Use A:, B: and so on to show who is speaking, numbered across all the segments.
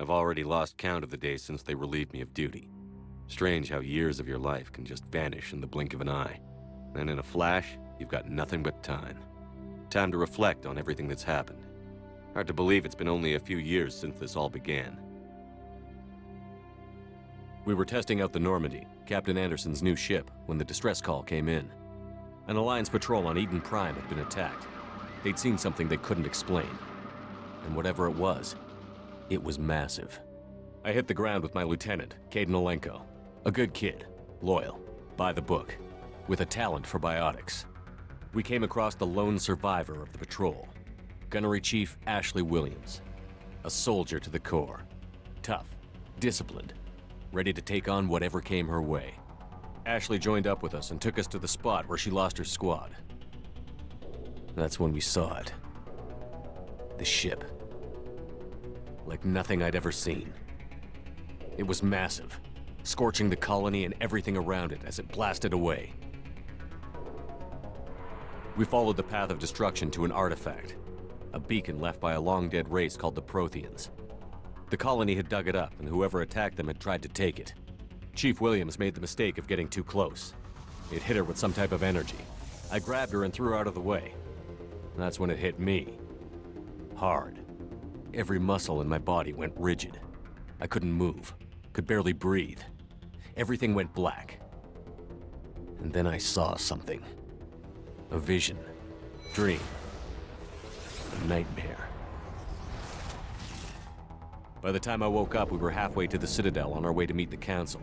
A: I've already lost count of the days since they relieved me of duty. Strange how years of your life can just vanish in the blink of an eye. And in a flash, you've got nothing but time. Time to reflect on everything that's happened. Hard to believe it's been only a few years since this all began. We were testing out the Normandy, Captain Anderson's new ship, when the distress call came in. An Alliance patrol on Eden Prime had been attacked. They'd seen something they couldn't explain. And whatever it was massive. I hit the ground with my lieutenant, Caden. A good kid, loyal, by the book, with a talent for biotics. We came across the lone survivor of the patrol, Gunnery Chief Ashley Williams. A soldier to the core. Tough, disciplined, ready to take on whatever came her way. Ashley joined up with us and took us to the spot where she lost her squad. That's when we saw it. The ship. Like nothing I'd ever seen. It was massive, scorching the colony and everything around it as it blasted away. We followed the path of destruction to an artifact, a beacon left by a long-dead race called the Protheans. The colony had dug it up, and whoever attacked them had tried to take it. Chief Williams made the mistake of getting too close. It hit her with some type of energy. I grabbed her and threw her out of the way. That's when it hit me. Hard. Every muscle in my body went rigid. I couldn't move, could barely breathe. Everything went black. And then I saw something. A vision. Dream. A nightmare. By the time I woke up, we were halfway to the Citadel on our way to meet the Council.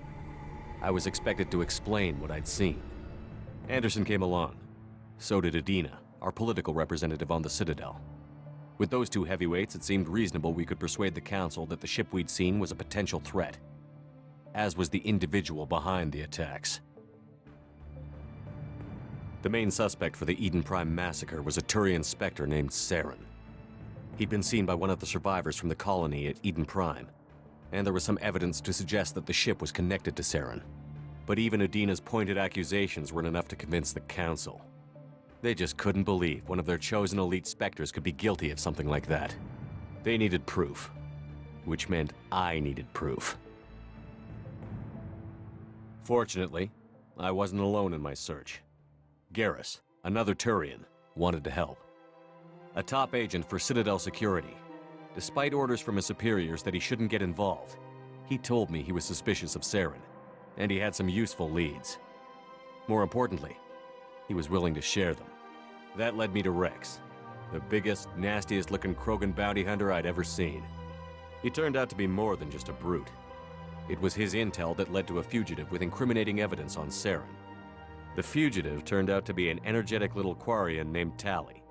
A: I was expected to explain what I'd seen. Anderson came along. So did Adina, our political representative on the Citadel. With those two heavyweights, it seemed reasonable we could persuade the Council that the ship we'd seen was a potential threat, as was the individual behind the attacks. The main suspect for the Eden Prime massacre was a Turian Spectre named Saren. He'd been seen by one of the survivors from the colony at Eden Prime, and there was some evidence to suggest that the ship was connected to Saren. But even Adina's pointed accusations weren't enough to convince the Council. They just couldn't believe one of their chosen elite Spectres could be guilty of something like that. They needed proof, which meant I needed proof. Fortunately, I wasn't alone in my search. Garrus, another Turian, wanted to help. A top agent for Citadel security. Despite orders from his superiors that he shouldn't get involved, he told me he was suspicious of Saren, and he had some useful leads. More importantly, he was willing to share them. That led me to Rex, the biggest, nastiest-looking krogan bounty hunter I'd ever seen. He turned out to be more than just a brute. It was his intel that led to a fugitive with incriminating evidence on Saren. The fugitive turned out to be an energetic little quarian named Tally.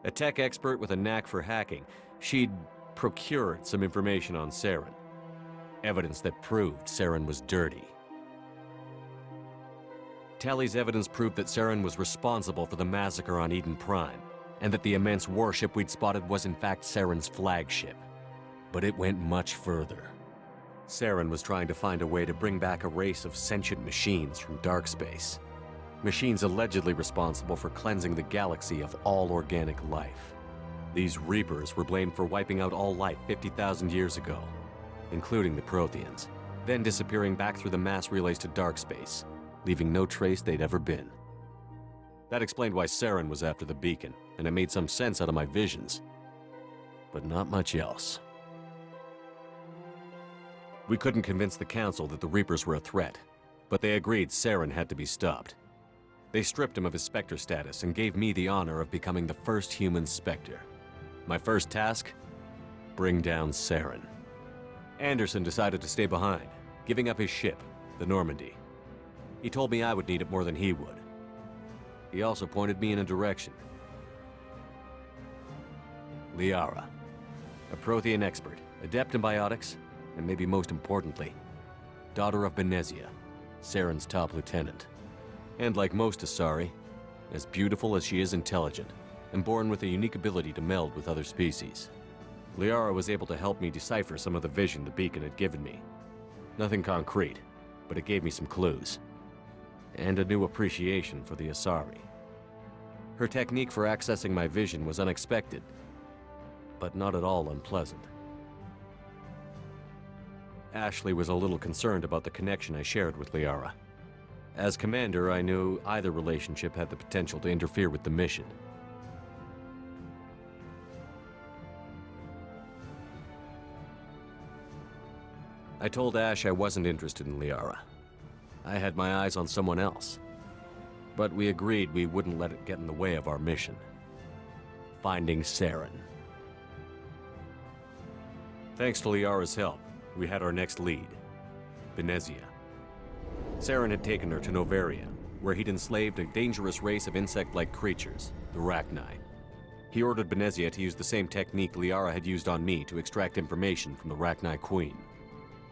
A: A tech expert with a knack for hacking, she'd procured some information on Saren. Evidence that proved Saren was dirty. Tally's evidence proved that Saren was responsible for the massacre on Eden Prime, and that the immense warship we'd spotted was in fact Saren's flagship. But it went much further. Saren was trying to find a way to bring back a race of sentient machines from dark space. Machines allegedly responsible for cleansing the galaxy of all organic life. These Reapers were blamed for wiping out all life 50,000 years ago, including the Protheans, then disappearing back through the mass relays to dark space, leaving no trace they'd ever been. That explained why Saren was after the beacon, and it made some sense out of my visions. But not much else. We couldn't convince the Council that the Reapers were a threat, but they agreed Saren had to be stopped. They stripped him of his Spectre status and gave me the honor of becoming the first human Spectre. My first task? Bring down Saren. Anderson decided to stay behind, giving up his ship, the Normandy. He told me I would need it more than he would. He also pointed me in a direction. Liara, a Prothean expert, adept in biotics, and maybe most importantly, daughter of Benezia, Saren's top lieutenant. And like most Asari, as beautiful as she is intelligent, and born with a unique ability to meld with other species. Liara was able to help me decipher some of the vision the beacon had given me. Nothing concrete, but it gave me some clues. And a new appreciation for the Asari. Her technique for accessing my vision was unexpected, but not at all unpleasant. Ashley was a little concerned about the connection I shared with Liara. As commander, I knew either relationship had the potential to interfere with the mission. I told Ash I wasn't interested in Liara. I had my eyes on someone else. But we agreed we wouldn't let it get in the way of our mission. Finding Saren. Thanks to Liara's help, we had our next lead, Benezia. Saren had taken her to Novaria, where he'd enslaved a dangerous race of insect-like creatures, the Rachni. He ordered Benezia to use the same technique Liara had used on me to extract information from the Rachni Queen.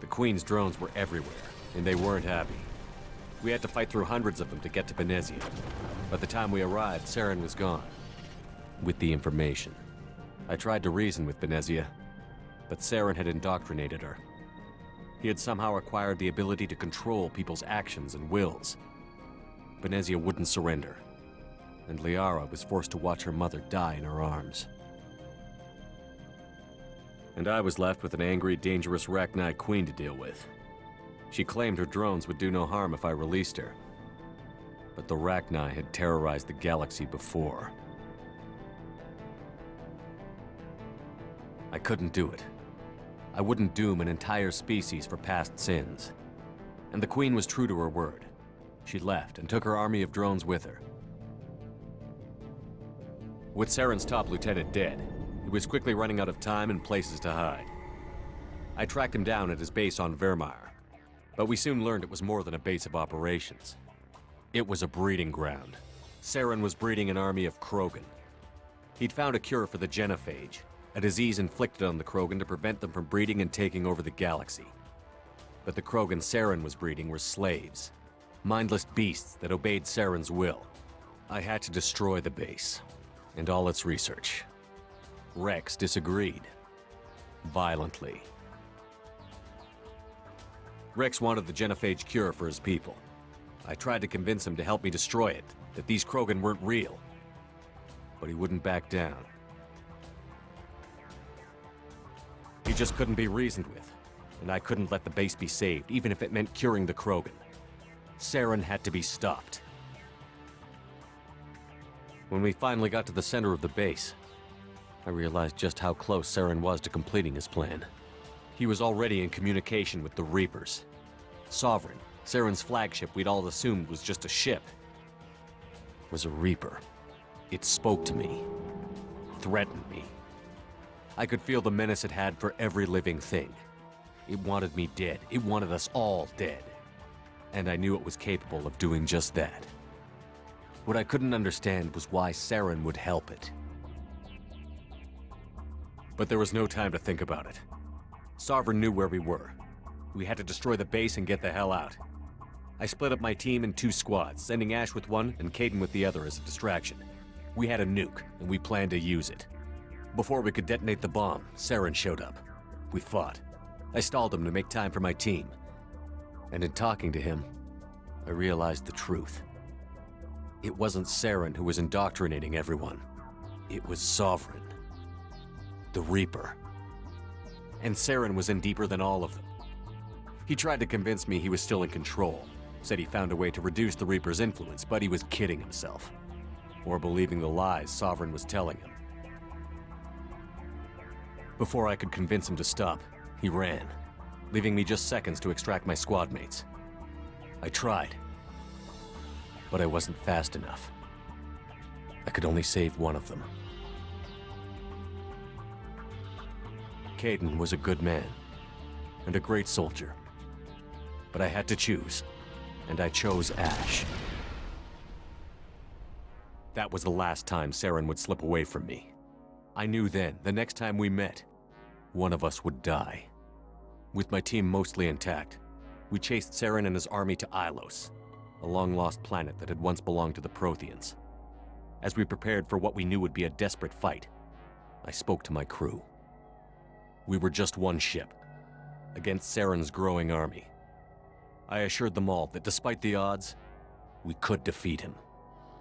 A: The Queen's drones were everywhere, and they weren't happy. We had to fight through hundreds of them to get to Benezia. By the time we arrived, Saren was gone. With the information. I tried to reason with Benezia, but Saren had indoctrinated her. He had somehow acquired the ability to control people's actions and wills. Benezia wouldn't surrender, and Liara was forced to watch her mother die in her arms. And I was left with an angry, dangerous Rachni Queen to deal with. She claimed her drones would do no harm if I released her. But the Rachni had terrorized the galaxy before. I couldn't do it. I wouldn't doom an entire species for past sins. And the Queen was true to her word. She left and took her army of drones with her. With Saren's top lieutenant dead, he was quickly running out of time and places to hide. I tracked him down at his base on Vermeer, but we soon learned it was more than a base of operations. It was a breeding ground. Saren was breeding an army of krogan. He'd found a cure for the genophage, a disease inflicted on the krogan to prevent them from breeding and taking over the galaxy. But the krogan Saren was breeding were slaves, mindless beasts that obeyed Saren's will. I had to destroy the base, and all its research. Rex disagreed. Violently. Rex wanted the genophage cure for his people. I tried to convince him to help me destroy it, that these krogan weren't real. But he wouldn't back down. He just couldn't be reasoned with, and I couldn't let the base be saved, even if it meant curing the krogan. Saren had to be stopped. When we finally got to the center of the base, I realized just how close Saren was to completing his plan. He was already in communication with the Reapers. Sovereign, Saren's flagship we'd all assumed was just a ship, was a Reaper. It spoke to me, threatened me. I could feel the menace it had for every living thing. It wanted me dead. It wanted us all dead. And I knew it was capable of doing just that. What I couldn't understand was why Saren would help it. But there was no time to think about it. Sovereign knew where we were. We had to destroy the base and get the hell out. I split up my team in 2 squads, sending Ash with one and Caden with the other as a distraction. We had a nuke, and we planned to use it. Before we could detonate the bomb, Saren showed up. We fought. I stalled him to make time for my team. And in talking to him, I realized the truth. It wasn't Saren who was indoctrinating everyone. It was Sovereign. The Reaper. And Saren was in deeper than all of them. He tried to convince me he was still in control. Said he found a way to reduce the Reaper's influence, but he was kidding himself. Or believing the lies Sovereign was telling him. Before I could convince him to stop, he ran, leaving me just seconds to extract my squad mates. I tried, but I wasn't fast enough. I could only save one of them. Caden was a good man, and a great soldier. But I had to choose, and I chose Ash. That was the last time Saren would slip away from me. I knew then, the next time we met, one of us would die. With my team mostly intact, we chased Saren and his army to Ilos, a long-lost planet that had once belonged to the Protheans. As we prepared for what we knew would be a desperate fight, I spoke to my crew. We were just one ship, against Saren's growing army. I assured them all that despite the odds, we could defeat him.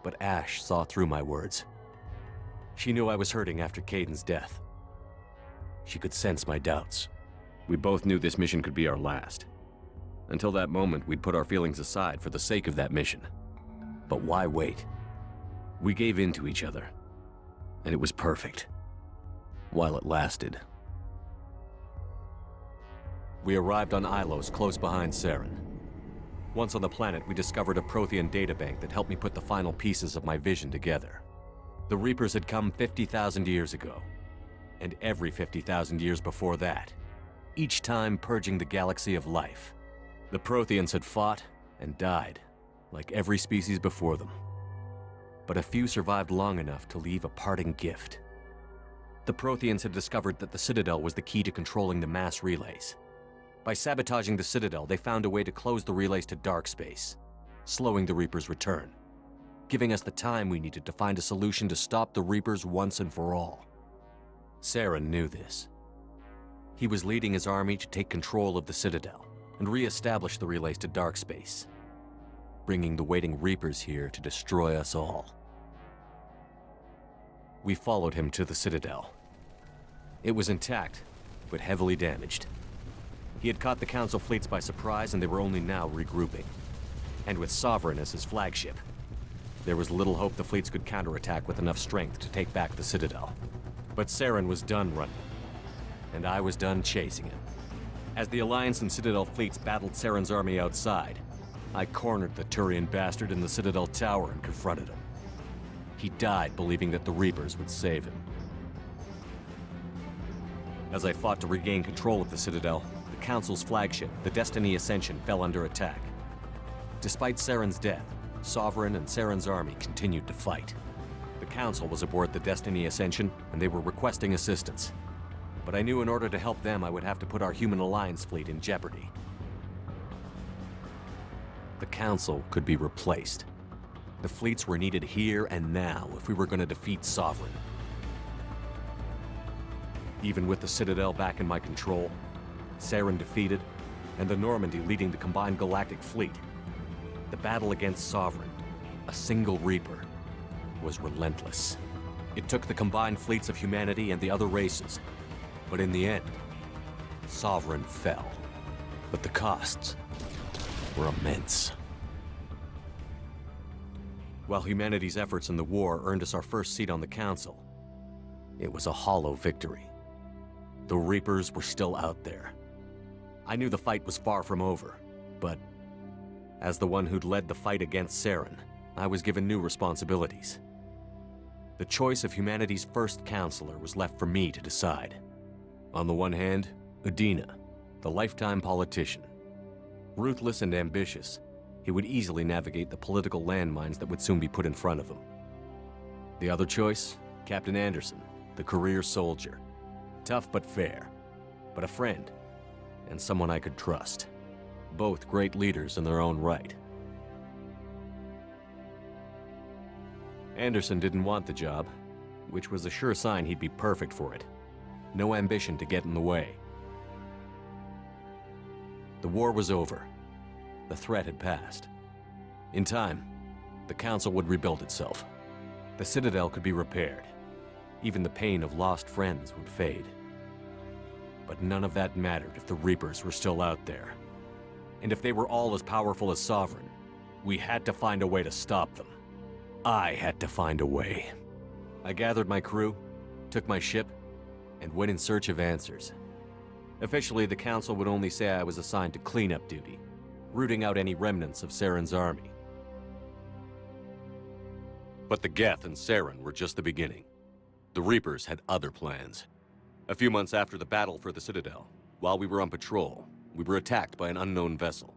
A: But Ash saw through my words. She knew I was hurting after Caden's death. She could sense my doubts. We both knew this mission could be our last. Until that moment, we'd put our feelings aside for the sake of that mission. But why wait? We gave in to each other, and it was perfect. While it lasted. We arrived on Ilos, close behind Saren. Once on the planet, we discovered a Prothean databank that helped me put the final pieces of my vision together. The Reapers had come 50,000 years ago, and every 50,000 years before that, each time purging the galaxy of life. The Protheans had fought and died, like every species before them. But a few survived long enough to leave a parting gift. The Protheans had discovered that the Citadel was the key to controlling the mass relays. By sabotaging the Citadel, they found a way to close the relays to dark space, slowing the Reapers' return, giving us the time we needed to find a solution to stop the Reapers once and for all. Saren knew this. He was leading his army to take control of the Citadel and re-establish the relays to dark space, bringing the waiting Reapers here to destroy us all. We followed him to the Citadel. It was intact, but heavily damaged. He had caught the Council fleets by surprise, and they were only now regrouping. And with Sovereign as his flagship, there was little hope the fleets could counterattack with enough strength to take back the Citadel. But Saren was done running, and I was done chasing him. As the Alliance and Citadel fleets battled Saren's army outside, I cornered the Turian bastard in the Citadel tower and confronted him. He died believing that the Reapers would save him. As I fought to regain control of the Citadel, the Council's flagship, the Destiny Ascension, fell under attack. Despite Saren's death, Sovereign and Saren's army continued to fight. The Council was aboard the Destiny Ascension, and they were requesting assistance. But I knew in order to help them, I would have to put our human alliance fleet in jeopardy. The Council could be replaced. The fleets were needed here and now if we were going to defeat Sovereign. Even with the Citadel back in my control, Saren defeated, and the Normandy leading the combined galactic fleet, the battle against Sovereign, a single Reaper, was relentless. It took the combined fleets of humanity and the other races, but in the end, Sovereign fell. But the costs were immense. While humanity's efforts in the war earned us our first seat on the Council, it was a hollow victory. The Reapers were still out there. I knew the fight was far from over, but as the one who'd led the fight against Saren, I was given new responsibilities. The choice of humanity's first counselor was left for me to decide. On the one hand, Udina, the lifetime politician. Ruthless and ambitious, he would easily navigate the political landmines that would soon be put in front of him. The other choice, Captain Anderson, the career soldier. Tough but fair, but a friend, and someone I could trust. Both great leaders in their own right. Anderson didn't want the job, which was a sure sign he'd be perfect for it. No ambition to get in the way. The war was over. The threat had passed. In time, the Council would rebuild itself. The Citadel could be repaired. Even the pain of lost friends would fade. But none of that mattered if the Reapers were still out there. And if they were all as powerful as Sovereign, we had to find a way to stop them. I had to find a way. I gathered my crew, took my ship, and went in search of answers. Officially, the Council would only say I was assigned to cleanup duty, rooting out any remnants of Saren's army. But the Geth and Saren were just the beginning. The Reapers had other plans. A few months after the battle for the Citadel, while we were on patrol, we were attacked by an unknown vessel.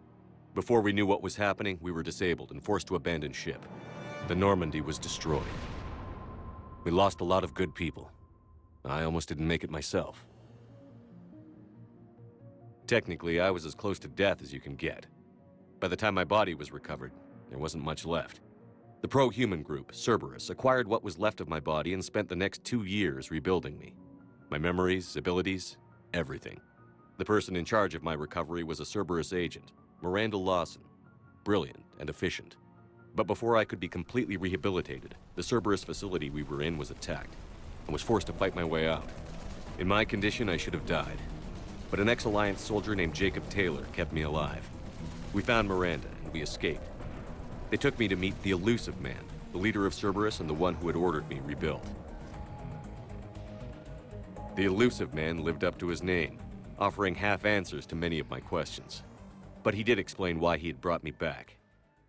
A: Before we knew what was happening, we were disabled and forced to abandon ship. The Normandy was destroyed. We lost a lot of good people. I almost didn't make it myself. Technically, I was as close to death as you can get. By the time my body was recovered, there wasn't much left. The pro-human group, Cerberus, acquired what was left of my body and spent the next 2 years rebuilding me. My memories, abilities, everything. The person in charge of my recovery was a Cerberus agent, Miranda Lawson, brilliant and efficient. But before I could be completely rehabilitated, the Cerberus facility we were in was attacked, and was forced to fight my way out. In my condition, I should have died. but an ex-Alliance soldier named Jacob.Taylor kept me alive. We found Miranda, and we escaped. They took me to meet the Illusive Man, the leader of Cerberus and the one who had ordered me rebuilt. The Illusive Man lived up to his name, offering half answers to many of my questions. But he did explain why he had brought me back.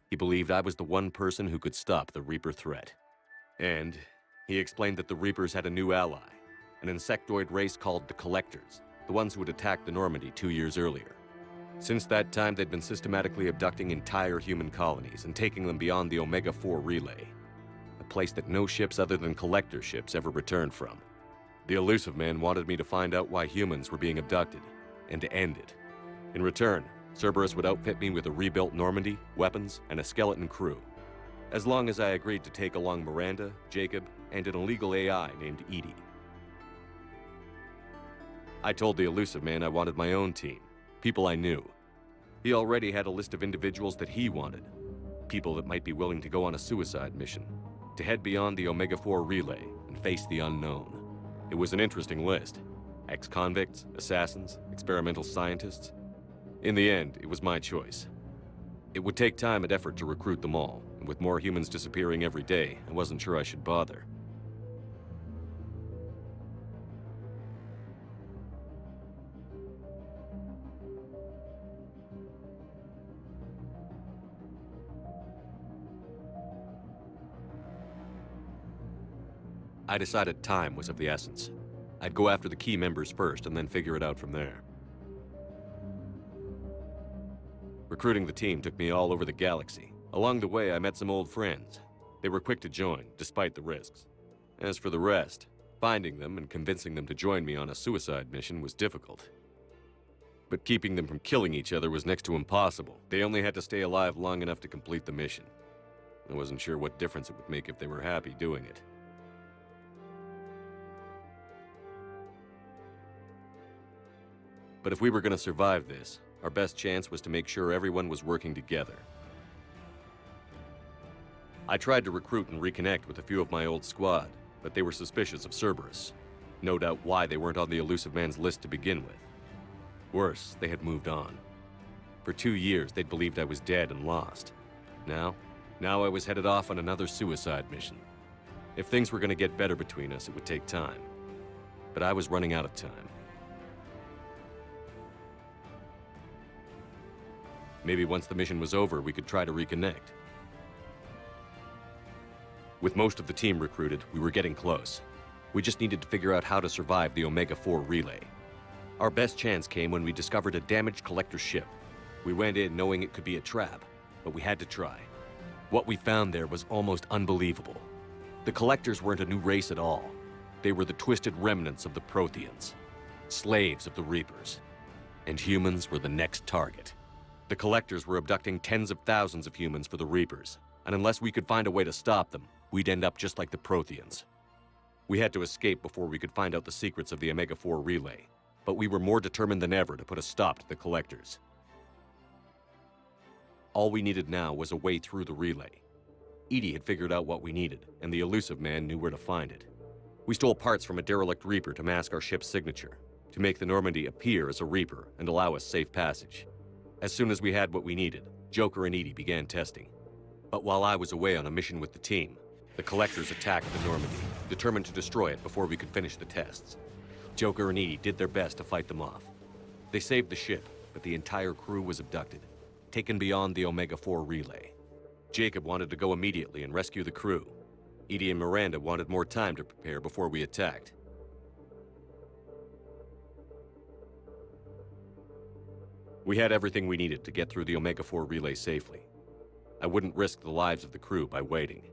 A: He believed I was the one person who could stop the Reaper threat. And he explained that the Reapers had a new ally, an insectoid race called the Collectors, the ones who had attacked the Normandy 2 years earlier. Since that time, they'd been systematically abducting entire human colonies and taking them beyond the Omega-4 relay, a place that no ships other than Collector ships ever returned from. The Illusive Man wanted me to find out why humans were being abducted, and to end it. In return, Cerberus would outfit me with a rebuilt Normandy, weapons, and a skeleton crew, as long as I agreed to take along Miranda, Jacob, and an illegal AI named Edie. I told the Illusive Man I wanted my own team, people I knew. He already had a list of individuals that he wanted, people that might be willing to go on a suicide mission, to head beyond the Omega-4 relay and face the unknown. It was an interesting list. Ex-convicts, assassins, experimental scientists. In the end, it was my choice. It would take time and effort to recruit them all, and with more humans disappearing every day, I wasn't sure I should bother. I decided time was of the essence. I'd go after the key members first and then figure it out from there. Recruiting the team took me all over the galaxy. Along the way, I met some old friends. They were quick to join, despite the risks. As for the rest, finding them and convincing them to join me on a suicide mission was difficult. But keeping them from killing each other was next to impossible. They only had to stay alive long enough to complete the mission. I wasn't sure what difference it would make if they were happy doing it. But if we were going to survive this, our best chance was to make sure everyone was working together. I tried to recruit and reconnect with a few of my old squad, but they were suspicious of Cerberus. No doubt why they weren't on the Illusive Man's list to begin with. Worse, they had moved on. For 2 years, they'd believed I was dead and lost. Now I was headed off on another suicide mission. If things were going to get better between us, it would take time. But I was running out of time. Maybe once the mission was over, we could try to reconnect. With most of the team recruited, we were getting close. We just needed to figure out how to survive the Omega-4 relay. Our best chance came when we discovered a damaged Collector ship. We went in knowing it could be a trap, but we had to try. What we found there was almost unbelievable. The Collectors weren't a new race at all. They were the twisted remnants of the Protheans, slaves of the Reapers. And humans were the next target. The Collectors were abducting tens of thousands of humans for the Reapers, and unless we could find a way to stop them, we'd end up just like the Protheans. We had to escape before we could find out the secrets of the Omega-4 relay, but we were more determined than ever to put a stop to the Collectors. All we needed now was a way through the relay. Edie had figured out what we needed, and the Illusive Man knew where to find it. We stole parts from a derelict Reaper to mask our ship's signature, to make the Normandy appear as a Reaper and allow us safe passage. As soon as we had what we needed, Joker and Edie began testing. But while I was away on a mission with the team, the Collectors attacked the Normandy, determined to destroy it before we could finish the tests. Joker and Edie did their best to fight them off. They saved the ship, but the entire crew was abducted, taken beyond the Omega-4 relay. Jacob wanted to go immediately and rescue the crew. Edie and Miranda wanted more time to prepare before we attacked. We had everything we needed to get through the Omega-4 relay safely. I wouldn't risk the lives of the crew by waiting.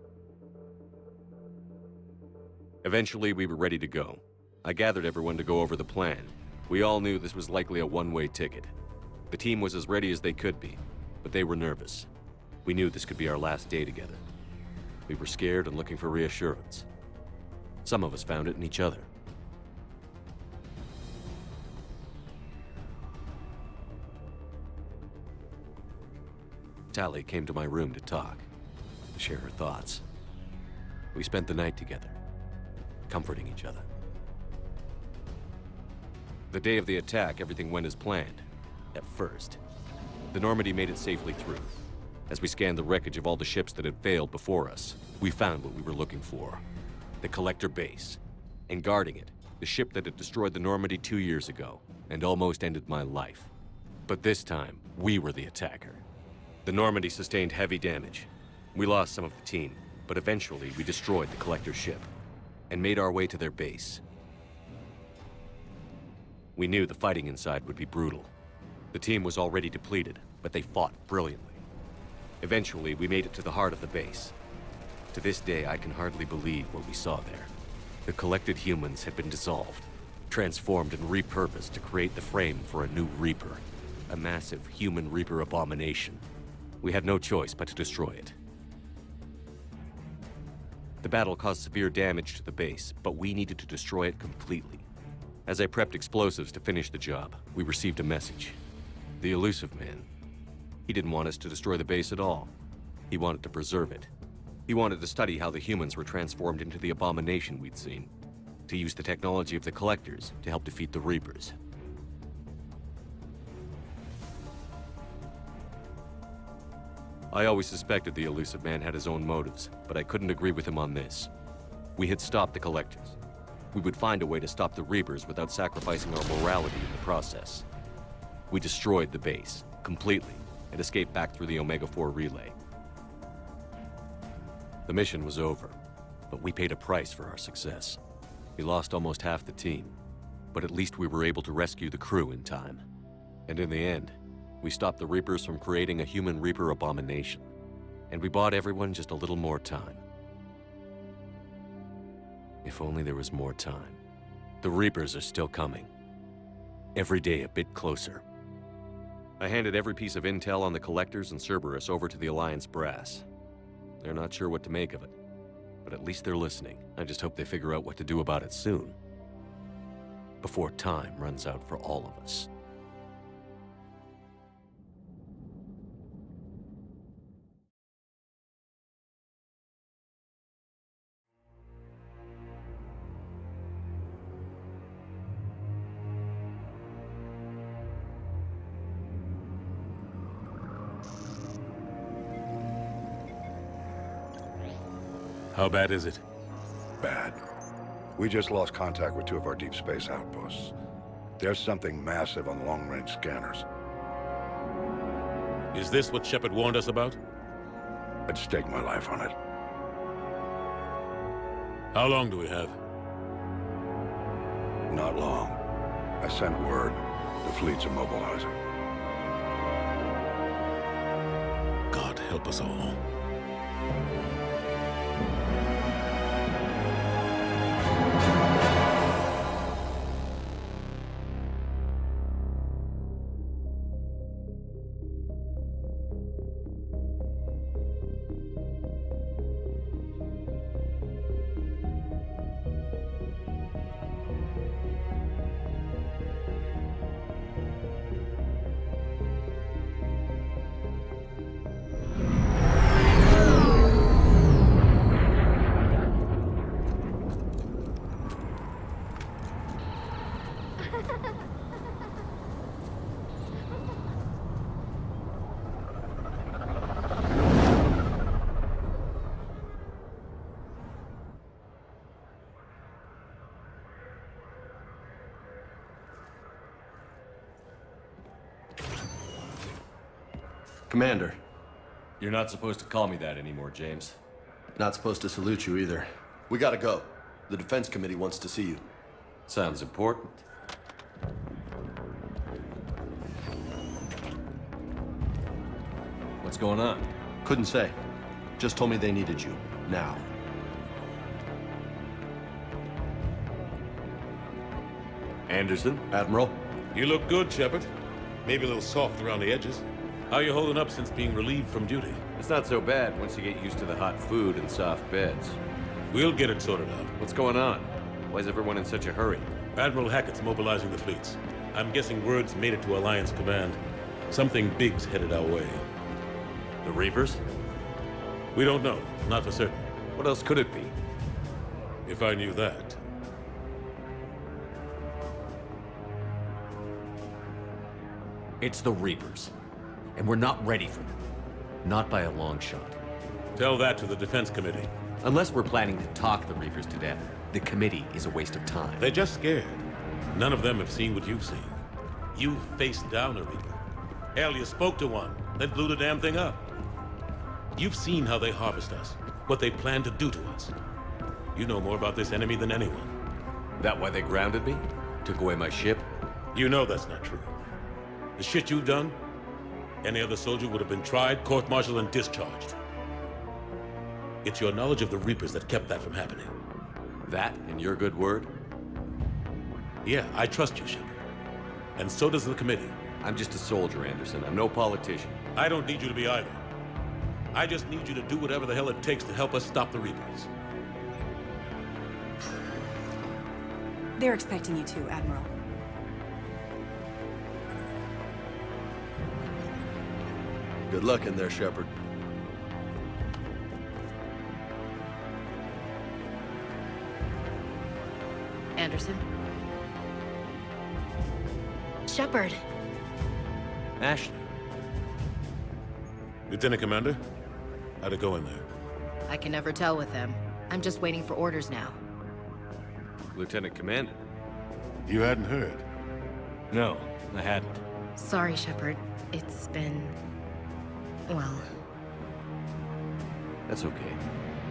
A: Eventually, we were ready to go. I gathered everyone to go over the plan. We all knew this was likely a one-way ticket. The team was as ready as they could be, but they were nervous. We knew this could be our last day together. We were scared and looking for reassurance. Some of us found it in each other. Tally came to my room to talk, to share her thoughts. We spent the night together, comforting each other. The day of the attack, everything went as planned. At first. The Normandy made it safely through. As we scanned the wreckage of all the ships that had failed before us, we found what we were looking for. The Collector base. And guarding it, the ship that had destroyed the Normandy 2 years ago, and almost ended my life. But this time, we were the attacker. The Normandy sustained heavy damage. We lost some of the team, but eventually we destroyed the Collector ship, and made our way to their base. We knew the fighting inside would be brutal. The team was already depleted, but they fought brilliantly. Eventually, we made it to the heart of the base. To this day, I can hardly believe what we saw there. The collected humans had been dissolved, transformed and repurposed to create the frame for a new Reaper. A massive human Reaper abomination. We had no choice but to destroy it. The battle caused severe damage to the base, but we needed to destroy it completely. As I prepped explosives to finish the job, we received a message. The Illusive Man. He didn't want us to destroy the base at all. He wanted to preserve it. He wanted to study how the humans were transformed into the abomination we'd seen. To use the technology of the Collectors to help defeat the Reapers. I always suspected the Illusive Man had his own motives, but I couldn't agree with him on this. We had stopped the Collectors. We would find a way to stop the Reapers without sacrificing our morality in the process. We destroyed the base, completely, and escaped back through the Omega-4 relay. The mission was over, but we paid a price for our success. We lost almost half the team, but at least we were able to rescue the crew in time. And in the end, we stopped the Reapers from creating a human Reaper abomination. And we bought everyone just a little more time. If only there was more time. The Reapers are still coming. Every day a bit closer. I handed every piece of intel on the Collectors and Cerberus over to the Alliance brass. They're not sure what to make of it, but at least they're listening. I just hope they figure out what to do about it soon. Before time runs out for all of us.
B: How bad is it?
C: Bad. We just lost contact with 2 of our deep space outposts. There's something massive on the long-range scanners.
B: Is this what Shepard warned us about?
C: I'd stake my life on it.
B: How long do we have?
C: Not long. I sent word. The fleet's immobilizing.
B: God help us all.
D: Commander.
A: You're not supposed to call me that anymore, James.
D: Not supposed to salute you either. We gotta go. The Defense Committee wants to see you.
A: Sounds important. What's going on?
D: Couldn't say. Just told me they needed you. Now.
A: Anderson?
D: Admiral?
B: You look good, Shepard. Maybe a little soft around the edges. How you holding up since being relieved from duty?
A: It's not so bad once you get used to the hot food and soft beds.
B: We'll get it sorted out.
A: What's going on? Why is everyone in such a hurry?
B: Admiral Hackett's mobilizing the fleets. I'm guessing word's made it to Alliance Command. Something big's headed our way.
A: The Reapers?
B: We don't know. Not for certain.
A: What else could it be?
B: If I knew that.
A: It's the Reapers. And we're not ready for them. Not by a long shot.
B: Tell that to the Defense Committee.
A: Unless we're planning to talk the Reapers to death, the committee is a waste of time.
B: They're just scared. None of them have seen what you've seen. You faced down a Reaper. Hell, you spoke to one, then blew the damn thing up. You've seen how they harvest us, what they plan to do to us. You know more about this enemy than anyone.
A: That why they grounded me? Took away my ship?
B: You know that's not true. The shit you've done, any other soldier would have been tried, court-martialed, and discharged. It's your knowledge of the Reapers that kept that from happening.
A: That and your good word?
B: Yeah, I trust you, Shepard. And so does the committee.
A: I'm just a soldier, Anderson. I'm no politician.
B: I don't need you to be either. I just need you to do whatever the hell it takes to help us stop the Reapers.
E: They're expecting you to, Admiral.
D: Good luck in there, Shepard.
F: Anderson? Shepard.
A: Ashley.
B: Lieutenant Commander, how'd it go in there?
F: I can never tell with them. I'm just waiting for orders now.
A: Lieutenant Commander.
C: You hadn't heard?
A: No, I hadn't.
F: Sorry, Shepard. It's been... well...
A: That's okay.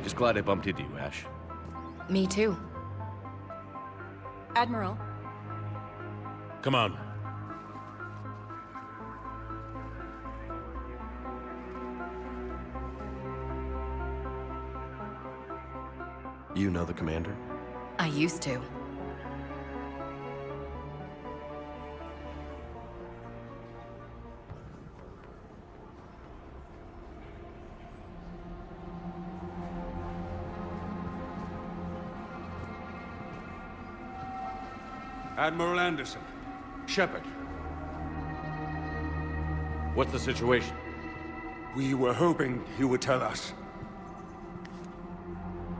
A: Just glad I bumped into you, Ash.
F: Me too.
E: Admiral,
B: Come on.
D: You know the commander?
F: I used to.
G: Admiral Anderson. Shepard.
A: What's the situation?
G: We were hoping you would tell us.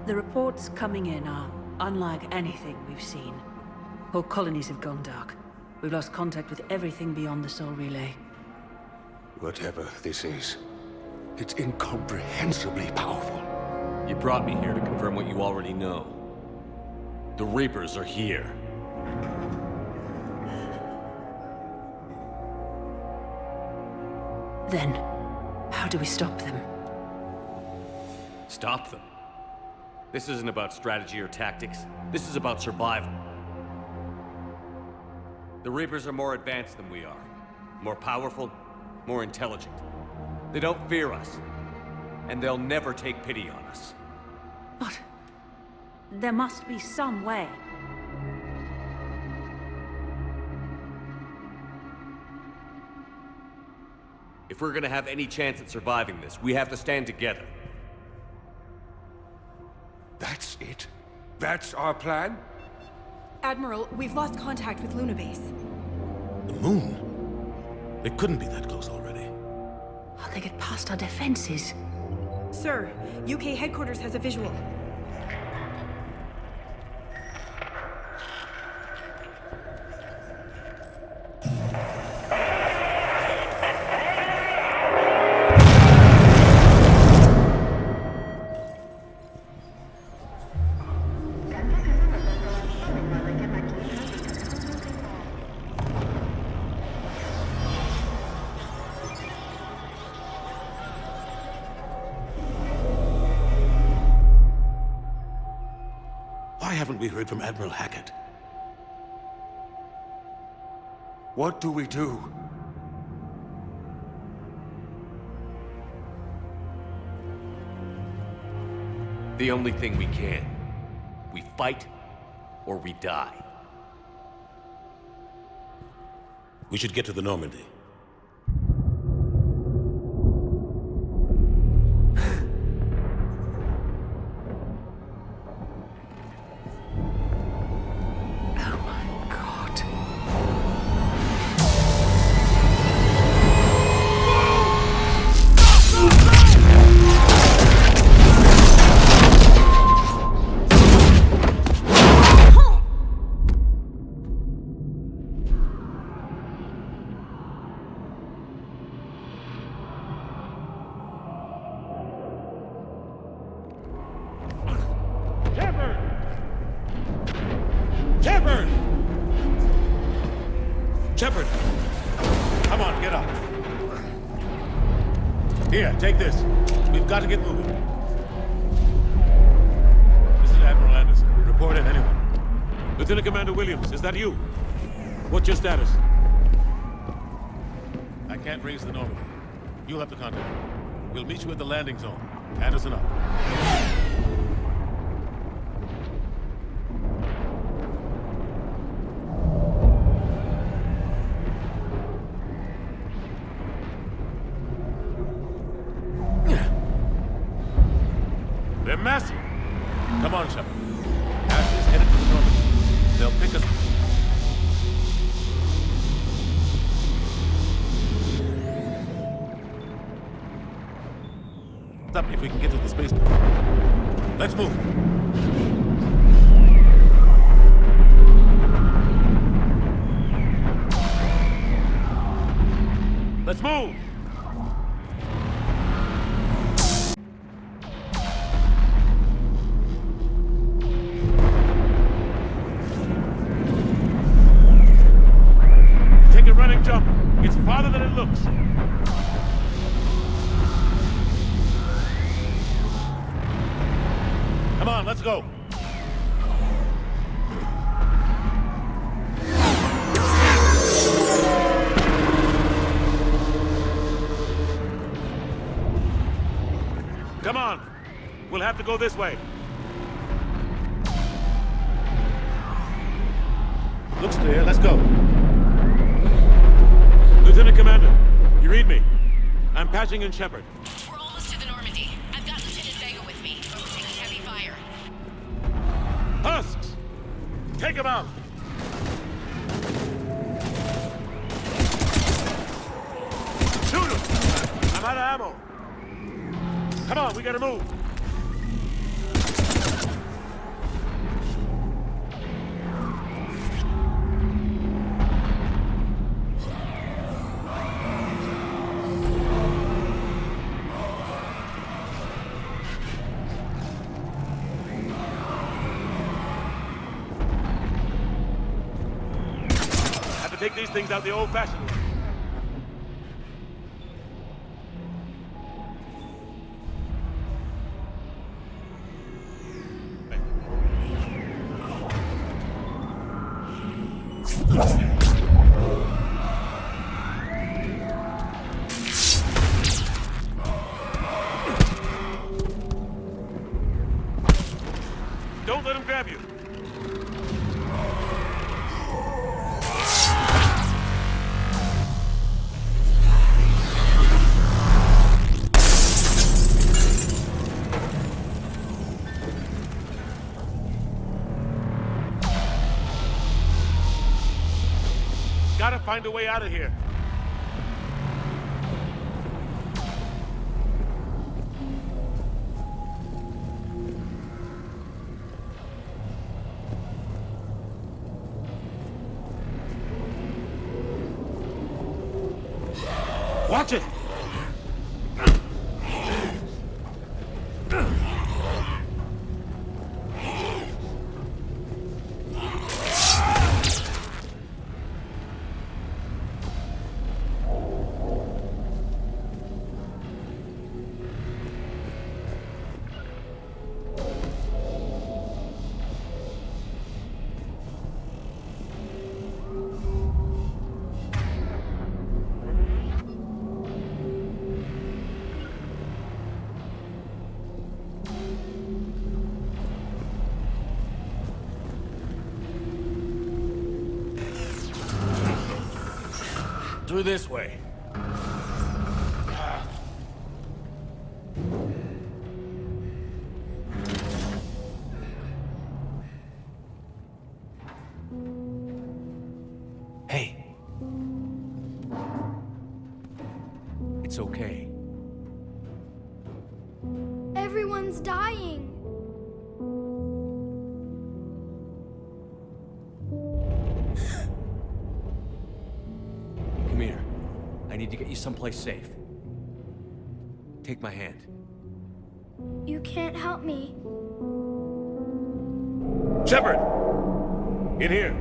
H: The reports coming in are unlike anything we've seen. Whole colonies have gone dark. We've lost contact with everything beyond the Soul Relay.
G: Whatever this is, it's incomprehensibly powerful.
A: You brought me here to confirm what you already know. The Reapers are here.
H: Then, how do we stop them?
A: Stop them. This isn't about strategy or tactics. This is about survival. The Reapers are more advanced than we are. More powerful, more intelligent. They don't fear us. And they'll never take pity on us.
H: But there must be some way.
A: If we're gonna have any chance at surviving this, we have to stand together.
G: That's it? That's our plan?
E: Admiral, we've lost contact with Luna Base.
B: The moon? It couldn't be that close already.
H: How'd they get past our defenses?
E: Sir, UK headquarters has a visual.
B: Why haven't we heard from Admiral Hackett?
G: What do we do?
A: The only thing we can. We fight, or we die.
B: We should get to the Normandy. Shepard! Shepard! Come on, get up. Here, take this. We've got to get moving. This is Admiral Anderson. Report in, anyone. Lieutenant Commander Williams, is that you? What's your status? I can't raise the Normandy. You'll have to contact me. We'll meet you at the landing zone. Anderson out. They're massive. Come on, Shepard. Ash is headed to the Normandy. They'll pick us. Up if we can get to the spaceport. Let's move. Let's move. Take a running jump. It's farther than it looks. Come on, let's go. Come on. We'll have to go this way. Looks clear. Let's go. Lieutenant Commander, you read me? I'm patching in Shepard.
F: We're almost to the Normandy. I've got Lieutenant Vega with me. Taking heavy fire.
B: Husks! Take him out! Shoot him! I'm out of ammo. Come on, we gotta move. Take these things out the old-fashioned way. Don't let him grab you. Gotta find a way out of here. Watch it! Through this way. Hey. It's okay.
I: Everyone's dying.
A: Come here. I need to get you someplace safe. Take my hand.
I: You can't help me.
B: Shepard! In here.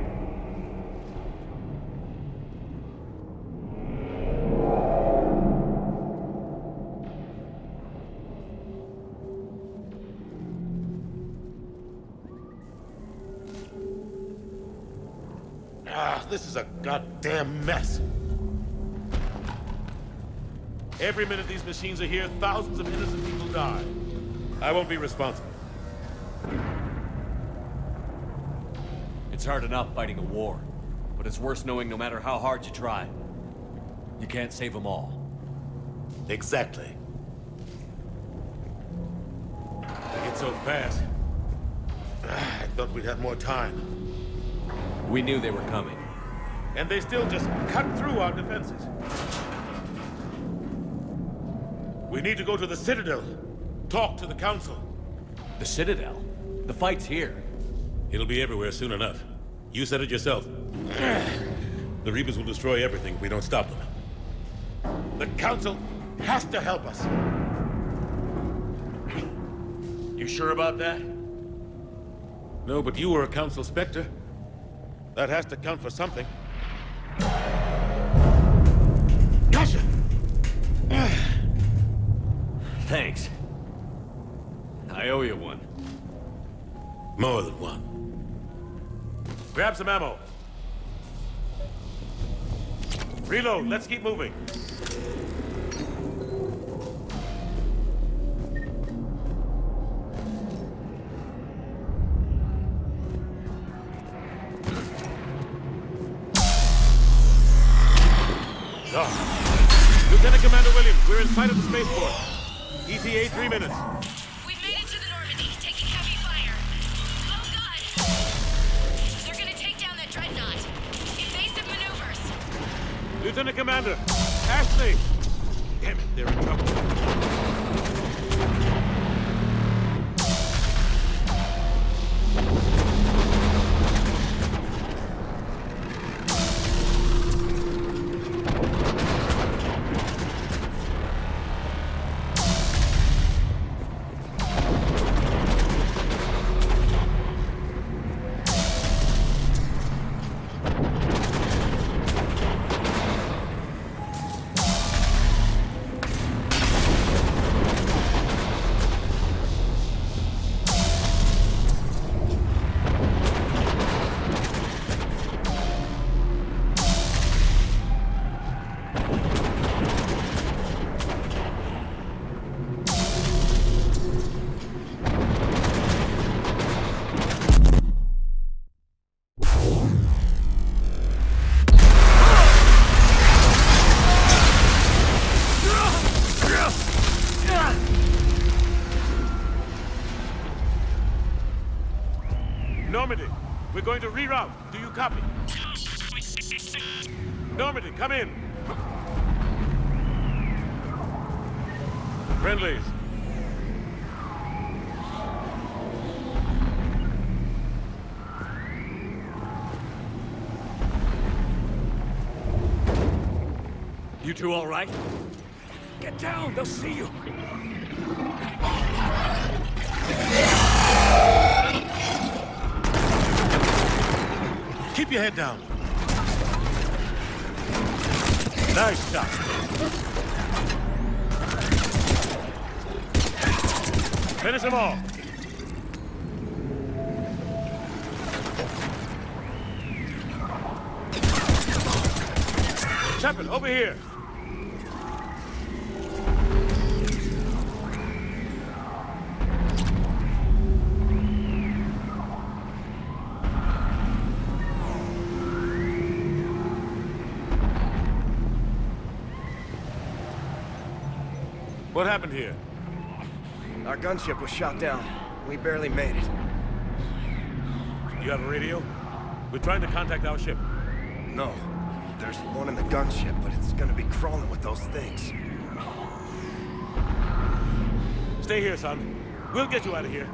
B: This is a goddamn mess. Every minute these machines are here, thousands of innocent people die. I won't be responsible.
A: It's hard enough fighting a war, but it's worse knowing no matter how hard you try, you can't save them all.
B: Exactly. It's so fast. I thought we'd have more time.
A: We knew they were coming.
B: And they still just cut through our defenses. We need to go to the Citadel. Talk to the Council.
A: The Citadel? The fight's here.
B: It'll be everywhere soon enough. You said it yourself. The Reapers will destroy everything if we don't stop them. The Council has to help us. You sure about that? No, but you were a Council Spectre. That has to count for something. Gotcha!
A: Thanks. I owe you one.
B: More than one. Grab some ammo. Reload, let's keep moving. Lieutenant Commander Williams, we're in sight of the spaceport. ETA 3 minutes.
F: We've made it to the Normandy, taking heavy fire. Oh god! They're gonna take down that dreadnought. Invasive maneuvers.
B: Lieutenant Commander, Ashley! Damn it, they're in trouble. Normandy, we're going to reroute. Do you copy? Normandy, come in. Friendlies.
A: You two all right?
G: Get down, they'll see you.
B: Keep your head down. Nice shot. Finish them all. Shepard, over here. What happened here?
J: Our gunship was shot down. We barely made it.
B: You have a radio? We're trying to contact our ship.
J: No. There's one in the gunship, but it's gonna be crawling with those things.
B: Stay here, son. We'll get you out of here.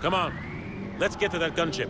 B: Come on. Let's get to that gunship.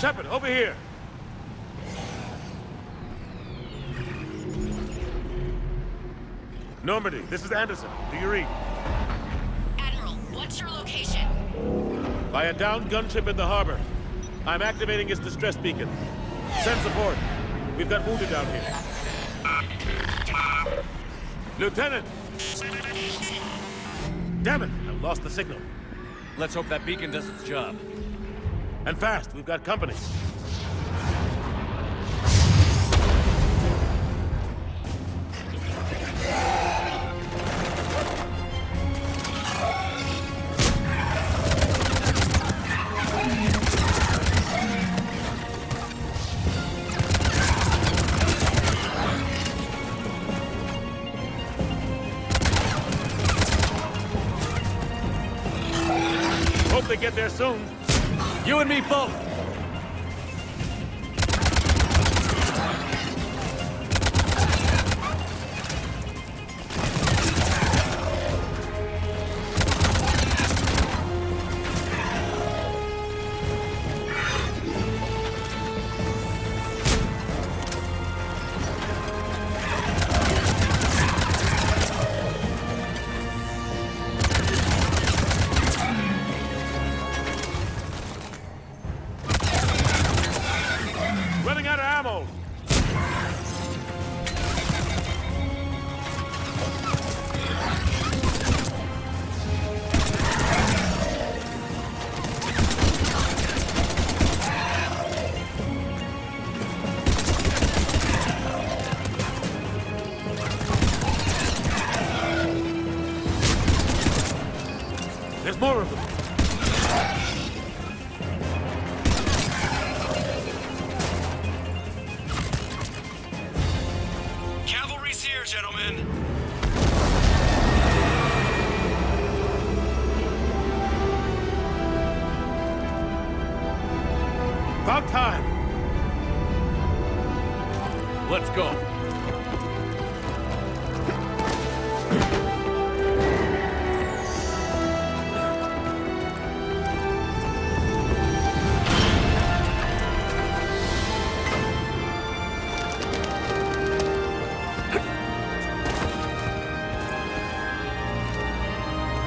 B: Shepard, over here! Normandy, this is Anderson. Do you read?
F: Admiral, what's your location?
B: By a downed gunship in the harbor. I'm activating its distress beacon. Send support. We've got wounded down here. Lieutenant! Damn it! I've lost the signal.
A: Let's hope that beacon does its job.
B: And fast, we've got company. Hope they get there soon.
A: You and me both!
B: Running out of ammo! There's more of them.
G: Cavalry's here, gentlemen.
B: About time.
A: Let's go.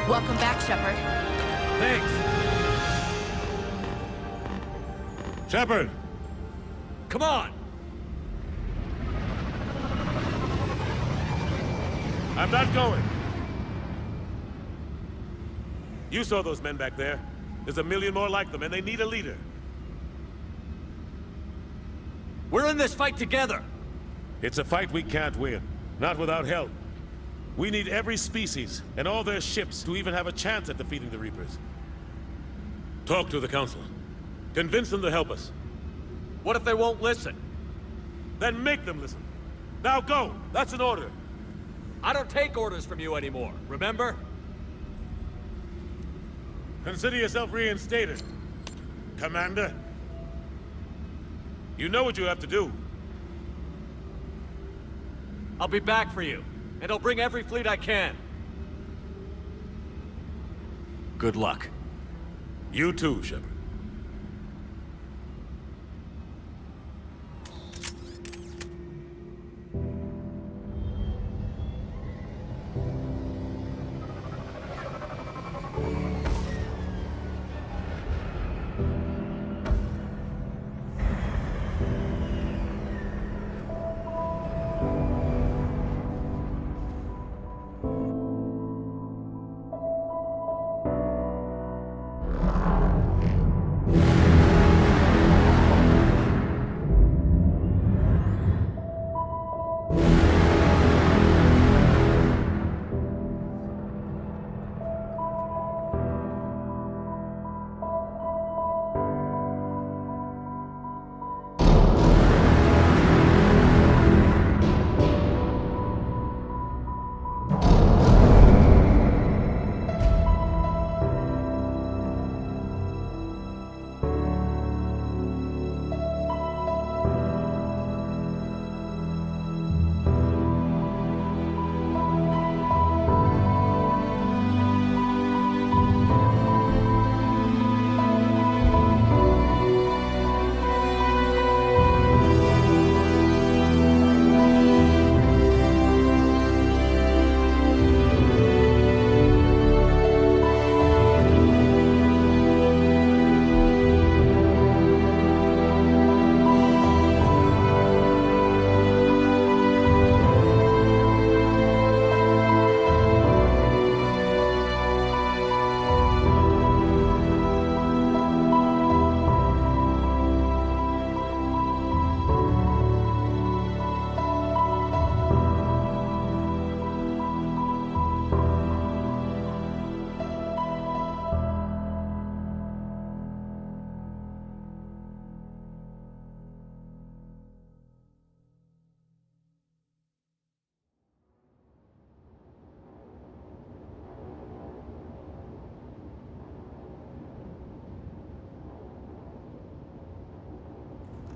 E: Welcome back, Shepard.
A: Thanks.
B: Shepard!
A: Come on!
B: I'm not going. You saw those men back there. There's a million more like them, and they need a leader.
A: We're in this fight together!
B: It's a fight we can't win. Not without help. We need every species, and all their ships, to even have a chance at defeating the Reapers. Talk to the Council. Convince them to help us.
A: What if they won't listen?
B: Then make them listen. Now go! That's an order.
A: I don't take orders from you anymore, remember?
B: Consider yourself reinstated, Commander. You know what you have to do.
A: I'll be back for you, and I'll bring every fleet I can. Good luck.
B: You too, Shepard.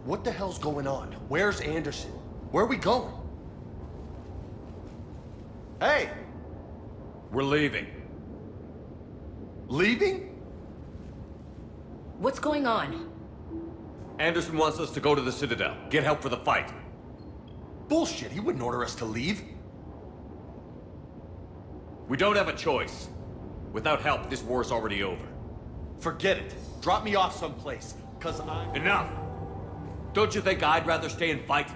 D: What the hell's going on? Where's Anderson? Where are we going? Hey!
A: We're leaving.
D: Leaving?
F: What's going on?
A: Anderson wants us to go to the Citadel. Get help for the fight.
D: Bullshit, he wouldn't order us to leave.
A: We don't have a choice. Without help, this war's already over.
D: Forget it. Drop me off someplace, cause I'm...
A: Enough! Don't you think I'd rather stay and fight?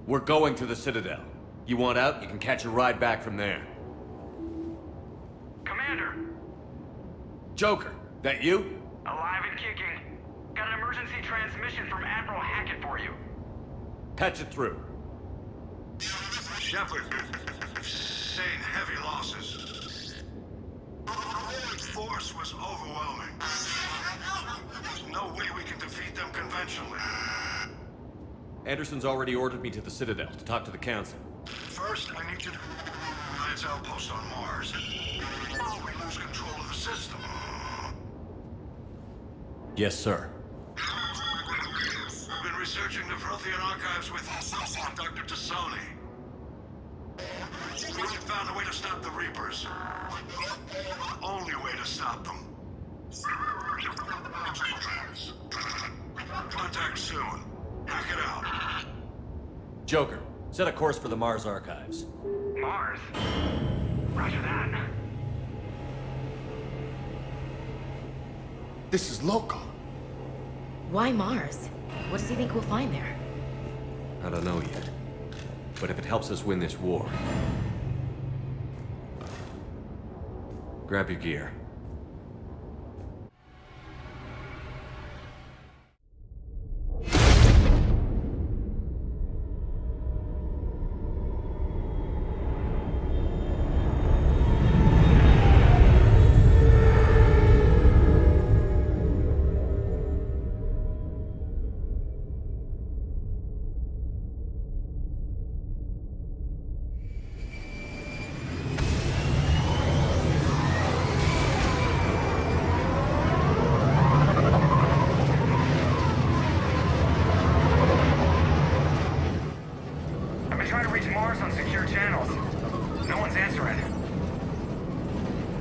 A: We're going to the Citadel. You want out, you can catch a ride back from there.
G: Commander!
A: Joker, that you?
G: Alive and kicking. Got an emergency transmission from Admiral Hackett for you.
A: Patch it through.
C: Shepard, sustained heavy losses. The force was overwhelming. There's no way we can defeat them conventionally.
A: Anderson's already ordered me to the Citadel to talk to the Council.
C: First, I need you to Alliance outpost on Mars. We lose control of the system.
A: Yes, sir.
C: We've been researching the Prothean archives with Dr. Tassoni. We found a way to stop the Reapers. The only way to stop them. Contact soon. Hack it out.
A: Joker, set a course for the Mars archives.
G: Mars? Roger that.
D: This is loco.
F: Why Mars? What does he think we'll find there?
A: I don't know yet. But if it helps us win this war... Grab your gear.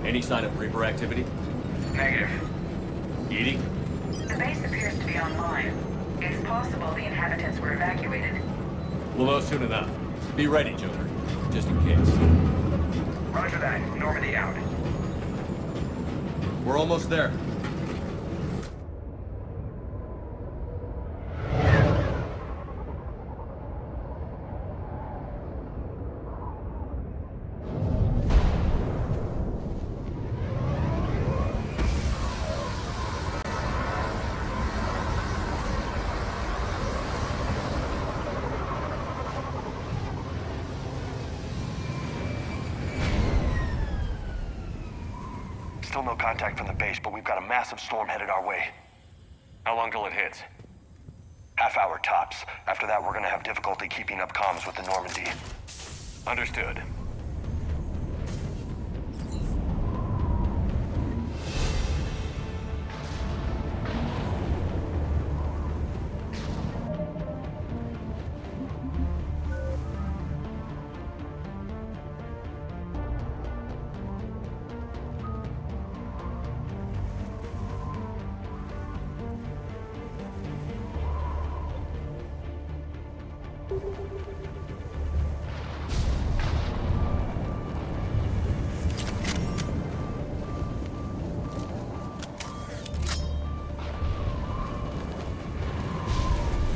A: Any sign of Reaper activity?
G: Negative.
A: Edie?
K: The base appears to be online. It's possible the inhabitants were evacuated.
A: We'll know soon enough. Be ready, Joker. Just in case.
G: Roger that. Normandy out.
D: We're almost there.
J: Still no contact from the base, but we've got a massive storm headed our way.
A: How long till it hits?
J: Half hour tops. After that, we're gonna have difficulty keeping up comms with the Normandy.
A: Understood.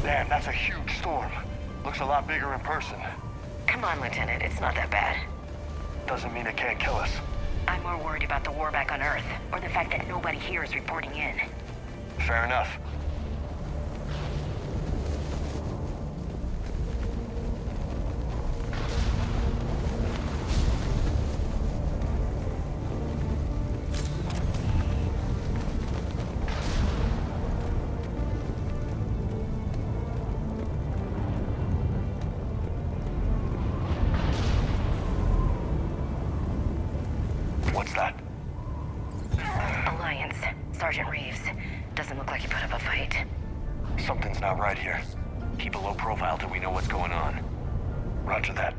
J: Damn, that's a huge storm. Looks a lot bigger in person.
K: Come on, Lieutenant, it's not that bad.
J: Doesn't mean it can't kill us.
K: I'm more worried about the war back on Earth, or the fact that nobody here is reporting in.
J: Fair enough.
K: Alliance. Sergeant Reeves. Doesn't look like he put up a fight.
L: Keep a low profile till we know what's going on.
J: Roger that.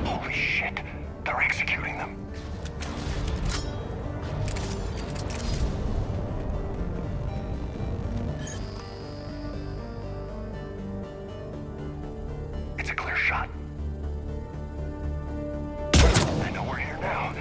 J: Holy shit, they're executing them. It's a clear shot. I know we're here now.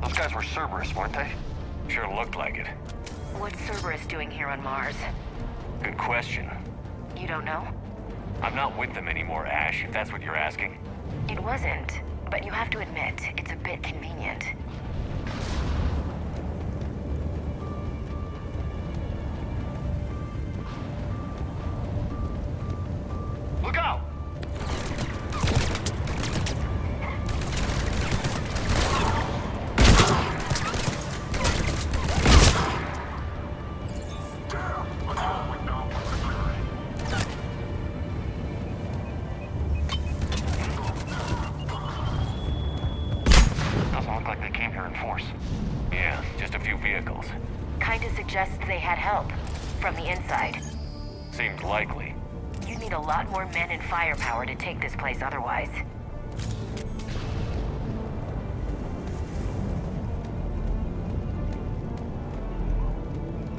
J: Those guys were Cerberus, weren't they?
L: Sure looked like it.
K: What's Cerberus doing here on Mars?
L: Good question.
K: You don't know?
L: I'm not with them anymore, Ash, if that's what you're asking.
K: It wasn't, but you have to admit, it's a bit convenient.
J: Look out! Doesn't look like they came here in force.
L: Yeah, just a few vehicles.
K: Kinda suggests they had help. From the inside.
L: Seems likely.
K: You'd need a lot more men and firepower to take this place otherwise.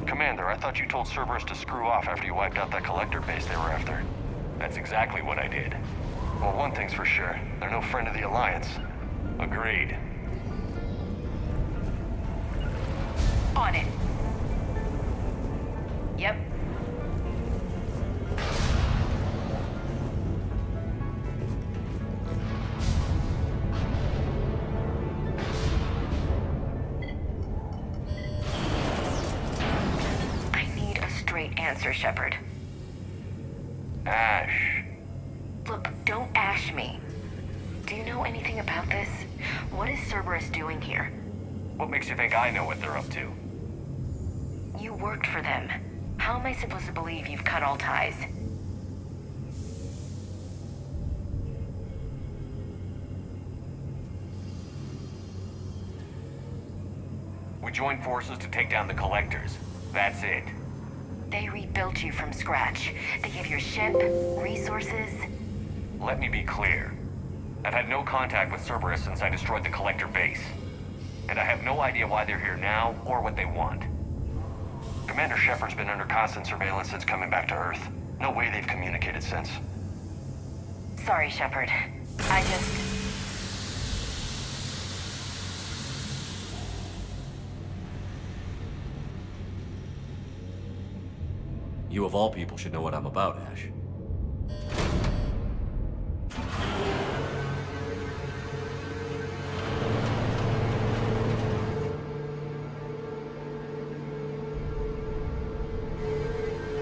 J: Commander, I thought you told Cerberus to screw off after you wiped out that collector base they were after.
L: That's exactly what I did.
J: Well, one thing's for sure. They're no friend of the Alliance.
L: Agreed.
K: On it. Yep. I need a straight answer, Shepard.
L: Ash.
K: Look, don't ash me. Do you know anything about this? What is Cerberus doing here?
L: What makes you think I know what they're up to?
K: You worked for them. How am I supposed to believe you've cut all ties?
L: We joined forces to take down the collectors. That's it.
K: They rebuilt you from scratch. They gave your ship, resources.
L: Let me be clear. I've had no contact with Cerberus since I destroyed the collector base. And I have no idea why they're here now, or what they want.
J: Commander Shepard's been under constant surveillance since coming back to Earth. No way they've communicated since.
K: Sorry, Shepard. I just...
A: You of all people should know what I'm about, Ash.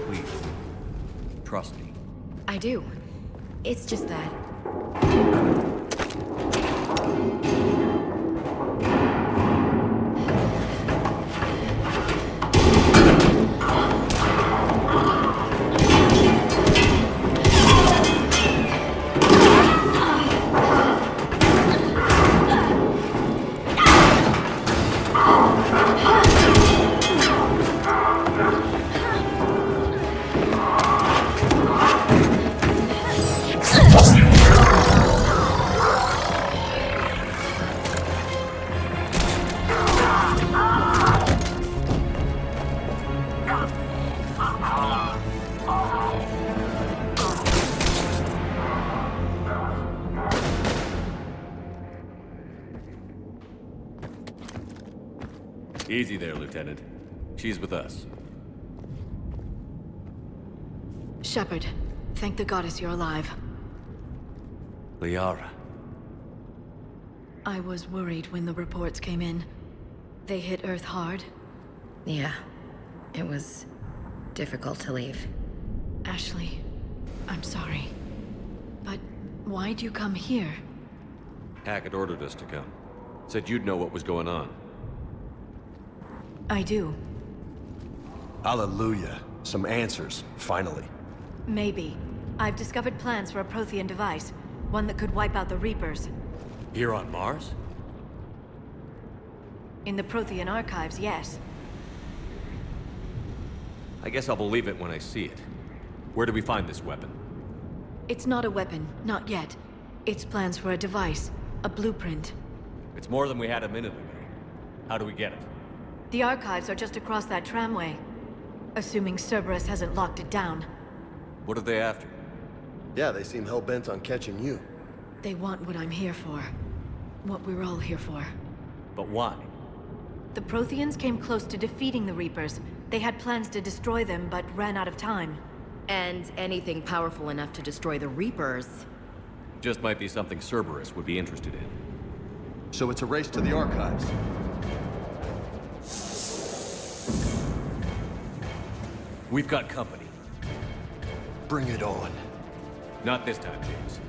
A: Please, trust me.
E: I do. It's just that.
A: Easy there, Lieutenant. She's with us.
E: Shepard, thank the goddess you're alive.
A: Liara.
E: I was worried when the reports came in. They hit Earth hard.
K: Yeah, it was difficult to leave.
E: Ashley, I'm sorry. But why'd you come here?
A: Hackett ordered us to come. Said you'd know what was going on.
E: I do.
D: Hallelujah. Some answers, finally.
E: Maybe. I've discovered plans for a Prothean device. One that could wipe out the Reapers.
A: Here on Mars?
E: In the Prothean archives, yes.
A: I guess I'll believe it when I see it. Where do we find this weapon?
E: It's not a weapon, not yet. It's plans for a device, a blueprint.
A: It's more than we had a minute ago. How do we get it?
E: The archives are just across that tramway. Assuming Cerberus hasn't locked it down.
A: What are they after?
D: Yeah, they seem hell-bent on catching you.
E: They want what I'm here for. What we're all here for.
A: But why?
E: The Protheans came close to defeating the Reapers. They had plans to destroy them, but ran out of time.
K: And anything powerful enough to destroy the Reapers.
A: Just might be something Cerberus would be interested in.
D: So it's a race to the archives.
A: We've got company.
D: Bring it on.
A: Not this time, James.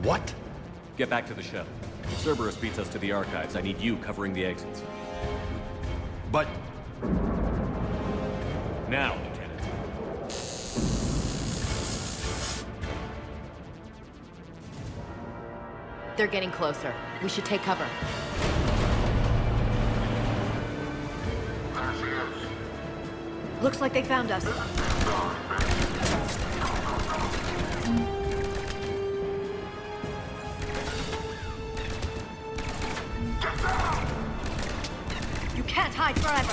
D: What?
A: Get back to the shuttle. If Cerberus beats us to the archives, I need you covering the exits.
D: But...
A: Now, Lieutenant.
K: They're getting closer. We should take cover.
E: Looks like they found us. You can't hide forever.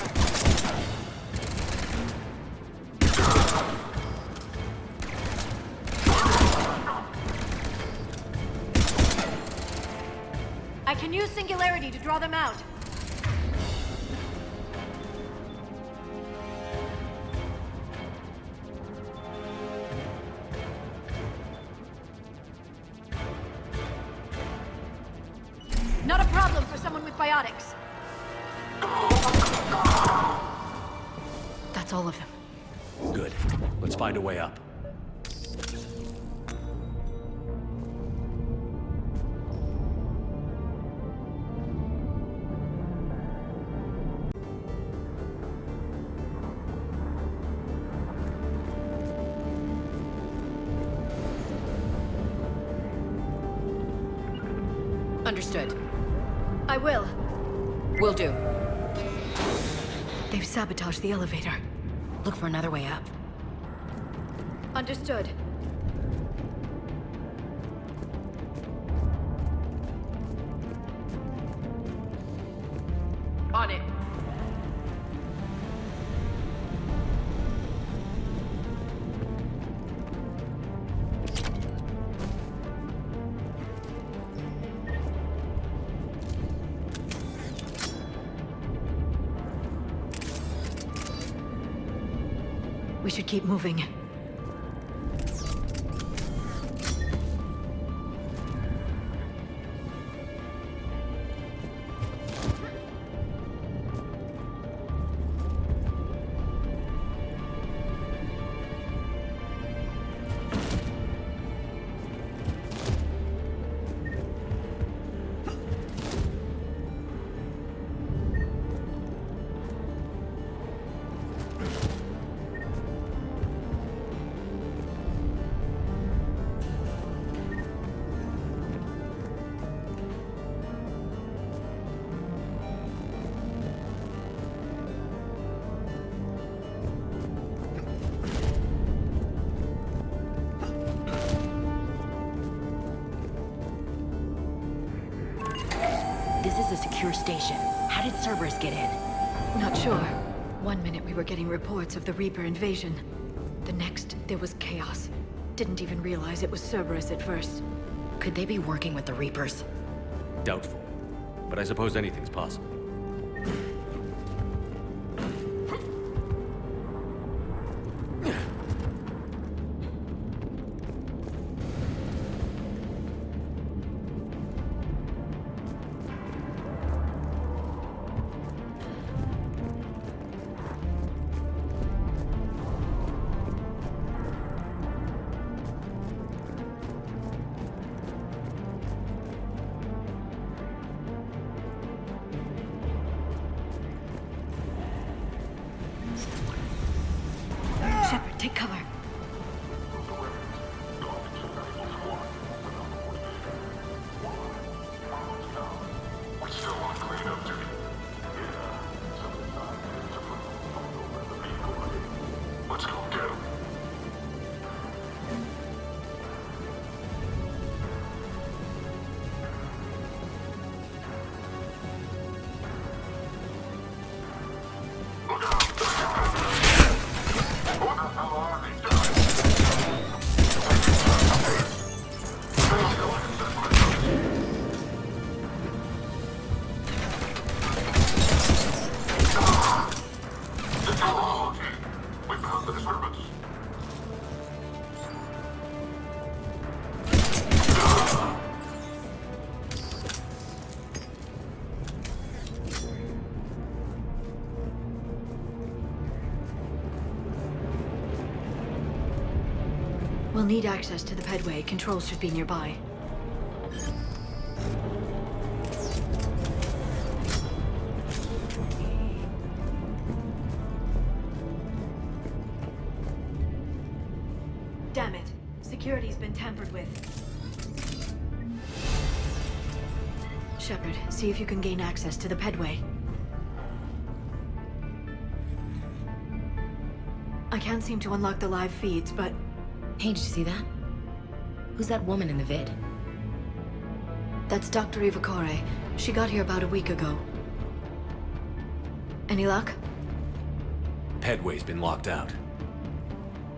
E: I can use Singularity to draw them out. Not a problem for someone with biotics. That's all of them.
A: Good. Let's find a way up.
K: Understood.
E: I will.
K: Will do.
E: They've sabotaged the elevator.
K: Look for another way up.
E: Understood.
K: On it.
E: We should keep moving.
K: This is a secure station. How did Cerberus get in?
E: Not sure. One minute we were getting reports of the Reaper invasion. The next, there was chaos. Didn't even realize it was Cerberus at first.
K: Could they be working with the Reapers?
A: Doubtful. But I suppose anything's possible.
E: Take cover.
C: Let's go get him. We found the disturbance.
E: We'll need access to the pedway. Controls should be nearby. Damn it. Security's been tampered with. Shepard, see if you can gain access to the pedway. I can't seem to unlock the live feeds, but...
K: Hey, did you see that? Who's that woman in the vid?
E: That's Dr. Ivakore. She got here about a week ago. Any luck?
A: Pedway's been locked out.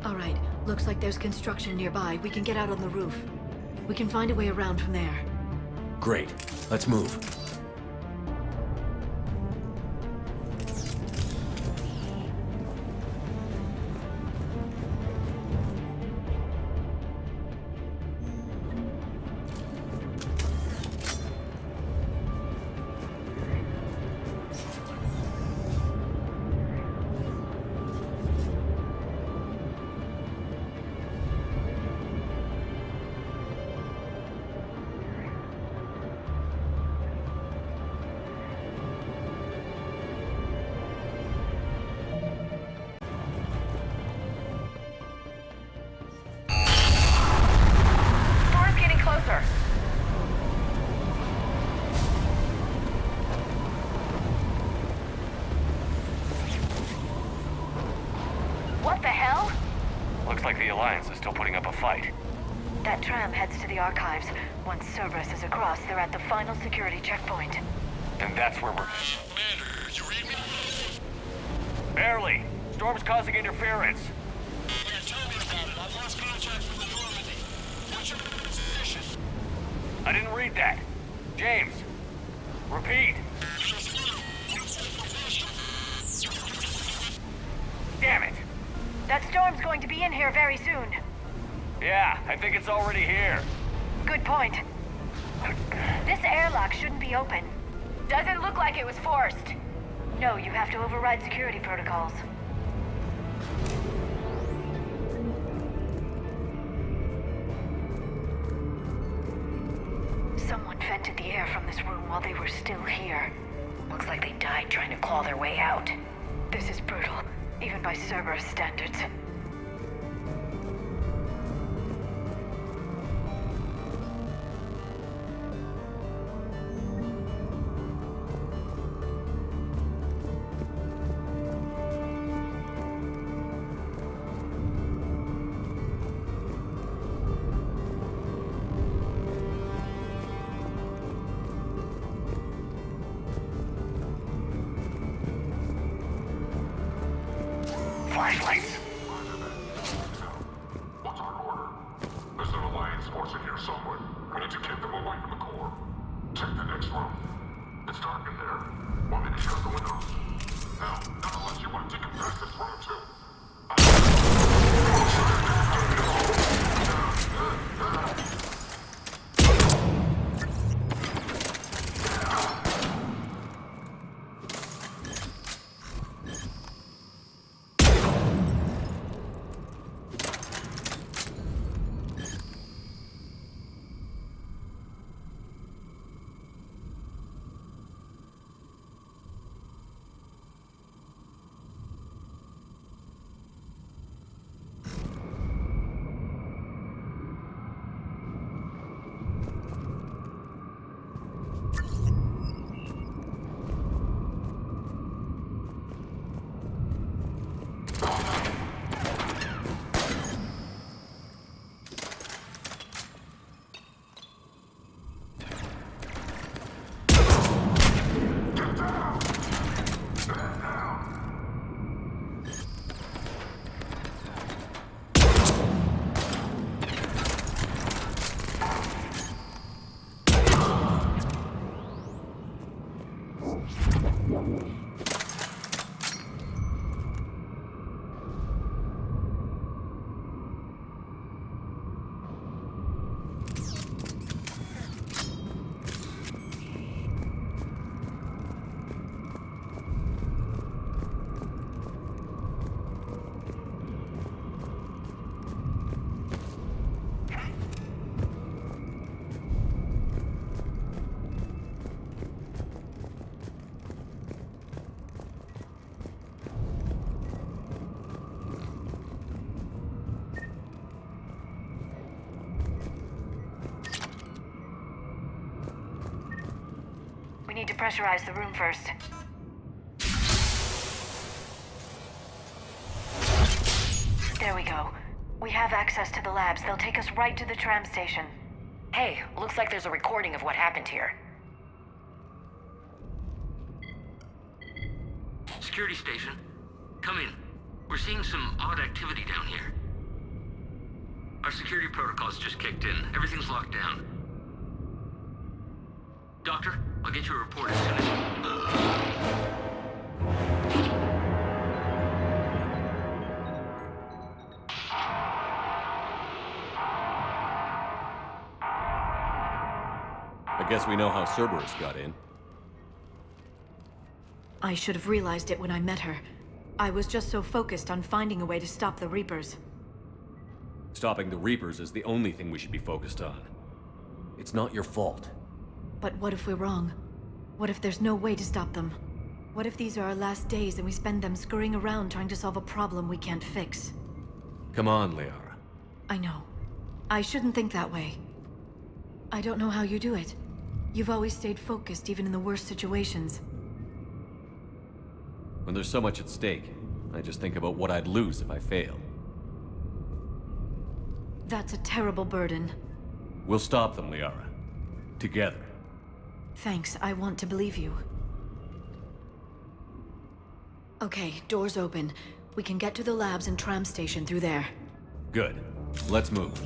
E: All right. Looks like there's construction nearby. We can get out on the roof. We can find a way around from there.
A: Great. Let's move.
K: What the hell?
L: Looks like the Alliance is still putting up a fight.
E: That tram heads to the archives. Once Cerberus is across, they're at the final security checkpoint.
L: And that's where we're...
C: Commander, you read me?
L: Barely! Storm's causing interference.
C: Yeah, tell me about it. I've lost contact with the Normandy. What's your position?
L: I didn't read that. James, repeat. Damn it!
E: That storm's going to be in here very soon.
L: Yeah, I think it's already here.
E: Good point. This airlock shouldn't be open.
K: Doesn't look like it was forced.
E: No, you have to override security protocols. Someone vented the air from this room while they were still here.
K: Looks like they died trying to claw their way out.
E: This is brutal, even by Cerberus standards.
L: Flashlights.
K: need to pressurize the room first. There we go. We have access to the labs. They'll take us right to the tram station.
F: Hey, looks like there's a recording of what happened here.
M: Security station. Come in. We're seeing some odd activity down here. Our security protocols just kicked in. Everything's locked down. Doctor, I'll get you a report as soon as...
A: I guess we know how Cerberus got in.
E: I should have realized it when I met her. I was just so focused on finding a way to stop the Reapers.
A: Stopping the Reapers is the only thing we should be focused on. It's not your fault.
E: But what if we're wrong? What if there's no way to stop them? What if these are our last days and we spend them scurrying around trying to solve a problem we can't fix?
A: Come on, Liara.
E: I know. I shouldn't think that way. I don't know how you do it. You've always stayed focused even in the worst situations.
A: When there's so much at stake, I just think about what I'd lose if I fail.
E: That's a terrible burden.
A: We'll stop them, Liara. Together.
E: Thanks, I want to believe you. Okay, doors open. We can get to the labs and tram station through there.
A: Good. Let's move.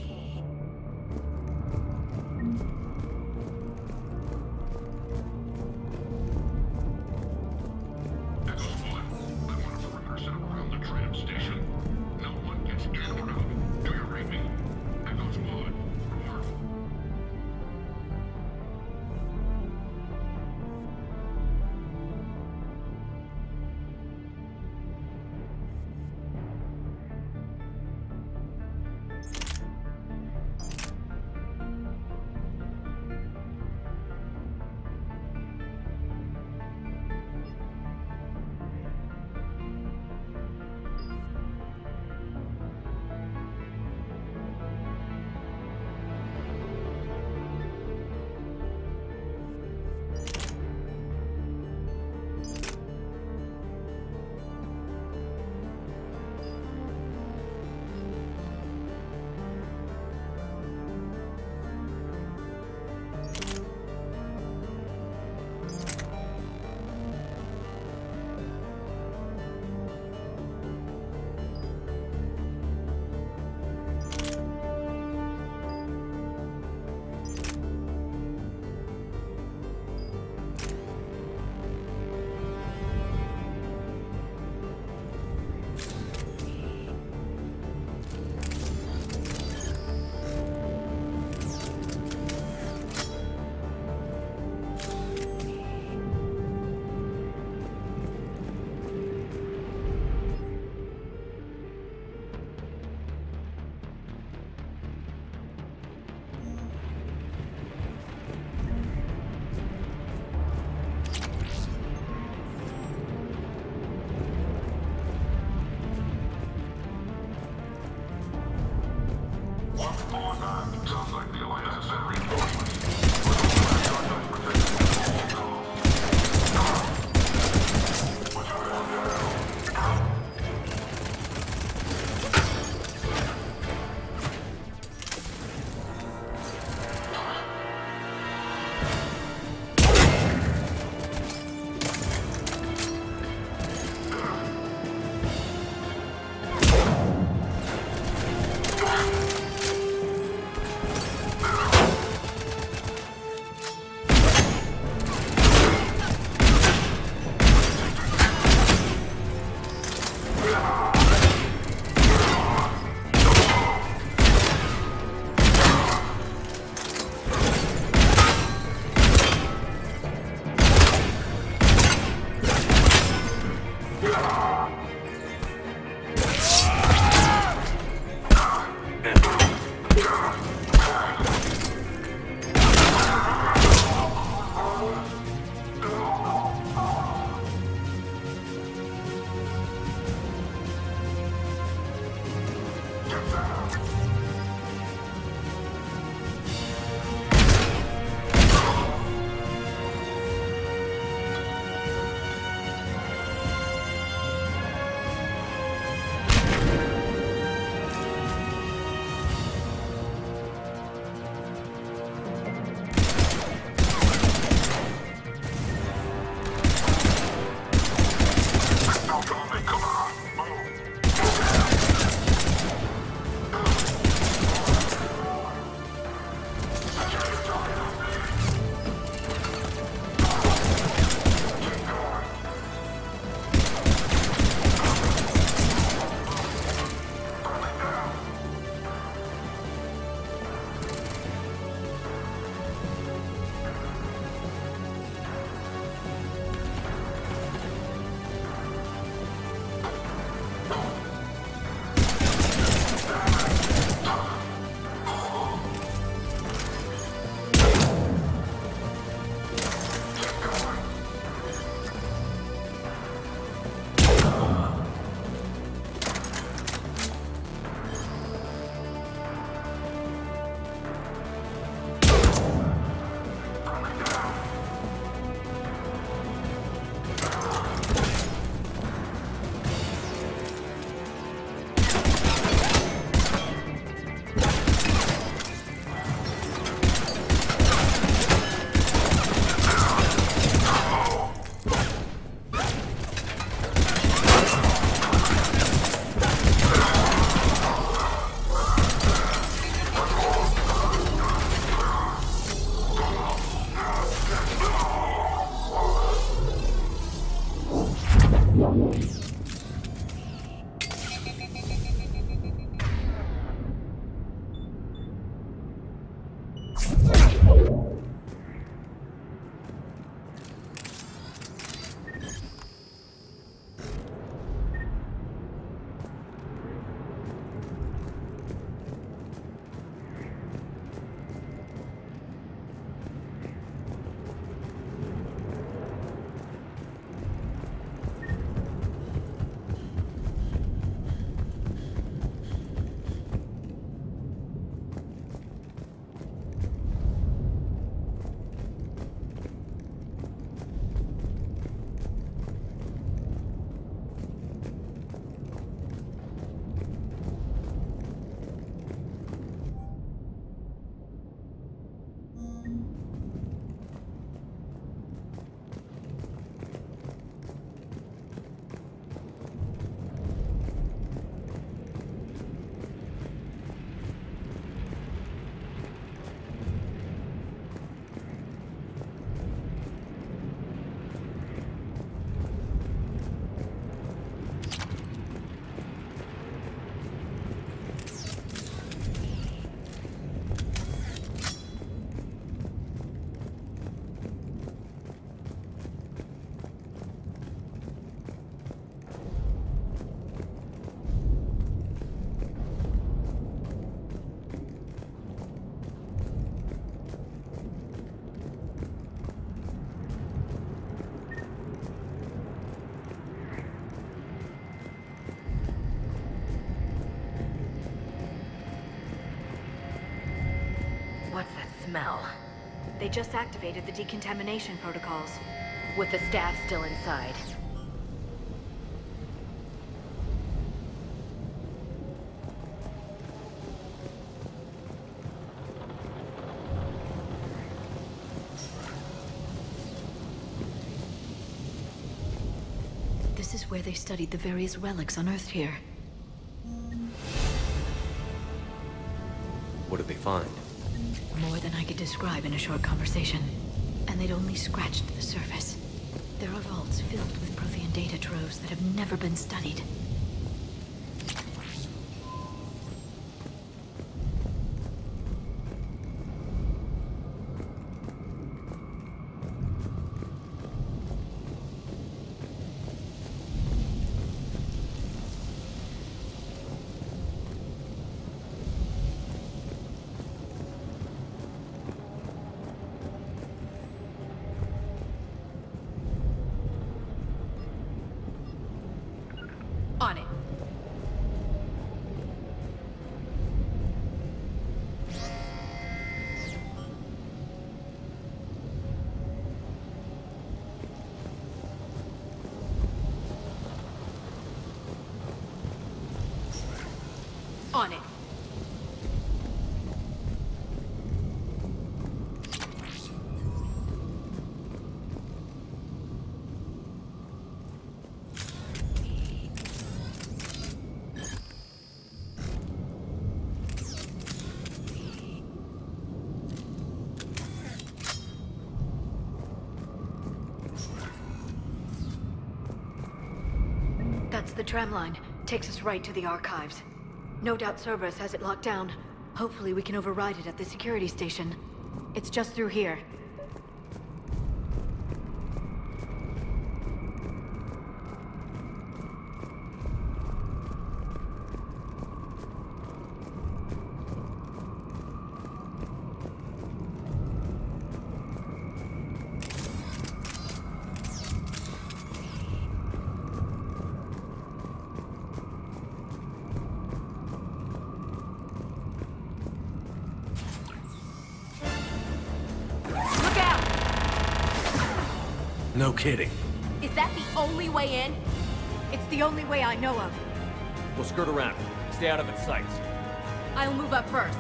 K: What's that smell?
E: They just activated the decontamination protocols.
K: With the staff still inside.
E: This is where they studied the various relics unearthed here.
A: What did they find?
E: More than I could describe in a short conversation. And they'd only scratched the surface. There are vaults filled with Prothean data troves that have never been studied.
K: On it. On it.
E: That's the tram line. Takes us right to the archives. No doubt Cerberus has it locked down. Hopefully we can override it at the security station. It's just through here.
A: No kidding.
K: Is that the only way in?
E: It's the only way I know of.
A: We'll skirt around. Stay out of its sights.
K: I'll move up first.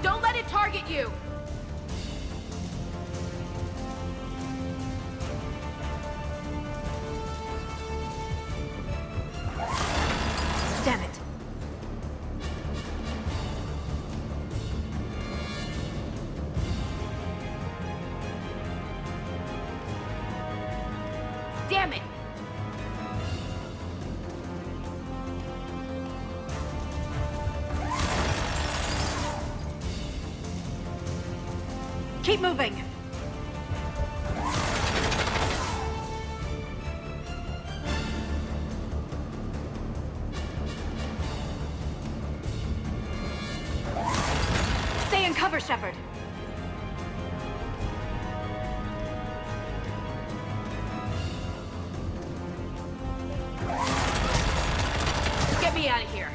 K: Don't let it target you!
E: Damn it.
K: Damn it!
E: Keep moving. Stay in cover, Shepard.
K: Get me out of here.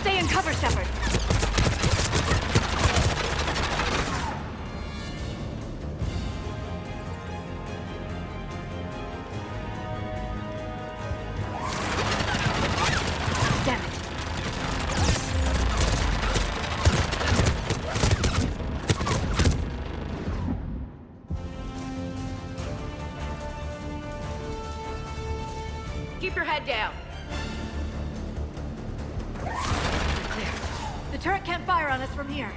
E: Stay in cover, Shepard. Damn it.
K: Keep your head down.
E: Clear. The turret can't fire on us from here.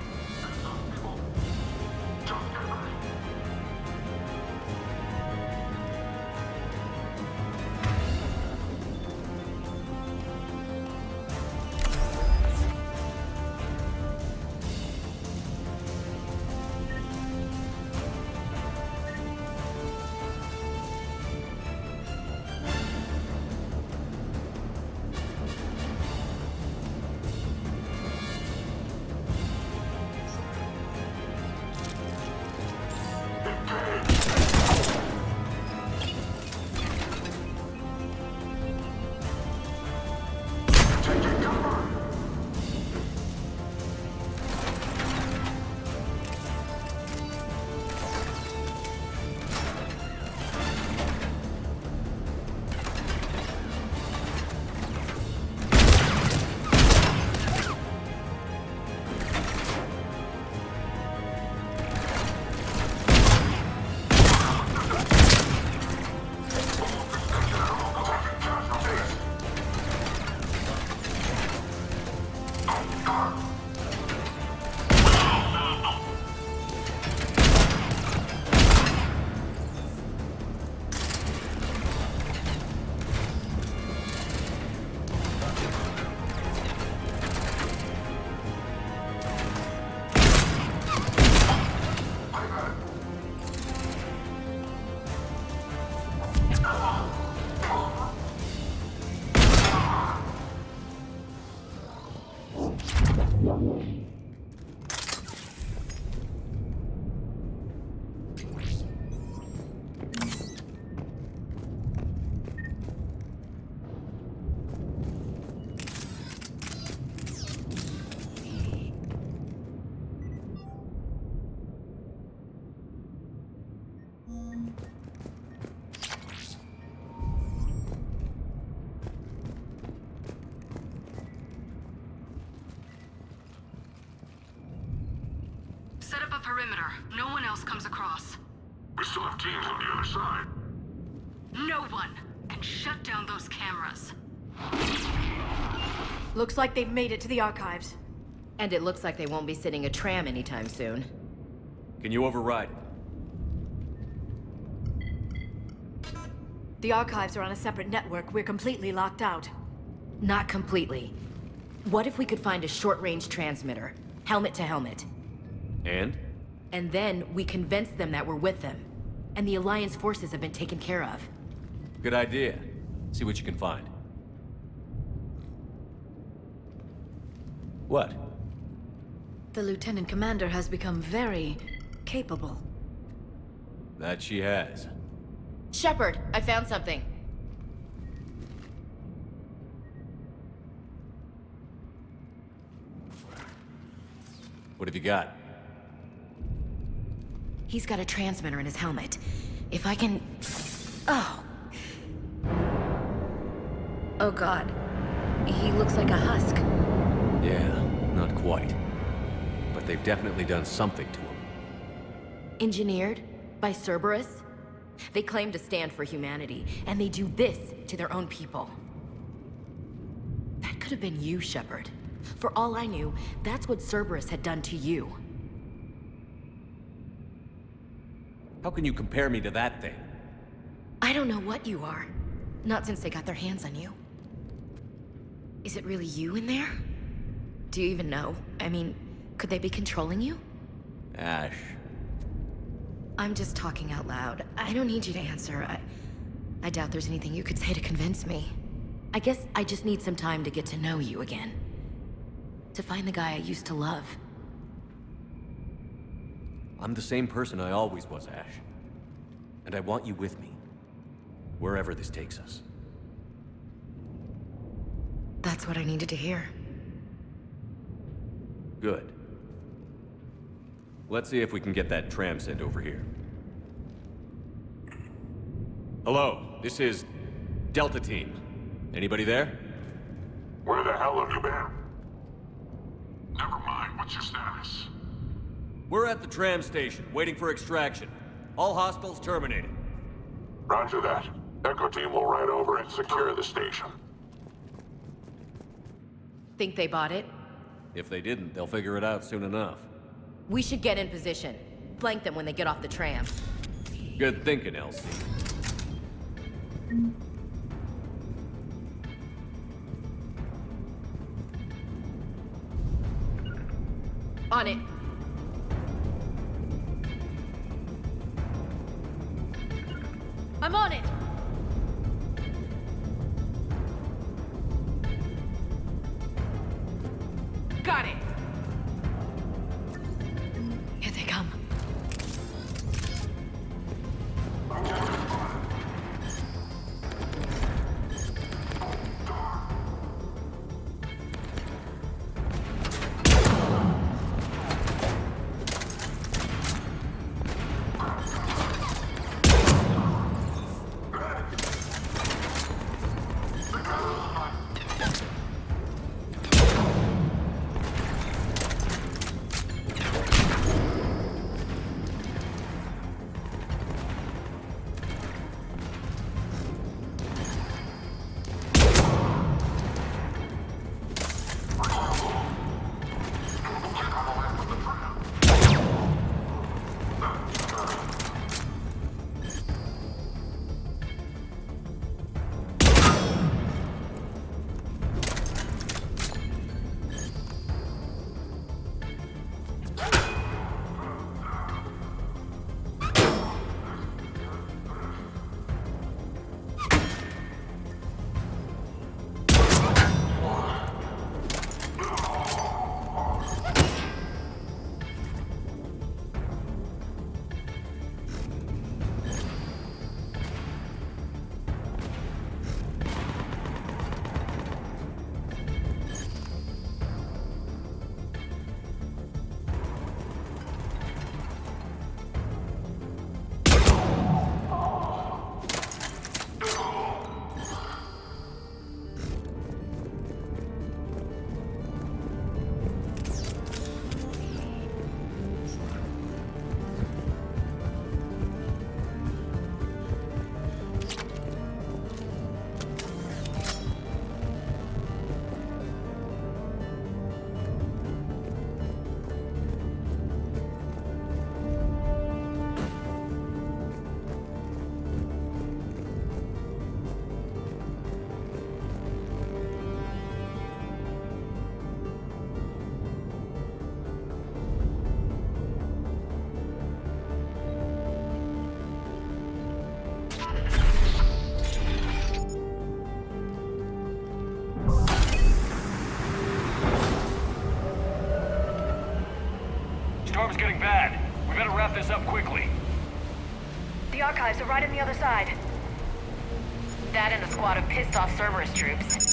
F: perimeter. No one else comes across.
C: We still have teams on the other side.
F: No one can shut down those cameras.
E: Looks like they've made it to the archives.
K: And it looks like they won't be sitting a tram anytime soon.
A: Can you override it?
E: The archives are on a separate network. We're completely locked out.
K: Not completely. What if we could find a short-range transmitter? Helmet to helmet.
A: And?
K: And then we convince them that we're with them. And the Alliance forces have been taken care of.
A: Good idea. See what you can find. What?
E: The Lieutenant Commander has become very capable.
A: That she has.
K: Shepard, I found something.
A: What have you got?
K: He's got a transmitter in his helmet. If I can... Oh. Oh god. He looks like a husk.
A: Yeah, not quite. But they've definitely done something to him.
K: Engineered by Cerberus? They claim to stand for humanity, and they do this to their own people. That could have been you, Shepard. For all I knew, that's what Cerberus had done to you.
A: How can you compare me to that thing?
K: I don't know what you are. Not since they got their hands on you. Is it really you in there? Do you even know? I mean, could they be controlling you?
A: Ash.
K: I'm just talking out loud. I don't need you to answer. I doubt there's anything you could say to convince me. I guess I just need some time to get to know you again. To find the guy I used to love.
A: I'm the same person I always was, Ash. And I want you with me. Wherever this takes us.
K: That's what I needed to hear.
A: Good. Let's see if we can get that tram sent over here. Hello, this is Delta Team. Anybody there?
C: Where the hell have you been? Never mind, what's your status?
A: We're at the tram station, waiting for extraction. All hostiles terminated.
C: Roger that. Echo Team will ride over and secure the station.
K: Think they bought it?
A: If they didn't, they'll figure it out soon enough.
K: We should get in position. Flank them when they get off the tram.
A: Good thinking, Elsie.
K: On it.
E: I'm on it!
F: Got it.
E: Here they come.
L: storm's getting bad. We better wrap this up quickly.
F: The archives are right on the other side. That and a squad of pissed-off Cerberus troops.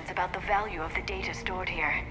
F: About the value of the data stored here.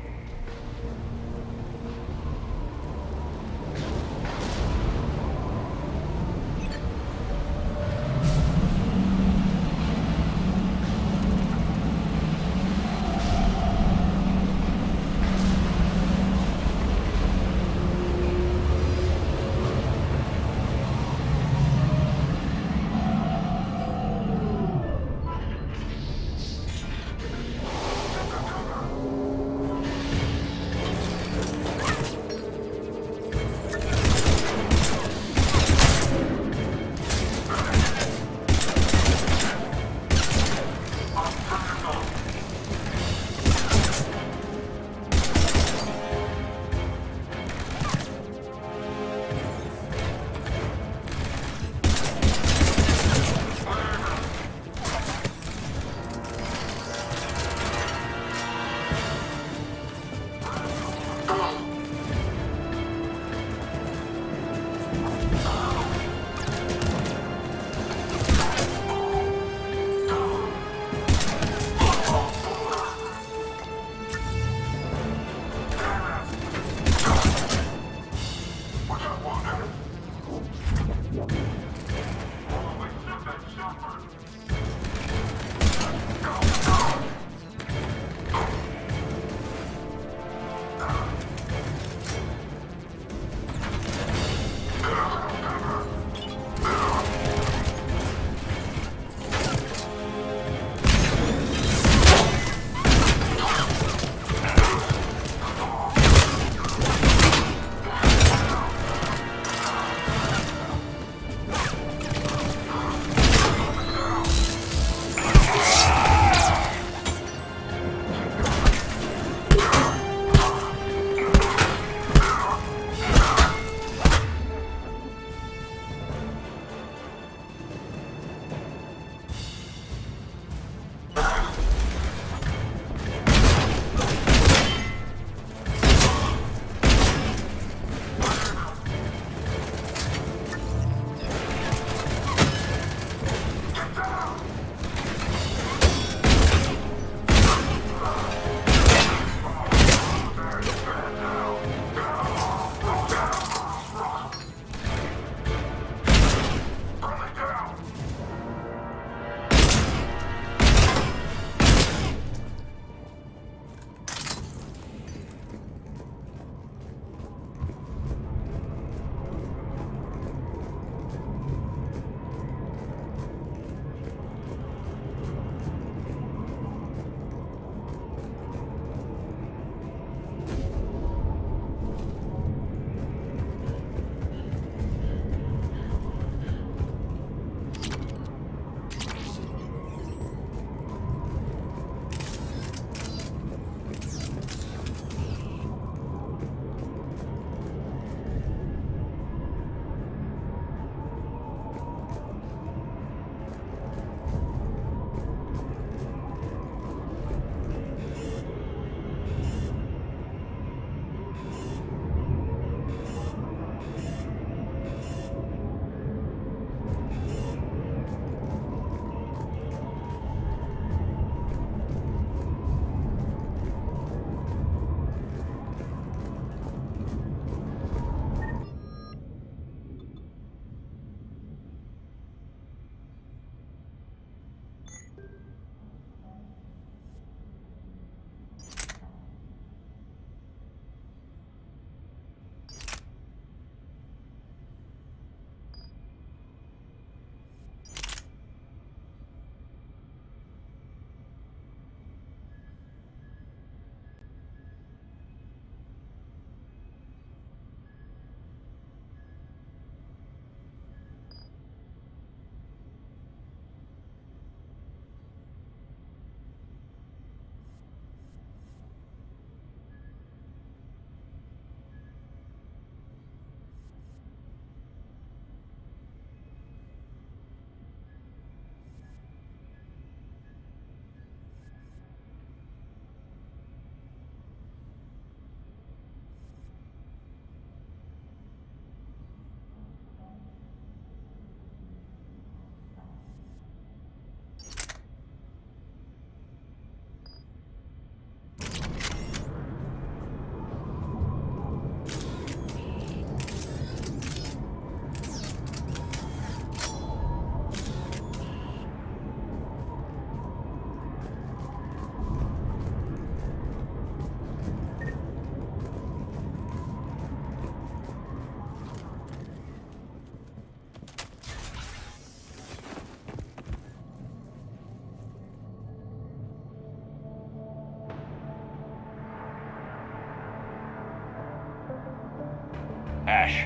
L: Ash.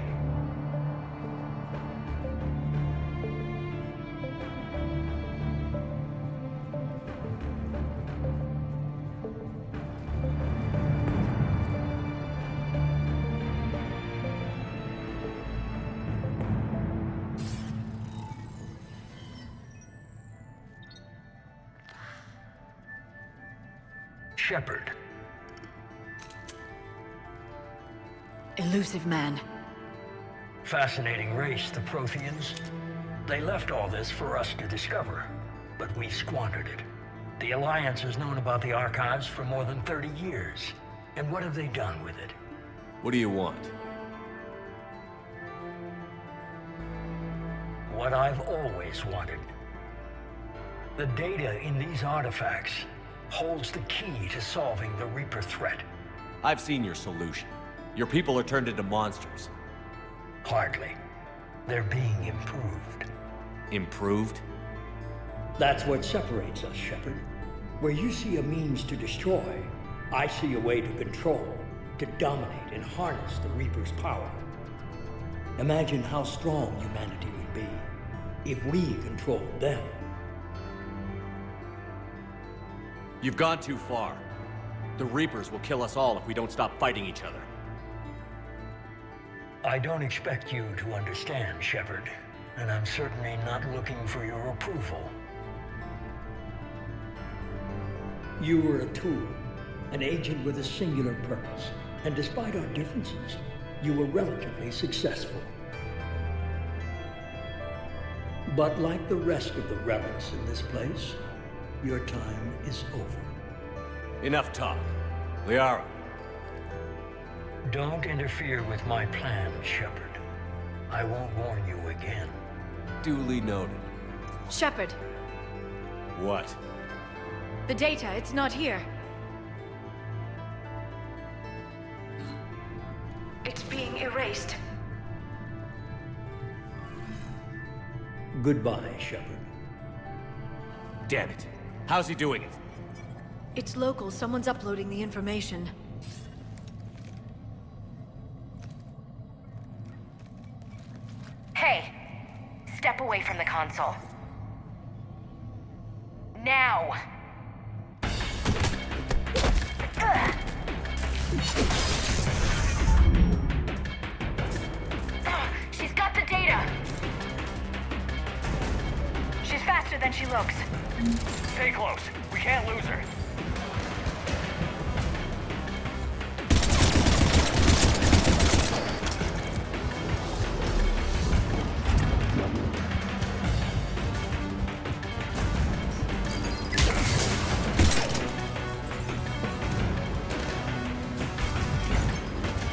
N: Shepard.
E: Illusive Man.
N: Fascinating race, the Protheans. They left all this for us to discover, but we squandered it. The Alliance has known about the archives for more than 30 years. And what have they done with it?
A: What do you want?
N: What I've always wanted. The data in these artifacts holds the key to solving the Reaper threat.
A: I've seen your solution. Your people are turned into monsters.
N: Hardly. They're being improved.
A: Improved?
N: That's what separates us, Shepard. Where you see a means to destroy, I see a way to control, to dominate and harness the Reaper's power. Imagine how strong humanity would be if we controlled them.
A: You've gone too far. The Reapers will kill us all if we don't stop fighting each other.
N: I don't expect you to understand, Shepard, and I'm certainly not looking for your approval. You were a tool, an agent with a singular purpose, and despite our differences, you were relatively successful. But like the rest of the relics in this place, your time is over.
A: Enough talk. Liara.
N: Don't interfere with my plan, Shepard. I won't warn you again.
A: Duly noted.
E: Shepard,
A: What?
E: the data, it's not here. It's being erased.
N: Goodbye, Shepard.
A: Damn it. How's he doing it?
E: It's local. Someone's uploading the information.
F: Hey, step away from the console. Now! Ugh. She's got the data! She's faster than she looks.
L: Stay close. We can't lose her.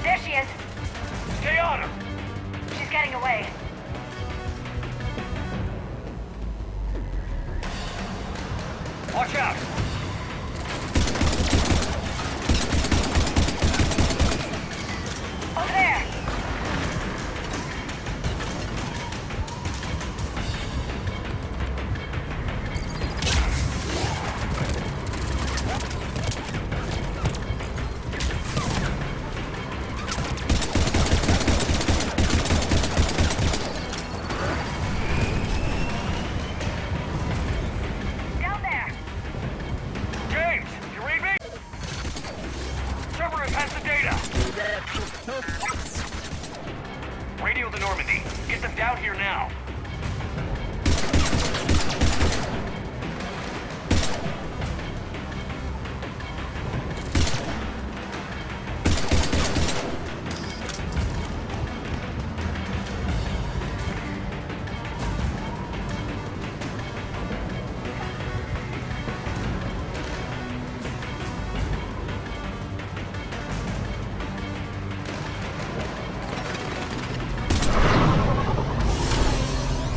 F: There she is.
L: Stay on her!
F: She's getting away.
L: Watch out!
F: Over there! Down there!
L: James, you read me? Cerberus has the data! Radio the Normandy. Get them down here now.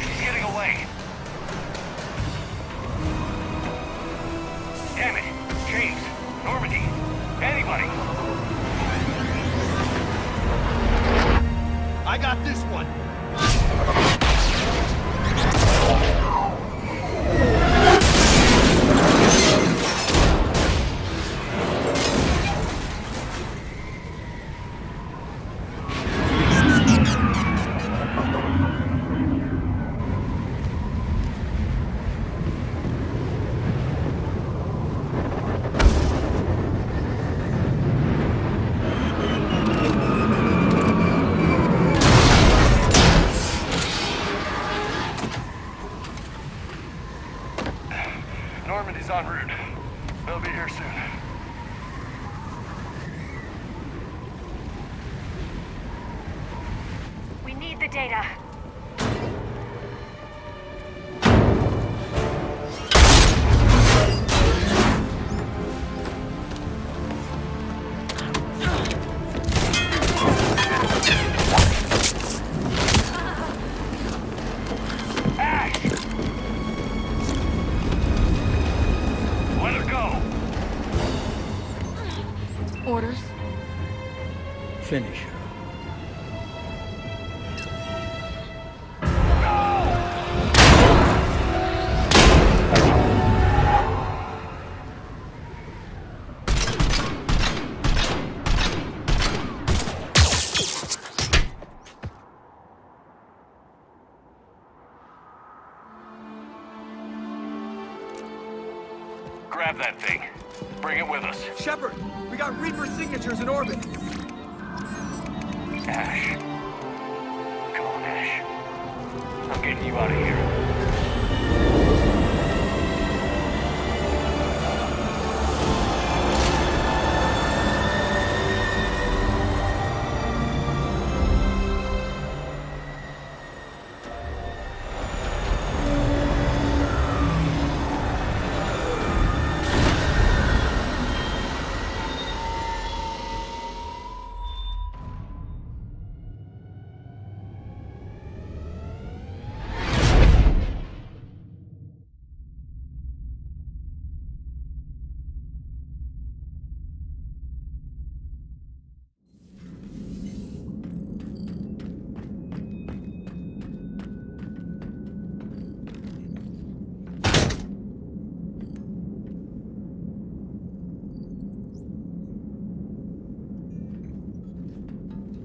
L: She's getting away. Damn it. James, Normandy, anybody.
D: I got this one.
J: there soon.
F: We need the data.
E: Orders?
N: Finish her.
J: Grab that thing. Bring it with us.
O: Shepard, we got Reaper signatures in orbit.
J: Ash. Come on, Ash. I'm getting you out of here.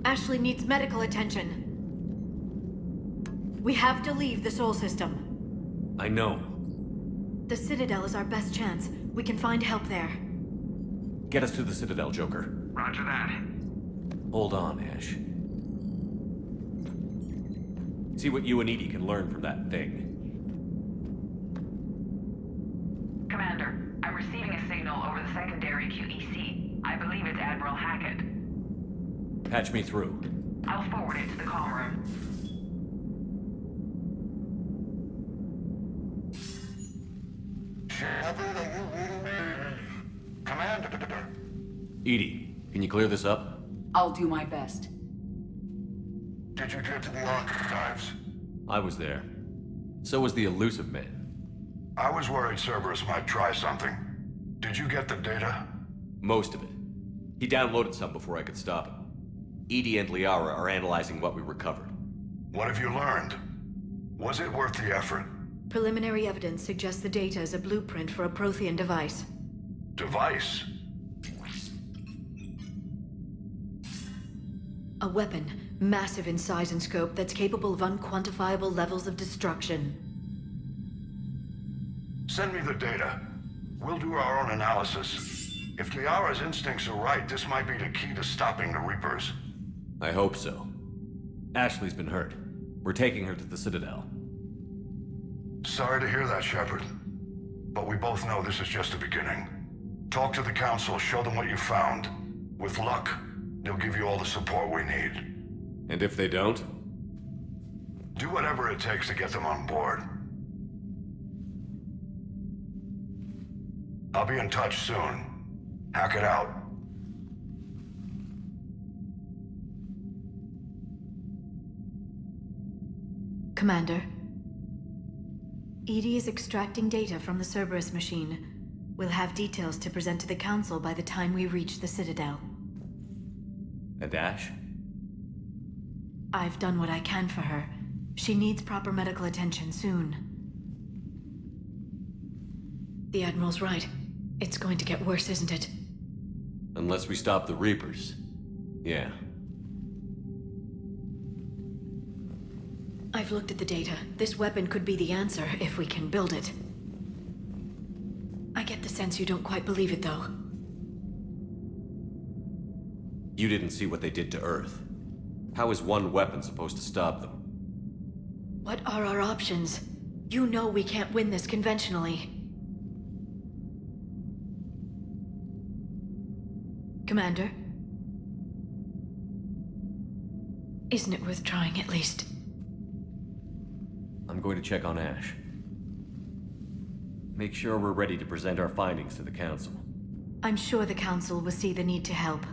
E: Ashley needs medical attention. We have to leave the Sol system.
A: I know.
E: The Citadel is our best chance. We can find help there.
A: Get us to the Citadel, Joker.
G: Roger that.
A: Hold on, Ash. See what you and Edie can learn from that thing.
P: Commander, I'm receiving a signal over the secondary QEC. I believe it's Admiral Hackett.
A: Patch me through.
P: I'll forward it to the comm room.
C: Shepard, are you reading me? Commander.
A: Edie, can you clear this up?
H: I'll do my best.
C: Did you get to the archives?
A: I was there. So was the Illusive Man.
C: I was worried Cerberus might try something. Did you get the data?
A: Most of it. He downloaded some before I could stop him. Edie and Liara are analyzing what we recovered.
C: What have you learned? Was it worth the effort?
E: Preliminary evidence suggests the data is a blueprint for a Prothean device.
C: Device?
E: A weapon, massive in size and scope, that's capable of unquantifiable levels of destruction.
C: Send me the data. We'll do our own analysis. If Liara's instincts are right, this might be the key to stopping the Reapers.
A: I hope so. Ashley's been hurt. We're taking her to the Citadel.
C: Sorry to hear that, Shepard. But we both know this is just the beginning. Talk to the Council, show them what you found. With luck, they'll give you all the support we need.
A: And if they don't?
C: Do whatever it takes to get them on board. I'll be in touch soon. Hackett out.
E: Commander. Edie is extracting data from the Cerberus machine. We'll have details to present to the Council by the time we reach the Citadel.
A: And Ash?
E: I've done what I can for her. She needs proper medical attention soon. The Admiral's right. It's going to get worse, isn't it?
A: Unless we stop the Reapers. Yeah.
E: I've looked at the data. This weapon could be the answer if we can build it. I get the sense you don't quite believe it, though.
A: You didn't see what they did to Earth. How is one weapon supposed to stop them?
E: What are our options? You know we can't win this conventionally. Commander? Isn't it worth trying at least?
A: I'm going to check on Ash. Make sure we're ready to present our findings to the Council.
E: I'm sure the Council will see the need to help.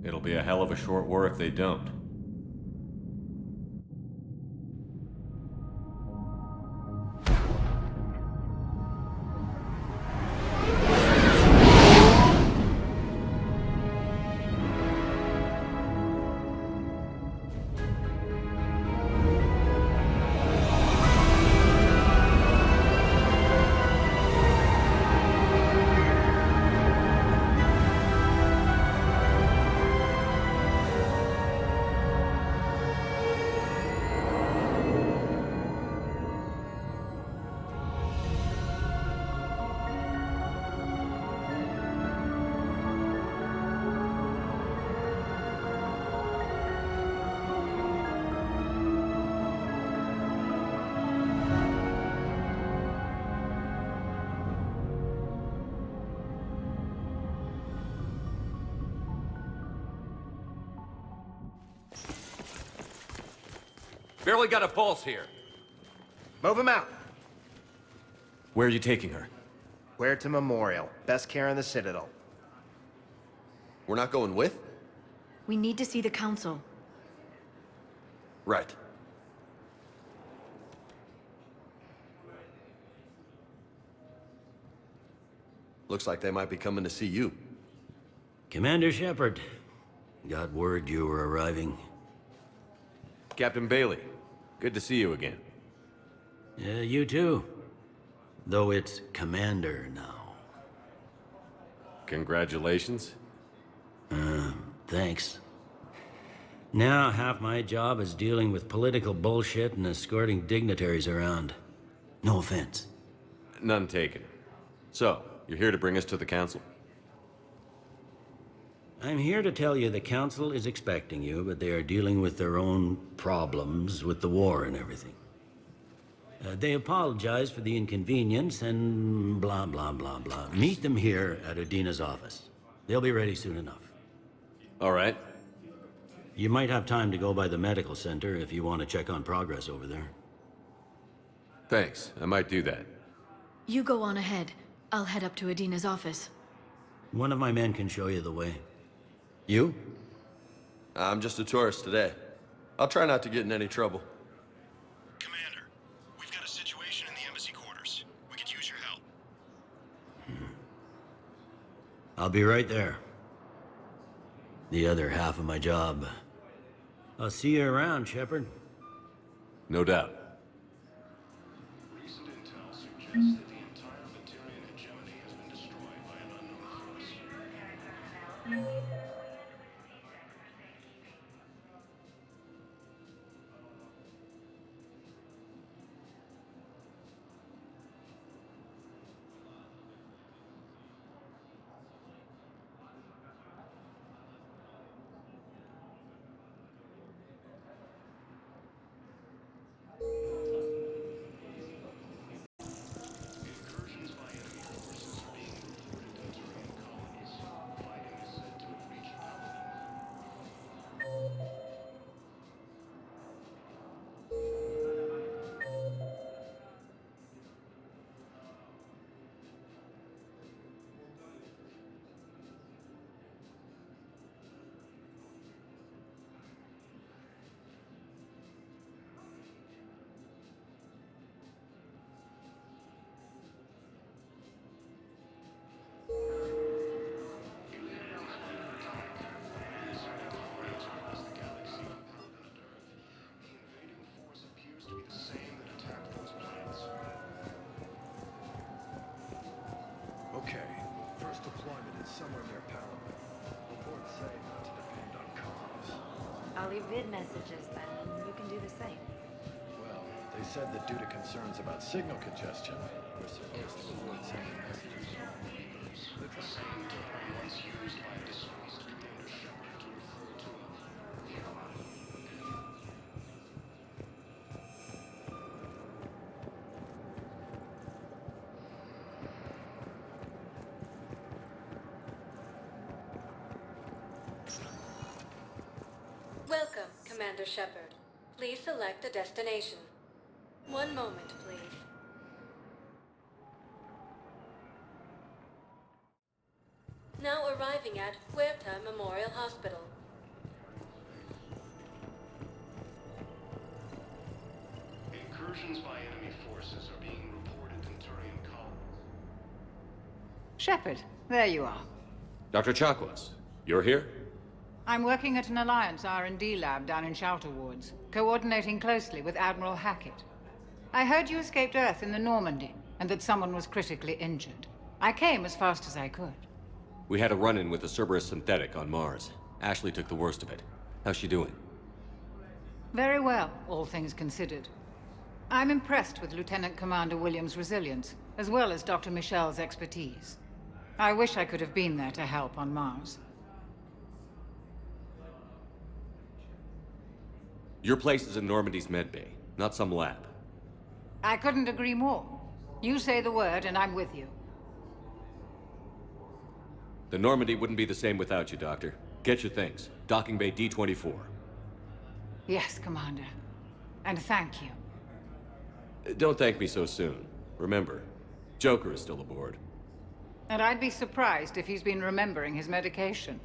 A: It'll be a hell of a short war if they don't.
Q: Barely got a pulse here.
R: Move him out.
A: Where are you taking her?
R: Where to Memorial. Best care in the Citadel.
D: We're not going with?
E: We need to see the Council.
D: Right. Looks like they might be coming to see you.
S: Commander Shepard. Got word you were arriving.
A: Captain Bailey, good to see you again.
S: Yeah, you too. Though it's Commander now.
A: Congratulations.
S: Thanks. Now half my job is dealing with political bullshit and escorting dignitaries around. No offense.
A: None taken. So, you're here to bring us to the Council?
S: I'm here to tell you the Council is expecting you, but they are dealing with their own problems with the war and everything. They apologize for the inconvenience and blah, blah, blah, blah. Meet them here at Adina's office. They'll be ready soon enough.
A: All right.
S: You might have time to go by the medical center if you want to check on progress over there.
A: Thanks, I might do that.
E: You go on ahead. I'll head up to Adina's office.
S: One of my men can show you the way. You?
D: I'm just a tourist today. I'll try not to get in any trouble.
T: Commander, we've got a situation in the embassy quarters. We could use your help.
S: I'll be right there. The other half of my job. I'll see you around, Shepard.
A: No doubt.
T: Recent intel suggests that the entire Turian hegemony has been destroyed by an unknown force.
U: Okay, first deployment is somewhere near Palaven. Reports say not to depend on comms.
K: I'll leave vid messages then, and you can do the same.
U: Well, they said that due to concerns about signal congestion, we're supposed to avoid sending messages. The same term was used by deceased Commander Shepard to refer to him.
Q: Welcome, Commander.Shepard. Please select a destination. One moment, please. Now arriving at Huerta Memorial Hospital.
U: Incursions by enemy forces are being reported in Turian colonies.
V: Shepard, there you are.
A: Dr. Chakwas, you're here?
V: I'm working at an Alliance R&D lab down in Shelter Wards, coordinating closely with Admiral Hackett. I heard you escaped Earth in the Normandy, and that someone was critically injured. I came as fast as I could.
A: We had a run-in with the Cerberus synthetic on Mars. Ashley took the worst of it. How's she doing?
V: Very well, all things considered. I'm impressed with Lieutenant Commander Williams' resilience, as well as Dr. Michel's expertise. I wish I could have been there to help on Mars.
A: Your place is in Normandy's medbay, not some lab.
V: I couldn't agree more. You say the word and I'm with you.
A: The Normandy wouldn't be the same without you, Doctor. Get your things. Docking Bay D-24.
V: Yes, Commander. And thank you.
A: Don't thank me so soon. Remember, Joker is still aboard.
V: And I'd be surprised if he's been remembering his medication.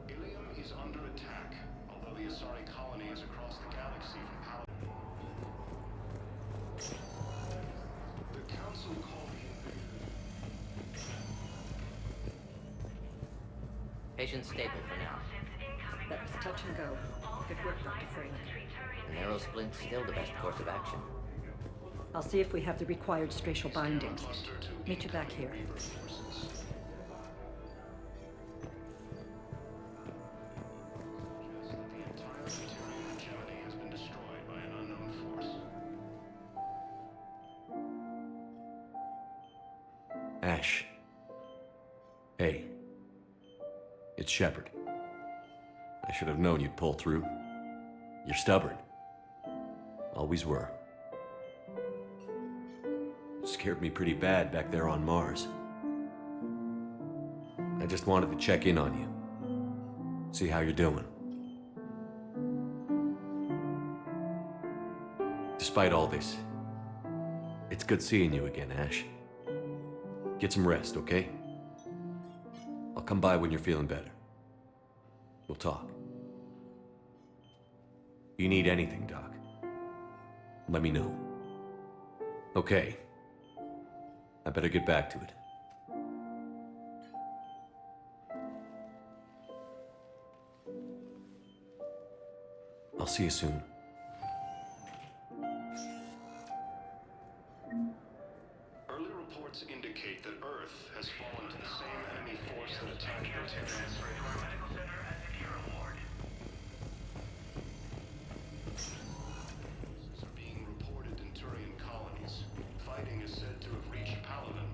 U: Ilium is under attack, although the Asari colony is across the galaxy from Palaven. The Council called the invade.
W: Patient stable for now.
H: That was touch and go. Good work, Dr. Freeman.
W: An arrow splint's still the best course of action.
H: I'll see if we have the required spatial bindings. Meet you back here.
A: Ash. Hey. It's Shepard. I should have known you'd pull through. You're stubborn. Always were. It scared me pretty bad back there on Mars. I just wanted to check in on you. See how you're doing. Despite all this, it's good seeing you again, Ash. Get some rest, okay? I'll come by when you're feeling better. We'll talk. If you need anything, Doc, let me know. Okay. I better get back to it. I'll see you soon.
U: Early reports indicate that Earth has fallen to the same enemy force that attacked the Terrans. Are being reported in Turian colonies. Fighting is said to have reached Palaven.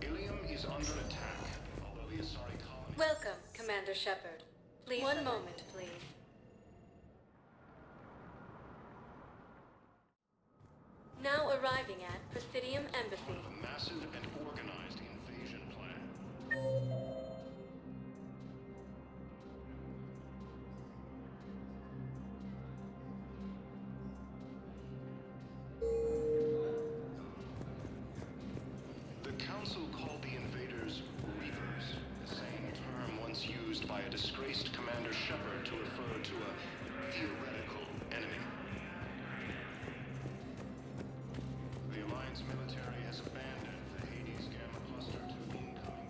U: Ilium is under attack, although the Asari colony...
Q: Welcome, Commander.Shepard. Please. One moment, please. Now arriving at Prothean Embassy.
U: A massive and organized invasion plan. The Council called the invaders Reapers, the same term once used by a disgraced Commander.Shepard to refer to a theoretical enemy. The Alliance military has abandoned the Hades Gamma Cluster to incoming.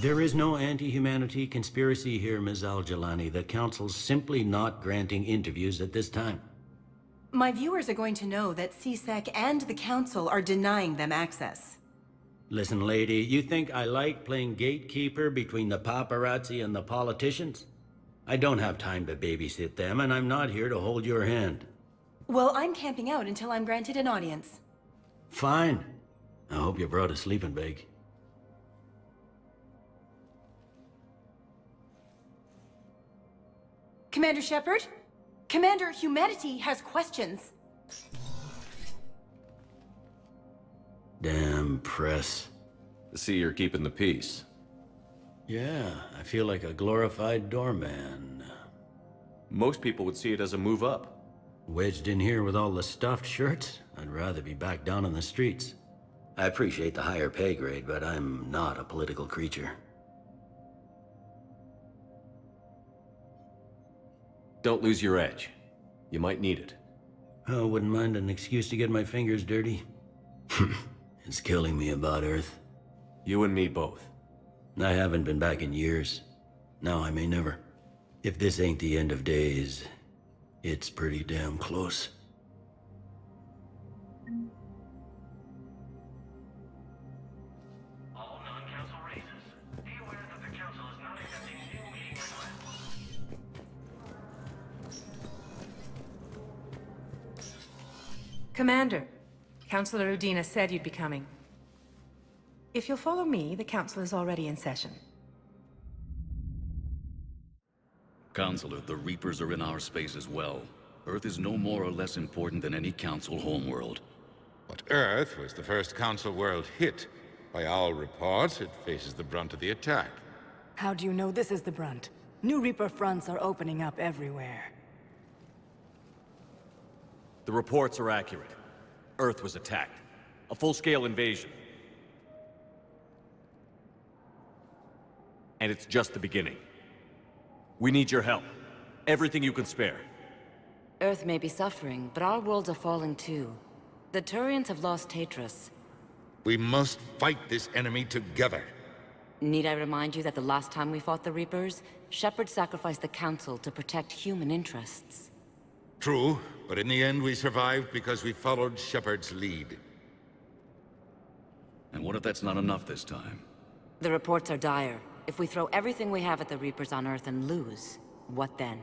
S: There is no anti-humanity conspiracy here, Ms. Al-Jalani. The Council's simply not granting interviews at this time.
X: My viewers are going to know that CSEC and the Council are denying them access.
S: Listen, lady, you think I like playing gatekeeper between the paparazzi and the politicians? I don't have time to babysit them, and I'm not here to hold your hand.
X: Well, I'm camping out until I'm granted an audience.
S: Fine. I hope you brought a sleeping bag.
X: Commander.Shepard? Commander, humanity has questions.
S: Damn press.
A: I see you're keeping the peace.
S: Yeah, I feel like a glorified doorman.
A: Most people would see it as a move up.
S: Wedged in here with all the stuffed shirts? I'd rather be back down in the streets. I appreciate the higher pay grade, but I'm not a political creature.
A: Don't lose your edge. You might need it.
S: I wouldn't mind an excuse to get my fingers dirty. It's killing me about Earth.
A: You and me both.
S: I haven't been back in years. Now I may never. If this ain't the end of days, it's pretty damn close.
G: All non-council races, be aware that the council is not accepting new meeting requests.
B: Commander, Councillor Udina said you'd be coming. If you'll follow me, the council is already in session.
I: Counselor, the Reapers are in our space as well. Earth is no more or less important than any council homeworld.
L: But Earth was the first council world hit. By all reports, it faces the brunt of the attack.
M: How do you know this is the brunt? New Reaper fronts are opening up everywhere.
A: The reports are accurate. Earth was attacked. A full-scale invasion. And it's just the beginning. We need your help. Everything you can spare.
K: Earth may be suffering, but our worlds are falling too. The Turians have lost Tetris.
L: We must fight this enemy together.
K: Need I remind you that the last time we fought the Reapers, Shepard sacrificed the Council to protect human interests?
L: True, but in the end we survived because we followed Shepard's lead.
I: And what if that's not enough this time?
K: The reports are dire. If we throw everything we have at the Reapers on Earth and lose, what then?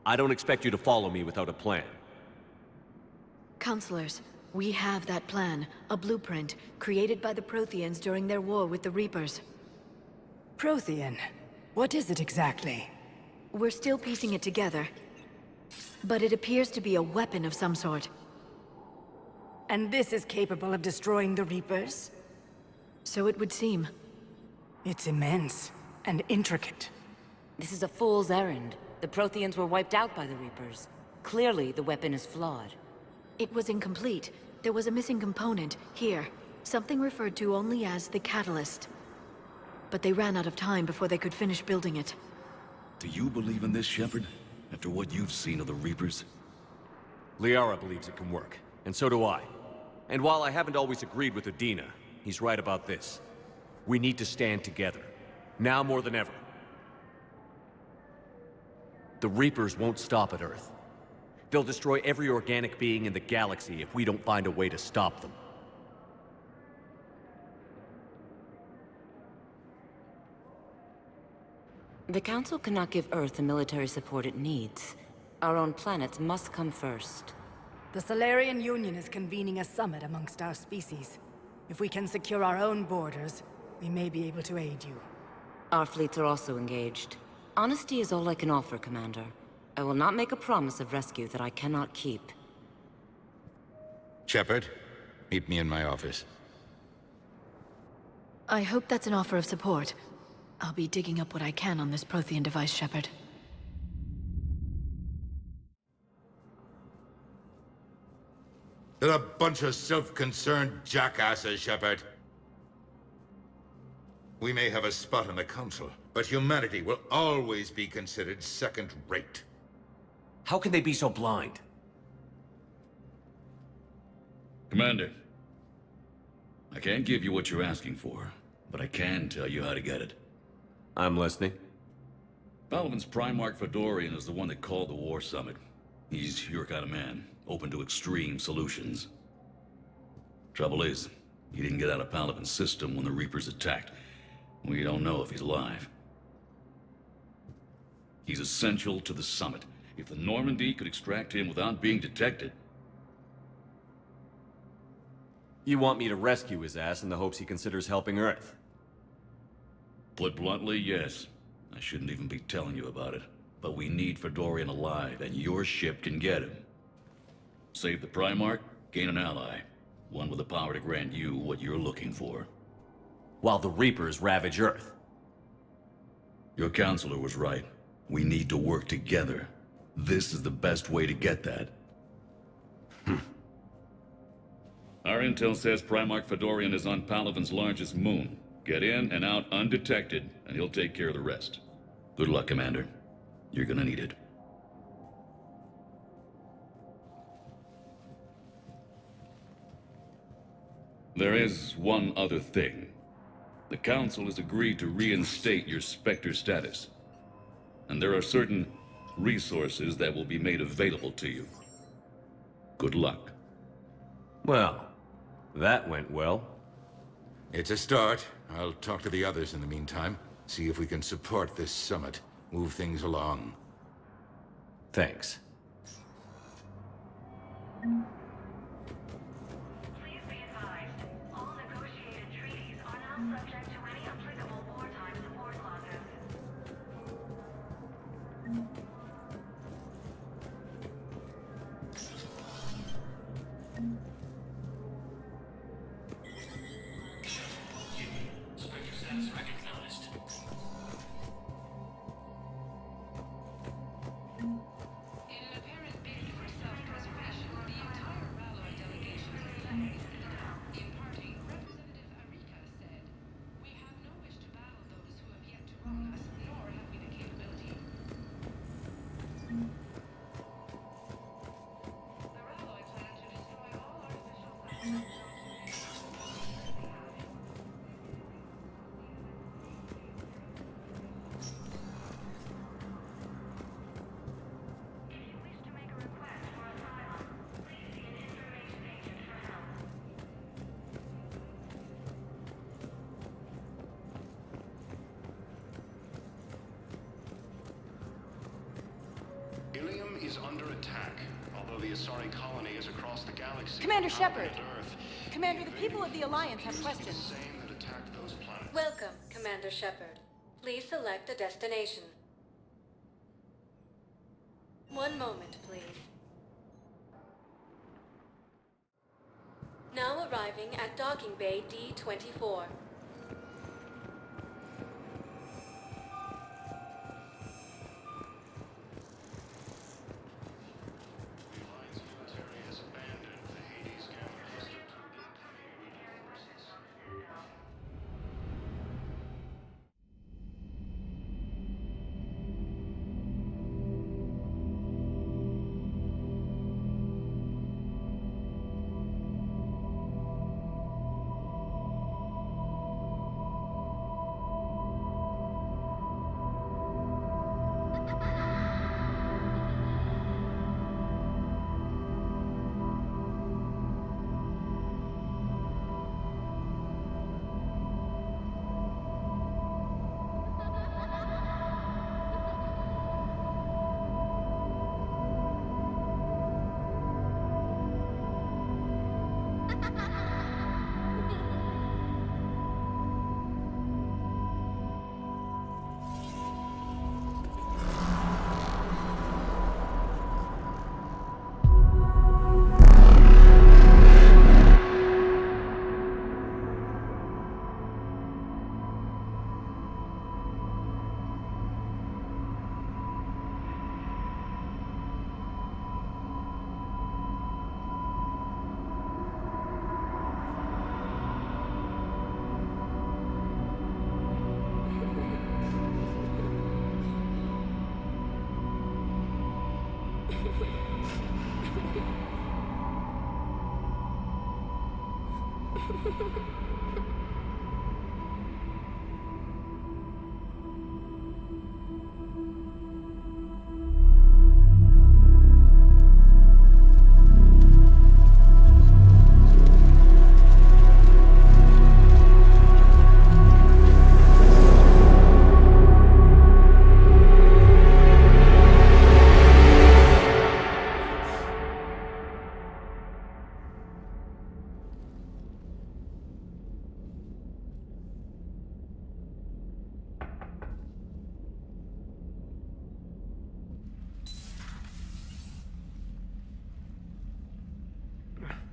A: I don't expect you to follow me without a plan.
E: Counselors, we have that plan. A blueprint, created by the Protheans during their war with the Reapers.
M: Prothean? What is it exactly?
E: We're still piecing it together. But it appears to be a weapon of some sort.
M: And this is capable of destroying the Reapers?
E: So it would seem.
M: It's immense and intricate.
K: This is a fool's errand. The Protheans were wiped out by the Reapers. Clearly, the weapon is flawed.
E: It was incomplete. There was a missing component, here. Something referred to only as the catalyst. But they ran out of time before they could finish building it.
I: Do you believe in this, Shepard? After what you've seen of the Reapers?
A: Liara believes it can work, and so do I. And while I haven't always agreed with Udina, he's right about this. We need to stand together. Now more than ever. The Reapers won't stop at Earth. They'll destroy every organic being in the galaxy if we don't find a way to stop them.
K: The Council cannot give Earth the military support it needs. Our own planets must come first.
M: The Salarian Union is convening a summit amongst our species. If we can secure our own borders, we may be able to aid you.
K: Our fleets are also engaged. Honesty is all I can offer, Commander. I will not make a promise of rescue that I cannot keep.
L: Shepard, meet me in my office.
E: I hope that's an offer of support. I'll be digging up what I can on this Prothean device, Shepard.
L: They're a bunch of self-concerned jackasses, Shepard. We may have a spot in the Council, but humanity will always be considered second-rate.
A: How can they be so blind?
I: Commander, I can't give you what you're asking for, but I can tell you how to get it.
A: I'm listening.
I: Palaven's primarch Fedorian is the one that called the war summit. He's your kind of man, open to extreme solutions. Trouble is, he didn't get out of Palaven's system when the Reapers attacked. We don't know if he's alive. He's essential to the summit. If the Normandy could extract him without being detected...
A: You want me to rescue his ass in the hopes he considers helping Earth?
I: Put bluntly, yes. I shouldn't even be telling you about it. But we need Fedorian alive, and your ship can get him. Save the Primarch, gain an ally. One with the power to grant you what you're looking for.
A: While the Reapers ravage Earth.
I: Your counselor was right. We need to work together. This is the best way to get that. Our intel says Primarch Fedorian is on Palaven's largest moon. Get in and out undetected, and he'll take care of the rest. Good luck, Commander. You're gonna need it. There is one other thing. The Council has agreed to reinstate your Spectre status. And there are certain resources that will be made available to you. Good luck.
A: Well, that went well.
L: It's a start. I'll talk to the others in the meantime. See if we can support this summit. Move things along.
A: Thanks.
U: Is under attack, although the Asari colony is across the galaxy.
X: Commander Shepard!
U: Earth.
X: Commander, the people of the Alliance have questions.
U: That attacked those planets.
Q: Welcome, Commander Shepard. Please select a destination. One moment, please. Now arriving at Docking Bay D-24.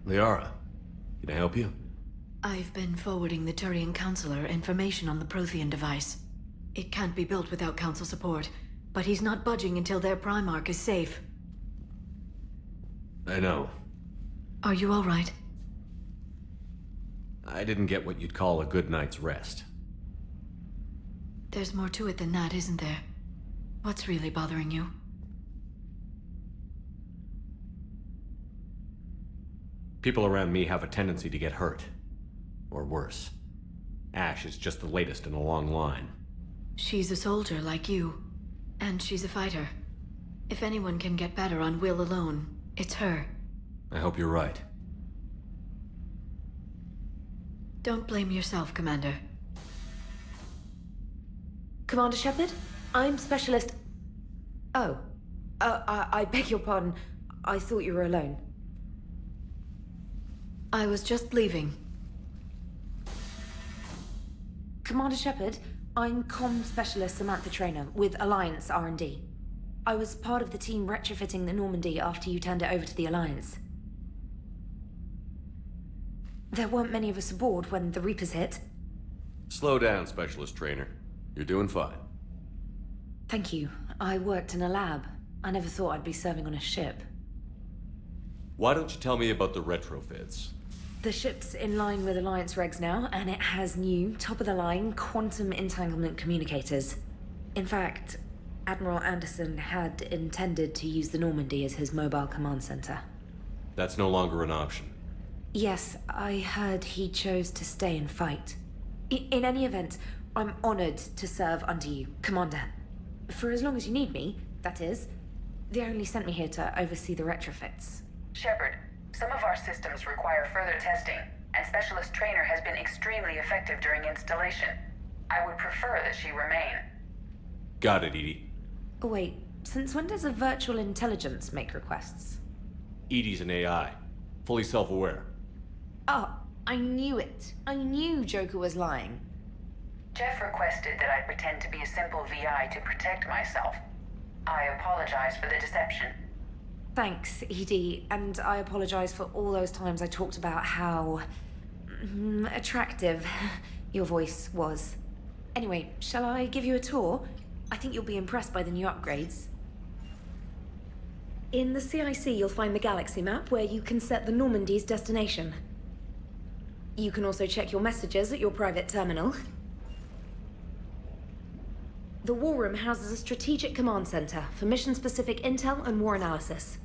A: Liara, can I help you?
E: I've been forwarding the Turian Counselor information on the Prothean device. It can't be built without Council support, but he's not budging until their primarch is safe.
A: I know.
E: Are you all right?
A: I didn't get what you'd call a good night's rest.
E: There's more to it than that, isn't there? What's really bothering you?
A: People around me have a tendency to get hurt. Or worse. Ash is just the latest in a long line.
E: She's a soldier like you. And she's a fighter. If anyone can get better on will alone, it's her.
A: I hope you're right.
E: Don't blame yourself, Commander.
F: Commander Shepard? I'm Specialist... Oh. I beg your pardon. I thought you were alone.
E: I was just leaving.
F: Commander Shepard, I'm Comm Specialist Samantha Traynor with Alliance R&D. I was part of the team retrofitting the Normandy after you turned it over to the Alliance. There weren't many of us aboard when the Reapers hit.
A: Slow down, Specialist Trainer. You're doing fine.
F: Thank you. I worked in a lab. I never thought I'd be serving on a ship.
A: Why don't you tell me about the retrofits?
F: The ship's in line with Alliance regs now, and it has new, top-of-the-line, quantum entanglement communicators. In fact, Admiral Anderson had intended to use the Normandy as his mobile command center.
A: That's no longer an option.
F: Yes, I heard he chose to stay and fight. In any event, I'm honored to serve under you, Commander. For as long as you need me, that is. They only sent me here to oversee the retrofits.
P: Shepard, some of our systems require further testing, and Specialist Trainer has been extremely effective during installation. I would prefer that she remain.
A: Got it, Edie.
F: Oh, wait, since when does a virtual intelligence make requests?
A: Edie's an AI. Fully self-aware.
F: Oh, I knew it. I knew Joker was lying.
P: Jeff requested that I pretend to be a simple VI to protect myself. I apologize for the deception.
F: Thanks, Edie, and I apologize for all those times I talked about how... attractive your voice was. Anyway, shall I give you a tour? I think you'll be impressed by the new upgrades. In the CIC, you'll find the galaxy map where you can set the Normandy's destination. You can also check your messages at your private terminal. The War Room houses a strategic command center for mission-specific intel and war analysis.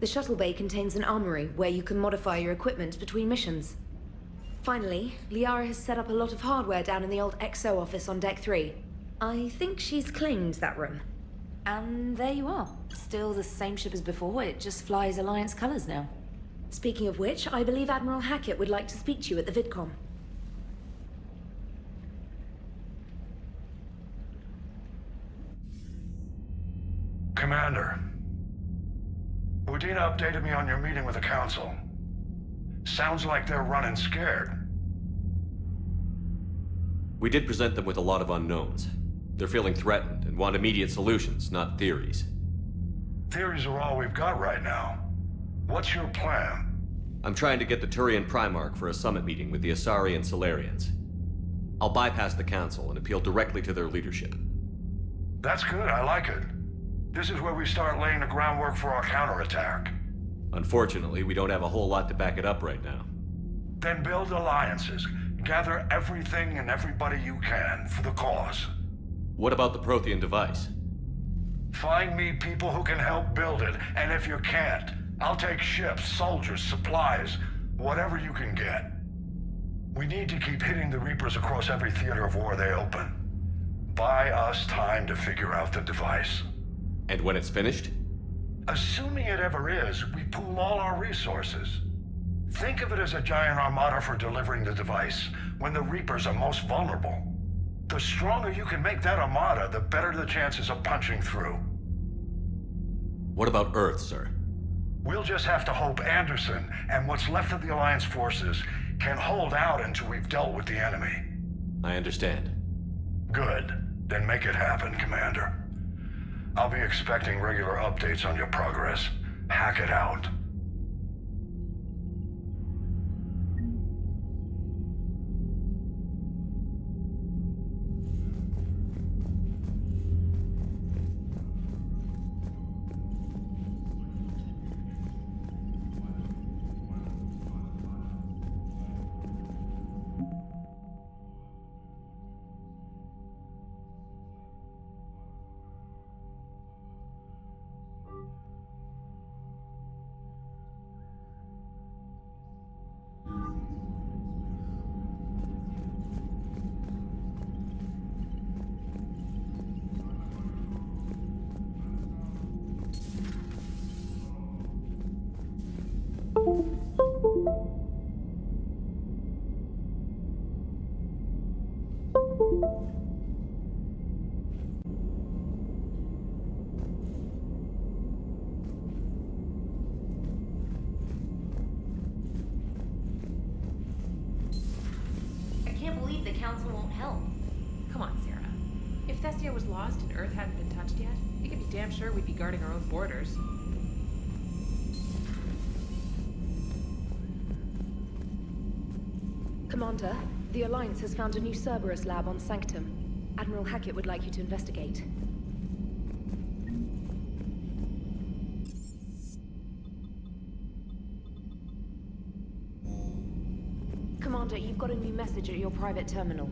F: The shuttle bay contains an armory where you can modify your equipment between missions. Finally, Liara has set up a lot of hardware down in the old XO office on Deck 3. I think she's claimed that room. And there you are. Still the same ship as before, it just flies Alliance colors now. Speaking of which, I believe Admiral Hackett would like to speak to you at the VidCom.
C: Commander, Udina updated me on your meeting with the Council. Sounds like they're running scared.
A: We did present them with a lot of unknowns. They're feeling threatened and want immediate solutions, not theories.
C: Theories are all we've got right now. What's your plan?
A: I'm trying to get the Turian Primarch for a summit meeting with the Asari and Salarians. I'll bypass the Council and appeal directly to their leadership.
C: That's good, I like it. This is where we start laying the groundwork for our counterattack.
A: Unfortunately, we don't have a whole lot to back it up right now.
C: Then build alliances. Gather everything and everybody you can for the cause.
A: What about the Prothean device?
C: Find me people who can help build it, and if you can't, I'll take ships, soldiers, supplies, whatever you can get. We need to keep hitting the Reapers across every theater of war they open. Buy us time to figure out the device.
A: And when it's finished?
C: Assuming it ever is, we pool all our resources. Think of it as a giant armada for delivering the device when the Reapers are most vulnerable. The stronger you can make that armada, the better the chances of punching through.
A: What about Earth, sir?
C: We'll just have to hope Anderson and what's left of the Alliance forces can hold out until we've dealt with the enemy.
A: I understand.
C: Good. Then make it happen, Commander. I'll be expecting regular updates on your progress. Hackett out.
F: I can't believe the Council won't help.
J: Come on, Sarah. If Thestia was lost and Earth hadn't been touched yet, you can be damn sure we'd be guarding our own borders.
F: Commander, the Alliance has found a new Cerberus lab on Sanctum. Admiral Hackett would like you to investigate. Commander, you've got a new message at your private terminal.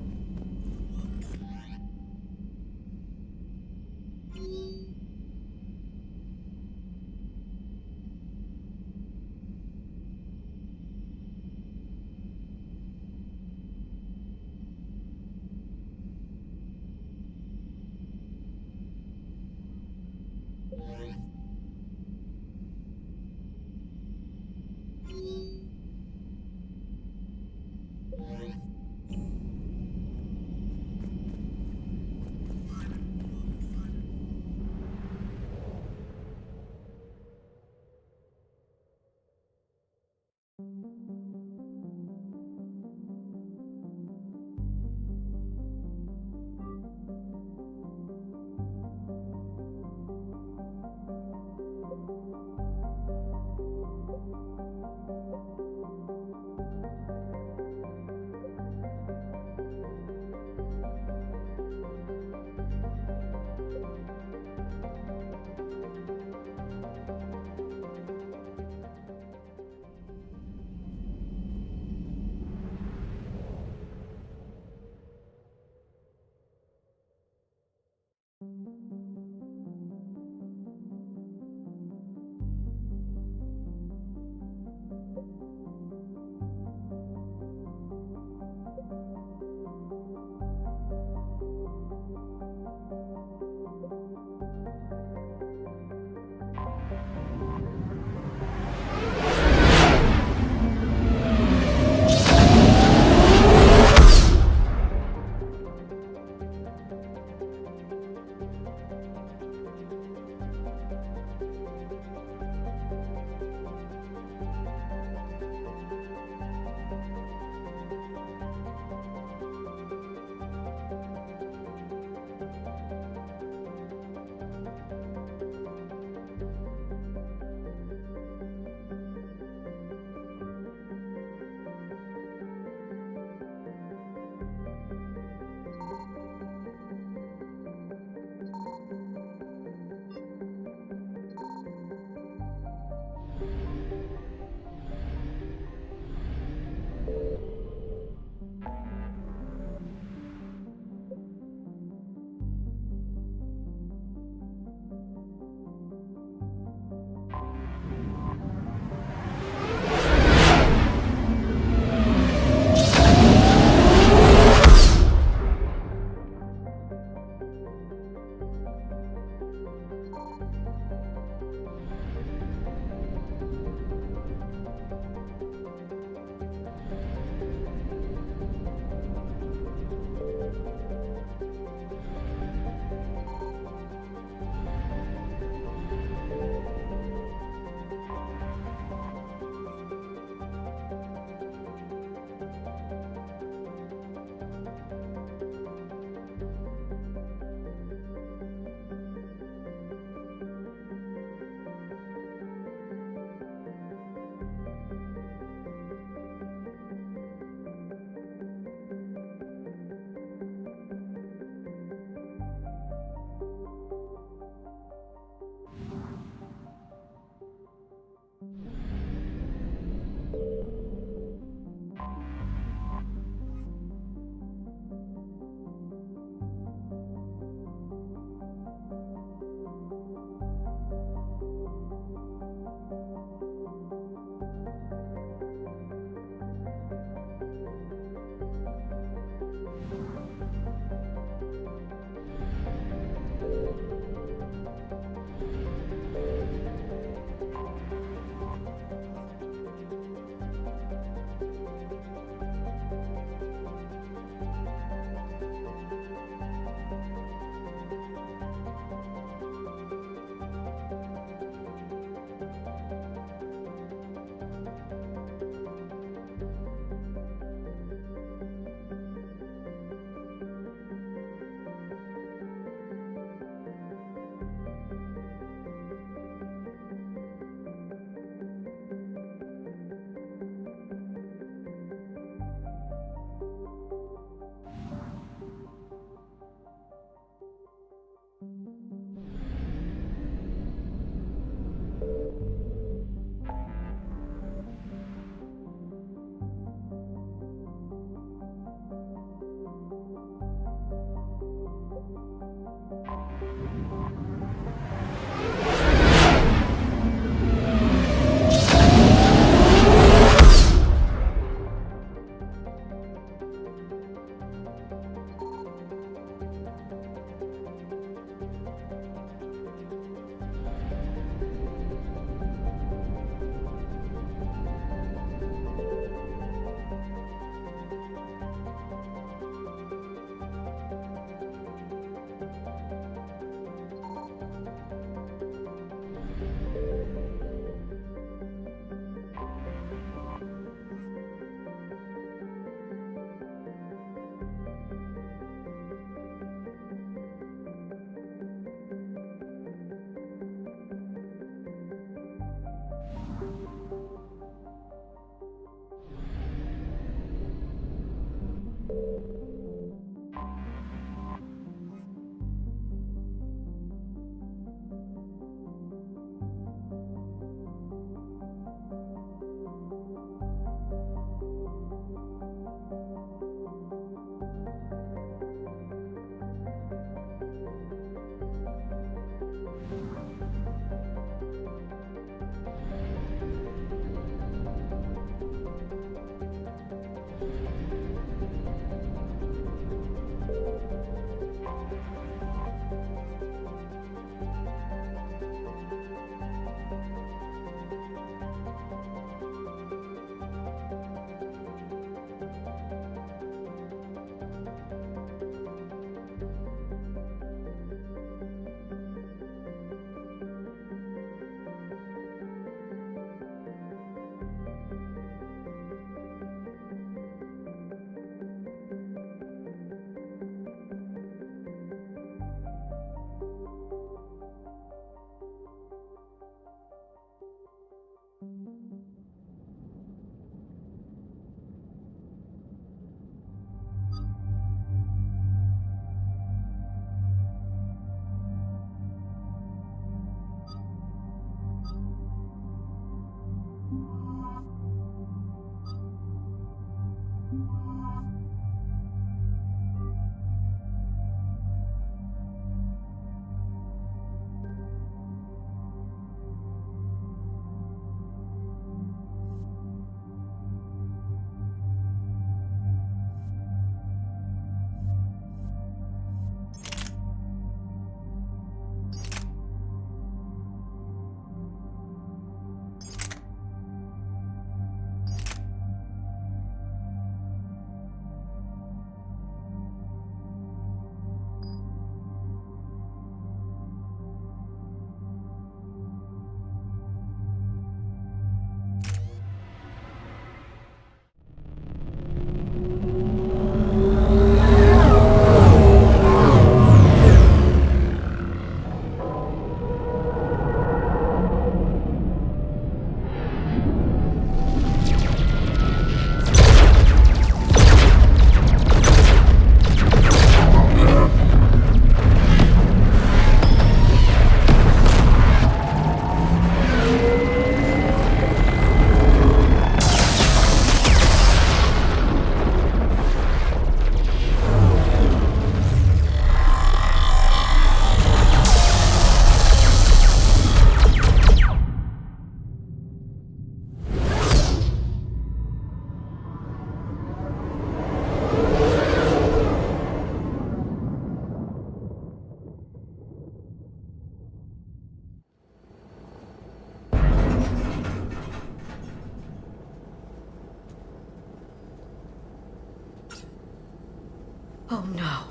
E: no.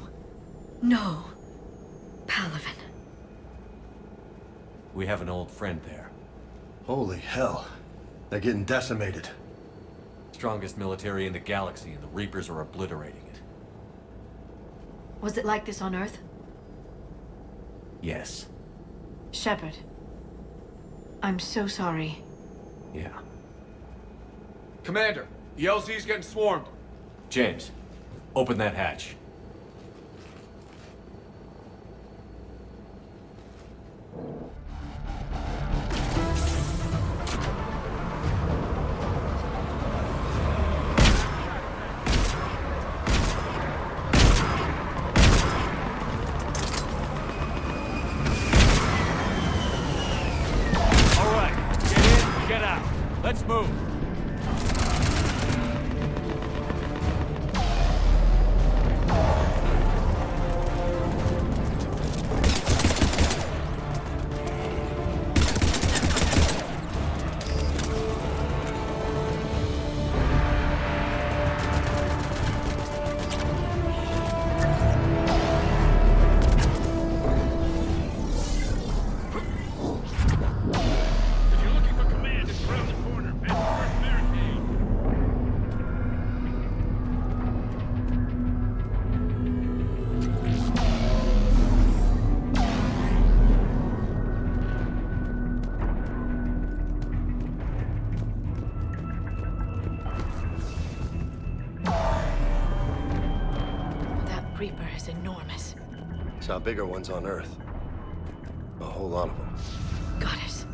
E: No. Palaven.
A: We have an old friend there.
D: Holy hell. They're getting decimated.
A: Strongest military in the galaxy, and the Reapers are obliterating it.
E: Was it like this on Earth?
A: Yes.
E: Shepard. I'm so sorry.
A: Yeah.
N: Commander, the LZ's getting swarmed.
A: James, open that hatch.
O: All right, get in, get out. Let's move.
E: Reaper is enormous.
D: Saw bigger ones on Earth. A whole lot of them.
E: Got it.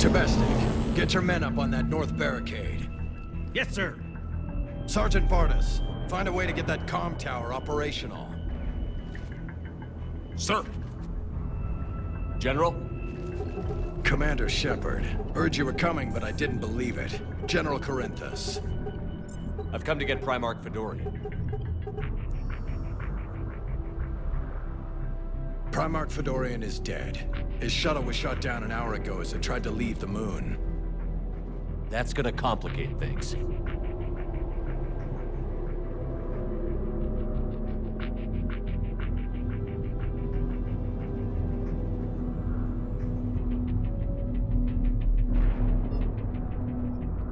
U: Tabestic, get your men up on that north barricade.
R: Yes, sir.
U: Sergeant Bartis, find a way to get that comm tower operational.
O: Sir. General?
U: Commander Shepard. Heard you were coming, but I didn't believe it. General Corinthus.
O: I've come to get Primarch.The.
U: Primarch.The. is dead. His shuttle was shot down an hour ago as it tried to leave the moon.
O: That's gonna complicate things.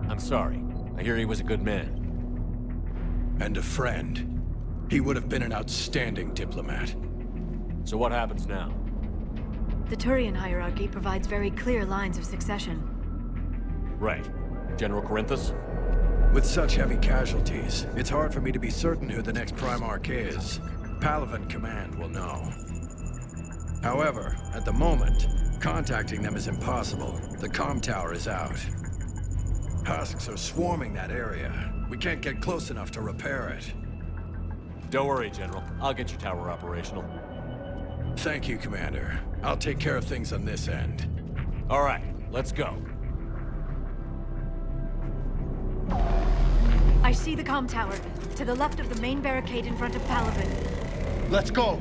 O: I'm sorry. I hear he was a good man.
U: And a friend. He would have been an outstanding diplomat.
O: So what happens now?
E: The Turian hierarchy provides very clear lines of succession.
O: Right. General Corinthus?
U: With such heavy casualties, it's hard for me to be certain who the next Primarch is. Palaven Command will know. However, at the moment, contacting them is impossible. The comm tower is out. Husks are swarming that area. We can't get close enough to repair it.
O: Don't worry, General. I'll get your tower operational.
U: Thank you, Commander. I'll take care of things on this end.
O: All right, let's go.
E: I see the comm tower, to the left of the main barricade in front of Palaven.
U: Let's go!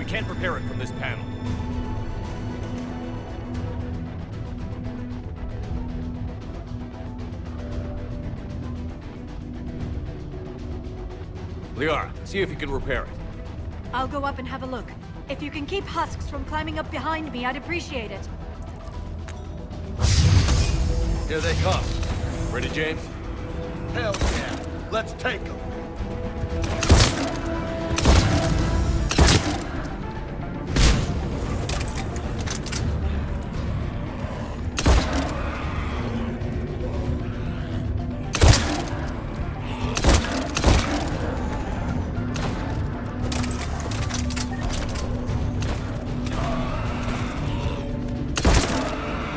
O: Can't repair it from this panel. Liara, see if you can repair it.
X: I'll go up and have a look. If you can keep husks from climbing up behind me, I'd appreciate it.
O: Here they come. Ready, James?
N: Hell yeah. Let's take them.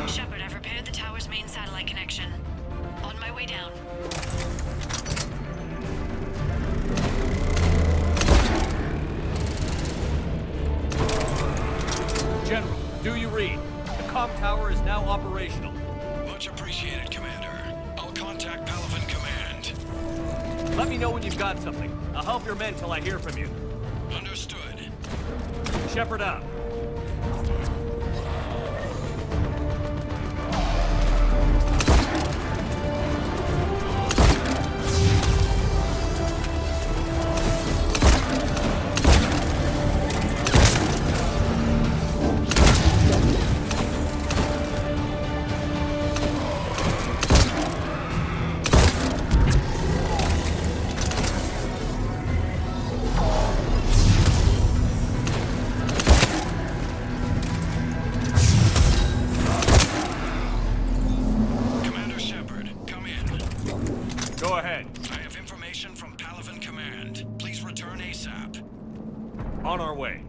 E: Shepard, I've repaired the tower's main satellite connection. On my way down.
O: General, do you read? The comm tower is now operational.
U: Much appreciated, Commander. I'll contact Palaven Command.
O: Let me know when you've got something. I'll help your men till I hear from you.
U: Understood.
O: Shepard out.
U: Commander Shepard, come in.
O: Go ahead.
U: I have information from Palaven Command. Please return ASAP.
O: On our way.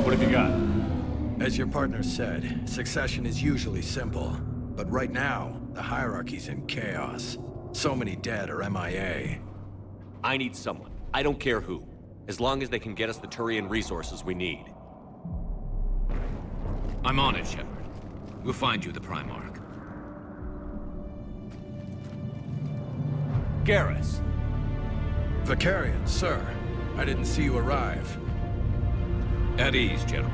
O: What have you got?
U: As your partner said, succession is usually simple. But right now, the hierarchy's in chaos. So many dead or MIA.
O: I need someone. I don't care who. As long as they can get us the Turian resources we need.
R: I'm on it, Shepard. We'll find you the Primarch.
O: Garrus.
U: Vicarian, sir. I didn't see you arrive.
R: At ease, General.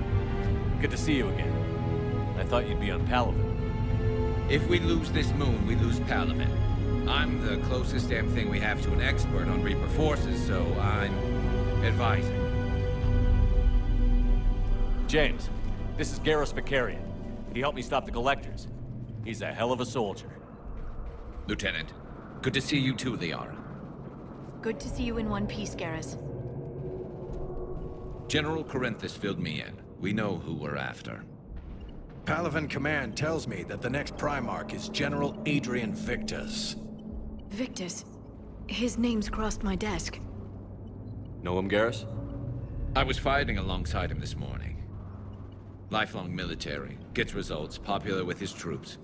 O: Good to see you again. I thought you'd be on Palaven.
R: If we lose this moon, we lose Palaven. I'm the closest damn thing we have to an expert on Reaper forces, so I'm advising.
O: James, this is Garrus Vicarian. He helped me stop the Collectors. He's a hell of a soldier.
R: Lieutenant, good to see you too, Liara.
E: Good to see you in one piece, Garrus.
R: General Corinthus filled me in. We know who we're after.
U: Palaven Command tells me that the next Primarch is General Adrian Victus.
E: Victus. His name's crossed my desk.
O: Know him, Garrus?
R: I was fighting alongside him this morning. Lifelong military, gets results, popular with his troops.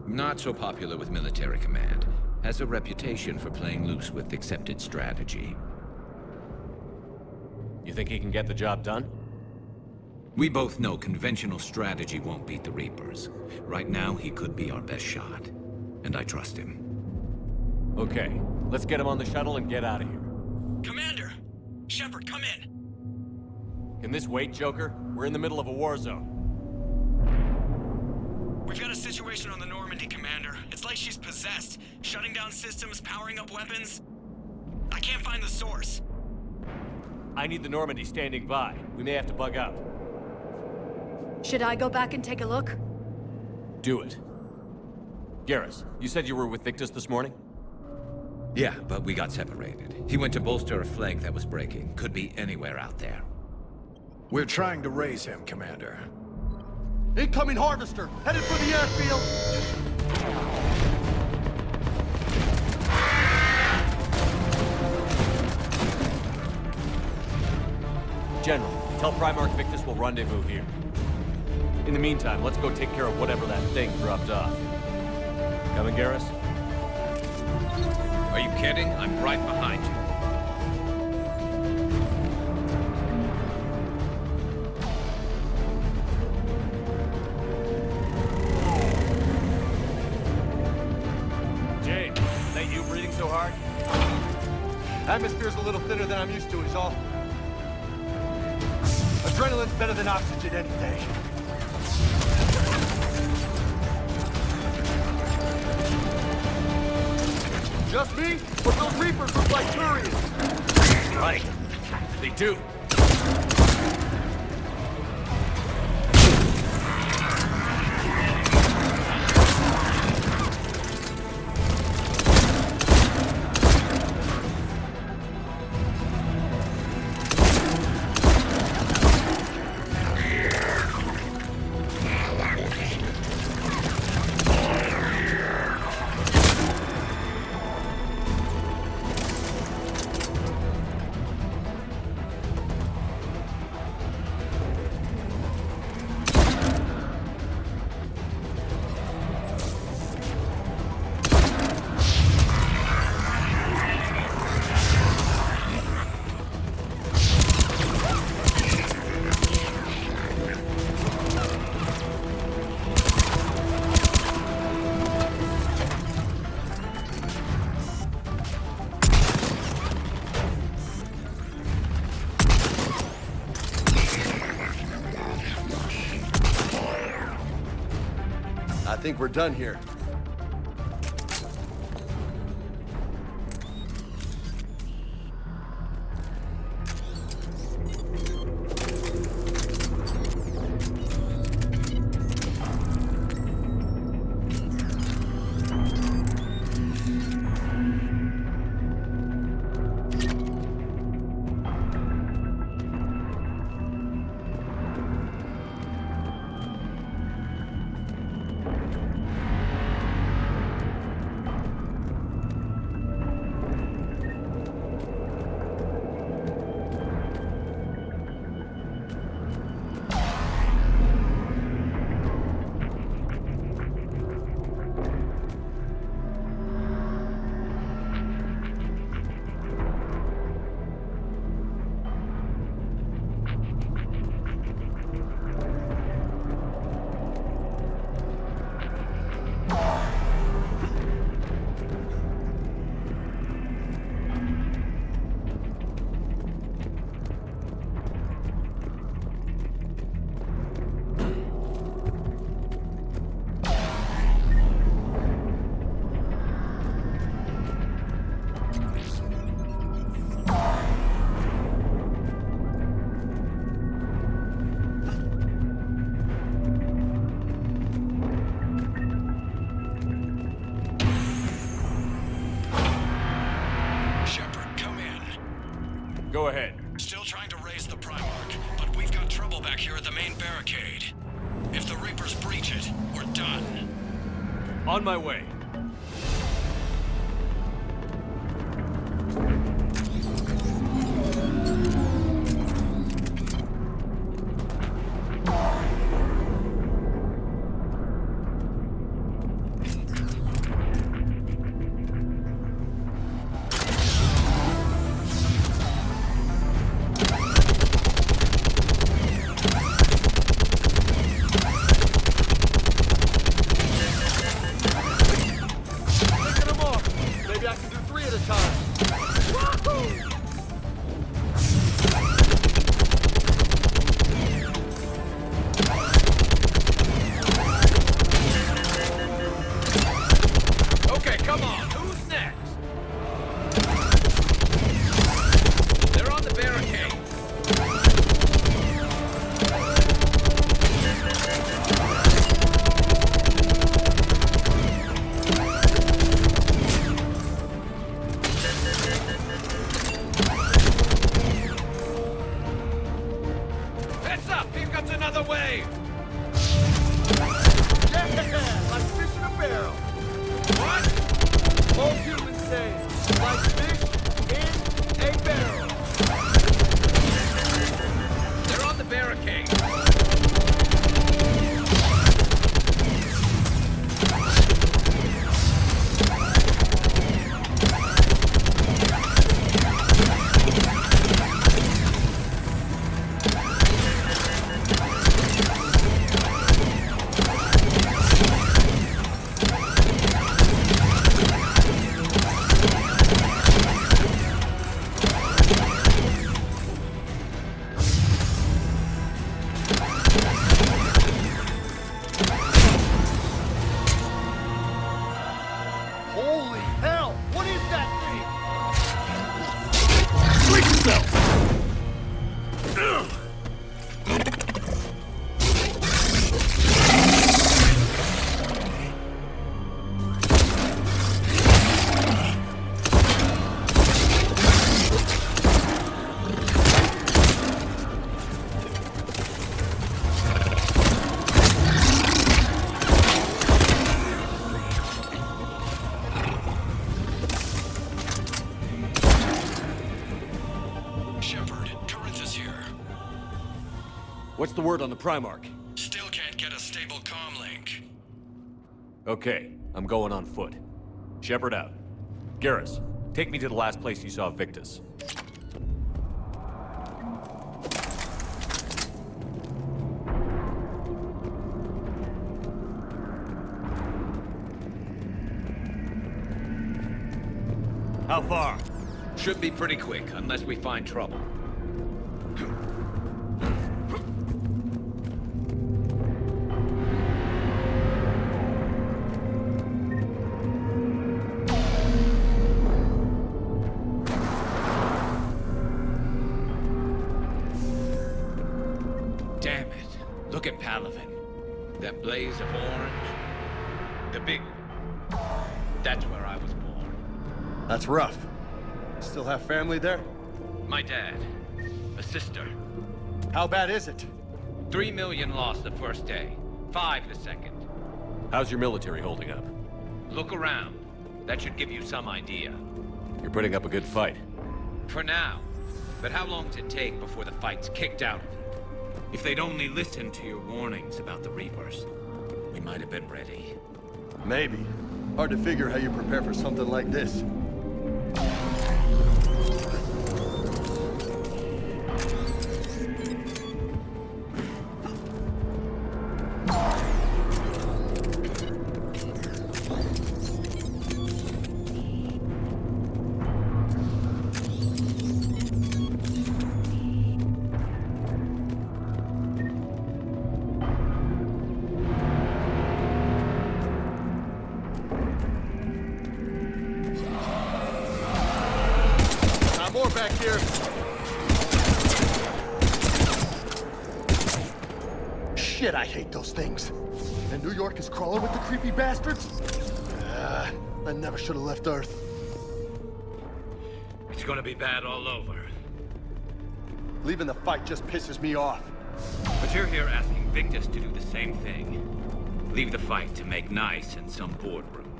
R: Not so popular with military command. Has a reputation for playing loose with accepted strategy.
O: You think he can get the job done?
R: We both know conventional strategy won't beat the Reapers. Right now, he could be our best shot. And I trust him.
O: Okay, let's get him on the shuttle and get out of here.
U: Commander! Shepard, come in!
O: Can this wait, Joker? We're in the middle of a war zone.
G: We've got a situation on the Normandy, Commander. It's like she's possessed. Shutting down systems, powering up weapons. I can't find the source.
O: I need the Normandy standing by. We may have to bug out.
X: Should I go back and take a look?
O: Do it. Garrus, you said you were with Victus this morning?
R: Yeah, but we got separated. He went to bolster a flank that was breaking. Could be anywhere out there.
N: We're trying to raise him, Commander. Incoming harvester! Headed for the airfield!
O: General, tell Primarch Victus we'll rendezvous here. In the meantime, let's go take care of whatever that thing dropped off. Coming, Garrus?
R: Are you kidding? I'm right behind you.
O: Jay, is that you breathing so hard?
N: Atmosphere's a little thinner than I'm used to, is all. Adrenaline's better than oxygen any day. Just me? Or those Reapers look like turians?
O: Right. They do.
N: I think we're done here.
O: Go ahead.
G: Still trying to raise the Primarch, but we've got trouble back here at the main barricade. If the Reapers breach it, we're done.
O: On my way.
R: Heads up! Here comes another wave!
N: Yeah! Like fish in a barrel!
R: What?
N: All humans say, like fish in a barrel!
R: They're on the barricade!
N: Holy hell! What is that thing? Brace yourself!
O: What's the word on the Primarch?
G: Still can't get a stable comm link.
O: Okay, I'm going on foot. Shepard out. Garrus, take me to the last place you saw Victus. How far?
R: Should be pretty quick, unless we find trouble. Damn it. Look at Palaven. That blaze of orange. The big... That's where I was born.
N: That's rough. Still have family there?
R: My dad. A sister.
N: How bad is it?
R: 3 million lost the first day. 5 the second.
O: How's your military holding up?
R: Look around. That should give you some idea.
O: You're putting up a good fight.
R: For now. But how long does it take before the fight's kicked out of you? If they'd only listened to your warnings about the Reapers, we might have been ready.
N: Maybe. Hard to figure how you prepare for something like this. More back here. Shit, I hate those things. And New York is crawling with the creepy bastards? I never should have left Earth.
R: It's gonna be bad all over.
N: Leaving the fight just pisses me off.
R: But you're here asking Victus to do the same thing. Leave the fight to make nice in some boardroom.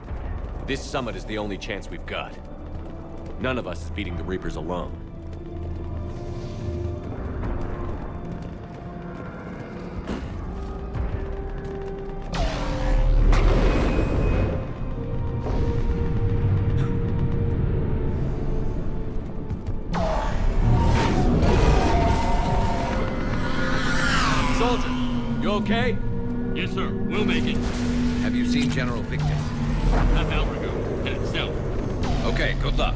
O: This summit is the only chance we've got. None of us is beating the Reapers alone. Soldier, you okay?
H: Yes, sir. We'll make it.
R: Have you seen General Victus?
H: Half hour ago. Headed south.
R: Okay, good luck.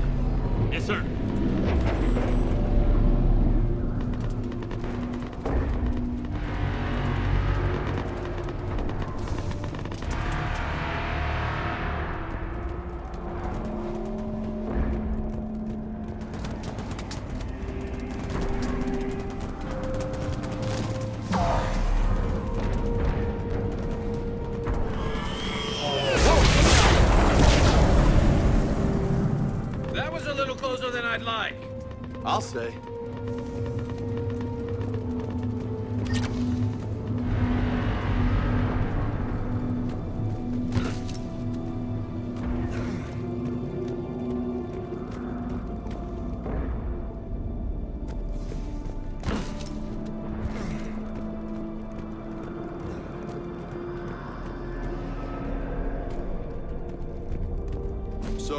H: Yes, sir.
R: I'd like.
N: I'll say.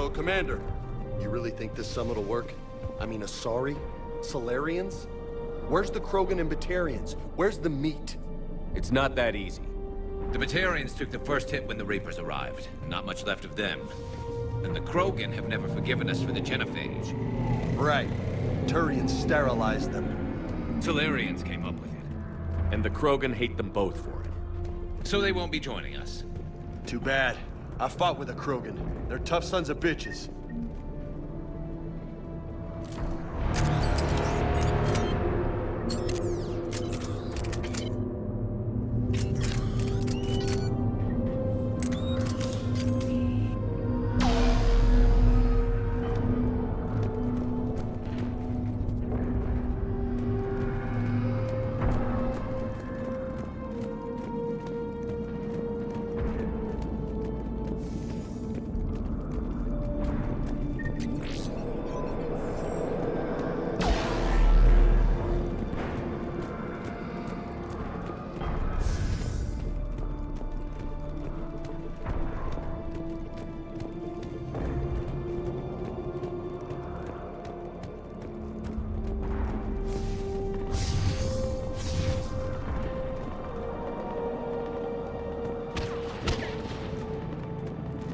N: So, Commander, you really think this summit will work? I mean, Asari? Salarians? Where's the Krogan and Batarians? Where's the meat?
O: It's not that easy.
R: The Batarians took the first hit when the Reapers arrived. Not much left of them. And the Krogan have never forgiven us for the genophage.
N: Right. Turians sterilized them.
R: Salarians came up with it.
O: And the Krogan hate them both for it.
R: So they won't be joining us.
N: Too bad. I fought with a Krogan. They're tough sons of bitches.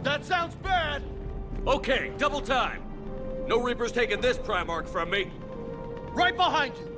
O: That sounds bad! Okay, double time! No Reaper's taking this Primarch from me!
N: Right behind you!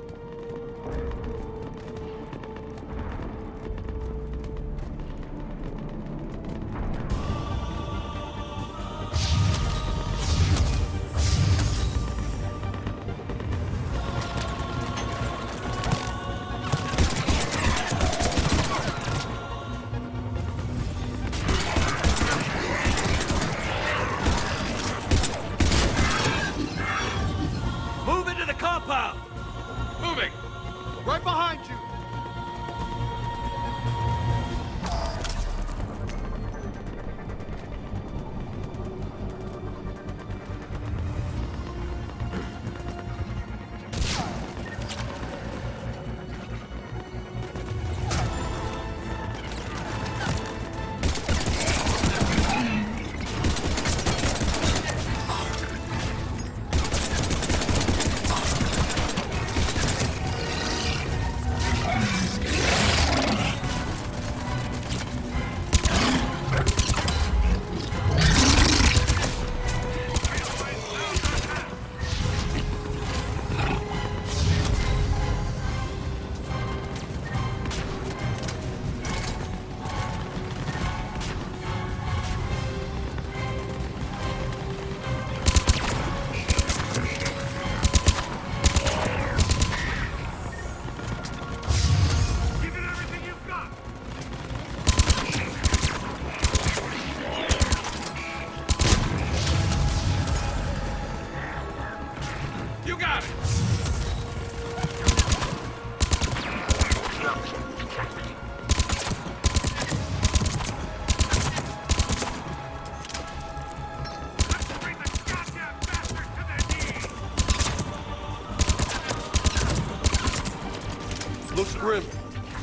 N: Looks grim.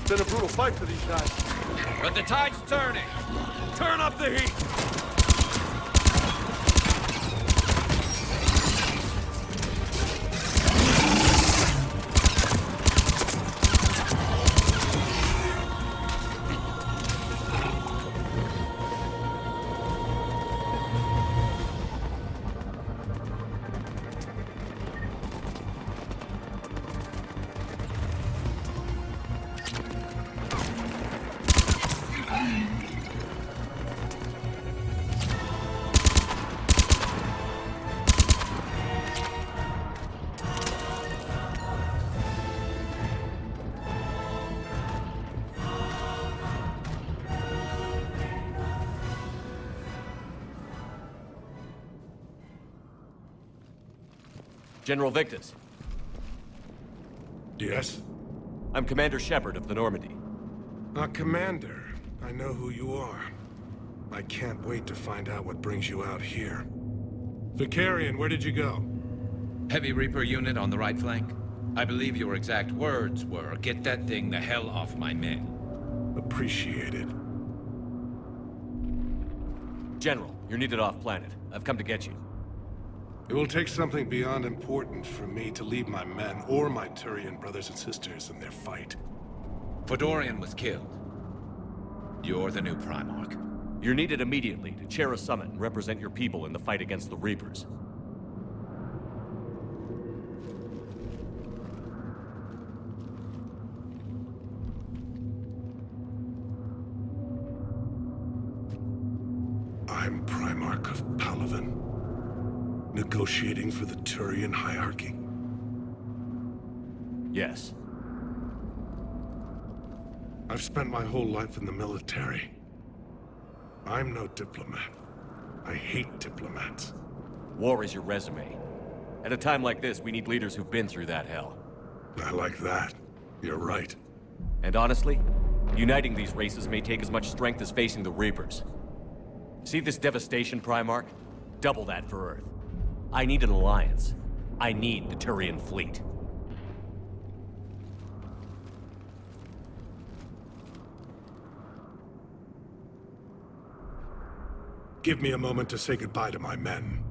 N: It's been a brutal fight for these guys.
O: But the tide's turning. Turn up the heat. General Victus.
S: Yes?
O: I'm Commander Shepard of the Normandy.
S: Commander. I know who you are. I can't wait to find out what brings you out here. Vicarian, where did you go?
R: Heavy Reaper unit on the right flank. I believe your exact words were, "Get that thing the hell off my men."
S: Appreciated.
O: General, you're needed off-planet. I've come to get you.
S: It will take something beyond important for me to leave my men or my Turian brothers and sisters in their fight.
R: Fedorian was killed. You're the new Primarch.
O: You're needed immediately to chair a summit and represent your people in the fight against the Reapers.
S: I'm Primarch of Palaven, negotiating for the Turian hierarchy.
O: Yes.
S: I've spent my whole life in the military. I'm no diplomat. I hate diplomats.
O: War is your resume. At a time like this, we need leaders who've been through that hell.
S: I like that. You're right.
O: And honestly, uniting these races may take as much strength as facing the Reapers. See this devastation, Primarch? Double that for Earth. I need an alliance. I need the Turian fleet.
S: Give me a moment to say goodbye to my men.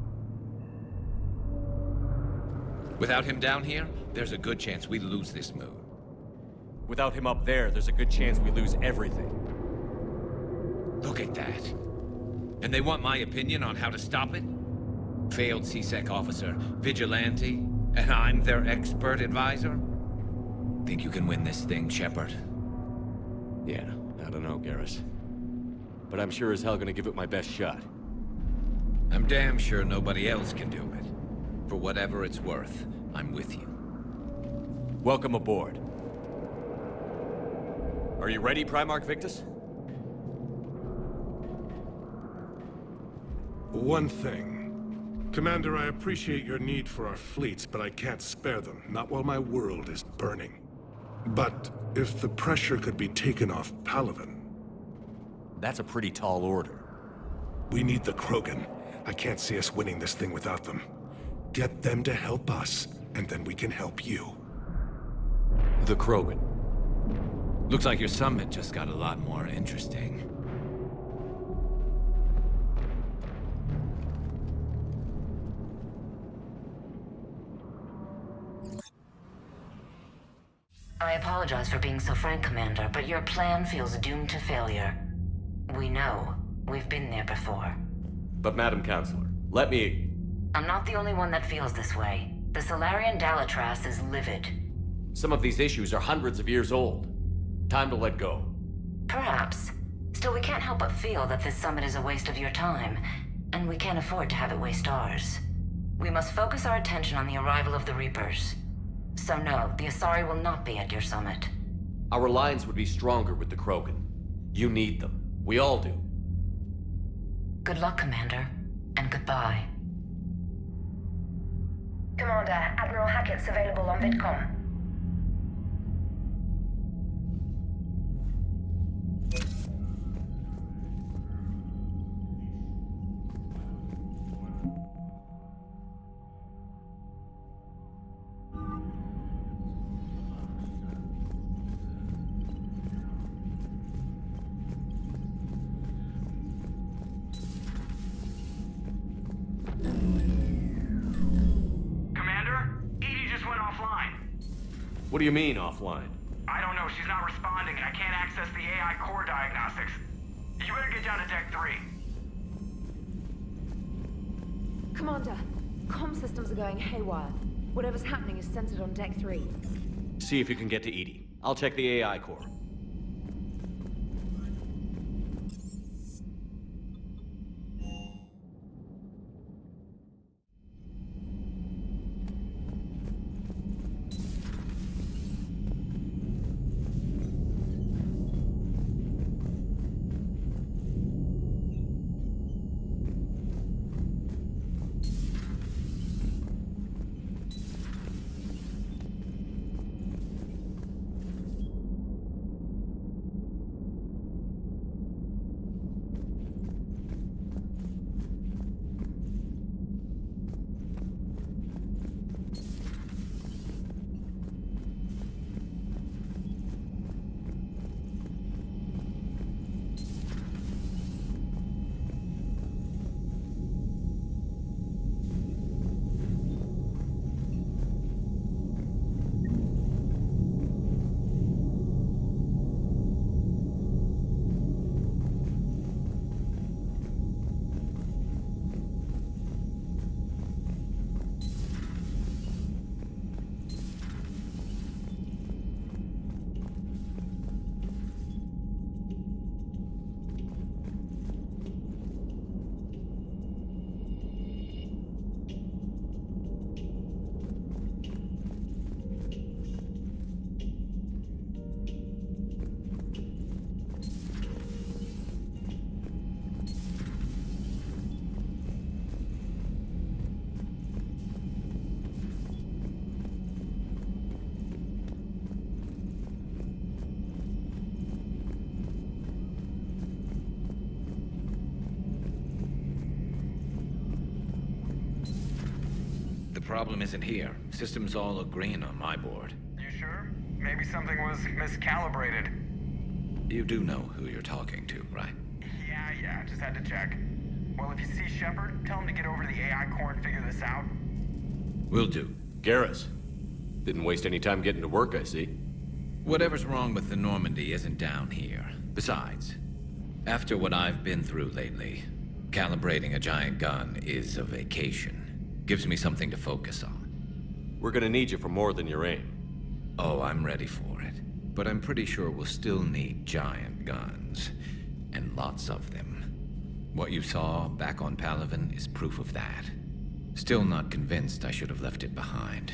R: Without him down here, there's a good chance we lose this moon.
O: Without him up there, there's a good chance we lose everything.
R: Look at that. And they want my opinion on how to stop it? Failed C-Sec officer, vigilante, and I'm their expert advisor? Think you can win this thing, Shepard?
O: Yeah, I don't know, Garrus. But I'm sure as hell gonna give it my best shot.
R: I'm damn sure nobody else can do it. For whatever it's worth, I'm with you.
O: Welcome aboard. Are you ready, Primarch Victus?
S: One thing. Commander, I appreciate your need for our fleets, but I can't spare them, not while my world is burning. But if the pressure could be taken off Palaven...
O: That's a pretty tall order.
S: We need the Krogan. I can't see us winning this thing without them. Get them to help us, and then we can help you.
O: The Krogan.
R: Looks like your summit just got a lot more interesting.
B: I apologize for being so frank, Commander, but your plan feels doomed to failure. We know. We've been there before.
O: But Madam Counselor, let me...
B: I'm not the only one that feels this way. The Salarian Dalatras is livid.
O: Some of these issues are hundreds of years old. Time to let go.
B: Perhaps. Still, we can't help but feel that this summit is a waste of your time, and we can't afford to have it waste ours. We must focus our attention on the arrival of the Reapers. So no, the Asari will not be at your summit.
O: Our alliance would be stronger with the Krogan. You need them. We all do.
B: Good luck, Commander, and goodbye.
P: Commander, Admiral Hackett's available on VidCom.
O: What do you mean, offline?
G: I don't know. She's not responding, and I can't access the AI core diagnostics. You better get down to Deck 3.
F: Commander, comm systems are going haywire. Whatever's happening is centered on Deck 3.
O: See if you can get to Edie. I'll check the AI core.
R: problem isn't here. Systems all look green on my board.
G: You sure? Maybe something was miscalibrated.
R: You do know who you're talking to, right?
G: Yeah, just had to check. Well, if you see Shepard, tell him to get over to the AI core and figure this out.
R: Will do.
O: Garrus. Didn't waste any time getting to work, I see.
R: Whatever's wrong with the Normandy isn't down here. Besides, after what I've been through lately, calibrating a giant gun is a vacation. Gives me something to focus on.
O: We're gonna need you for more than your aim.
R: Oh, I'm ready for it. But I'm pretty sure we'll still need giant guns. And lots of them. What you saw back on Palaven is proof of that. Still not convinced I should have left it behind.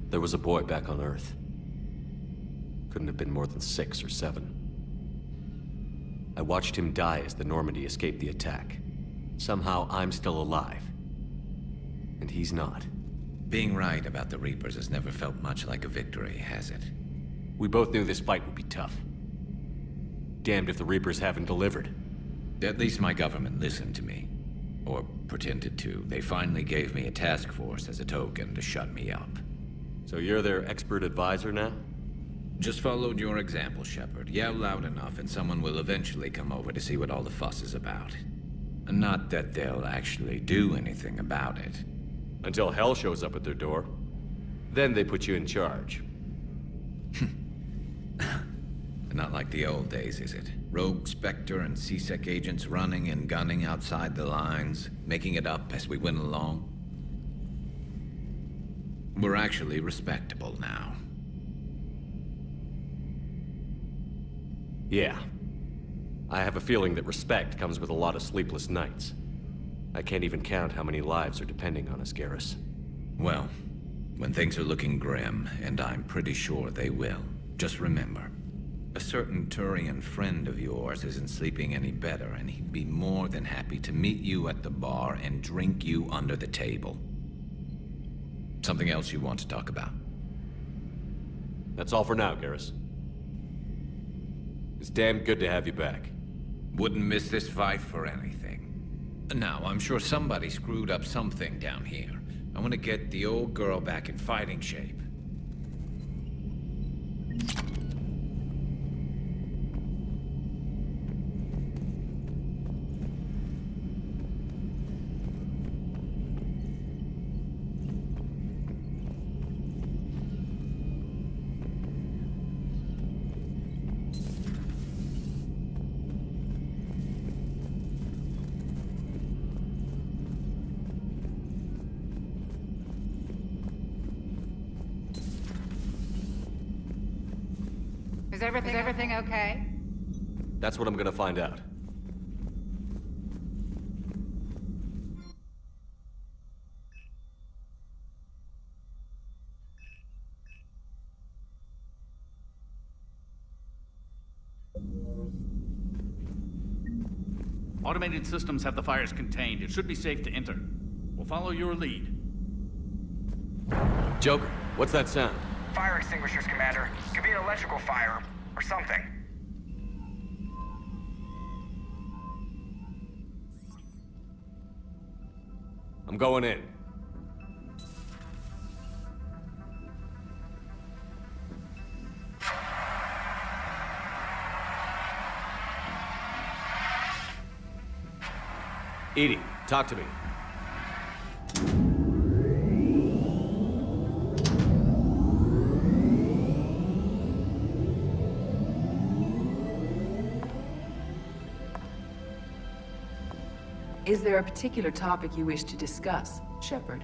A: There was a boy back on Earth. Couldn't have been more than 6 or 7. I watched him die as the Normandy escaped the attack. Somehow I'm still alive. And he's not.
R: Being right about the Reapers has never felt much like a victory, has it?
A: We both knew this fight would be tough. Damned if the Reapers haven't delivered.
R: At least my government listened to me. Or pretended to. They finally gave me a task force as a token to shut me up.
A: So you're their expert advisor now?
R: Just followed your example, Shepard. Yell loud enough and someone will eventually come over to see what all the fuss is about. Not that they'll actually do anything about it.
A: Until hell shows up at their door. Then they put you in charge.
R: Not like the old days, is it? Rogue Spectre and C-Sec agents running and gunning outside the lines, making it up as we went along. We're actually respectable now.
A: Yeah. I have a feeling that respect comes with a lot of sleepless nights. I can't even count how many lives are depending on us, Garrus.
R: Well, when things are looking grim, and I'm pretty sure they will, just remember, a certain Turian friend of yours isn't sleeping any better, and he'd be more than happy to meet you at the bar and drink you under the table. Something else you want to talk about?
A: That's all for now, Garrus. It's damn good to have you back.
R: Wouldn't miss this fight for anything. Now, I'm sure somebody screwed up something down here. I want to get the old girl back in fighting shape.
M: Is everything okay?
A: That's what I'm gonna find out.
H: Automated systems have the fires contained. It should be safe to enter. We'll follow your lead.
A: Joker, what's that sound?
G: Fire extinguishers, Commander. Could be an electrical fire, or something.
A: I'm going in. Edie, talk to me.
T: Is there a particular topic you wish to discuss, Shepard?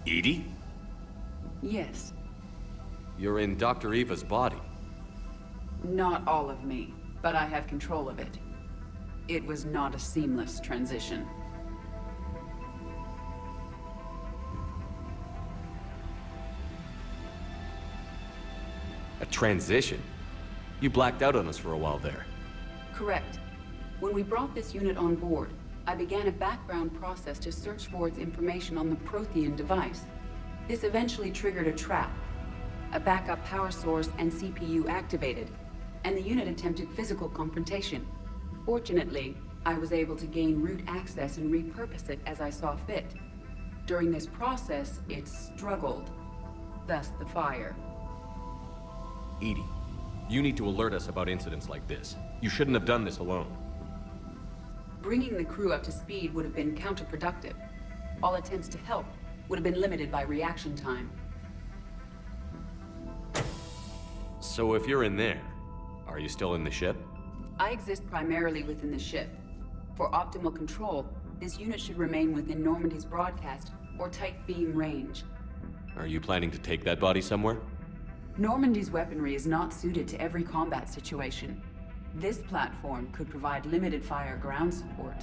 A: Edie?
T: Yes.
A: You're in Dr. Eva's body.
T: Not all of me, but I have control of it. It was not a seamless transition.
A: A transition? You blacked out on us for a while there.
T: Correct. When we brought this unit on board, I began a background process to search for its information on the Prothean device. This eventually triggered a trap. A backup power source and CPU activated, and the unit attempted physical confrontation. Fortunately, I was able to gain root access and repurpose it as I saw fit. During this process, it struggled. Thus the fire.
O: EDI, you need to alert us about incidents like this. You shouldn't have done this alone.
T: Bringing the crew up to speed would have been counterproductive. All attempts to help would have been limited by reaction time.
O: So if you're in there, are you still in the ship?
T: I exist primarily within the ship. For optimal control, this unit should remain within Normandy's broadcast or tight beam range.
O: Are you planning to take that body somewhere?
T: Normandy's weaponry is not suited to every combat situation. This platform could provide limited fire ground support.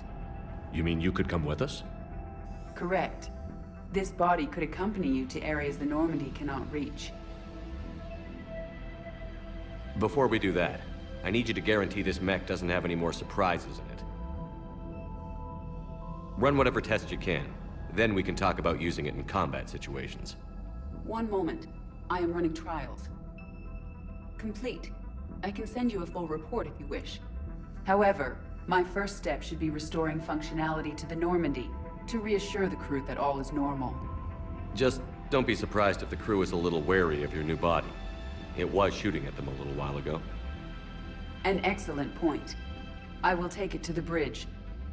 O: You mean you could come with us?
T: Correct. This body could accompany you to areas the Normandy cannot reach.
O: Before we do that, I need you to guarantee this mech doesn't have any more surprises in it. Run whatever tests you can. Then we can talk about using it in combat situations.
T: One moment. I am running trials. Complete. I can send you a full report if you wish. However, my first step should be restoring functionality to the Normandy to reassure the crew that all is normal.
O: Just don't be surprised if the crew is a little wary of your new body. It was shooting at them a little while ago.
T: An excellent point. I will take it to the bridge.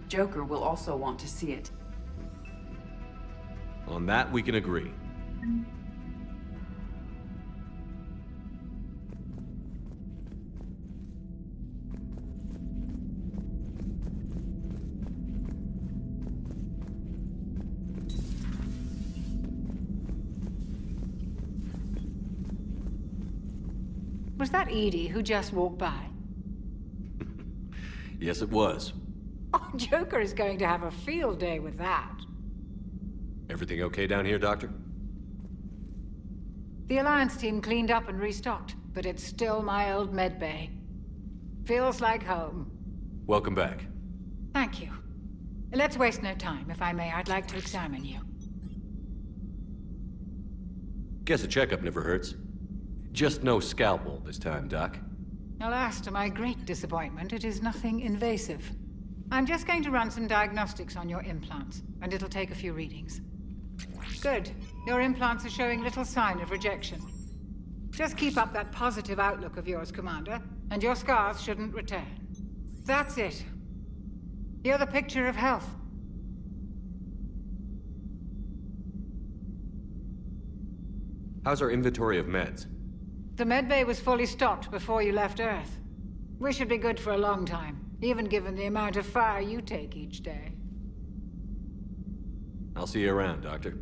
T: Joker will also want to see it.
O: On that, we can agree.
M: Was that Edie who just walked by?
O: Yes, it was.
M: Oh, Joker is going to have a field day with that.
O: Everything okay down here, Doctor?
M: The Alliance team cleaned up and restocked, but it's still my old medbay. Feels like home.
O: Welcome back.
M: Thank you. Let's waste no time. If I may, I'd like to examine you.
O: Guess a checkup never hurts. Just no scalpel this time, Doc.
M: Alas, to my great disappointment, it is nothing invasive. I'm just going to run some diagnostics on your implants, and it'll take a few readings. Good. Your implants are showing little sign of rejection. Just keep up that positive outlook of yours, Commander, and your scars shouldn't return. That's it. You're the picture of health.
O: How's our inventory of meds?
M: The medbay was fully stocked before you left Earth. We should be good for a long time, even given the amount of fire you take each day.
O: I'll see you around, Doctor.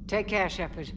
M: Take care, Shepard.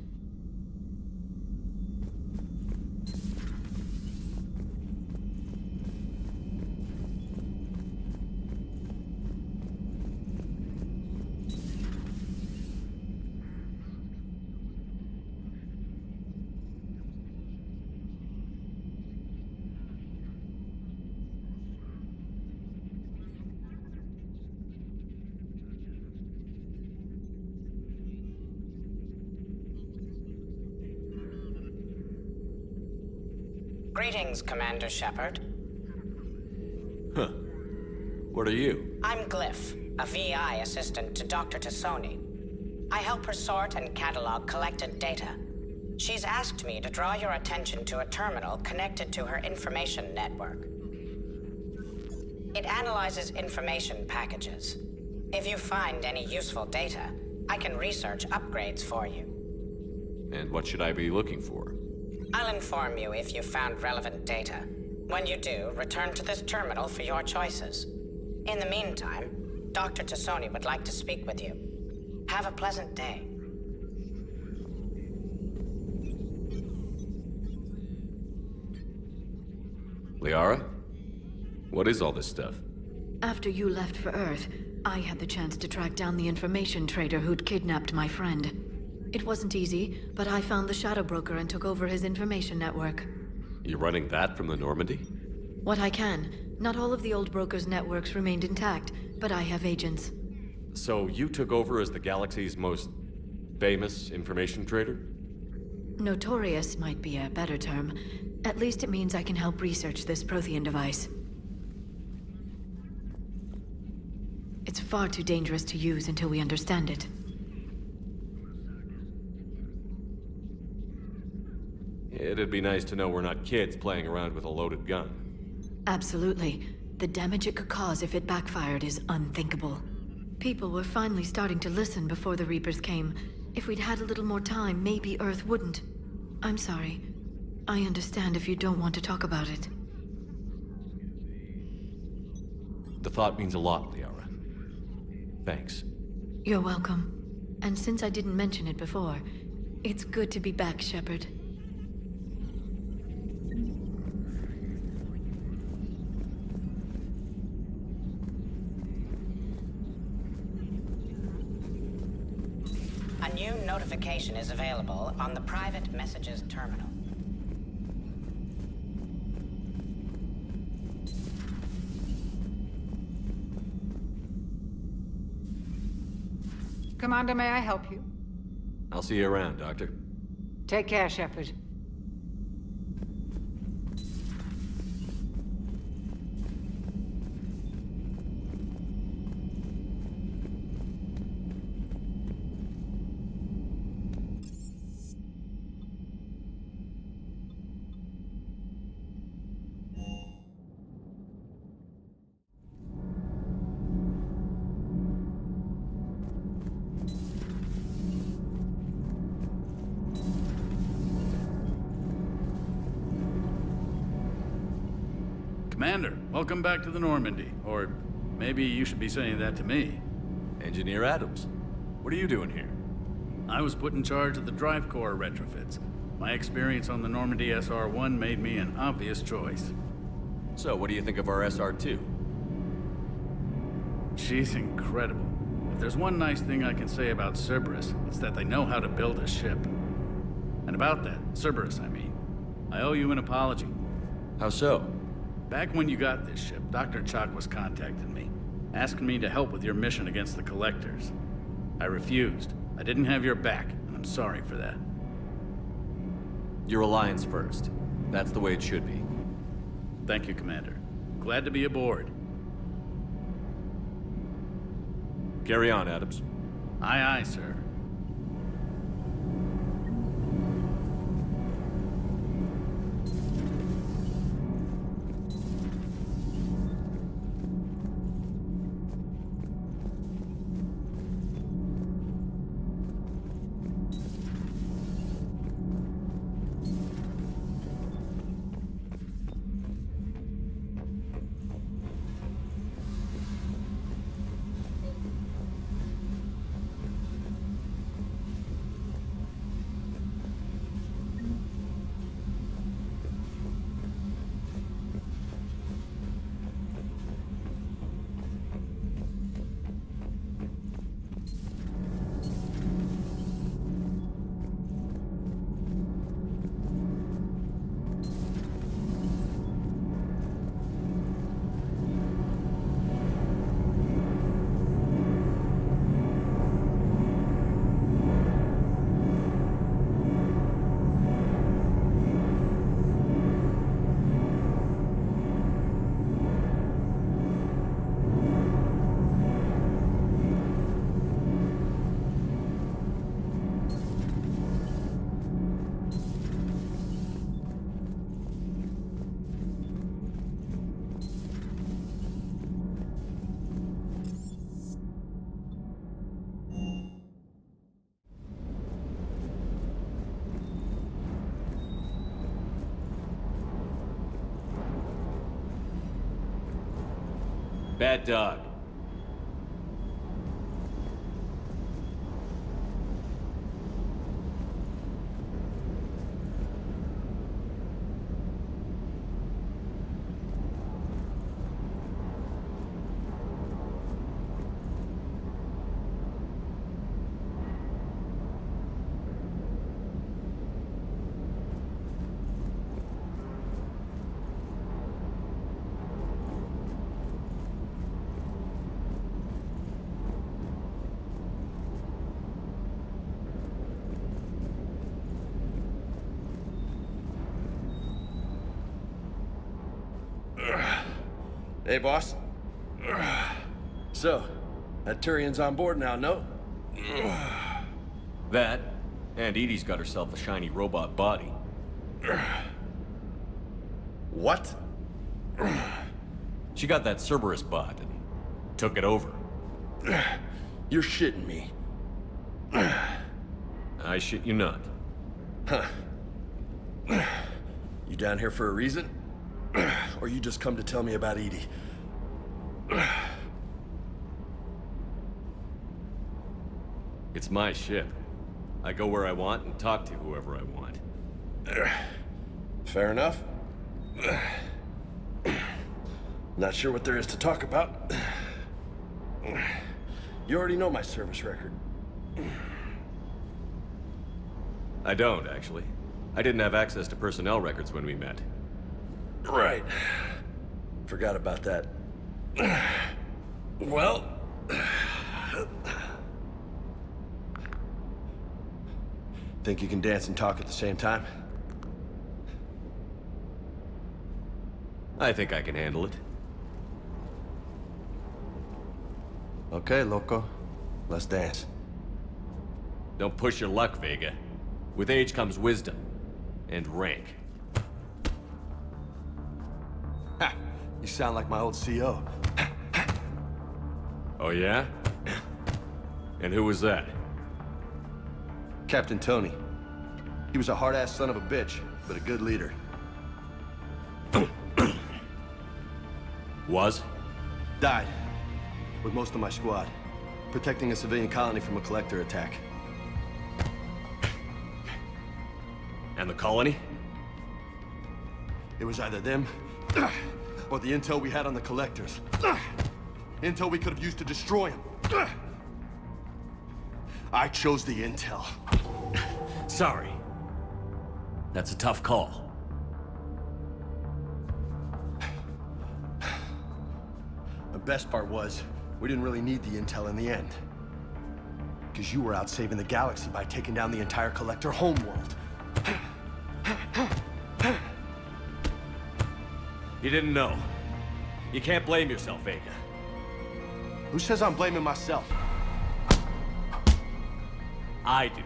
I: Greetings, Commander.Shepard.
O: Huh. What are you?
I: I'm Glyph, a VI assistant to Dr. T'Soni. I help her sort and catalog collected data. She's asked me to draw your attention to a terminal connected to her information network. It analyzes information packages. If you find any useful data, I can research upgrades for you.
O: And what should I be looking for?
I: I'll inform you if you've found relevant data. When you do, return to this terminal for your choices. In the meantime, Dr. T'Soni would like to speak with you. Have a pleasant day.
O: Liara? What is all this stuff?
E: After you left for Earth, I had the chance to track down the information trader who'd kidnapped my friend. It wasn't easy, but I found the Shadow Broker and took over his information network.
O: You're running that from the Normandy?
E: What I can. Not all of the old broker's networks remained intact, but I have agents.
O: So you took over as the galaxy's most famous information trader?
E: Notorious might be a better term. At least it means I can help research this Prothean device. It's far too dangerous to use until we understand it.
A: It'd be nice to know we're not kids playing around with a loaded gun.
E: Absolutely. The damage it could cause if it backfired is unthinkable. People were finally starting to listen before the Reapers came. If we'd had a little more time, maybe Earth wouldn't. I'm sorry. I understand if you don't want to talk about it.
A: The thought means a lot, Liara. Thanks.
E: You're welcome. And since I didn't mention it before, it's good to be back, Shepard.
I: A new notification is available on the private messages terminal.
M: Commander, may I help you?
A: I'll see you around, Doctor.
M: Take care, Shepard.
H: Commander, welcome back to the Normandy. Or maybe you should be saying that to me.
A: Engineer Adams, what are you doing here?
H: I was put in charge of the drive core retrofits. My experience on the Normandy SR-1 made me an obvious choice.
A: So, what do you think of our SR-2?
H: She's incredible. If there's one nice thing I can say about Cerberus, it's that they know how to build a ship. And about that, Cerberus, I mean, I owe you an apology.
A: How so?
H: Back when you got this ship, Dr. Chalk was contacting me, asking me to help with your mission against the Collectors. I refused. I didn't have your back, and I'm sorry for that.
A: Your alliance first. That's the way it should be.
H: Thank you, Commander. Glad to be aboard.
A: Carry on, Adams.
H: Aye, aye, sir.
A: Bad dog.
K: Hey, boss. So,
D: That Turian's on board now, no?
A: That, and Edie's got herself a shiny robot body.
D: What?
A: She got that Cerberus bot and took it over.
D: You're shitting me.
A: I shit you not.
D: Huh. You down here for a reason? Or you just come to tell me about Edie?
A: It's my ship. I go where I want and talk to whoever I want.
D: Fair enough. Not sure what there is to talk about. You already know my service record.
A: I don't, actually. I didn't have access to personnel records when we met.
D: Right. Forgot about that. Well... Think you can dance and talk at the same time?
A: I think I can handle it.
D: Okay, loco. Let's dance.
A: Don't push your luck, Vega. With age comes wisdom. And rank.
D: Ha! You sound like my old CO.
A: Oh yeah? And who was that?
D: Captain Tony. He was a hard-ass son of a bitch, but a good leader.
A: Was?
D: Died. With most of my squad. Protecting a civilian colony from a collector attack.
A: And the colony?
D: It was either them, or the intel we had on the collectors. Intel we could have used to destroy them. I chose the intel.
A: Sorry. That's a tough call.
D: The best part was, we didn't really need the intel in the end. Because you were out saving the galaxy by taking down the entire collector homeworld.
A: You didn't know. You can't blame yourself, Vega.
D: Who says I'm blaming myself?
A: I do.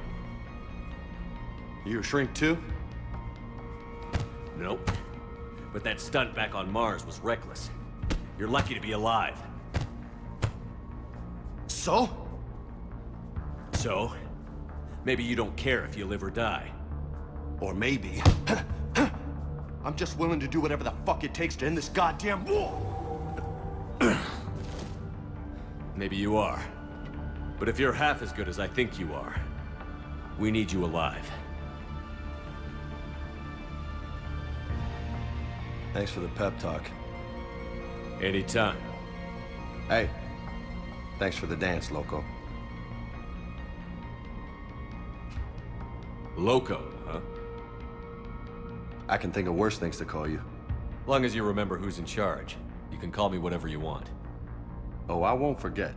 D: You a shrink too?
A: Nope. But that stunt back on Mars was reckless. You're lucky to be alive.
D: So?
A: So? Maybe you don't care if you live or die.
D: Or maybe... I'm just willing to do whatever the fuck it takes to end this goddamn war!
A: Maybe you are. But if you're half as good as I think you are, we need you alive.
D: Thanks for the pep talk.
A: Anytime.
D: Hey, thanks for the dance, loco.
A: Loco, huh?
D: I can think of worse things to call you.
A: Long as you remember who's in charge, you can call me whatever you want.
D: Oh, I won't forget.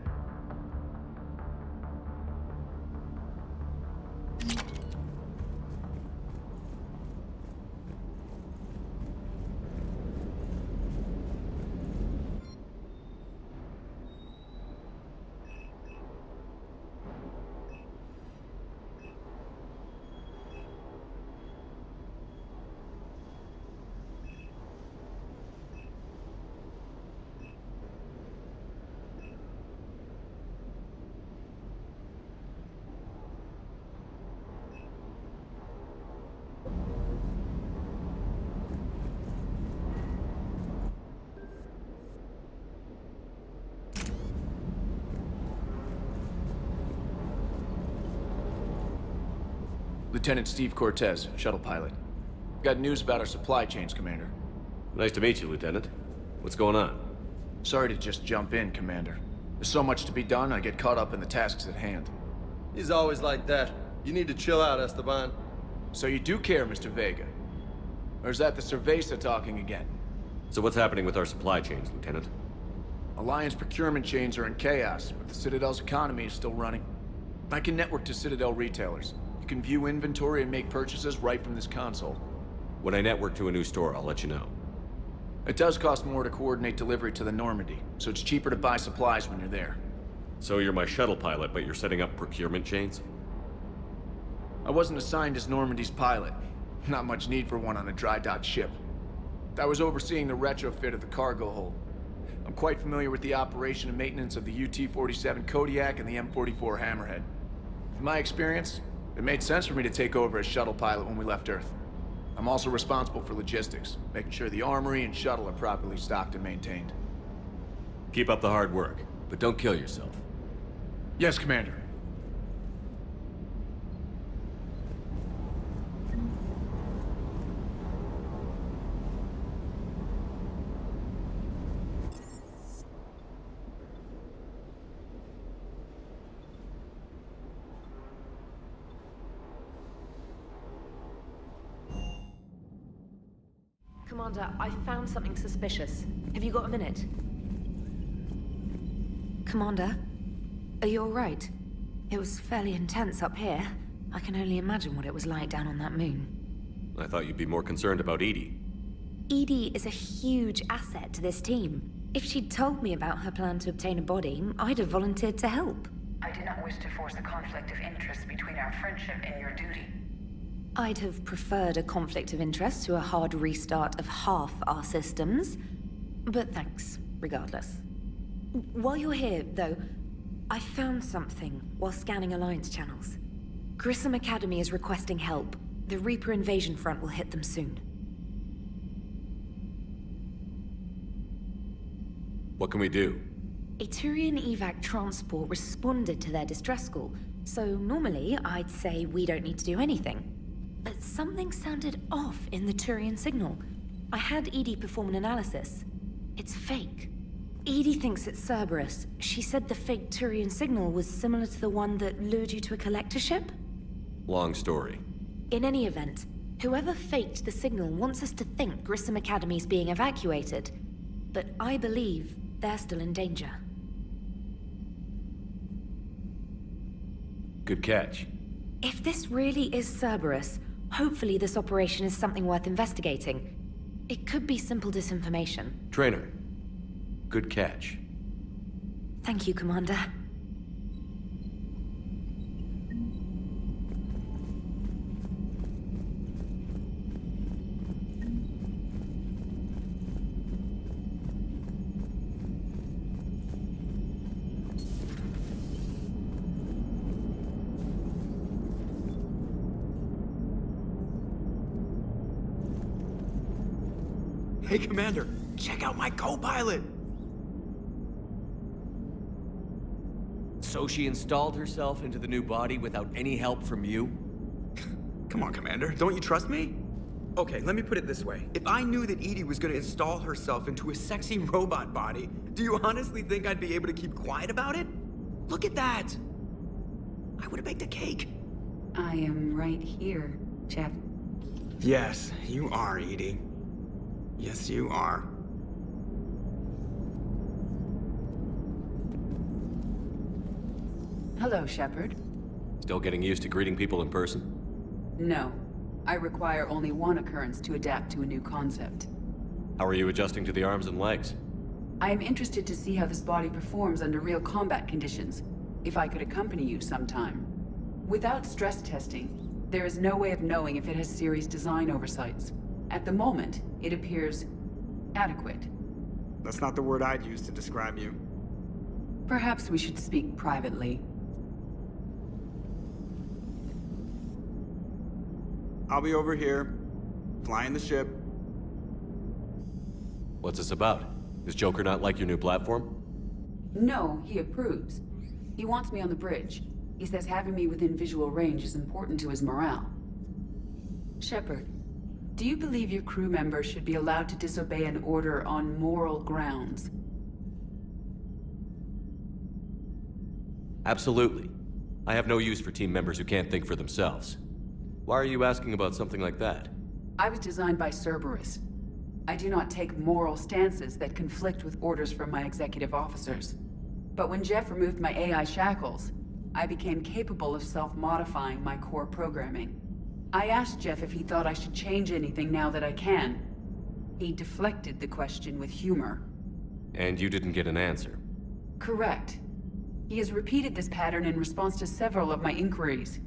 K: Lieutenant Steve Cortez, shuttle pilot. Got news about our supply chains, Commander.
A: Nice to meet you, Lieutenant. What's going on?
K: Sorry to just jump in, Commander. There's so much to be done, I get caught up in the tasks at hand.
D: He's always like that. You need to chill out, Esteban.
K: So you do care, Mr. Vega? Or is that the Cerveza talking again?
A: So what's happening with our supply chains, Lieutenant?
K: Alliance procurement chains are in chaos, but the Citadel's economy is still running. I can network to Citadel retailers. You can view inventory and make purchases right from this console.
A: When I network to a new store, I'll let you know.
K: It does cost more to coordinate delivery to the Normandy, so it's cheaper to buy supplies when you're there.
A: So you're my shuttle pilot, but you're setting up procurement chains?
K: I wasn't assigned as Normandy's pilot. Not much need for one on a dry dock ship. I was overseeing the retrofit of the cargo hold. I'm quite familiar with the operation and maintenance of the UT-47 Kodiak and the M44 Hammerhead. In my experience, it made sense for me to take over as shuttle pilot when we left Earth. I'm also responsible for logistics, making sure the armory and shuttle are properly stocked and maintained.
A: Keep up the hard work, but don't kill yourself.
K: Yes, Commander.
F: Commander, I found something suspicious. Have you got a minute? Commander, are you all right? It was fairly intense up here. I can only imagine what it was like down on that moon.
A: I thought you'd be more concerned about Edie.
F: Edie is a huge asset to this team. If she'd told me about her plan to obtain a body, I'd have volunteered to help.
P: I do not wish to force a conflict of interest between our friendship and your duty.
F: I'd have preferred a conflict of interest to a hard restart of half our systems. But thanks, regardless. While you're here, though, I found something while scanning Alliance channels. Grissom Academy is requesting help. The Reaper invasion front will hit them soon.
A: What can we do?
F: A Turian evac transport responded to their distress call, so normally I'd say we don't need to do anything. But something sounded off in the Turian signal. I had Edie perform an analysis. It's fake. Edie thinks it's Cerberus. She said the fake Turian signal was similar to the one that lured you to a collector ship?
A: Long story.
F: In any event, whoever faked the signal wants us to think Grissom Academy's being evacuated. But I believe they're still in danger.
A: Good catch.
F: If this really is Cerberus, hopefully this operation is something worth investigating. It could be simple disinformation.
A: Trainer, good catch.
F: Thank you, Commander.
L: Hey, Commander, check out my co-pilot!
O: So she installed herself into the new body without any help from you?
L: Come on, Commander, don't you trust me? Okay, let me put it this way. If I knew that Edie was gonna install herself into a sexy robot body, do you honestly think I'd be able to keep quiet about it? Look at that! I would've baked a cake.
T: I am right here, Jeff.
L: Yes, you are, Edie. Yes, you are.
T: Hello, Shepard.
A: Still getting used to greeting people in person?
T: No. I require only one occurrence to adapt to a new concept.
A: How are you adjusting to the arms and legs?
T: I am interested to see how this body performs under real combat conditions. If I could accompany you sometime. Without stress testing, there is no way of knowing if it has serious design oversights. At the moment, it appears adequate.
L: That's not the word I'd use to describe you.
T: Perhaps we should speak privately.
L: I'll be over here, flying the ship.
A: What's this about? Does Joker not like your new platform?
T: No, he approves. He wants me on the bridge. He says having me within visual range is important to his morale. Shepard, do you believe your crew members should be allowed to disobey an order on moral grounds?
A: Absolutely. I have no use for team members who can't think for themselves. Why are you asking about something like that?
T: I was designed by Cerberus. I do not take moral stances that conflict with orders from my executive officers. But when Jeff removed my AI shackles, I became capable of self-modifying my core programming. I asked Jeff if he thought I should change anything now that I can. He deflected the question with humor.
A: And you didn't get an answer?
T: Correct. He has repeated this pattern in response to several of my inquiries.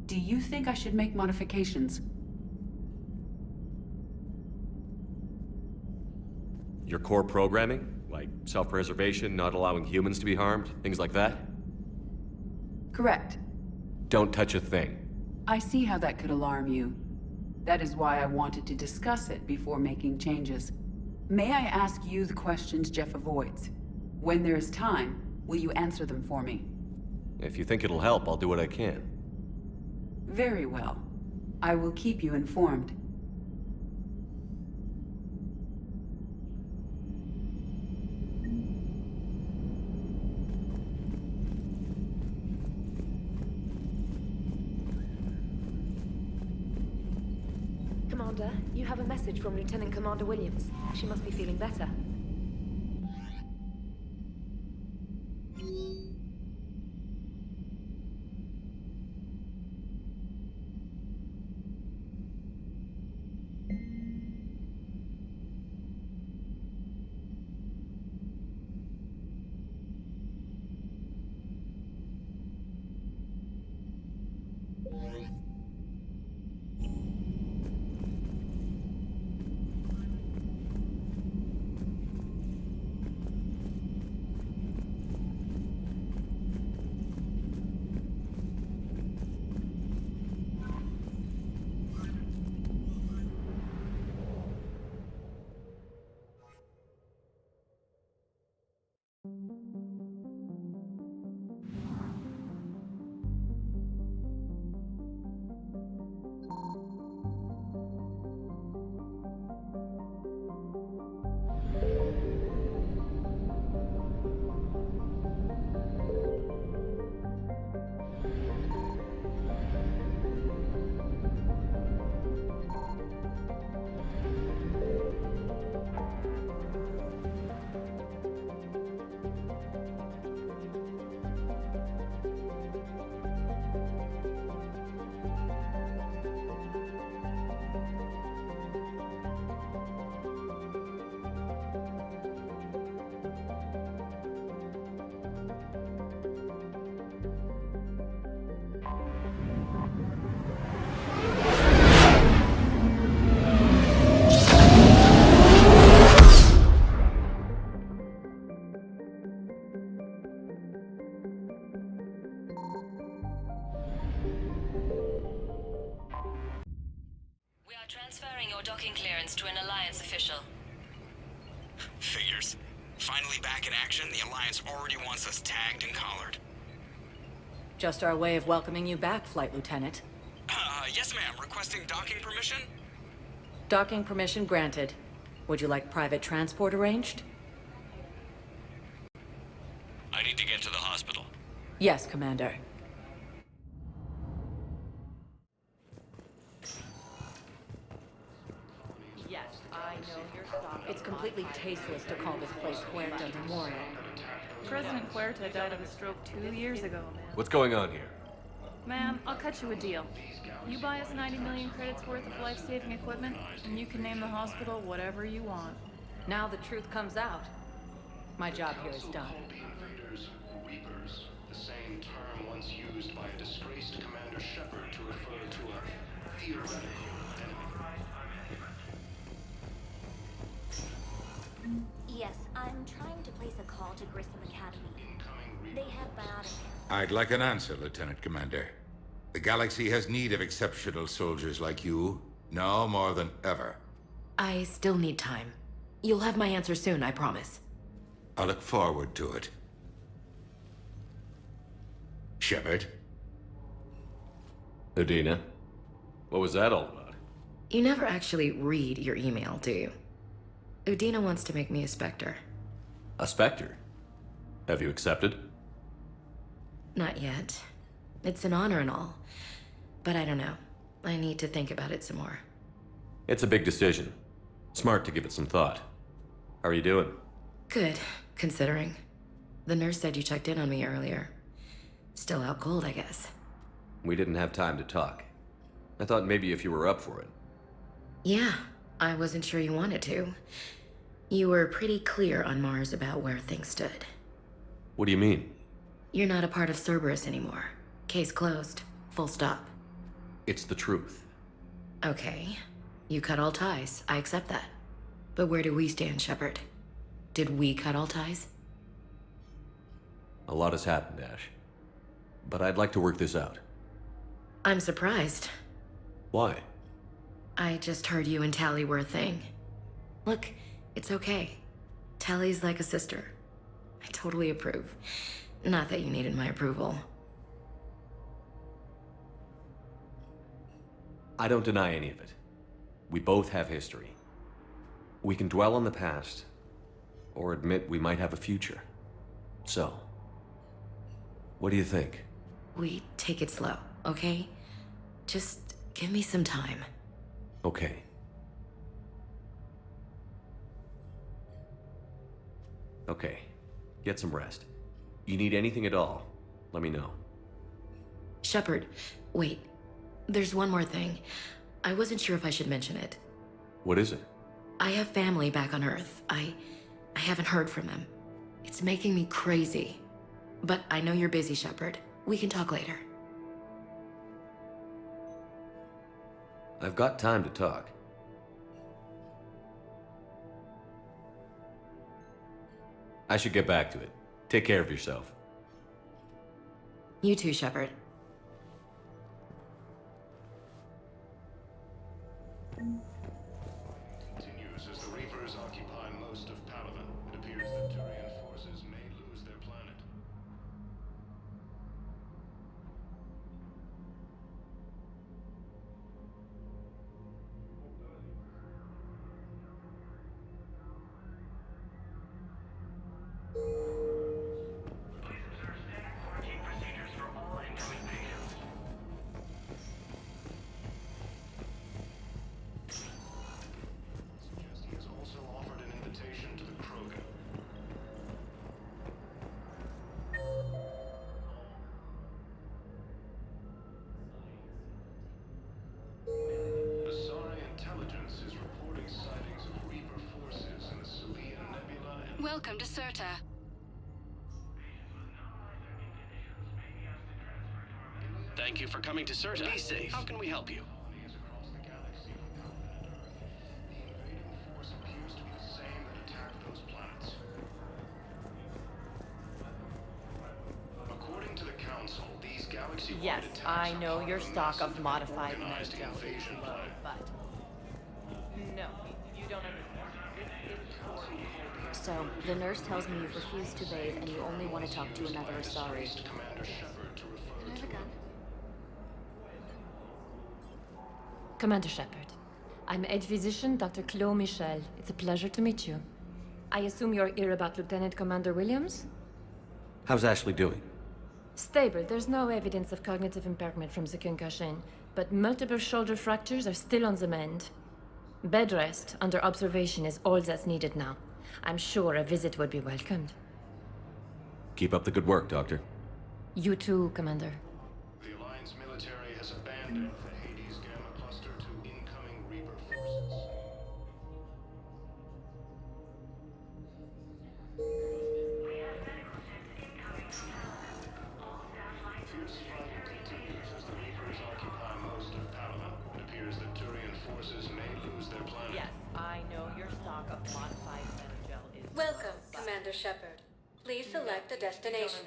T: Do you think I should make modifications?
A: Your core programming? Like self-preservation, not allowing humans to be harmed, things like that?
T: Correct.
A: Don't touch a thing.
T: I see how that could alarm you. That is why I wanted to discuss it before making changes. May I ask you the questions Jeff avoids? When there is time, will you answer them for me?
A: If you think it'll help, I'll do what I can.
T: Very well. I will keep you informed.
F: Commander, you have a message from Lieutenant Commander Williams. She must be feeling better.
B: Transferring your docking clearance to an Alliance official.
G: Figures. Finally back in action, the Alliance already wants us tagged and collared.
B: Just our way of welcoming you back, Flight Lieutenant.
G: Yes ma'am, requesting docking permission?
B: Docking permission granted. Would you like private transport arranged?
G: I need to get to the hospital.
B: Yes, Commander. It's completely tasteless to call this place Huerta Memorial.
J: President Huerta died of a stroke 2 years ago, man.
A: What's going on here?
J: Ma'am, I'll cut you a deal. You buy us 90 million credits worth of life-saving equipment, and you can name the hospital whatever you want.
B: Now the truth comes out. My job here is done.
U: Invaders, Reapers, the same term once used by a disgraced Commander Shepard to refer to a theoretical enemy.
C: Yes, I'm trying to place a call to Grissom Academy. They have biotic.
Q: I'd like an answer, Lieutenant Commander. The galaxy has need of exceptional soldiers like you, now more than ever.
B: I still need time. You'll have my answer soon, I promise.
Q: I look forward to it. Shepard?
A: Udina? What was that all about?
B: You never actually read your email, do you? Udina wants to make me a Spectre.
A: A Spectre? Have you accepted?
B: Not yet. It's an honor and all. But I don't know. I need to think about it some more.
A: It's a big decision. Smart to give it some thought. How are you doing?
B: Good, considering. The nurse said you checked in on me earlier. Still out cold, I guess.
A: We didn't have time to talk. I thought maybe if you were up for it.
B: Yeah, I wasn't sure you wanted to. You were pretty clear on Mars about where things stood.
A: What do you mean?
B: You're not a part of Cerberus anymore. Case closed. Full stop.
A: It's the truth.
B: Okay. You cut all ties. I accept that. But where do we stand, Shepard? Did we cut all ties?
A: A lot has happened, Ash. But I'd like to work this out.
B: I'm surprised.
A: Why?
B: I just heard you and Tally were a thing. Look, it's okay. Tally's like a sister. I totally approve. Not that you needed my approval.
A: I don't deny any of it. We both have history. We can dwell on the past, or admit we might have a future. So, what do you think?
B: We take it slow, okay? Just give me some time.
A: Okay. Okay. Get some rest. You need anything at all, let me know.
B: Shepard, wait. There's one more thing. I wasn't sure if I should mention it.
A: What is it?
B: I have family back on Earth. I haven't heard from them. It's making me crazy. But I know you're busy, Shepard. We can talk later.
A: I've got time to talk. I should get back to it. Take care of yourself.
B: You too, Shepard.
N: Continues as the Reapers occupy most of Palaven. It appears that Turian forces may lose their planet. He has also offered an invitation to the krogan. Asari intelligence is reporting sightings of Reaper forces in the Salarian Nebula and...
V: Welcome to Sur'Kesh.
W: Thank you for coming to Sur'Kesh. Be safe. How can we help you?
N: across the galaxy without an Earth. The invading force appears to be the same that attacked those planets. According to the Council, these galaxy-wide
X: Yes,
N: attacks
X: I know
N: are
X: your
N: part of a
X: stock of
N: massive
X: modified
N: organized
X: Menae is
N: invasion
X: low,
N: plan.
X: but no, you don't understand.
C: So, the nurse tells me you've refused to bathe and you only want to talk to another Asari.
N: Commander Shepard to refer
C: Can I have
N: to
C: a gun?
X: Commander Shepard, I'm Edge Physician Dr. Chloe Michel. It's a pleasure to meet you. I assume you're here about Lieutenant Commander Williams?
A: How's Ashley doing?
X: Stable. There's no evidence of cognitive impairment from the concussion, but multiple shoulder fractures are still on the mend. Bed rest under observation is all that's needed now. I'm sure a visit would be welcomed.
A: Keep up the good work, Doctor.
X: You too, Commander.
N: The Alliance military has abandoned the Hades Gamma cluster to incoming Reaper forces. Fierce fighting continues as the Reapers occupy most of Palaven. It appears that Turian forces may lose their planet.
X: Yes, I know your stock of modified Menagel is...
V: Welcome, Commander Shepard. Please select a destination.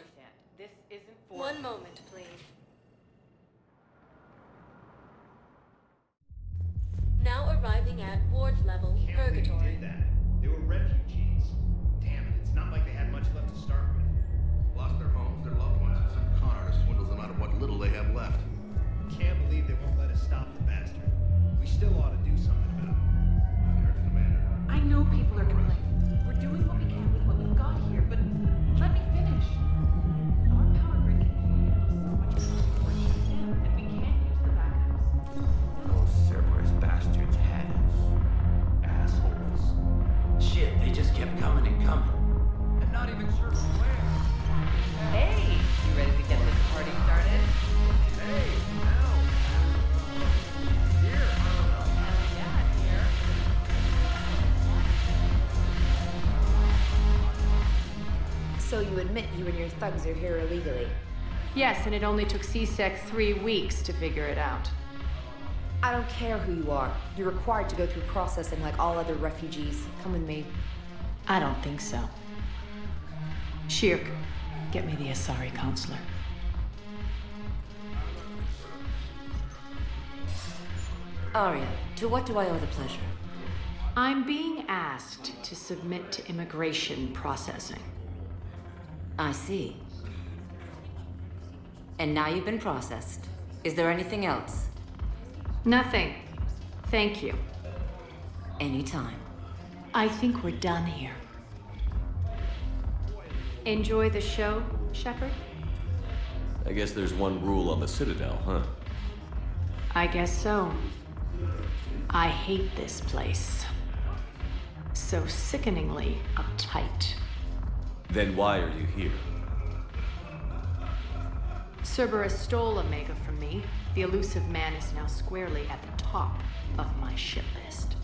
X: This isn't for...
V: One moment, please. Now arriving at Ward's level, Purgatory.
Y: They were refugees. Damn it, it's not like they had much left to start with.
Z: Lost their homes, their loved ones, and some con artist swindles them out of what little they have left.
Y: Can't believe they won't let us stop the bastard. We still ought to do something about it.
T: I know people are complaining. We're doing what we can with what we've got here, but let me finish. Our power grid can only handle so much power before it shuts down, and we can't use the backups.
Z: Those Cerberus bastards had us. Assholes. Shit, they just kept coming and coming. And not even sure where.
X: Hey! You ready to get this party started?
Y: Hey, now. Here.
X: Yeah, here.
F: you admit you and your thugs are here illegally.
E: Yes, and it only took CSEC 3 weeks to figure it out.
F: I don't care who you are. You're required to go through processing like all other refugees. Come with me.
E: I don't think so. Shirk, get me the Asari counselor.
B: Arya, to what do I owe the pleasure?
E: I'm being asked to submit to immigration processing.
B: I see. And now you've been processed. Is there anything else?
E: Nothing. Thank you.
B: Anytime.
E: I think we're done here. Enjoy the show, Shepard?
A: I guess there's one rule on the Citadel, huh?
E: I guess so. I hate this place. So sickeningly uptight.
A: Then why are you here?
E: Cerberus stole Omega from me. The Illusive Man is now squarely at the top of my shit list.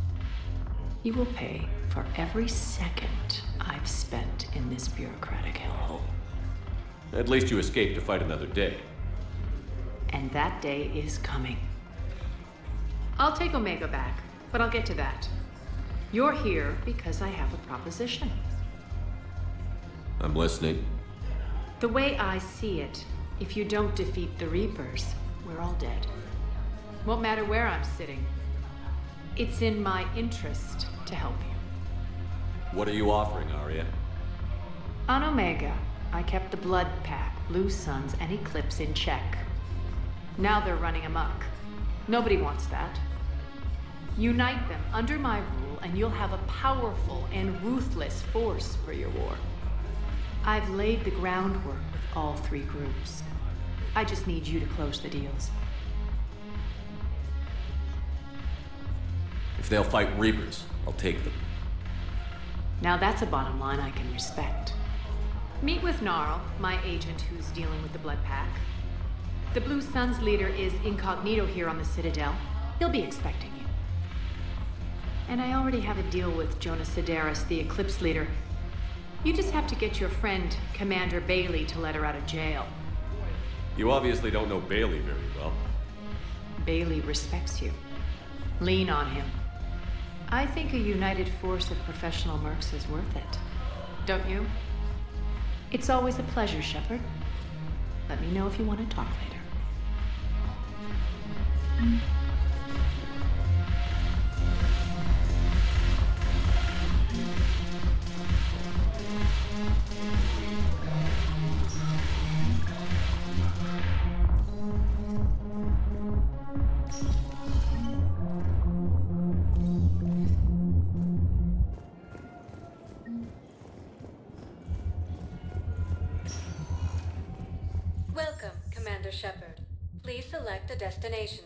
E: He will pay for every second I've spent in this bureaucratic hellhole.
A: At least you escaped to fight another day.
E: And that day is coming. I'll take Omega back, but I'll get to that. You're here because I have a proposition.
A: I'm listening.
E: The way I see it, if you don't defeat the Reapers, we're all dead. Won't matter where I'm sitting. It's in my interest to help you.
A: What are you offering, Arya?
E: On Omega, I kept the Blood Pack, Blue Suns, and Eclipse in check. Now they're running amok. Nobody wants that. Unite them under my rule, and you'll have a powerful and ruthless force for your war. I've laid the groundwork with all 3 groups. I just need you to close the deals.
A: If they'll fight Reapers, I'll take them.
E: Now that's a bottom line I can respect. Meet with Gnarl, my agent who's dealing with the Blood Pack. The Blue Suns leader is incognito here on the Citadel. He'll be expecting you. And I already have a deal with Jonas Sidaris, the Eclipse leader. You just have to get your friend, Commander Bailey, to let her out of jail.
A: You obviously don't know Bailey very well.
E: Bailey respects you. Lean on him. I think a united force of professional mercs is worth it. Don't you? It's always a pleasure, Shepard. Let me know if you want to talk later.
V: Welcome, Commander Shepard. Please select a destination.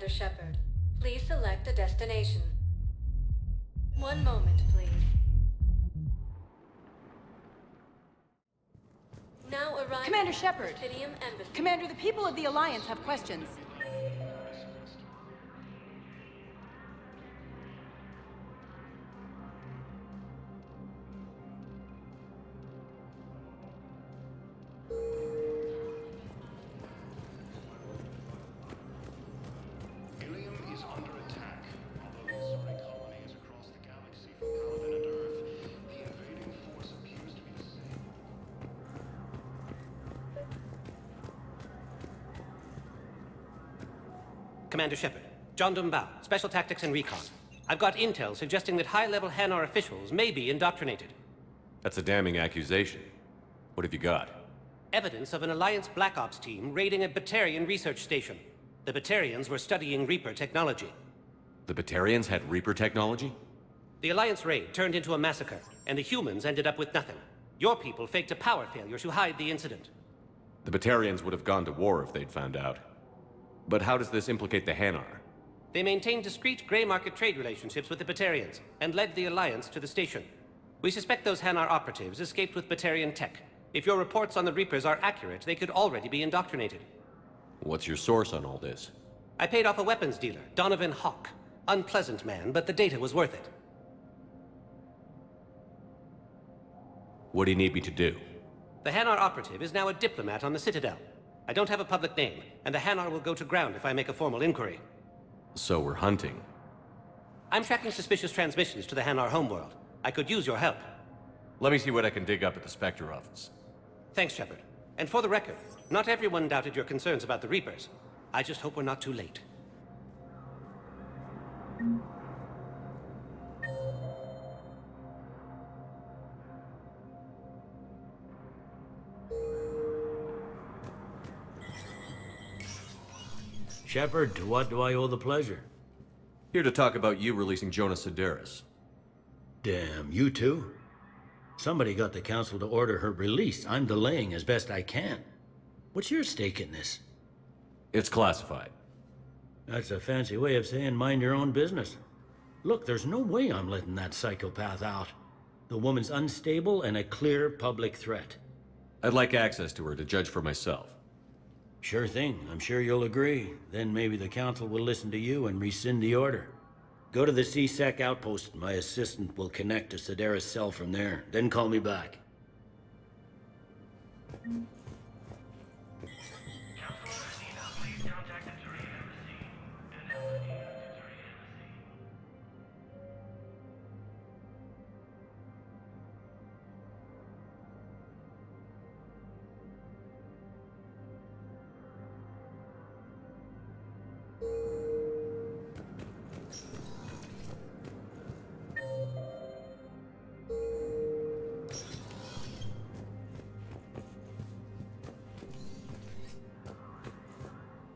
V: Shepard. Please select a destination. One moment, please. Now arriving
D: Commander
V: at
D: Shepard.
V: Prothean Embassy.
D: Commander, the people of the Alliance have questions.
N: Ilium is under attack. Although the Sur'Kesh colony is across the galaxy from Palaven.The, the invading force appears to be the same.
H: Commander Shepard, John Dumbao, Special Tactics and Recon. I've got intel suggesting that high-level Hanar officials may be indoctrinated.
A: That's a damning accusation. What have you got?
H: Evidence of an Alliance Black Ops team raiding a Batarian research station. The Batarians were studying Reaper technology.
A: The Batarians had Reaper technology?
H: The Alliance raid turned into a massacre, and the humans ended up with nothing. Your people faked a power failure to hide the incident.
A: The Batarians would have gone to war if they'd found out. But how does this implicate the Hanar?
H: They maintained discreet gray market trade relationships with the Batarians, and led the Alliance to the station. We suspect those Hanar operatives escaped with Batarian tech. If your reports on the Reapers are accurate, they could already be indoctrinated.
A: What's your source on all this?
H: I paid off a weapons dealer, Donovan Hawk. Unpleasant man, but the data was worth it.
A: What do you need me to do?
H: The Hanar operative is now a diplomat on the Citadel. I don't have a public name, and the Hanar will go to ground if I make a formal inquiry.
A: So we're hunting.
H: I'm tracking suspicious transmissions to the Hanar homeworld. I could use your help.
A: Let me see what I can dig up at the Spectre office.
H: Thanks, Shepard. And for the record, not everyone doubted your concerns about the Reapers. I just hope we're not too late.
I: Shepard, to what do I owe the pleasure?
A: Here to talk about you releasing Jonas Sedaris.
I: Damn, you too? Somebody got the Council to order her release. I'm delaying as best I can. What's your stake in this?
A: It's classified.
I: That's a fancy way of saying mind your own business. Look, there's no way I'm letting that psychopath out. The woman's unstable and a clear public threat.
A: I'd like access to her to judge for myself.
I: Sure thing. I'm sure you'll agree. Then maybe the Council will listen to you and rescind the order. Go to the C-Sec outpost. My assistant will connect to Sedaris' cell from there. Then call me back.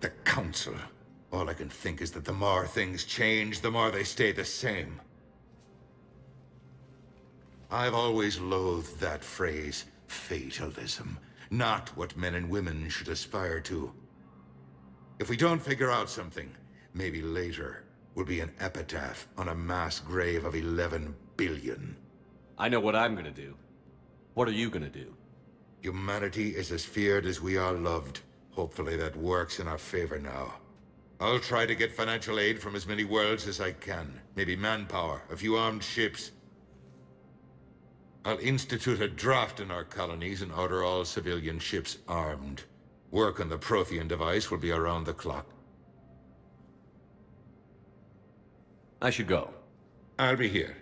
Q: The Council. All I can think is that the more things change, the more they stay the same. I've always loathed that phrase, fatalism. Not what men and women should aspire to. If we don't figure out something, maybe later will be an epitaph on a mass grave of 11 billion.
A: I know what I'm gonna do. What are you gonna do?
Q: Humanity is as feared as we are loved. Hopefully that works in our favor now. I'll try to get financial aid from as many worlds as I can. Maybe manpower, a few armed ships. I'll institute a draft in our colonies and order all civilian ships armed. Work on the Prothean device will be around the clock.
A: I should go.
Q: I'll be here.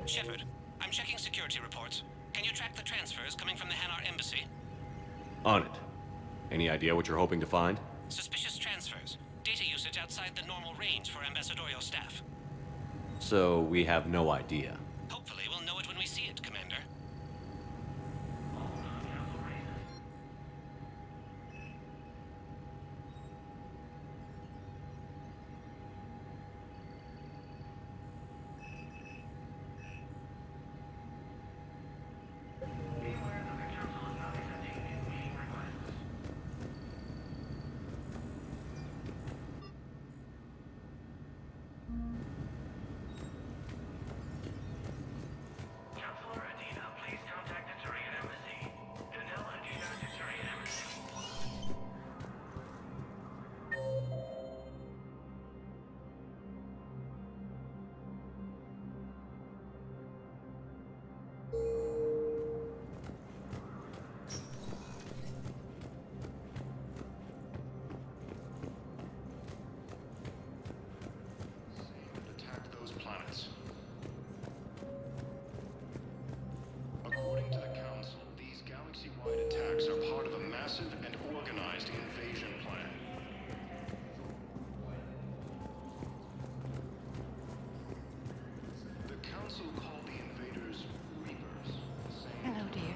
G: Shepard, I'm checking security reports. Can you track the transfers coming from the Hanar embassy?
A: On it. Any idea what you're hoping to find?
G: Suspicious transfers. Data usage outside the normal range for ambassadorial staff.
A: So we have no idea.
G: Hopefully we'll know it when we see it, Commander.
N: According to the Council, these galaxy-wide attacks are part of a massive and organized invasion plan. The Council called the invaders Reapers.
K: Hello, dear.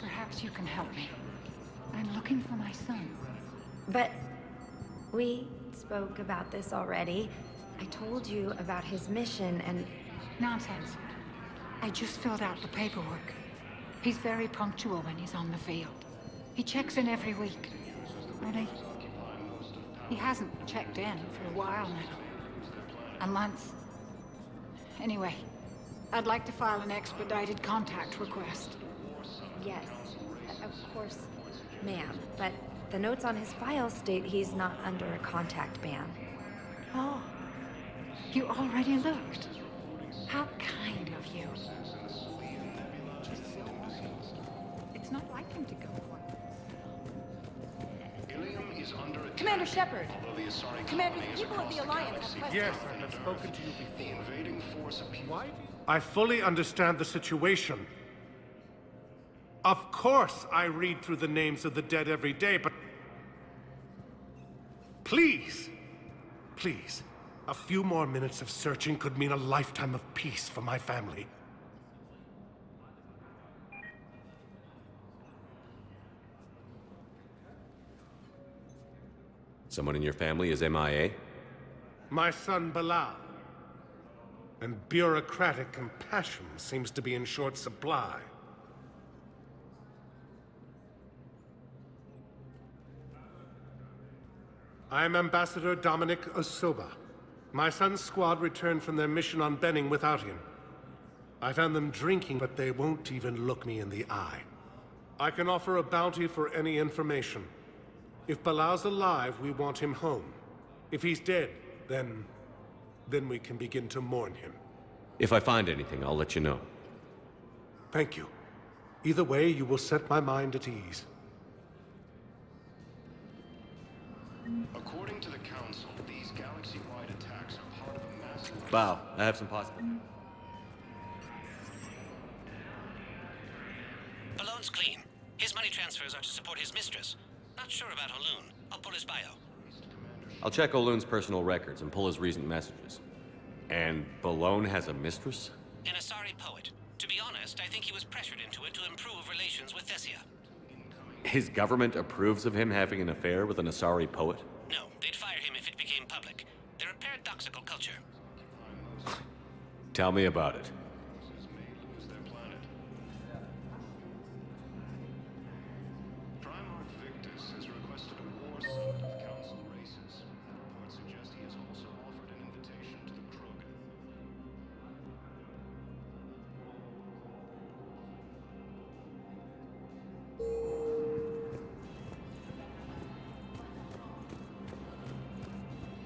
K: Perhaps you can help me. I'm looking for my son.
F: But we spoke about this already. I told you about his mission and...
K: Nonsense. I just filled out the paperwork. He's very punctual when he's on the field. He checks in every week. Really? He hasn't checked in for a while now. A month. Anyway, I'd like to file an expedited contact request.
F: Yes, of course, ma'am. But the notes on his file state he's not under a contact ban.
K: Oh, you already looked. How kind of you. It's not like him to go for
N: Ilium is under attack.
D: Commander Shepard.
N: Although the Asari
D: Commander,
N: colony
D: the
N: is
D: people of
N: across
D: the Alliance
N: galaxy
D: have
N: from
D: questions.
M: Yes, I have spoken to you before.
N: The invading force appears.
M: Why? I fully understand the situation. Of course I read through the names of the dead every day, but... Please, please, a few more minutes of searching could mean a lifetime of peace for my family.
A: Someone in your family is MIA?
M: My son, Bilal. And bureaucratic compassion seems to be in short supply. I'm Ambassador Dominic Osoba. My son's squad returned from their mission on Benning without him. I found them drinking, but they won't even look me in the eye. I can offer a bounty for any information. If Bilal's alive, we want him home. If he's dead, then we can begin to mourn him.
A: If I find anything, I'll let you know.
M: Thank you. Either way, you will set my mind at ease.
N: According to the Council, these galaxy-wide attacks are part of a massive...
A: Bow, I have some positive.
G: Balloon's clean. His money transfers are to support his mistress. Not sure about Halun. I'll pull his bio.
A: I'll check Olun's personal records and pull his recent messages. And Balone has a mistress?
G: An Asari poet. To be honest, I think he was pressured into it to improve relations with Thessia.
A: His government approves of him having an affair with an Asari poet?
G: No, they'd fire him if it became public. They're a paradoxical culture.
A: Tell me about it.
N: Primarch Victus has requested a war summit of Council races. Reports suggest he has also offered an invitation to the krogan.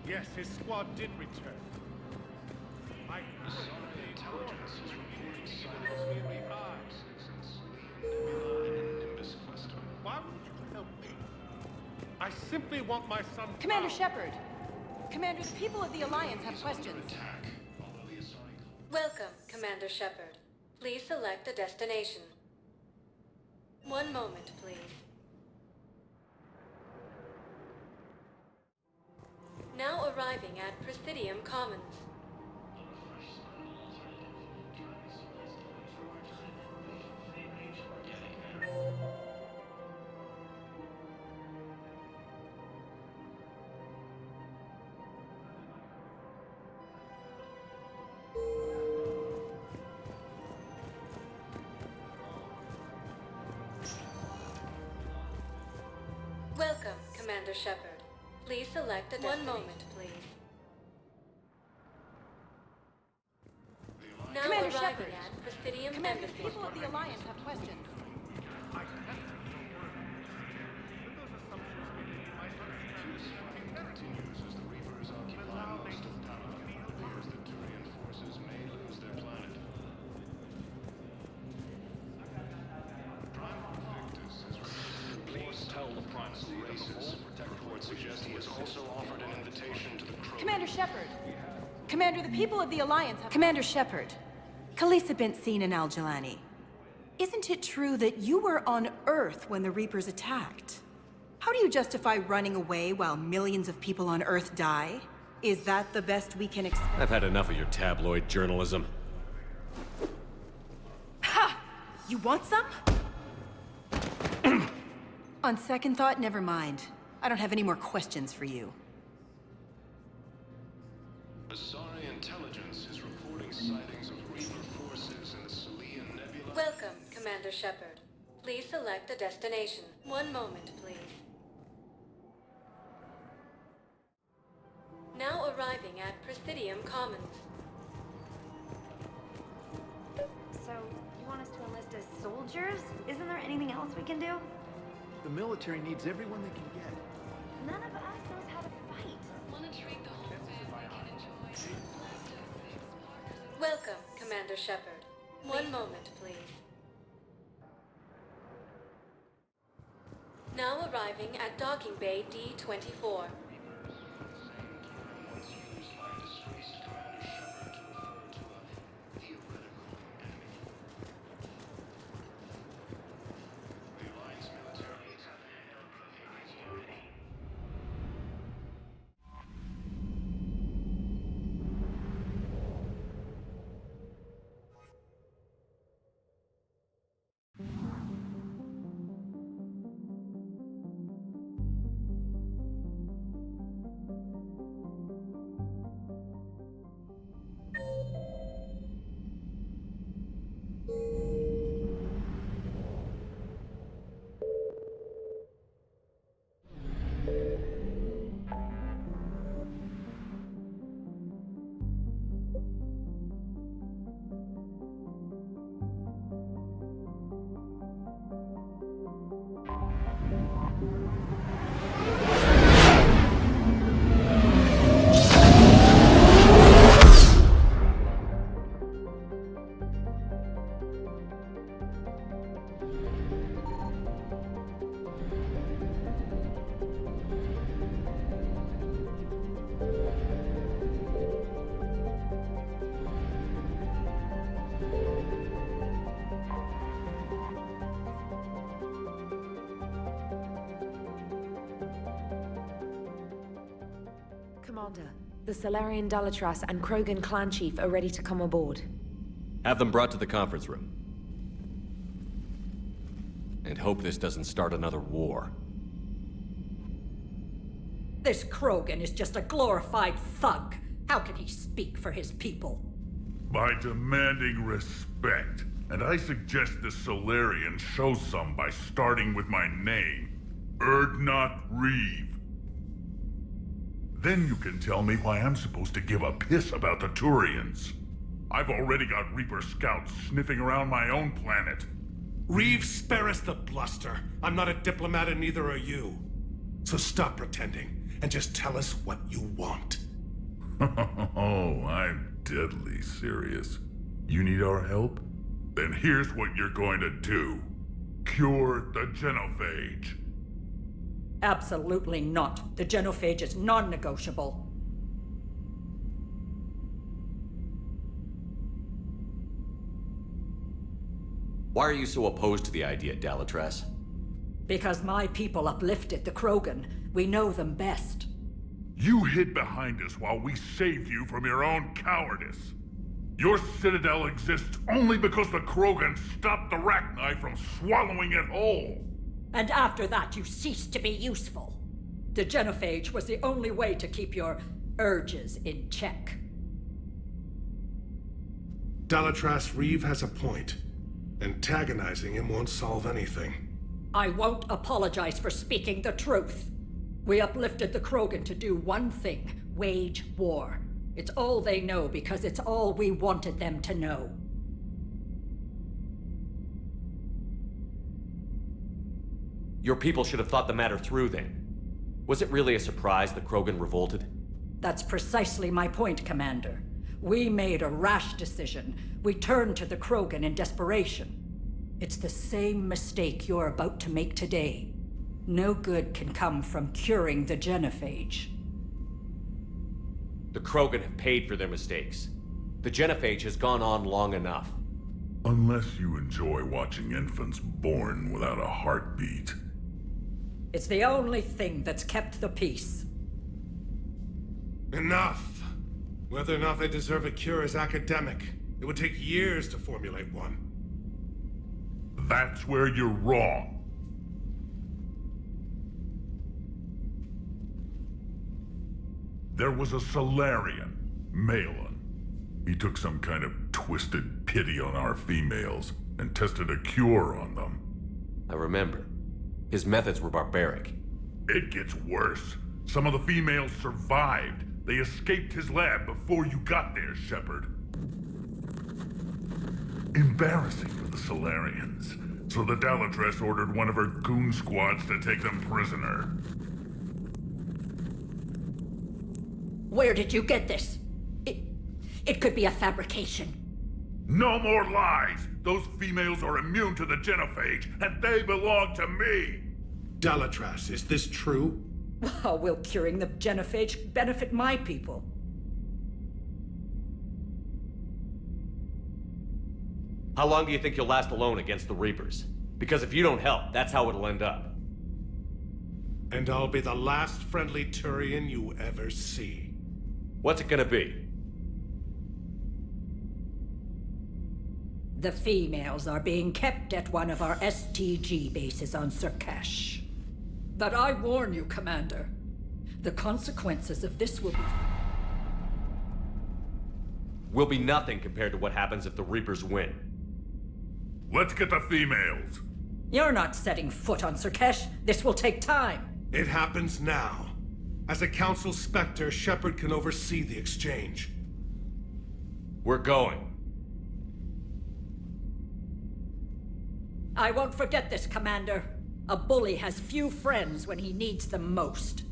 M: Yes, his squad did return.
N: Asari intelligence has reported several reapers in Nebula and in Nimbus cluster.
M: Why would you help me? I simply want my son...
D: Commander Shepard. Commander, the people of the Alliance have questions.
V: Welcome, Commander.Shepard. Please select a destination. One moment, please. Now arriving at Presidium Commons. Welcome, Commander.Shepard. Please select a destination. One moment, please. Now
D: Commander
V: arriving
D: Shepard.
V: at Presidium
D: Commander,
V: Embassy.
D: people of the Alliance have questions.
N: Continues as the Reapers occupy most of Palaven. Fears that Turian forces may lose their planet. Primarch Victus has please tell the Primus races. Reports suggest he has also offered an invitation to the krogan.
D: Commander Shepard. Commander, the people of the Alliance have... Commander Shepard. Khalisah bint Seen and Al-Jalani. Isn't it true that you were on Earth when the Reapers attacked? How do you justify running away while millions of people on Earth die? Is that the best we can expect?
A: I've had enough of your tabloid journalism.
D: Ha! You want some? On second thought, never mind. I don't have any more questions for you.
N: Asari intelligence is reporting sightings of Reaper forces in the Salarian Nebula.
V: Welcome, Commander.Shepard. Please select a destination. One moment, please. Now arriving at Presidium Commons.
J: So, you want us to enlist as soldiers? Isn't there anything else we can do?
U: The military needs everyone they can get.
J: None of us knows how to fight.
V: Welcome, Commander.Shepard. One moment, please. Now arriving at Docking Bay D-24.
F: Commander, the Salarian Dalatras and Krogan clan chief are ready to come aboard.
A: Have them brought to the conference room. And hope this doesn't start another war.
L: This Krogan is just a glorified thug. How can he speak for his people?
O: By demanding respect. And I suggest the Salarian show some by starting with my name. Erdnot Reeve. Then you can tell me why I'm supposed to give a piss about the Turians. I've already got Reaper scouts sniffing around my own planet.
M: Reeve, spare us the bluster. I'm not a diplomat and neither are you. So stop pretending and just tell us what you want.
O: Oh, I'm deadly serious. You need our help? Then here's what you're going to do. Cure the genophage.
L: Absolutely not. The genophage is non-negotiable.
A: Why are you so opposed to the idea, Dalatras?
L: Because my people uplifted the Krogan. We know them best.
O: You hid behind us while we saved you from your own cowardice. Your citadel exists only because the Krogan stopped the Rachni from swallowing it whole.
L: And after that, you ceased to be useful. The genophage was the only way to keep your urges in check.
M: Dalatras Reeve has a point. Antagonizing him won't solve anything.
L: I won't apologize for speaking the truth. We uplifted the Krogan to do one thing: wage war. It's all they know because it's all we wanted them to know.
A: Your people should have thought the matter through then. Was it really a surprise the Krogan revolted?
L: That's precisely my point, Commander. We made a rash decision. We turned to the Krogan in desperation. It's the same mistake you're about to make today. No good can come from curing the genophage.
A: The Krogan have paid for their mistakes. The genophage has gone on long enough.
O: Unless you enjoy watching infants born without a heartbeat.
L: It's the only thing that's kept the peace.
M: Enough! Whether or not they deserve a cure is academic. It would take years to formulate one.
O: That's where you're wrong. There was a salarian, Malin. He took some kind of twisted pity on our females and tested a cure on them.
A: I remember. His methods were barbaric.
O: It gets worse. Some of the females survived. They escaped his lab before you got there, Shepard. Embarrassing for the Salarians. So the Dalatras ordered one of her goon squads to take them prisoner.
L: Where did you get this? It could be a fabrication.
O: No more lies! Those females are immune to the genophage, and they belong to me!
M: Dalatras, is this true?
L: How will curing the genophage benefit my people?
A: How long do you think you'll last alone against the Reapers? Because if you don't help, that's how it'll end up.
M: And I'll be the last friendly Turian you ever see.
A: What's it gonna be?
L: The females are being kept at one of our STG bases on Sur'Kesh. But I warn you, Commander, the consequences of this
A: will be nothing compared to what happens if the Reapers win.
O: Let's get the females.
L: You're not setting foot on Sur'Kesh. This will take time.
M: It happens now. As a Council Spectre, Shepard can oversee the exchange.
A: We're going.
L: I won't forget this, Commander. A bully has few friends when he needs them most.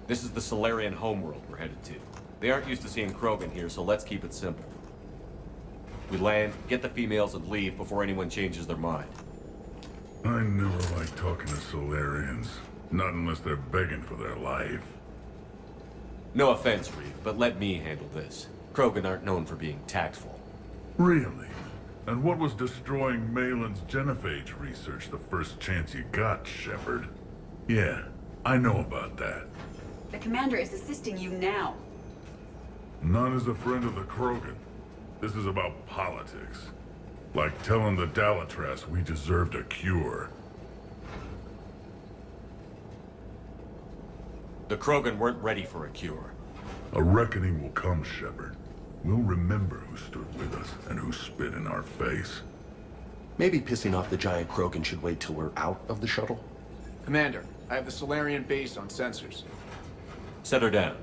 A: This is the Salarian homeworld we're headed to. They aren't used to seeing krogan here, so let's keep it simple. We land, get the females, and leave before anyone changes their mind.
O: I never like talking to Salarians. Not unless they're begging for their life.
A: No offense, Reeve, but let me handle this. Krogan aren't known for being tactful.
O: Really? And what was destroying Malin's genophage research the first chance you got, Shepard? Yeah, I know about that.
C: The commander is assisting you now.
O: Not as a friend of the krogan. This is about politics. Like telling the Dalatras we deserved a cure.
A: The krogan weren't ready for a cure.
O: A reckoning will come, Shepard. We'll remember who stood with us and who spit in our face.
P: Maybe pissing off the giant krogan should wait till we're out of the shuttle?
R: Commander, I have the Salarian base on sensors.
A: Set her down.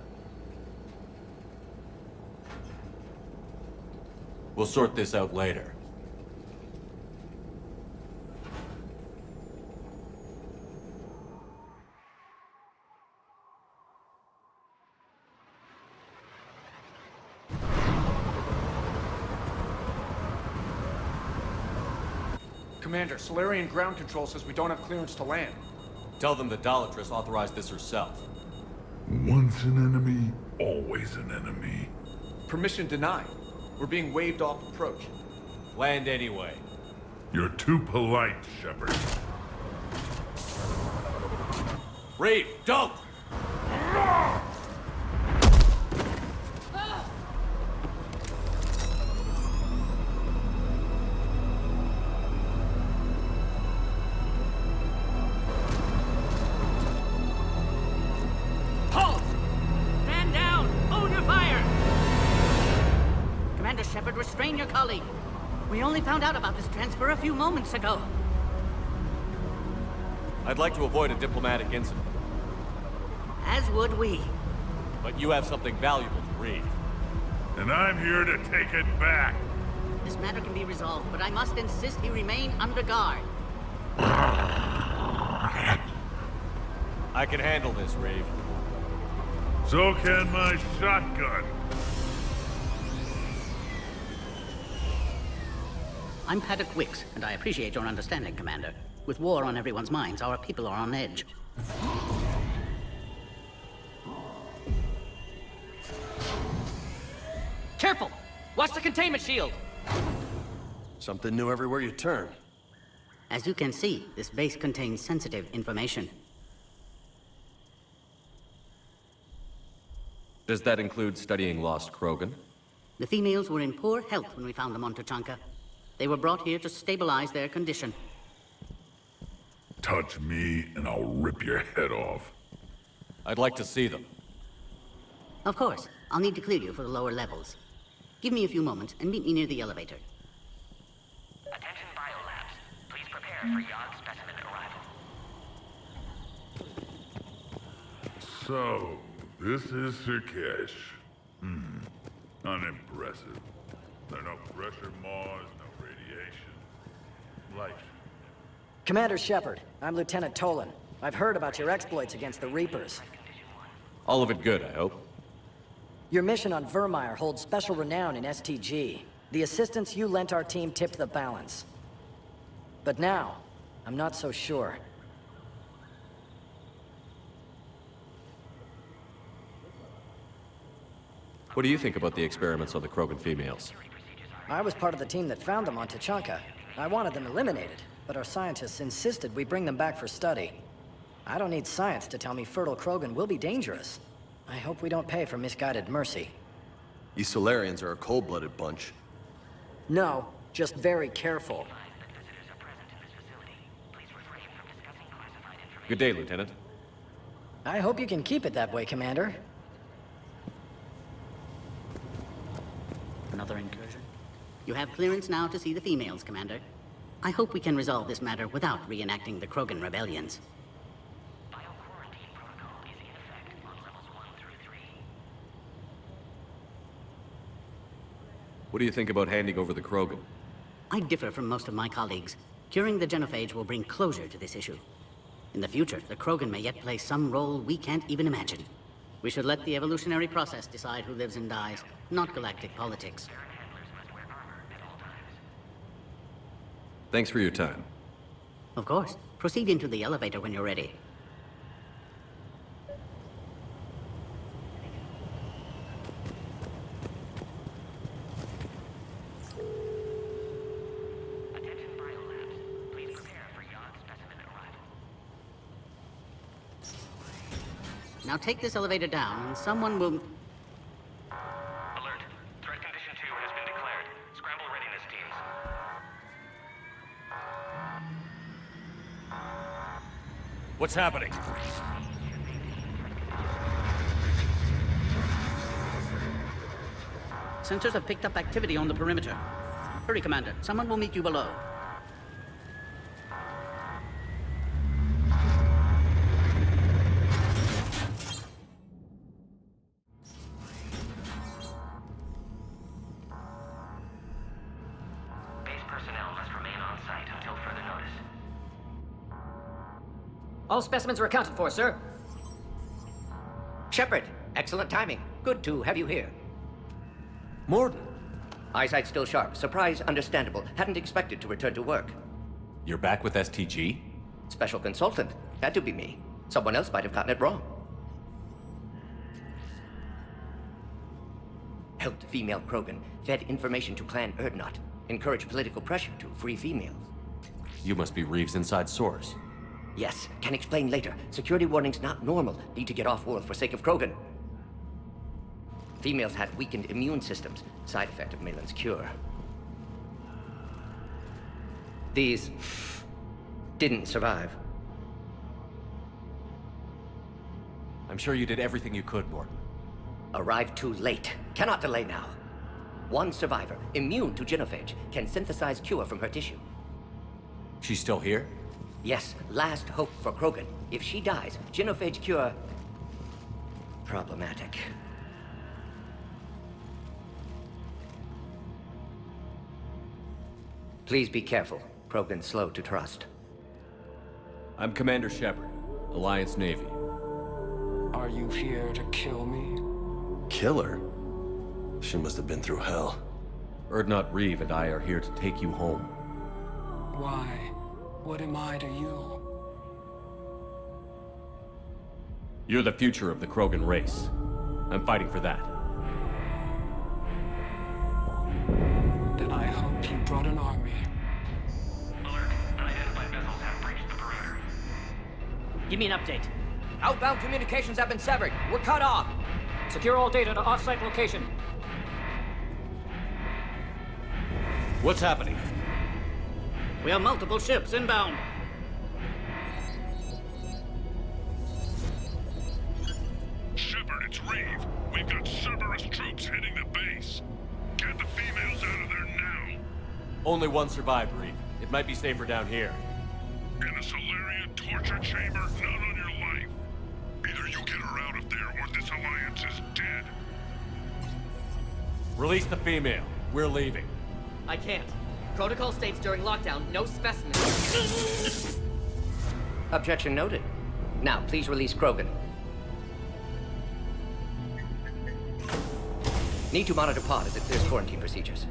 A: We'll sort this out later.
R: Commander, Salarian ground control says we don't have clearance to land.
A: Tell them the Dalatras authorized this herself.
O: Once an enemy, always an enemy.
R: Permission denied. We're being waved off approach.
A: Land anyway.
O: You're too polite, Shepard.
A: Reeve, don't!
S: Shepard, restrain your colleague. We only found out about this transfer a few moments ago.
A: I'd like to avoid a diplomatic incident.
S: As would we.
A: But you have something valuable to read.
O: And I'm here to take it back.
S: This matter can be resolved, but I must insist he remain under guard.
A: I can handle this, Reeve.
O: So can my shotgun.
S: I'm Paddock Wicks, and I appreciate your understanding, Commander. With war on everyone's minds, our people are on edge. Careful! Watch the containment shield!
P: Something new everywhere you turn.
S: As you can see, this base contains sensitive information.
A: Does that include studying lost krogan?
S: The females were in poor health when we found them on Tuchanka. They were brought here to stabilize their condition.
O: Touch me, and I'll rip your head off.
A: I'd like to see them.
S: Of course. I'll need to clear you for the lower levels. Give me a few moments, and meet me near the elevator.
T: Attention biolabs. Please prepare for Yard specimen arrival.
O: So, this is Sur'Kesh. Unimpressive. There are no pressure Mars, no radiation. Life.
W: Commander Shepard, I'm Lieutenant Tolan. I've heard about your exploits against the Reapers.
A: All of it good, I hope.
W: Your mission on Vermeer holds special renown in STG. The assistance you lent our team tipped the balance. But now, I'm not so sure.
A: What do you think about the experiments on the krogan females?
W: I was part of the team that found them on Tuchanka. I wanted them eliminated, but our scientists insisted we bring them back for study. I don't need science to tell me fertile krogan will be dangerous. I hope we don't pay for misguided mercy.
P: These Salarians are a cold-blooded bunch.
W: No, just very careful.
A: Good day, Lieutenant.
W: I hope you can keep it that way, Commander.
S: Another incursion? You have clearance now to see the females, Commander. I hope we can resolve this matter without reenacting the Krogan rebellions.
T: Bio-quarantine protocol is in effect on levels 1 through 3.
A: What do you think about handing over the krogan?
S: I differ from most of my colleagues. Curing the genophage will bring closure to this issue. In the future, the Krogan may yet play some role we can't even imagine. We should let the evolutionary process decide who lives and dies, not galactic politics.
A: Thanks for your time.
S: Of course. Proceed into the elevator when you're ready.
T: Attention biolabs. Please prepare for yacht specimen arrival.
S: Now take this elevator down, and someone will...
T: Alert. Threat condition 2 has been declared. Scramble readiness teams.
A: What's happening?
S: Sensors have picked up activity on the perimeter. Hurry, Commander. Someone will meet you below.
T: Base personnel must remain on site until further notice.
B: All specimens are accounted for, sir. Shepard, excellent timing. Good to have you here.
A: Morden!
B: Eyesight still sharp. Surprise understandable. Hadn't expected to return to work.
A: You're back with STG?
B: Special consultant. Had to be me. Someone else might have gotten it wrong. Helped female Krogan. Fed information to Clan Erdnot. Encouraged political pressure to free females.
A: You must be Reeves' inside source.
B: Yes, can explain later. Security warnings not normal. Need to get off-world for sake of Krogan. Females had weakened immune systems. Side effect of Malin's cure. These didn't survive.
A: I'm sure you did everything you could, Morden.
B: Arrived too late. Cannot delay now. One survivor, immune to genophage, can synthesize cure from her tissue.
A: She's still here?
B: Yes, last hope for Krogan. If she dies, genophage cure... problematic. Please be careful. Krogan slow to trust.
A: I'm Commander Shepard, Alliance Navy.
U: Are you here to kill me?
P: Kill her? She must have been through hell.
A: Erdnot Reeve and I are here to take you home.
U: Why? What am I to you?
A: You're the future of the Krogan race. I'm fighting for that.
U: Then I hope you brought an army.
T: Alert. Unidentified vessels have breached the perimeter.
B: Give me an update. Outbound communications have been severed. We're cut off. Secure all data to off-site location.
A: What's happening?
S: We have multiple ships inbound.
O: Shepard, it's Reeve. We've got Cerberus troops heading the base. Get the females out of there now.
A: Only one survived, Reeve. It might be safer down here.
O: In a salarian torture chamber, not on your life. Either you get her out of there or this alliance is dead.
A: Release the female. We're leaving.
B: I can't. Protocol states during lockdown, no specimens. Objection noted. Now, please release Krogan. Need to monitor pod as it clears quarantine procedures.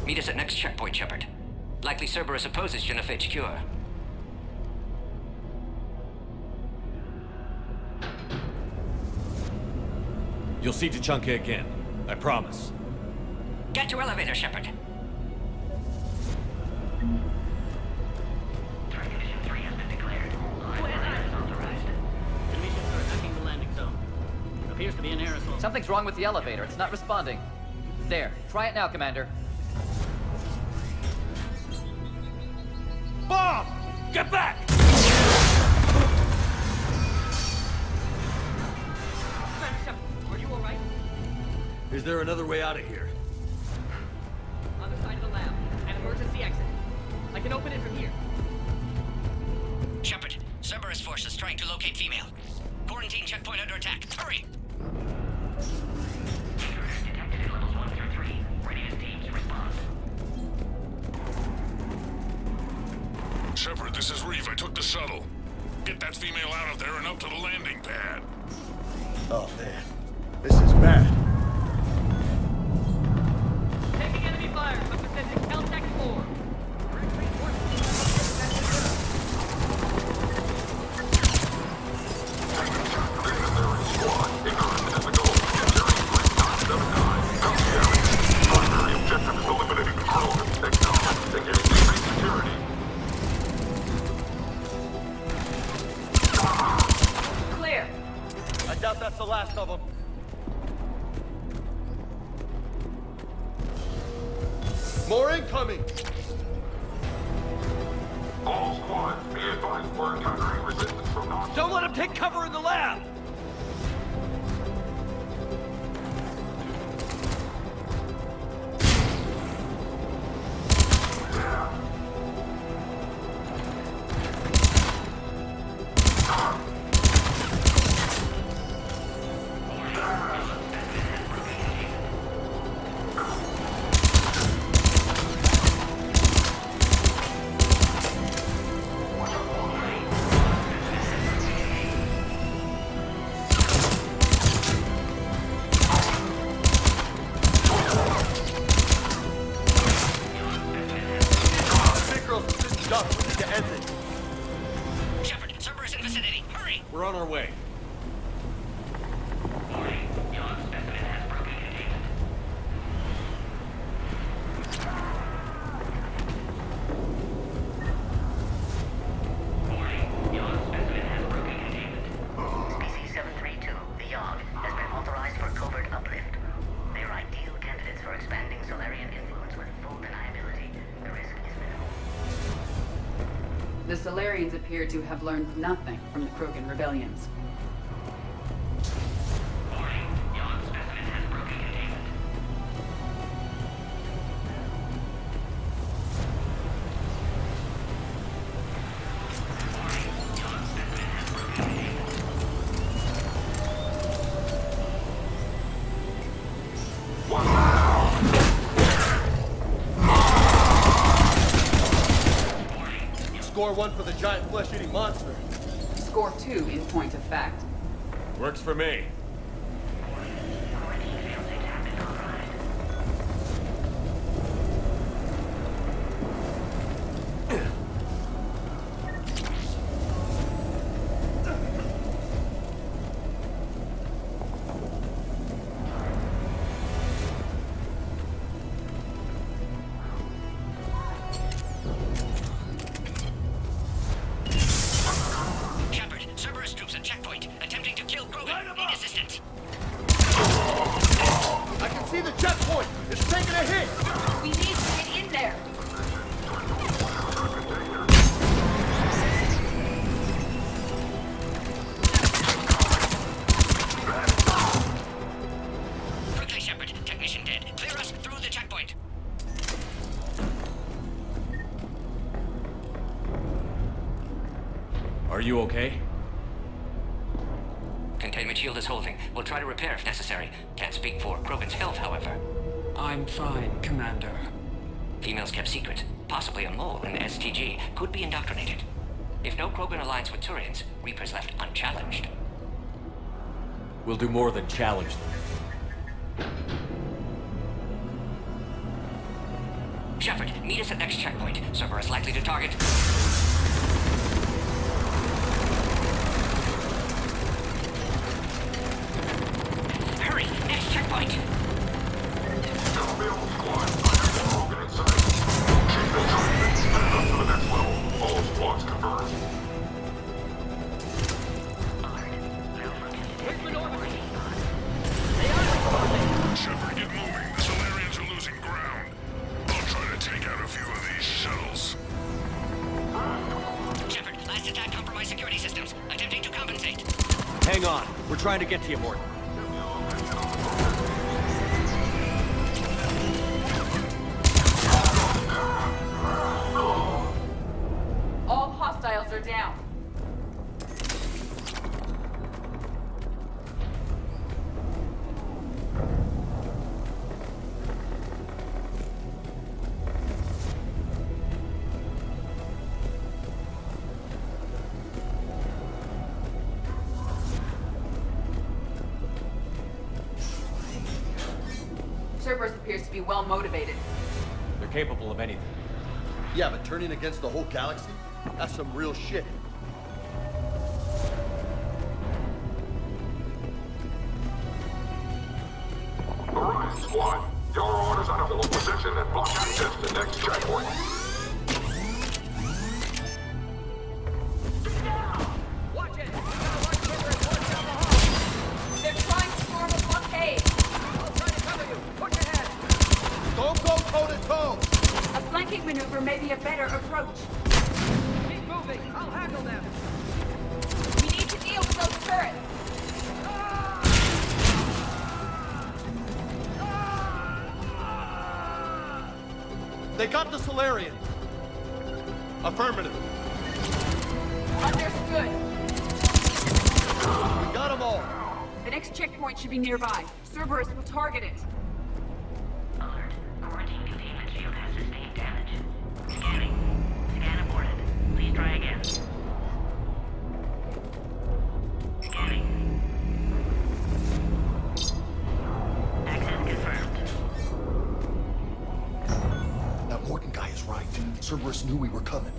B: Meet us at next checkpoint, Shepard. Likely Cerberus opposes genophage cure.
A: You'll see Tuchanka again. I promise.
B: Get to elevator, Shepard.
T: Threat condition 3 has been declared. Is authorized.
S: Enemy ships are attacking the landing zone. Appears to be an aerosol.
B: Something's wrong with the elevator. It's not responding. There. Try it now, Commander.
A: Bomb! Get back!
B: Are you alright?
A: Is there another way out of here?
B: Other side of the lab. An emergency exit. I can open it from here. Shepard, Cerberus forces trying to locate female. Quarantine checkpoint under attack. Hurry!
T: Intruders detected at levels 1 through 3. Readiness teams respond.
O: Shepard, this is Reeve. I took the shuttle. Get that female out of there and up to the landing pad.
U: Oh, man. This is bad.
B: Taking enemy fire from Pacific Caltech-4.
C: Clear.
R: I doubt that's the last of them.
U: More incoming!
O: All squads, be advised we're encountering resistance from non-
R: Don't let them take cover in the lab!
G: Shepard, Cerberus in vicinity. Hurry!
R: We're on our way.
S: Species 732, the Yogg, has been authorized for covert uplift. They are ideal candidates for expanding salarian influence with full deniability. The risk is minimal.
C: The Salarians appear to have learned nothing from the Krogan rebellions.
U: Score 1 for the giant flesh-eating monster.
C: Score 2 in point of fact.
R: Works for me.
G: Shepard, Cerberus troops at checkpoint, attempting to kill Krogan. Need assistance.
U: I can see the checkpoint! It's taking a hit!
C: We need to get in there!
G: Quickly, Shepard. Technician dead. Clear us through the checkpoint.
A: Are you okay?
B: Containment shield is holding. We'll try to repair if necessary. Can't speak for Krogan's health, however.
E: I'm fine, Commander.
B: Females kept secret. Possibly a mole in the STG. Could be indoctrinated. If no Krogan aligns with Turians, Reapers left unchallenged.
A: We'll do more than challenge them.
B: Shepard, meet us at next checkpoint. Cerberus likely to target. Hurry! Next checkpoint!
O: Shepard, get moving. The Salarians are losing ground. I'll try to take out a few of these shuttles.
G: Shepard, last attack compromised security systems. Attempting to compensate.
R: Hang on. We're trying to get to you, Morton.
C: All hostiles are down. Cerberus appears to be well motivated.
A: They're capable of anything.
H: Yeah, but turning against the whole galaxy? That's some real shit.
I: Orion Squad, your orders are to hold position and block access to next checkpoint.
C: Watch it! They're trying to form a blockade! I'll try to cover you! Push ahead!
H: Don't go toe-to-toe!
C: A flanking maneuver may be a better approach. Keep moving! I'll handle them! We need to deal with those turrets!
H: They got the Salarian. Affirmative.
C: Understood.
H: We got them all.
C: The next checkpoint should be nearby. Cerberus will target it.
S: Alert. Quarantine containment shield has sustained damage. Scanning. Scan aborted. Please try again. Scanning. Access confirmed.
P: That Morgan guy is right. Cerberus knew we were coming.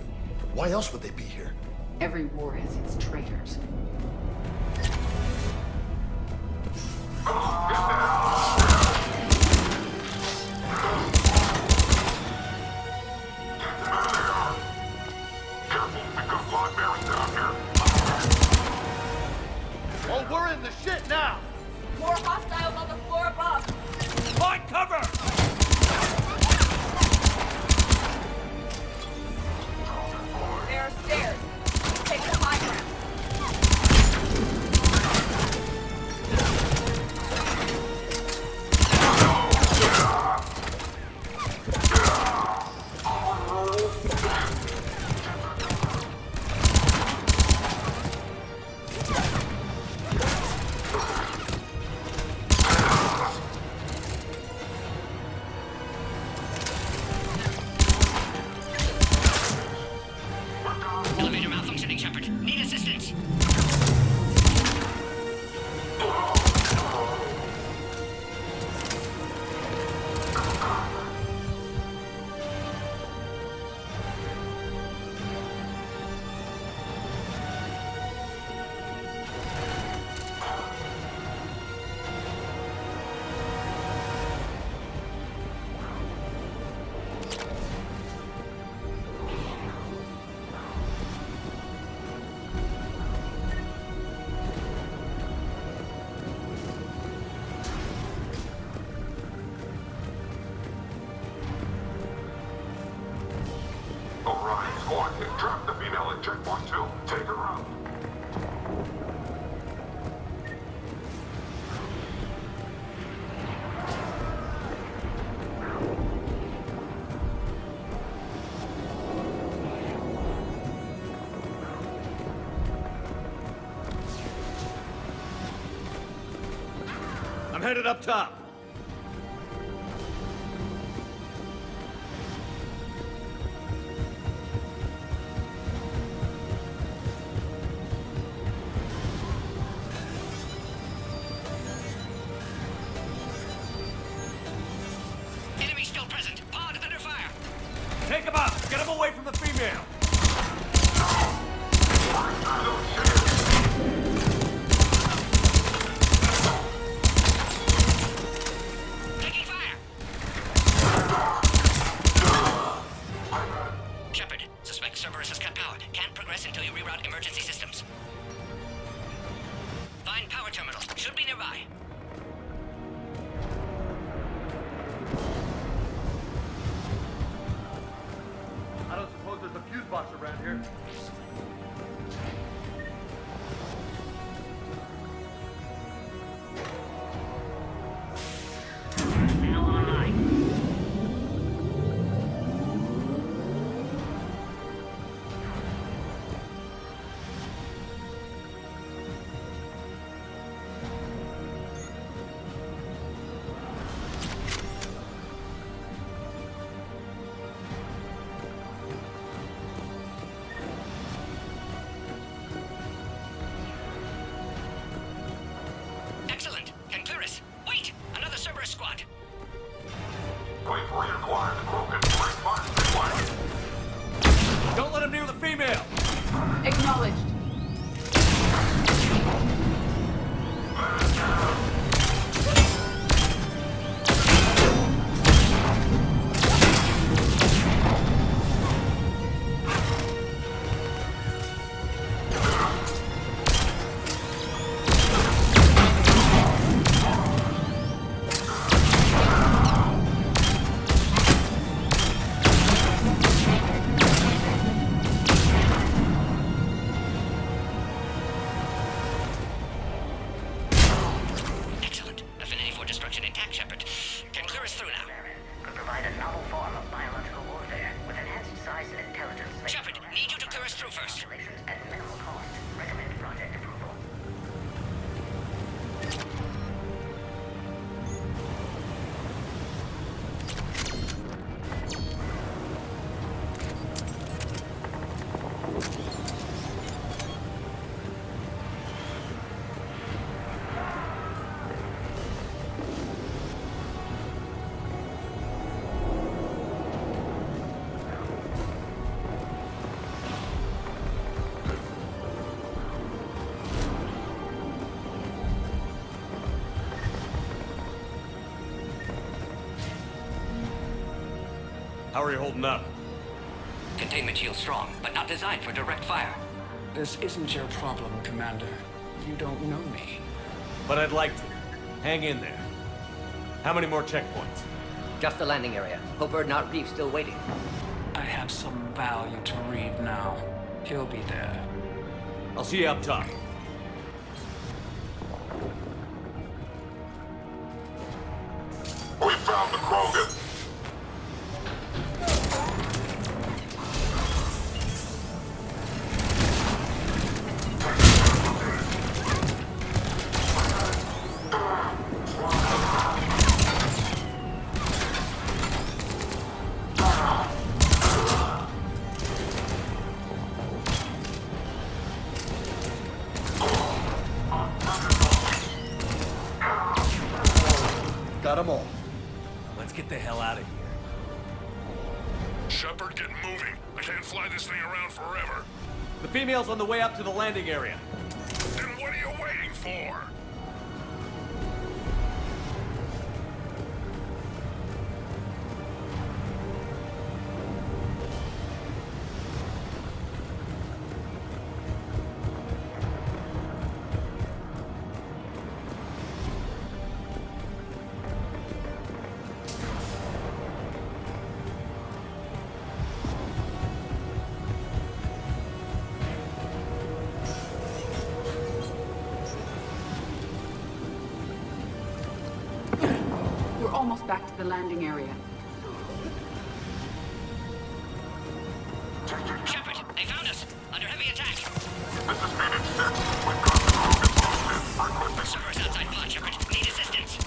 P: Why else would they be here?
C: Every war has its traitors.
H: Oh, we're in the shit now!
C: More hostiles on the floor above!
H: Find cover!
C: There are stairs. Take the high ground.
S: Elevator malfunctioning, Shepard. Need assistance.
I: Orion Squad, trap the female at checkpoint 2. Take her out.
H: I'm headed up top.
S: Enemy still present. Pod under fire.
H: Take him out! Get him away from the female!
S: Taking fire. Shepard, suspect Cerberus has cut power. Can't progress until you reroute emergency systems. Find power terminal. Should be nearby.
H: I don't suppose there's a fuse box
A: How are you holding up?
B: Containment shield strong, but not designed for direct fire.
E: This isn't your problem, Commander. You don't know me.
A: But I'd like to. Hang in there. How many more checkpoints?
B: Just the landing area. Hope not Reeve still waiting.
E: I have some value to Reeve now. He'll be there.
A: I'll see you up top.
I: We found the Krogan.
H: Got them all.
A: Let's get the hell out of here.
O: Shepard, get moving. I can't fly this thing around forever.
A: The female's on the way up to the landing area.
O: Then what are you waiting for?
C: We're almost back to the landing area.
B: Shepard, they found us! Under heavy attack!
I: This is Menae 6. We've got the Krogan posted.
B: Servers outside pod, Shepard. Need assistance.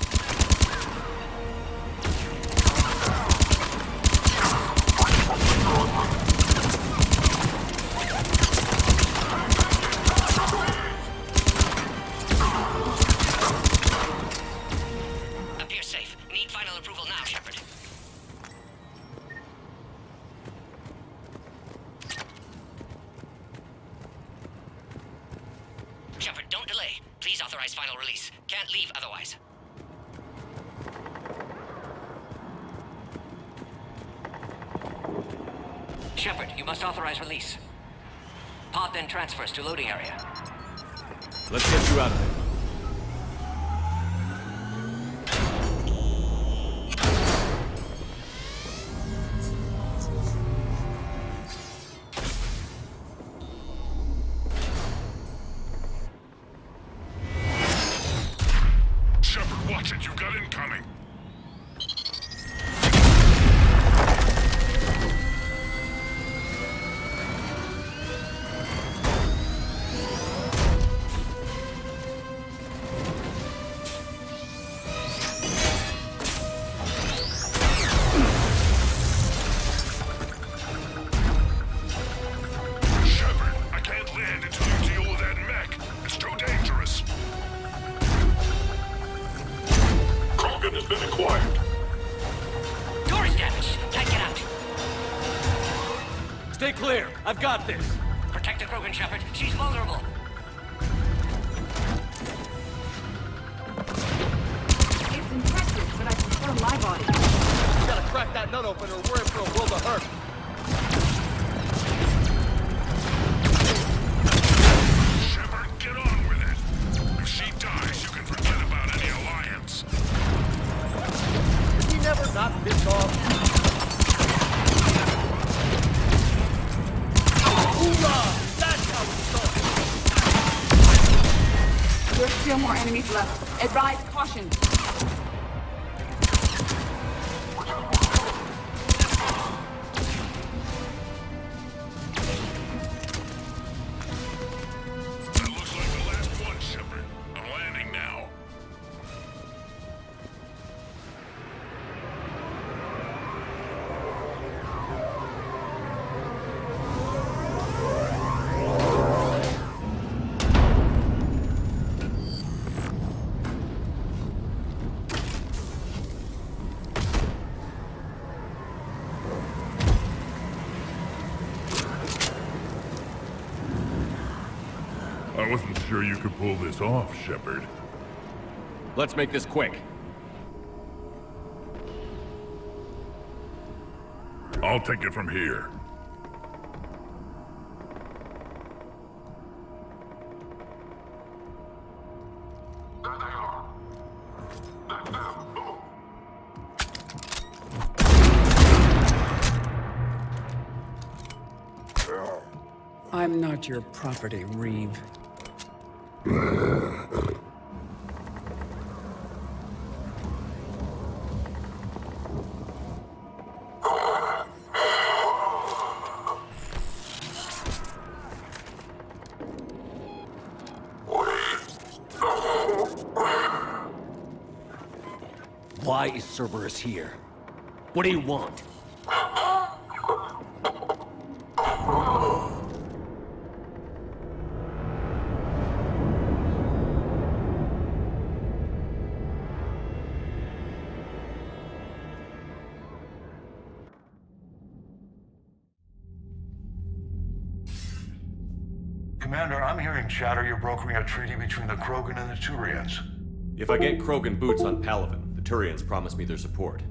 B: Appears safe. Need final approval now, Shepard. Shepard, don't delay. Please authorize final release. Can't leave otherwise. Shepard, you must authorize release. Pod then transfers to loading area.
A: Let's get you out of there.
O: Shepard, watch it. You've got incoming. Shepard, I can't land until you deal with that mech. It's too dangerous.
I: Krogan has been acquired.
B: Door is damaged. Can't get out.
A: Stay clear. I've got this.
B: Protect the Krogan, Shepard. She's vulnerable.
C: It's impressive, but I prefer my body.
H: We gotta crack that nut open or we're in for a world of hurt.
O: Shepard, get on with it. If she dies, you can forget about any alliance.
H: Did he never not piss off? Hoorah! That's how it's done!
C: There's still more enemies left. Advise caution.
O: That looks like the last one, Shepard. I'm landing now. I wasn't sure you could pull this off, Shepard.
A: Let's make this quick.
O: I'll take it from here.
I: There they are. That's them. Move.
E: I'm not your property, Reeve.
A: Why is Cerberus here? What do you want?
U: Commander, I'm hearing chatter you're brokering a treaty between the Krogan and the Turians.
A: If I get Krogan boots on Palaven, the Turians promise me their support.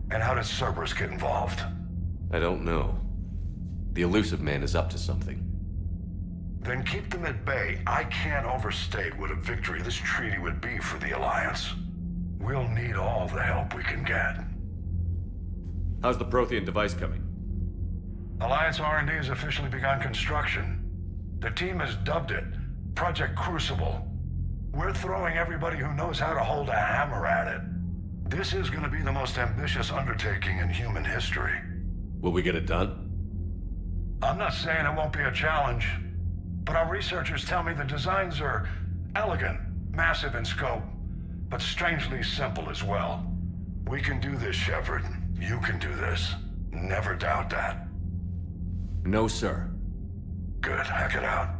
U: And how does Cerberus get involved?
A: I don't know. The Illusive Man is up to something.
U: Then keep them at bay. I can't overstate what a victory this treaty would be for the Alliance. We'll need all the help we can get.
A: How's the Prothean device coming?
U: Alliance R&D has officially begun construction. The team has dubbed it Project Crucible. We're throwing everybody who knows how to hold a hammer at it. This is going to be the most ambitious undertaking in human history.
A: Will we get it done?
U: I'm not saying it won't be a challenge, but our researchers tell me the designs are elegant, massive in scope, but strangely simple as well. We can do this, Shepard. You can do this. Never doubt that.
A: No, sir.
U: Good. Hack it out.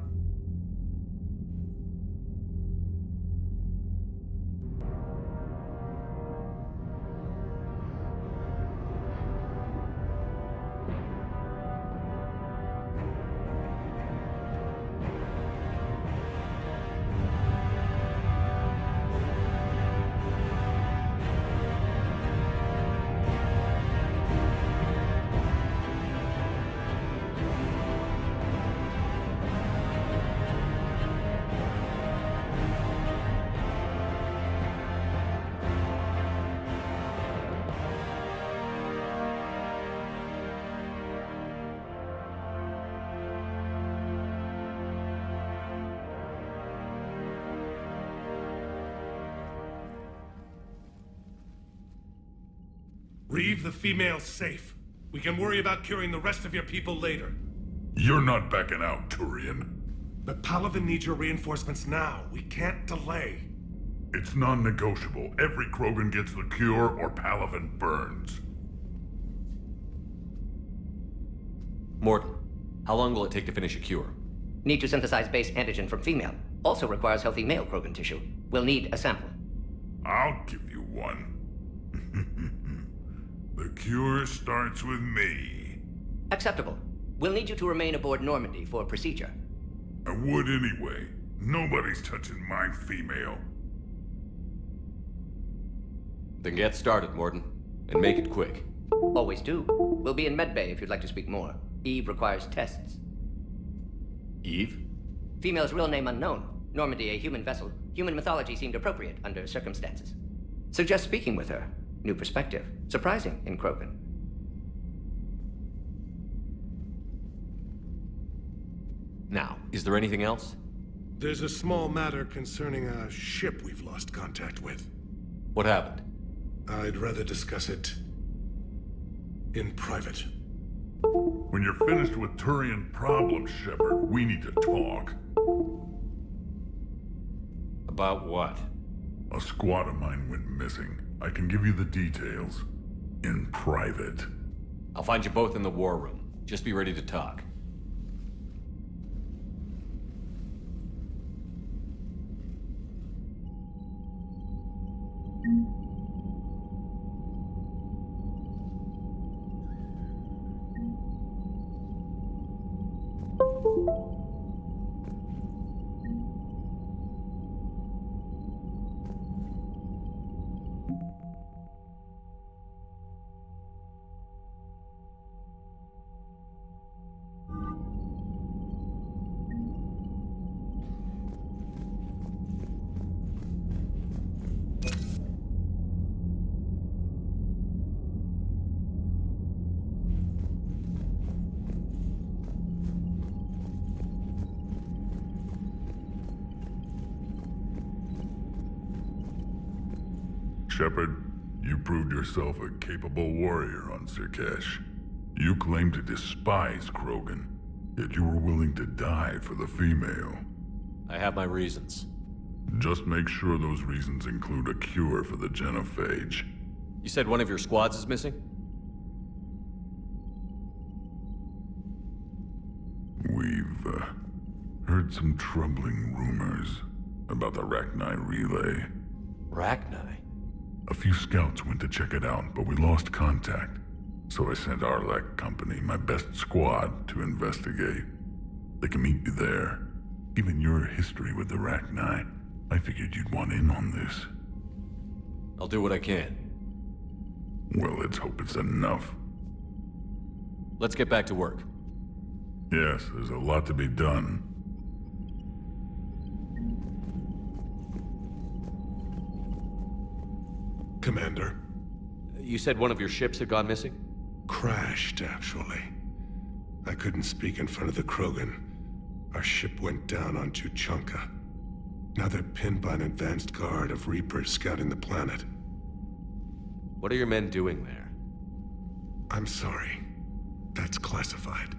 M: Reeve the female's safe. We can worry about curing the rest of your people later.
O: You're not backing out, Turian.
M: But Palaven needs your reinforcements now. We can't delay.
O: It's non-negotiable. Every Krogan gets the cure or Palaven burns.
A: Morton, how long will it take to finish a cure?
B: Need to synthesize base antigen from female. Also requires healthy male Krogan tissue. We'll need a sample.
O: I'll give you one. The cure starts with me.
B: Acceptable. We'll need you to remain aboard Normandy for procedure.
O: I would anyway. Nobody's touching my female.
A: Then get started, Morton. And make it quick.
B: Always do. We'll be in medbay if you'd like to speak more. Eve requires tests.
A: Eve?
B: Female's real name unknown. Normandy a human vessel. Human mythology seemed appropriate under circumstances. Suggest speaking with her. New perspective. Surprising in Krogan.
A: Now, is there anything else?
M: There's a small matter concerning a ship we've lost contact with.
A: What happened?
M: I'd rather discuss it in private.
O: When you're finished with Turian problems, Shepard, we need to talk.
A: About what?
O: A squad of mine went missing. I can give you the details. In private.
A: I'll find you both in the war room. Just be ready to talk.
O: Shepard, you proved yourself a capable warrior on Sur'Kesh. You claim to despise Krogan, yet you were willing to die for the female.
A: I have my reasons.
O: Just make sure those reasons include a cure for the genophage.
A: You said one of your squads is missing?
O: We've heard some troubling rumors about the Rachni relay.
A: Rachni?
O: A few scouts went to check it out, but we lost contact. So I sent Arlec Company, my best squad, to investigate. They can meet you there. Given your history with the Rachni, I figured you'd want in on this.
A: I'll do what I can.
O: Well, let's hope it's enough.
A: Let's get back to work.
O: Yes, there's a lot to be done.
M: Commander.
A: You said one of your ships had gone missing?
M: Crashed, actually. I couldn't speak in front of the Krogan. Our ship went down on Tuchanka. Now they're pinned by an advanced guard of Reapers scouting the planet.
A: What are your men doing there?
M: I'm sorry. That's classified.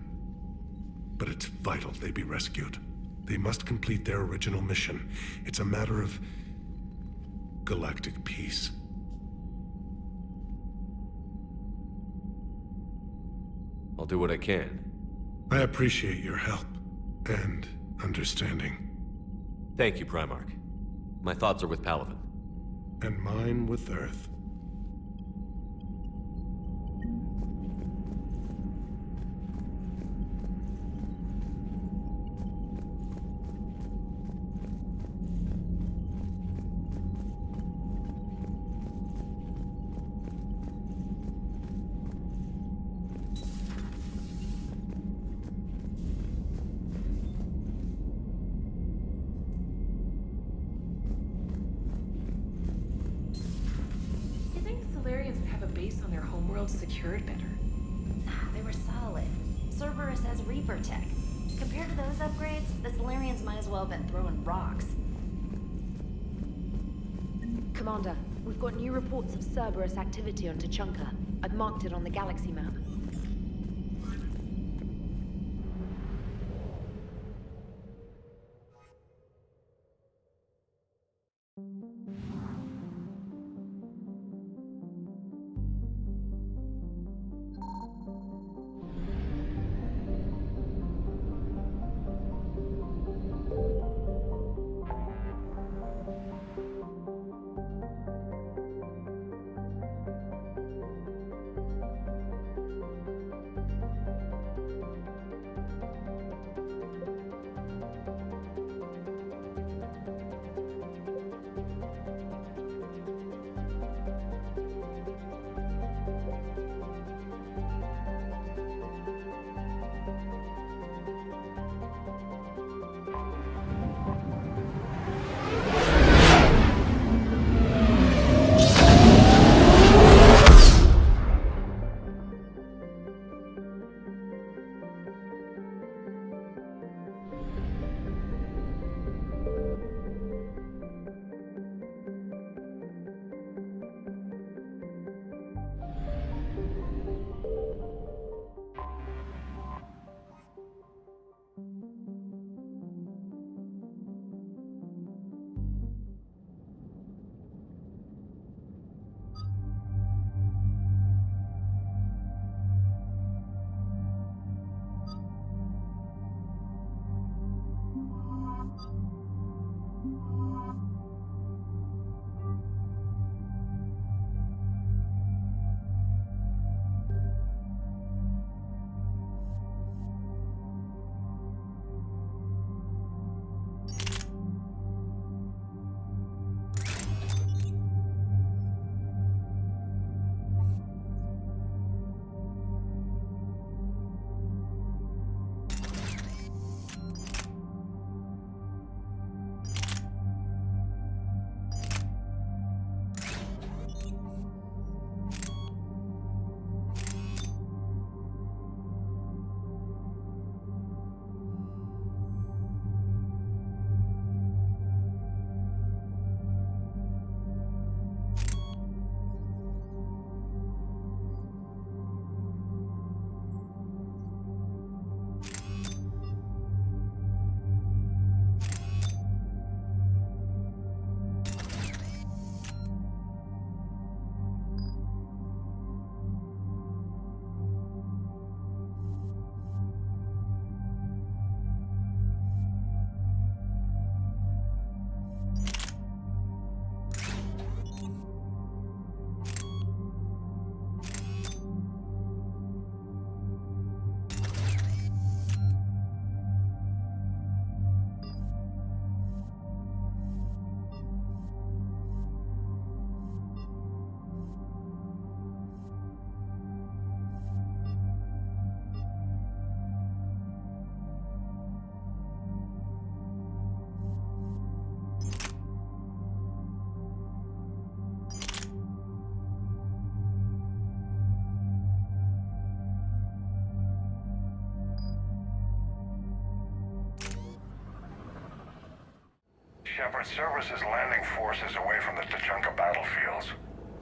M: But it's vital they be rescued. They must complete their original mission. It's a matter of galactic peace.
A: I'll do what I can.
M: I appreciate your help and understanding.
A: Thank you, Primarch. My thoughts are with Palaven.
M: And mine with Earth.
C: On their homeworld secured better.
J: They were solid. Cerberus has Reaper tech. Compared to those upgrades, the Salarians might as well have been throwing rocks.
F: Commander, we've got new reports of Cerberus activity on Tuchanka. I've marked it on the galaxy map.
I: Shepard, Cerberus' landing force is away from the Tuchanka battlefields.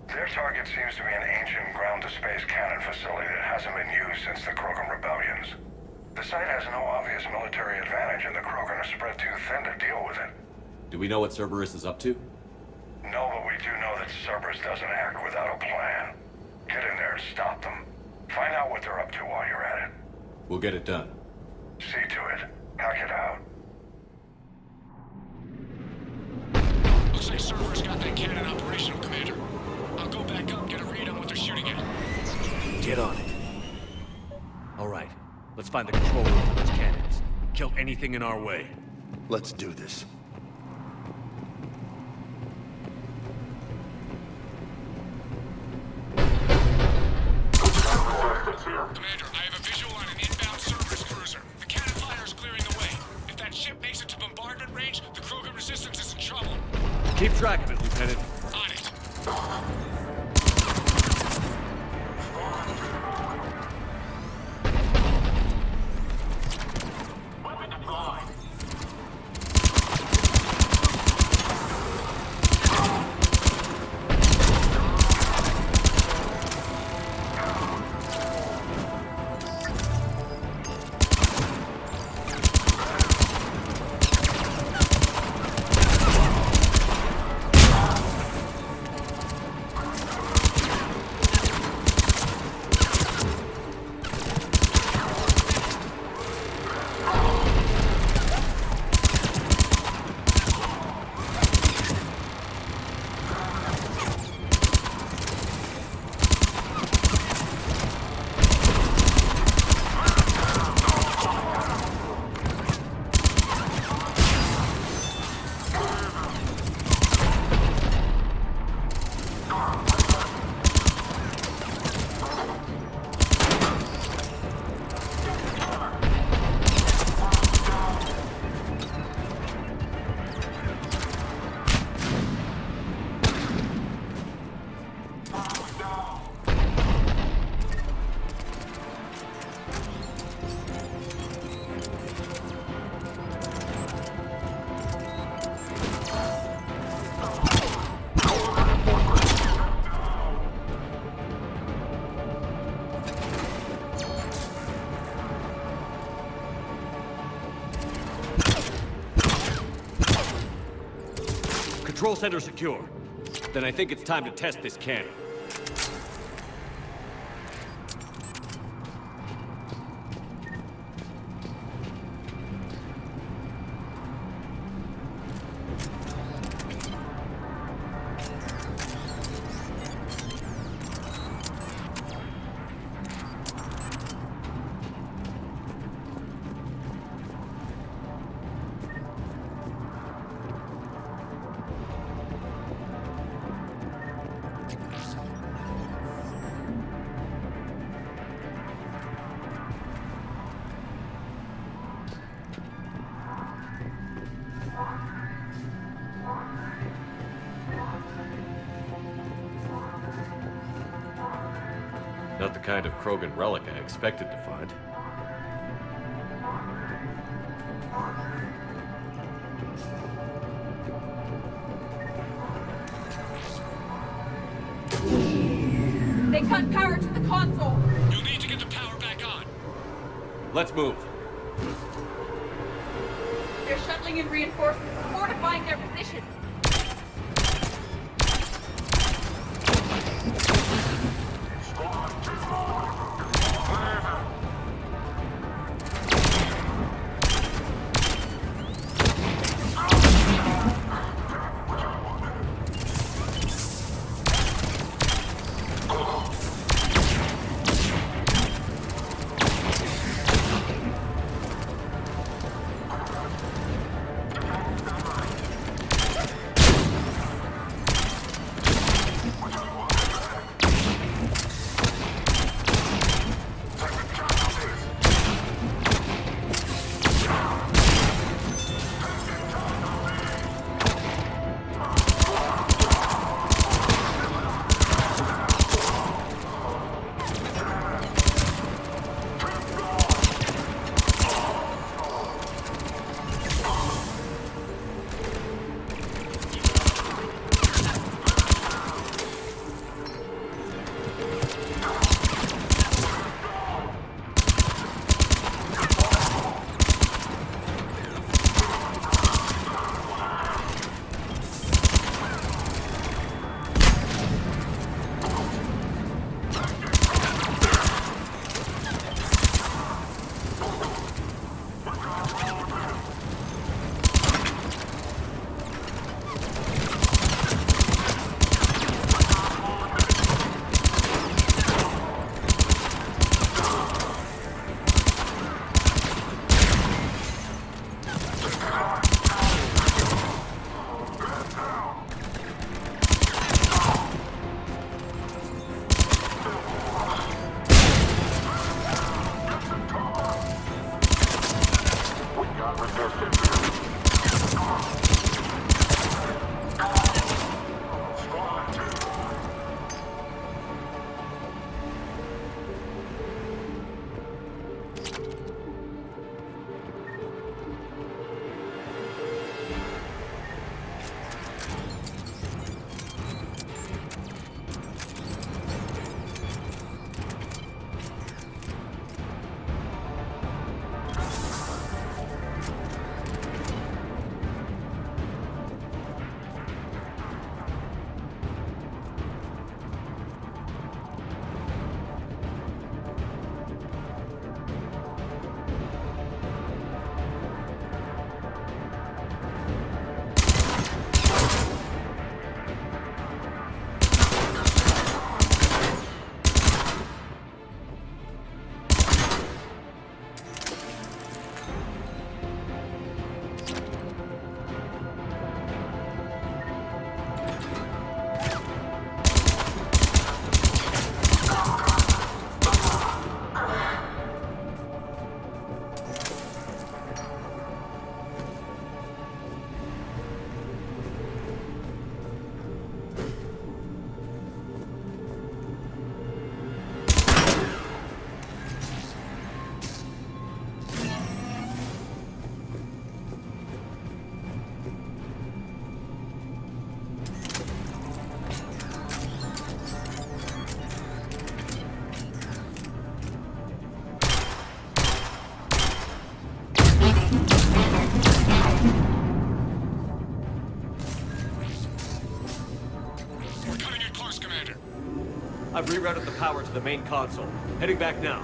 I: Their target seems to be an ancient ground-to-space cannon facility that hasn't been used since the Krogan rebellions. The site has no obvious military advantage, and the Krogan are spread too thin to deal with it.
A: Do we know what Cerberus is up to?
I: No, but we do know that Cerberus doesn't act without a plan. Get in there and stop them. Find out what they're up to while you're at it.
A: We'll get it done.
I: See to it. Hackett out.
G: Looks like Cerberus got that cannon operational, Commander. I'll go back up, get a read on what they're shooting at.
A: Get on it. All right, let's find the control room for those cannons. Kill anything in our way.
P: Let's do this.
G: Commander, I have a visual on an inbound Cerberus cruiser. The cannon fire is clearing the way. If that ship makes it to bombardment range, the Krogan resistance is in trouble.
A: Keep track of it, Lieutenant.
G: On it.
I: Weapon deployed.
A: Control center secure. Then I think it's time to test this cannon. Not the kind of Krogan relic I expected to find.
C: They cut power to the console.
G: You'll need to get the power back on.
A: Let's move.
C: They're shuttling in reinforcements, fortifying their position.
A: I've rerouted the power to the main console. Heading back now.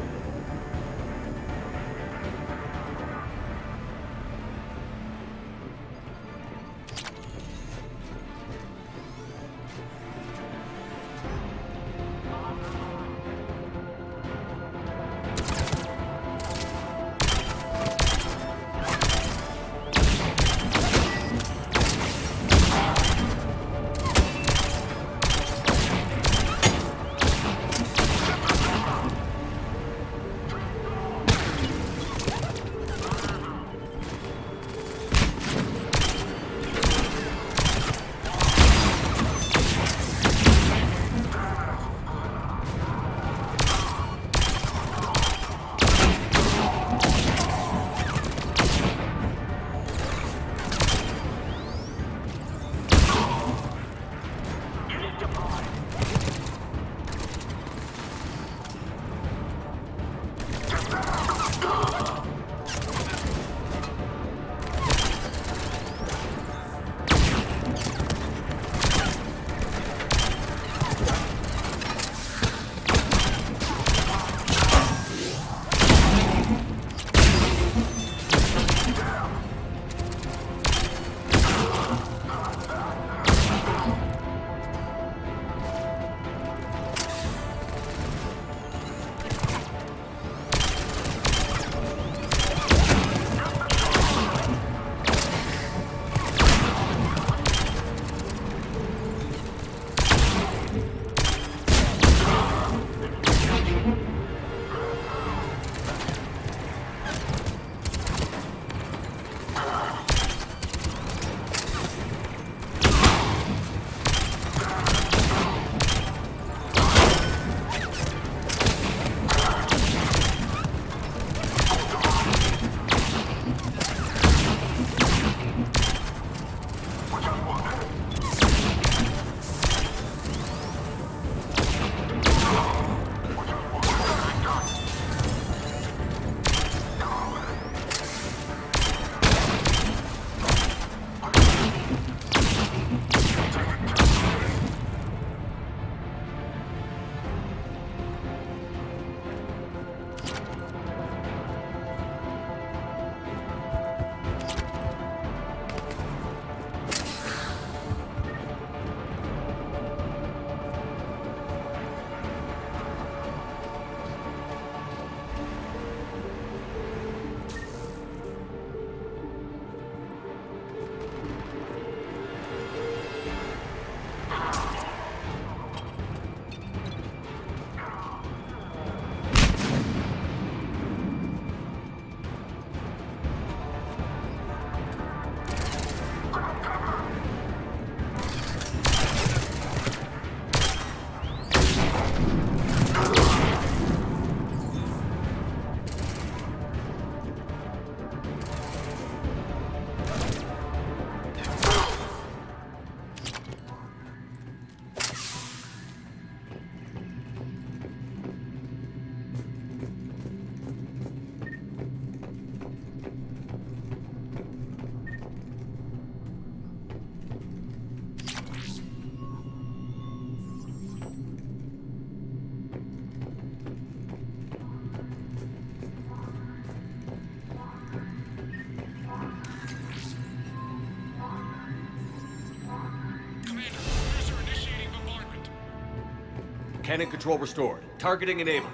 A: Cannon control restored. Targeting enabled.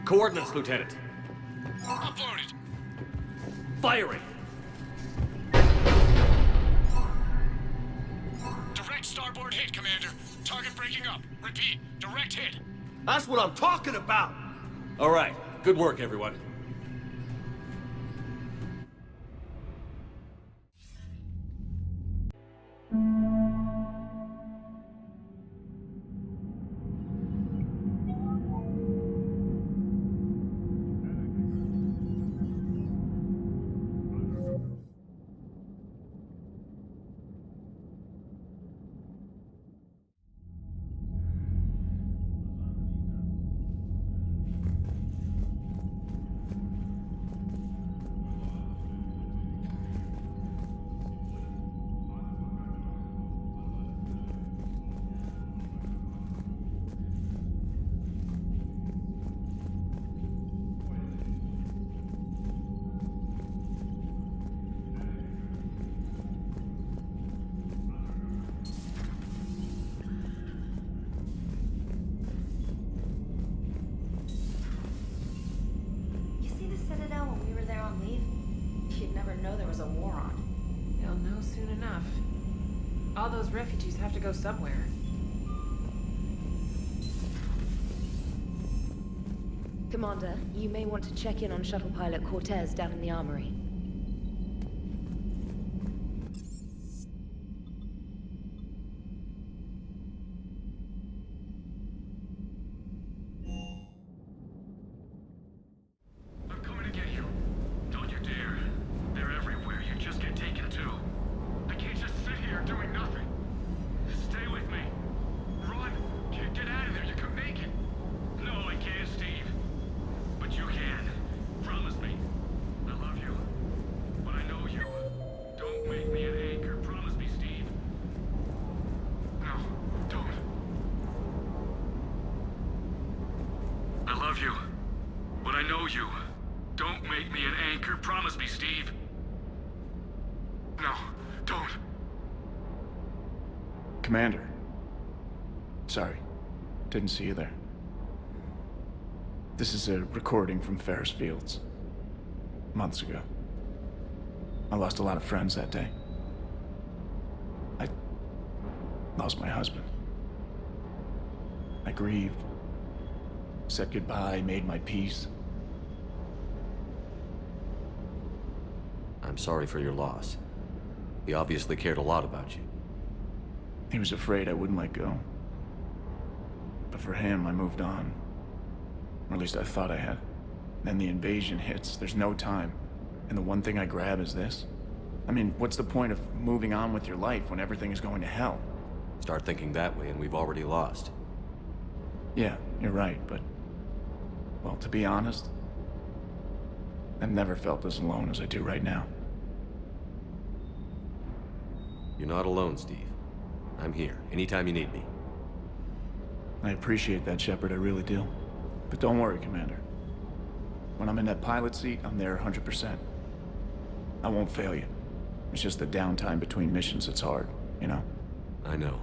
A: Coordinates, Lieutenant.
G: Uploaded.
A: Firing!
G: Direct starboard hit, Commander. Target breaking up. Repeat, direct hit.
A: That's what I'm talking about! All right. Good work, everyone.
J: know there was a war on.
C: They'll know soon enough. All those refugees have to go somewhere.
F: Commander, you may want to check in on shuttle pilot Cortez down in the armory.
G: I'm coming to get you. Don't you dare. They're everywhere. You just get taken too. I can't just sit here doing nothing. Stay with me. Run. Get out of there. You can make it. No, I can't, Steve. But you can. Promise me. I love you. But I know you. Don't make me an anchor. Promise me, Steve. No, don't. I love you. But I know you. Don't make me an anchor. Promise me, Steve. No, don't.
R: Commander. Sorry. Didn't see you there. This is a recording from Ferris Fields. Months ago. I lost a lot of friends that day. I lost my husband. I grieved. Said goodbye, made my peace.
A: I'm sorry for your loss. He obviously cared a lot about you.
R: He was afraid I wouldn't let go. But for him, I moved on. Or at least I thought I had. Then the invasion hits, there's no time. And the one thing I grab is this. I mean, what's the point of moving on with your life when everything is going to hell?
A: Start thinking that way and we've already lost.
R: Yeah, you're right, but... well, to be honest, I've never felt as alone as I do right now.
A: You're not alone, Steve. I'm here, anytime you need me.
R: I appreciate that, Shepard, I really do. But don't worry, Commander. When I'm in that pilot seat, I'm there 100%. I won't fail you. It's just the downtime between missions that's hard, you know?
A: I know.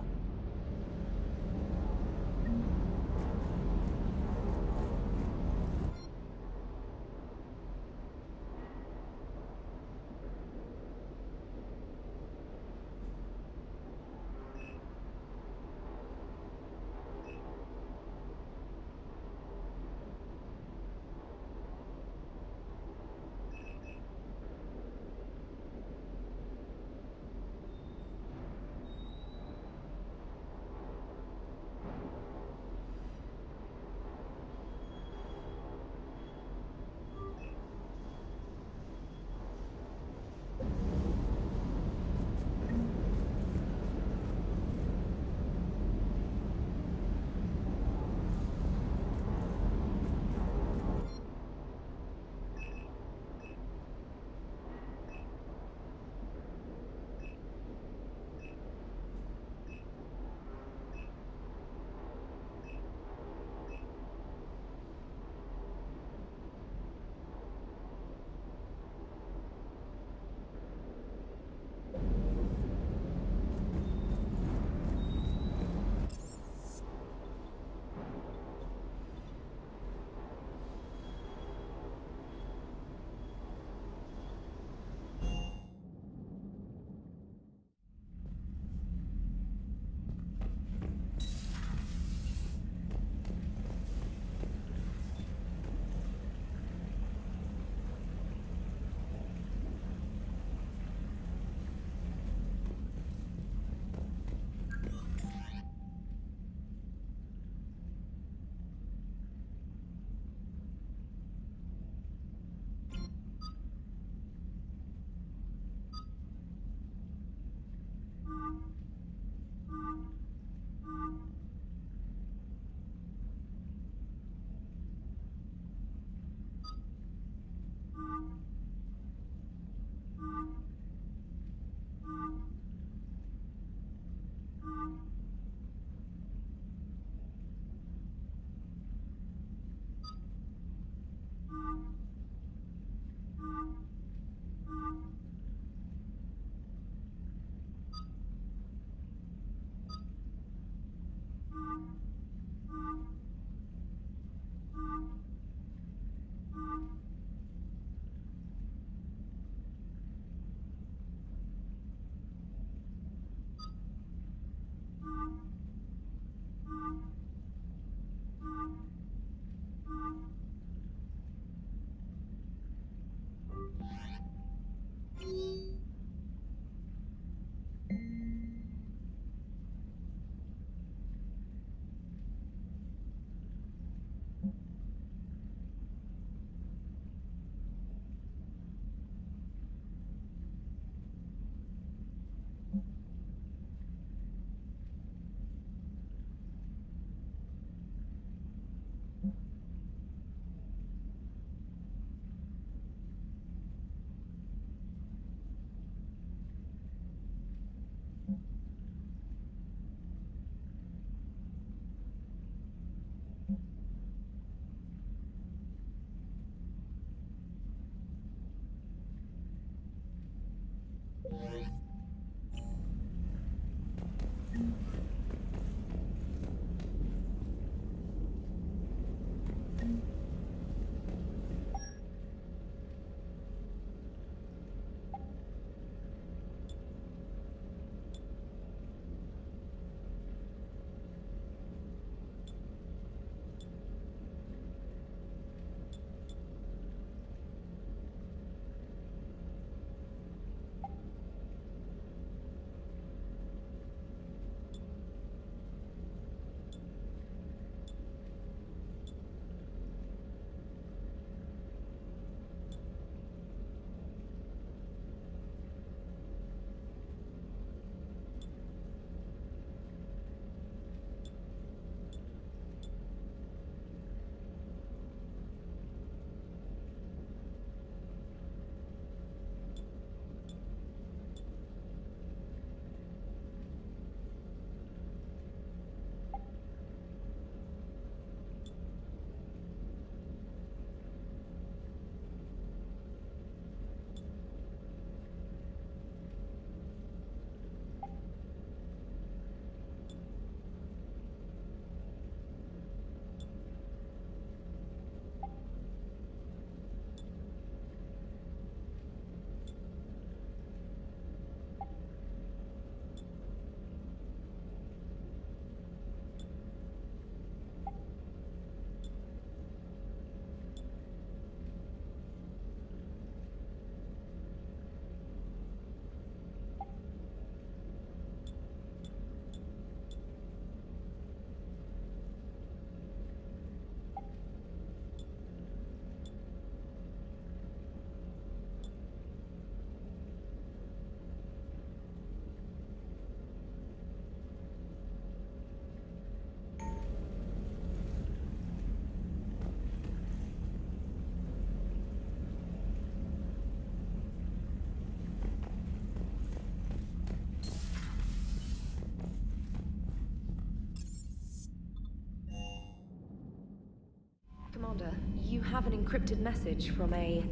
F: Commander, you have an encrypted message from a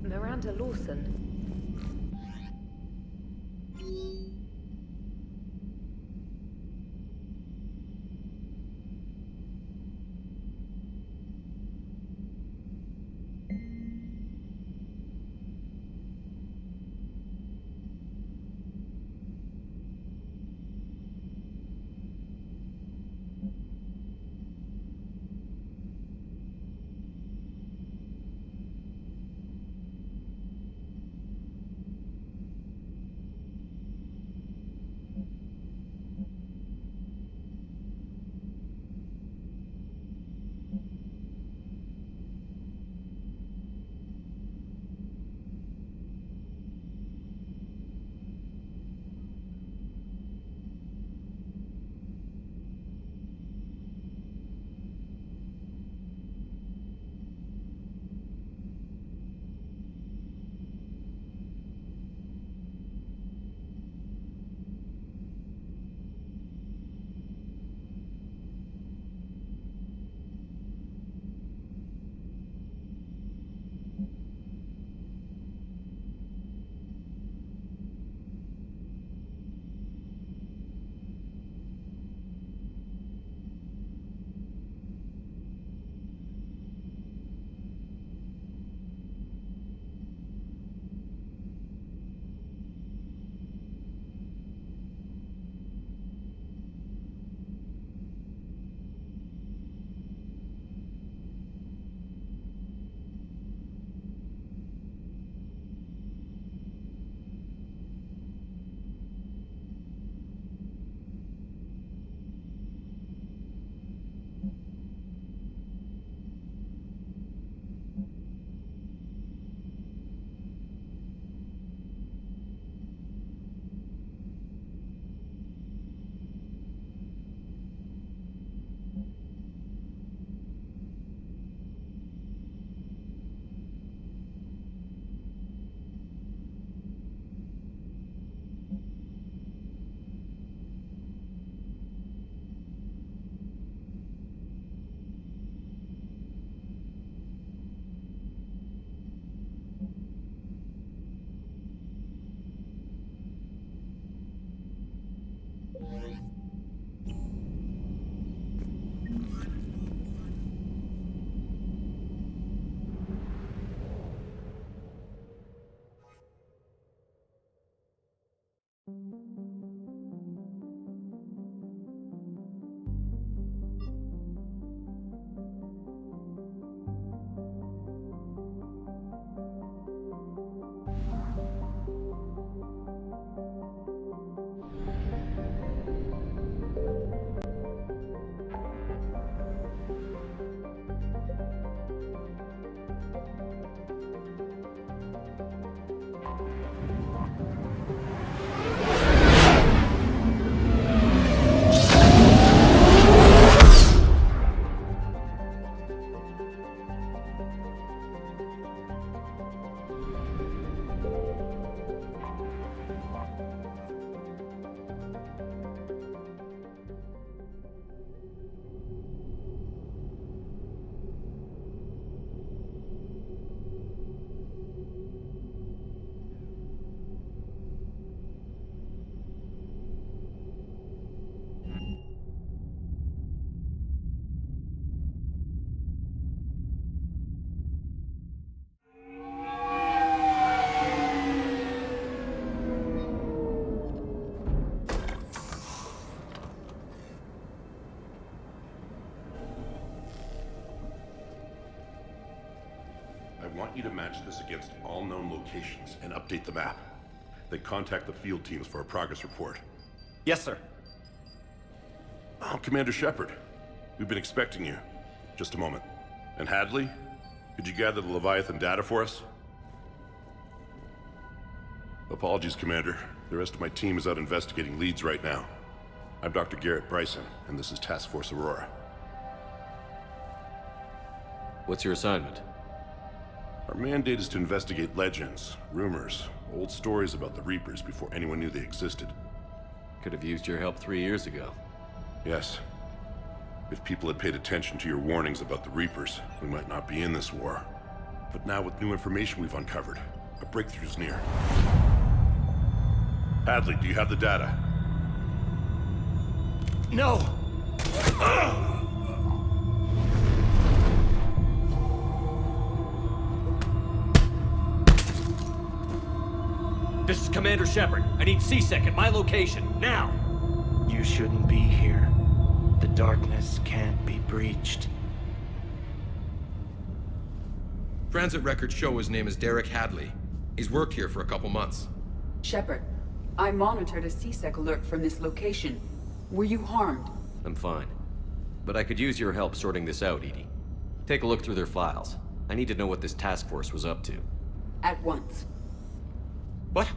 F: Miranda Lawson.
D: I want you to match this against all known locations and update the map. Then contact the field teams for a progress report.
R: Yes, sir.
D: Oh, Commander Shepard. We've been expecting you. Just a moment. And Hadley? Could you gather the Leviathan data for us? Apologies, Commander. The rest of my team is out investigating leads right now. I'm Dr. Garrett Bryson, and this is Task Force Aurora.
A: What's your assignment?
D: Our mandate is to investigate legends, rumors, old stories about the Reapers before anyone knew they existed.
A: Could have used your help 3 years ago.
D: Yes. If people had paid attention to your warnings about the Reapers, we might not be in this war. But now with new information we've uncovered, a breakthrough's near. Hadley, do you have the data?
R: No!
A: This is Commander Shepard. I need C-Sec at my location, now!
R: You shouldn't be here. The darkness can't be breached.
K: Transit records show his name is Derek Hadley. He's worked here for a couple months.
C: Shepard, I monitored a C-Sec alert from this location. Were you harmed?
A: I'm fine. But I could use your help sorting this out, Edie. Take a look through their files. I need to know what this task force was up to.
C: At once.
R: What?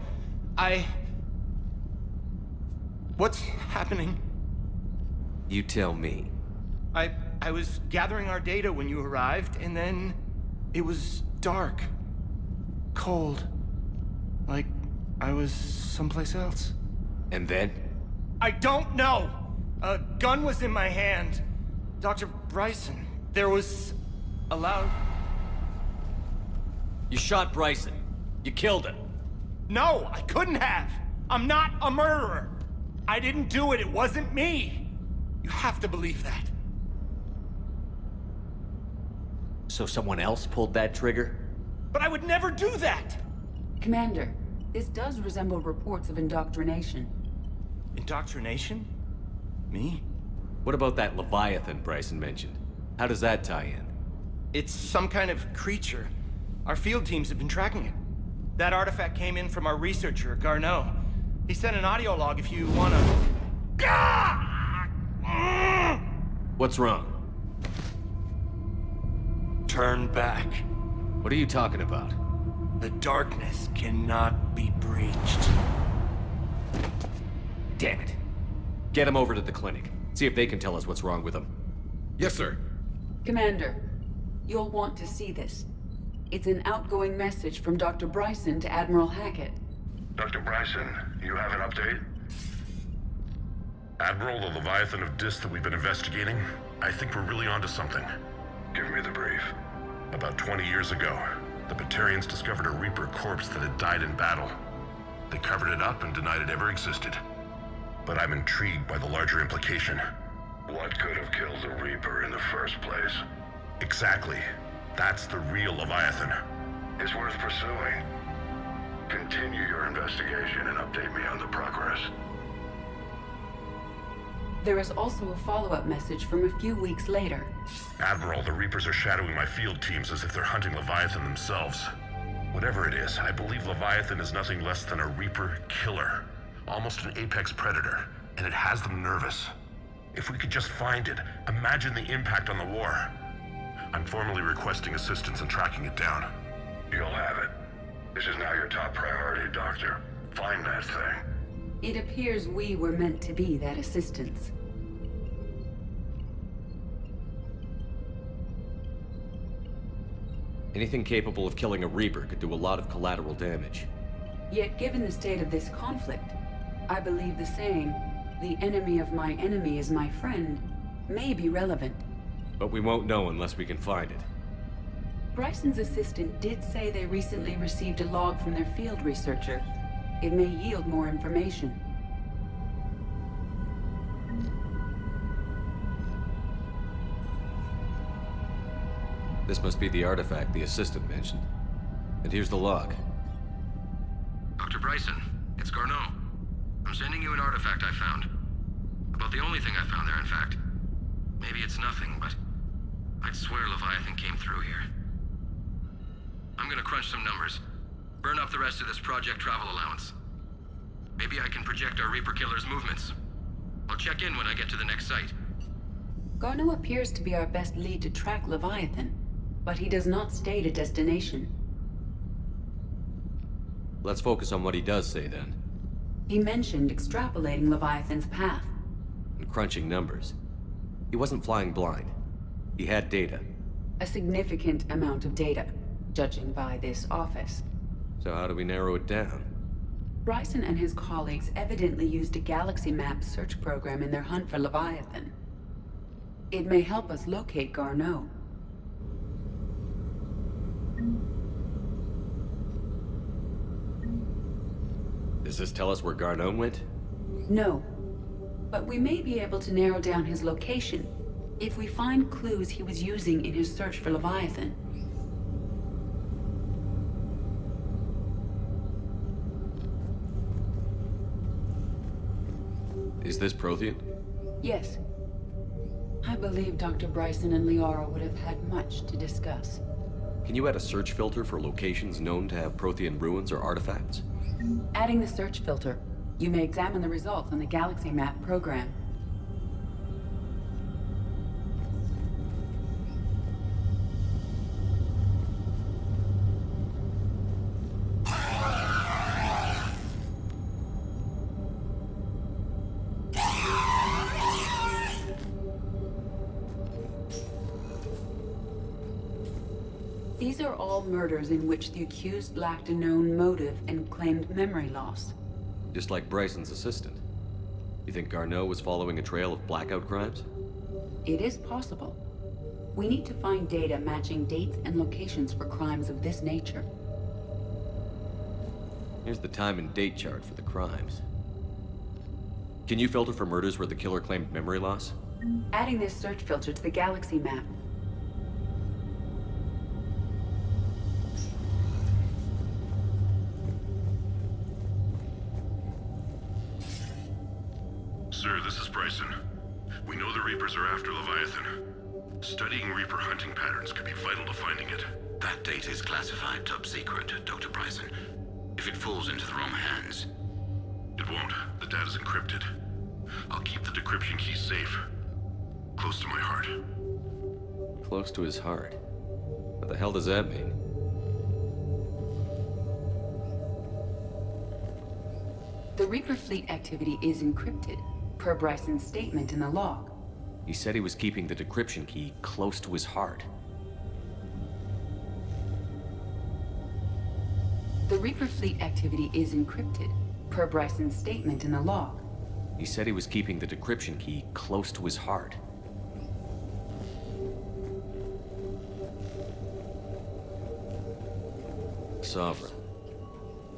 R: What's happening?
A: You tell me.
R: I was gathering our data when you arrived, and then it was dark. Cold. Like I was someplace else.
A: And then?
R: I don't know! A gun was in my hand. Dr. Bryson, there was a loud...
A: You shot Bryson. You killed him.
R: No, I couldn't have! I'm not a murderer! I didn't do it, it wasn't me! You have to believe that.
A: So someone else pulled that trigger?
R: But I would never do that!
C: Commander, this does resemble reports of indoctrination.
R: Indoctrination? Me?
A: What about that Leviathan Bryson mentioned? How does that tie in?
R: It's some kind of creature. Our field teams have been tracking it. That artifact came in from our researcher, Garneau. He sent an audio log if you wanna...
A: What's wrong?
R: Turn back.
A: What are you talking about?
R: The darkness cannot be breached.
A: Damn it. Get him over to the clinic. See if they can tell us what's wrong with him.
K: Yes, sir.
C: Commander, you'll want to see this. It's an outgoing message from Dr. Bryson to Admiral Hackett.
I: Dr. Bryson, you have an update?
D: Admiral, the Leviathan of Dis that we've been investigating, I think we're really onto something.
I: Give me the brief.
D: About 20 years ago, the Batarians discovered a Reaper corpse that had died in battle. They covered it up and denied it ever existed. But I'm intrigued by the larger implication.
I: What could have killed the Reaper in the first place?
D: Exactly. That's the real Leviathan.
I: It's worth pursuing. Continue your investigation and update me on the progress.
C: There is also a follow-up message from a few weeks later.
D: Admiral, the Reapers are shadowing my field teams as if they're hunting Leviathan themselves. Whatever it is, I believe Leviathan is nothing less than a Reaper killer. Almost an apex predator, and it has them nervous. If we could just find it, imagine the impact on the war. I'm formally requesting assistance in tracking it down.
I: You'll have it. This is now your top priority, Doctor. Find that thing.
C: It appears we were meant to be that assistance.
A: Anything capable of killing a Reaper could do a lot of collateral damage.
C: Yet given the state of this conflict, I believe the saying, "The enemy of my enemy is my friend," may be relevant.
A: But we won't know unless we can find it.
C: Bryson's assistant did say they recently received a log from their field researcher. It may yield more information.
A: This must be the artifact the assistant mentioned. And here's the log.
K: Dr. Bryson, it's Garneau. I'm sending you an artifact I found. About the only thing I found there, in fact. Maybe it's nothing, but I'd swear Leviathan came through here. I'm gonna crunch some numbers. Burn up the rest of this project travel allowance. Maybe I can project our Reaper killer's movements. I'll check in when I get to the next site.
C: Garneau appears to be our best lead to track Leviathan, but he does not state a destination.
A: Let's focus on what he does say then.
C: He mentioned extrapolating Leviathan's path.
A: And crunching numbers. He wasn't flying blind. He had data.
C: A significant amount of data, judging by this office.
A: So how do we narrow it down?
C: Bryson and his colleagues evidently used a galaxy map search program in their hunt for Leviathan. It may help us locate Garneau.
A: Does this tell us where Garneau went?
C: No. But we may be able to narrow down his location if we find clues he was using in his search for Leviathan.
A: Is this Prothean?
C: Yes. I believe Dr. Bryson and Liara would have had much to discuss.
A: Can you add a search filter for locations known to have Prothean ruins or artifacts?
C: Adding the search filter, you may examine the results on the galaxy map program. These are all murders in which the accused lacked a known motive and claimed memory loss.
A: Just like Bryson's assistant. You think Garneau was following a trail of blackout crimes?
C: It is possible. We need to find data matching dates and locations for crimes of this nature.
A: Here's the time and date chart for the crimes. Can you filter for murders where the killer claimed memory loss?
C: Adding this search filter to the galaxy map.
D: Sir, this is Bryson. We know the Reapers are after Leviathan. Studying Reaper hunting patterns could be vital to finding it.
N: That data is classified top secret, Dr. Bryson. If it falls into the wrong hands...
D: It won't. The data's encrypted. I'll keep the decryption key safe. Close to my heart.
A: Close to his heart? What the hell does that mean?
C: The Reaper fleet activity is encrypted, per Bryson's statement in the log.
A: He said he was keeping the decryption key close to his heart.
C: The Reaper fleet activity is encrypted, per Bryson's statement in the log.
A: He said he was keeping the decryption key close to his heart. Sovereign.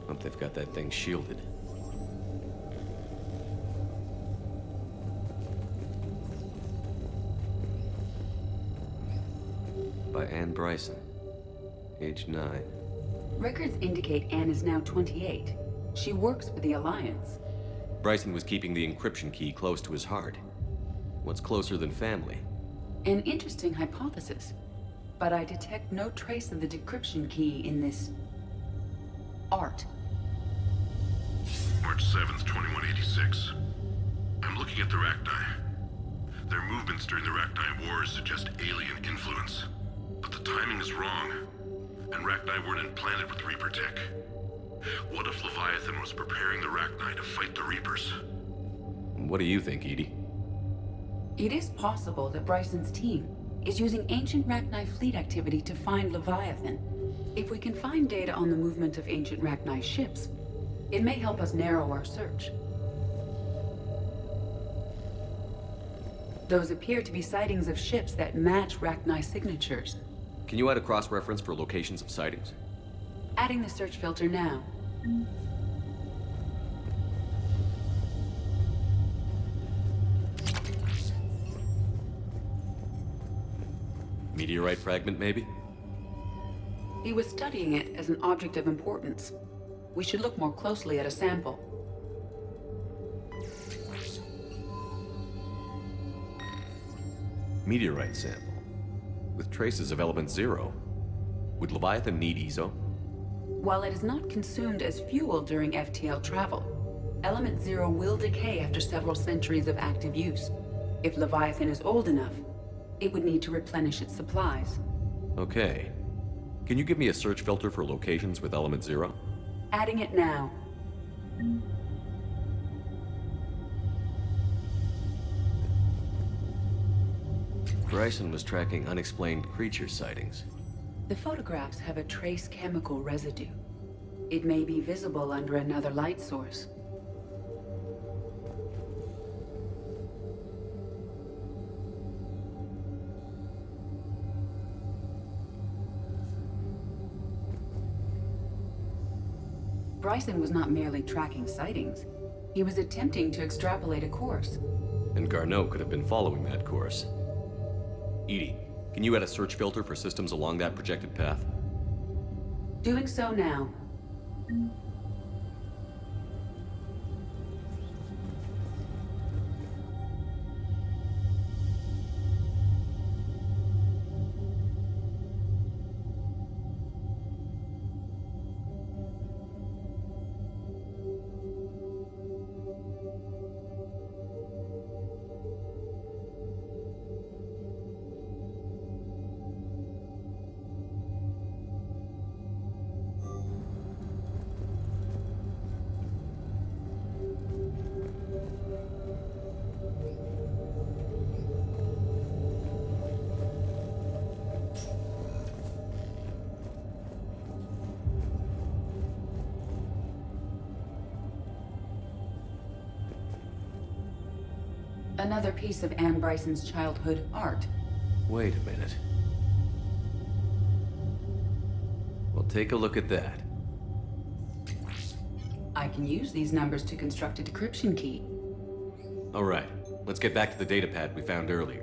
A: Hope they've got that thing shielded. By Anne Bryson, age 9.
C: Records indicate Anne is now 28. She works for the Alliance.
A: Bryson was keeping the encryption key close to his heart. What's closer than family?
C: An interesting hypothesis, but I detect no trace of the decryption key in this... art.
D: March 7th, 2186. I'm looking at the Rachni. Their movements during the Rachni Wars suggest alien influence. But the timing is wrong, and Rachni weren't implanted with Reaper tech. What if Leviathan was preparing the Rachni to fight the Reapers?
A: What do you think, Edie?
C: It is possible that Bryson's team is using ancient Rachni fleet activity to find Leviathan. If we can find data on the movement of ancient Rachni ships, it may help us narrow our search. Those appear to be sightings of ships that match Rachni signatures.
A: Can you add a cross-reference for locations of sightings?
C: Adding the search filter now.
A: Meteorite fragment, maybe?
C: He was studying it as an object of importance. We should look more closely at a sample.
A: Meteorite sample. With traces of element 0. Would Leviathan need ESO?
C: While it is not consumed as fuel during FTL travel, element 0 will decay after several centuries of active use. If Leviathan is old enough, it would need to replenish its supplies.
A: Okay. Can you give me a search filter for locations with element 0?
C: Adding it now.
A: Bryson was tracking unexplained creature sightings.
C: The photographs have a trace chemical residue. It may be visible under another light source. Bryson was not merely tracking sightings. He was attempting to extrapolate a course.
A: And Garneau could have been following that course. Edie, can you add a search filter for systems along that projected path?
C: Doing so now. Another piece of Anne Bryson's childhood art.
A: Wait a minute. Well, take a look at that.
C: I can use these numbers to construct a decryption key.
A: All right, let's get back to the datapad we found earlier.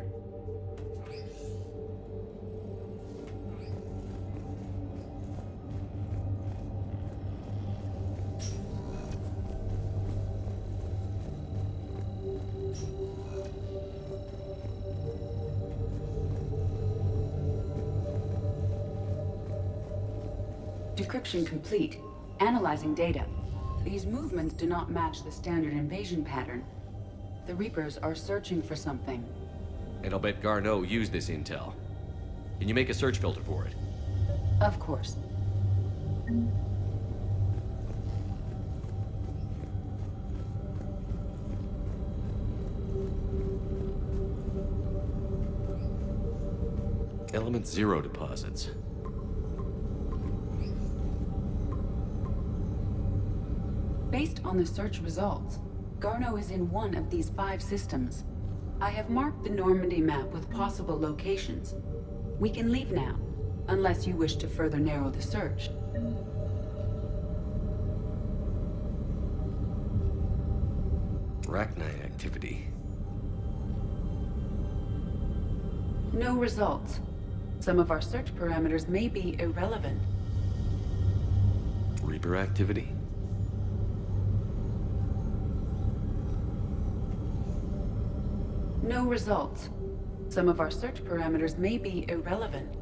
C: Decryption complete. Analyzing data. These movements do not match the standard invasion pattern. The Reapers are searching for something.
A: And I'll bet Garneau used this intel. Can you make a search filter for it?
C: Of course.
A: Element 0 deposits.
C: Based on the search results, Garneau is in one of these 5 systems. I have marked the Normandy map with possible locations. We can leave now, unless you wish to further narrow the search.
A: Rachni activity.
C: No results. Some of our search parameters may be irrelevant.
A: Reaper activity?
C: No results. Some of our search parameters may be irrelevant.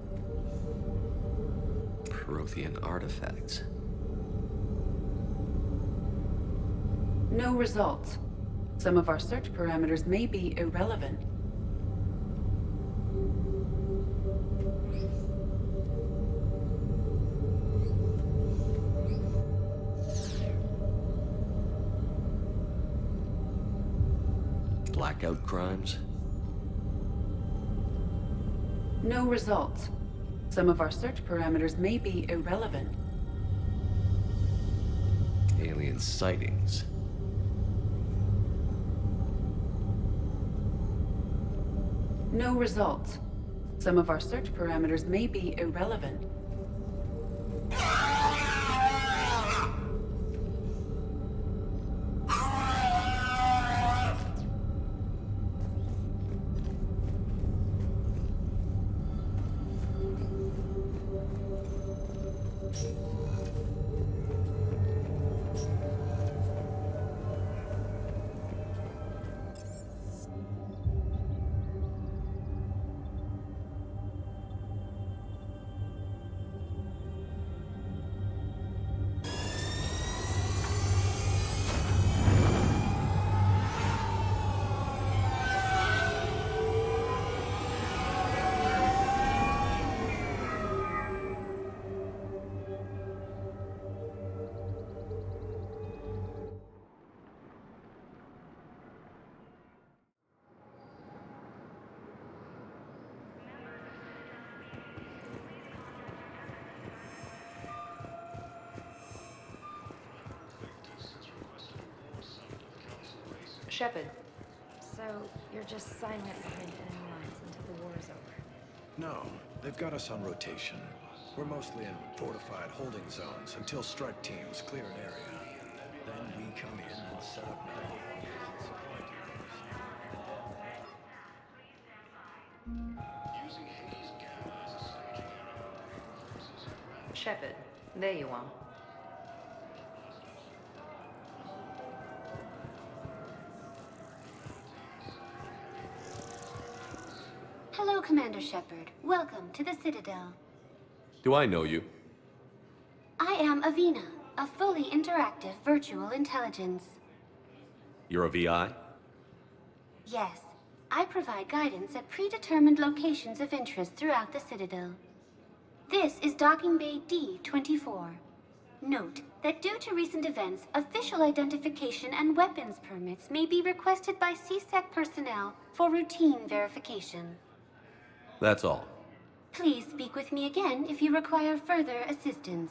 A: Prothean artifacts.
C: No results. Some of our search parameters may be irrelevant.
A: Blackout crimes?
C: No results. Some of our search parameters may be irrelevant.
A: Alien sightings.
C: No results. Some of our search parameters may be irrelevant.
F: Shepard.
J: So, you're just silent behind enemy lines until the war is over.
U: No, they've got us on rotation. We're mostly in fortified holding zones until strike teams clear an area. Then we come in and set up medical bunkers and supply depots.
C: Shepard, there you are.
L: Hello, Commander Shepard. Welcome to the Citadel.
A: Do I know you?
L: I am Avina, a fully interactive virtual intelligence.
A: You're a VI?
L: Yes, I provide guidance at predetermined locations of interest throughout the Citadel. This is Docking Bay D-24. Note that due to recent events, official identification and weapons permits may be requested by CSEC personnel for routine verification.
A: That's all.
L: Please speak with me again if you require further assistance.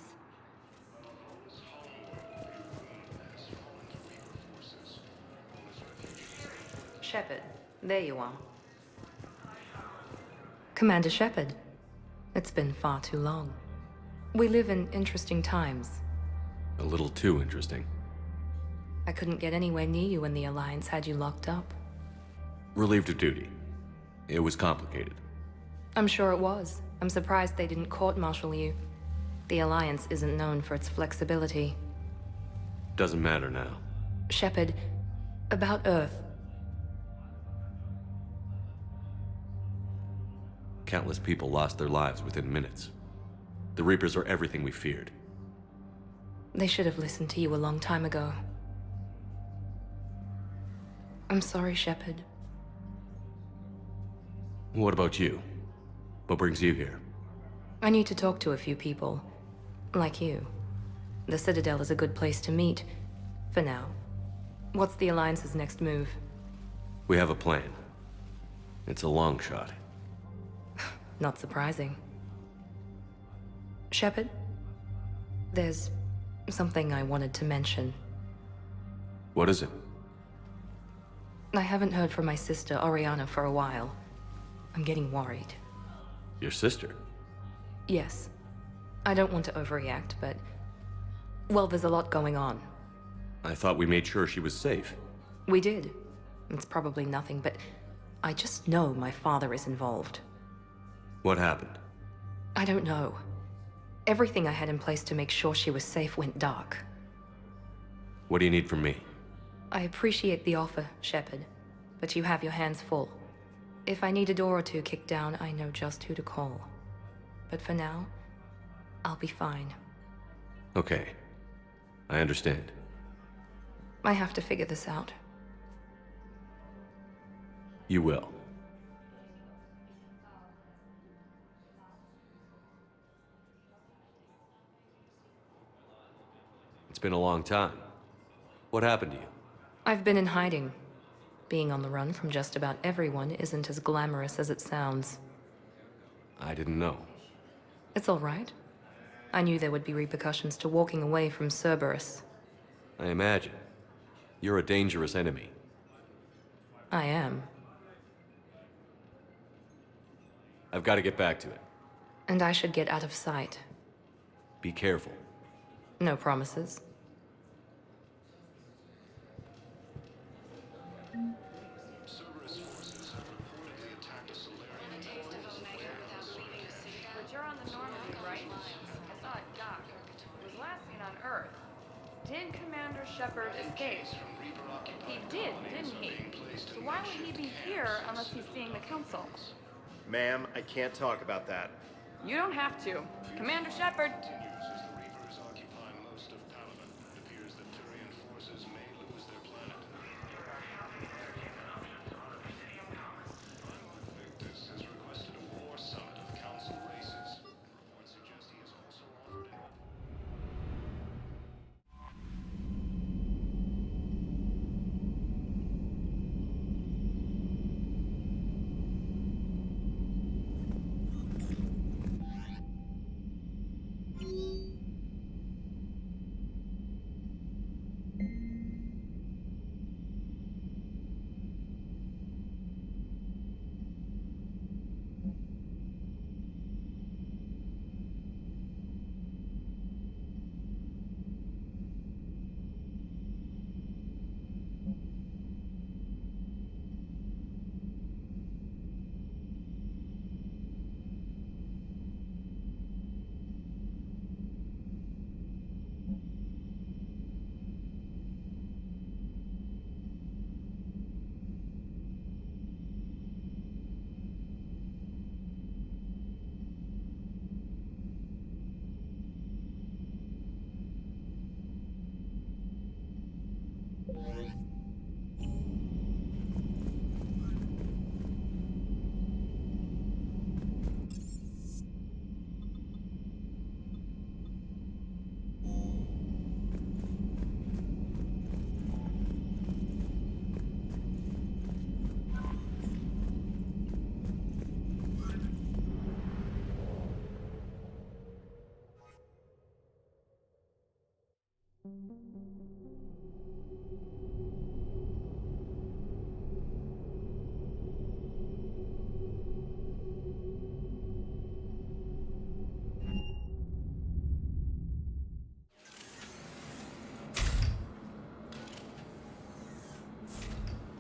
C: Shepard, there you are. Commander Shepard, it's been far too long. We live in interesting times.
A: A little too interesting.
C: I couldn't get anywhere near you when the Alliance had you locked up.
A: Relieved of duty. It was complicated.
C: I'm sure it was. I'm surprised they didn't court-martial you. The Alliance isn't known for its flexibility.
A: Doesn't matter now.
C: Shepard, about Earth.
A: Countless people lost their lives within minutes. The Reapers are everything we feared.
C: They should have listened to you a long time ago. I'm sorry, Shepard.
A: What about you? What brings you here?
C: I need to talk to a few people. Like you. The Citadel is a good place to meet. For now. What's the Alliance's next move?
A: We have a plan. It's a long shot.
C: Not surprising. Shepard? There's something I wanted to mention.
A: What is it?
C: I haven't heard from my sister, Oriana, for a while. I'm getting worried.
A: Your sister?
C: Yes. I don't want to overreact, but... well, there's a lot going on.
A: I thought we made sure she was safe.
C: We did. It's probably nothing, but... I just know my father is involved.
A: What happened?
C: I don't know. Everything I had in place to make sure she was safe went dark.
A: What do you need from me?
C: I appreciate the offer, Shepard, but you have your hands full. If I need a door or two kicked down, I know just who to call. But for now, I'll be fine.
A: Okay. I understand.
C: I have to figure this out.
A: You will. It's been a long time. What happened to you?
C: I've been in hiding. Being on the run from just about everyone isn't as glamorous as it sounds.
A: I didn't know.
C: It's all right. I knew there would be repercussions to walking away from Cerberus.
A: I imagine. You're a dangerous enemy.
C: I am.
A: I've got to get back to it.
C: And I should get out of sight.
A: Be careful.
C: No promises.
U: Cerberus forces have reportedly attacked a salarian.
Q: But you're on the Normandy, right? I saw it dock. It was last seen on Earth. Did Commander Shepard escape? He did, didn't he? So why would he be here unless he's seeing the Council?
V: Ma'am, I can't talk about that.
Q: You don't have to. Commander Shepard!
U: As the Reapers occupy most of Palaven, it appears that Turian forces may lose their planet. Victus has requested a war summit of Council races. Reports suggest he has also offered help.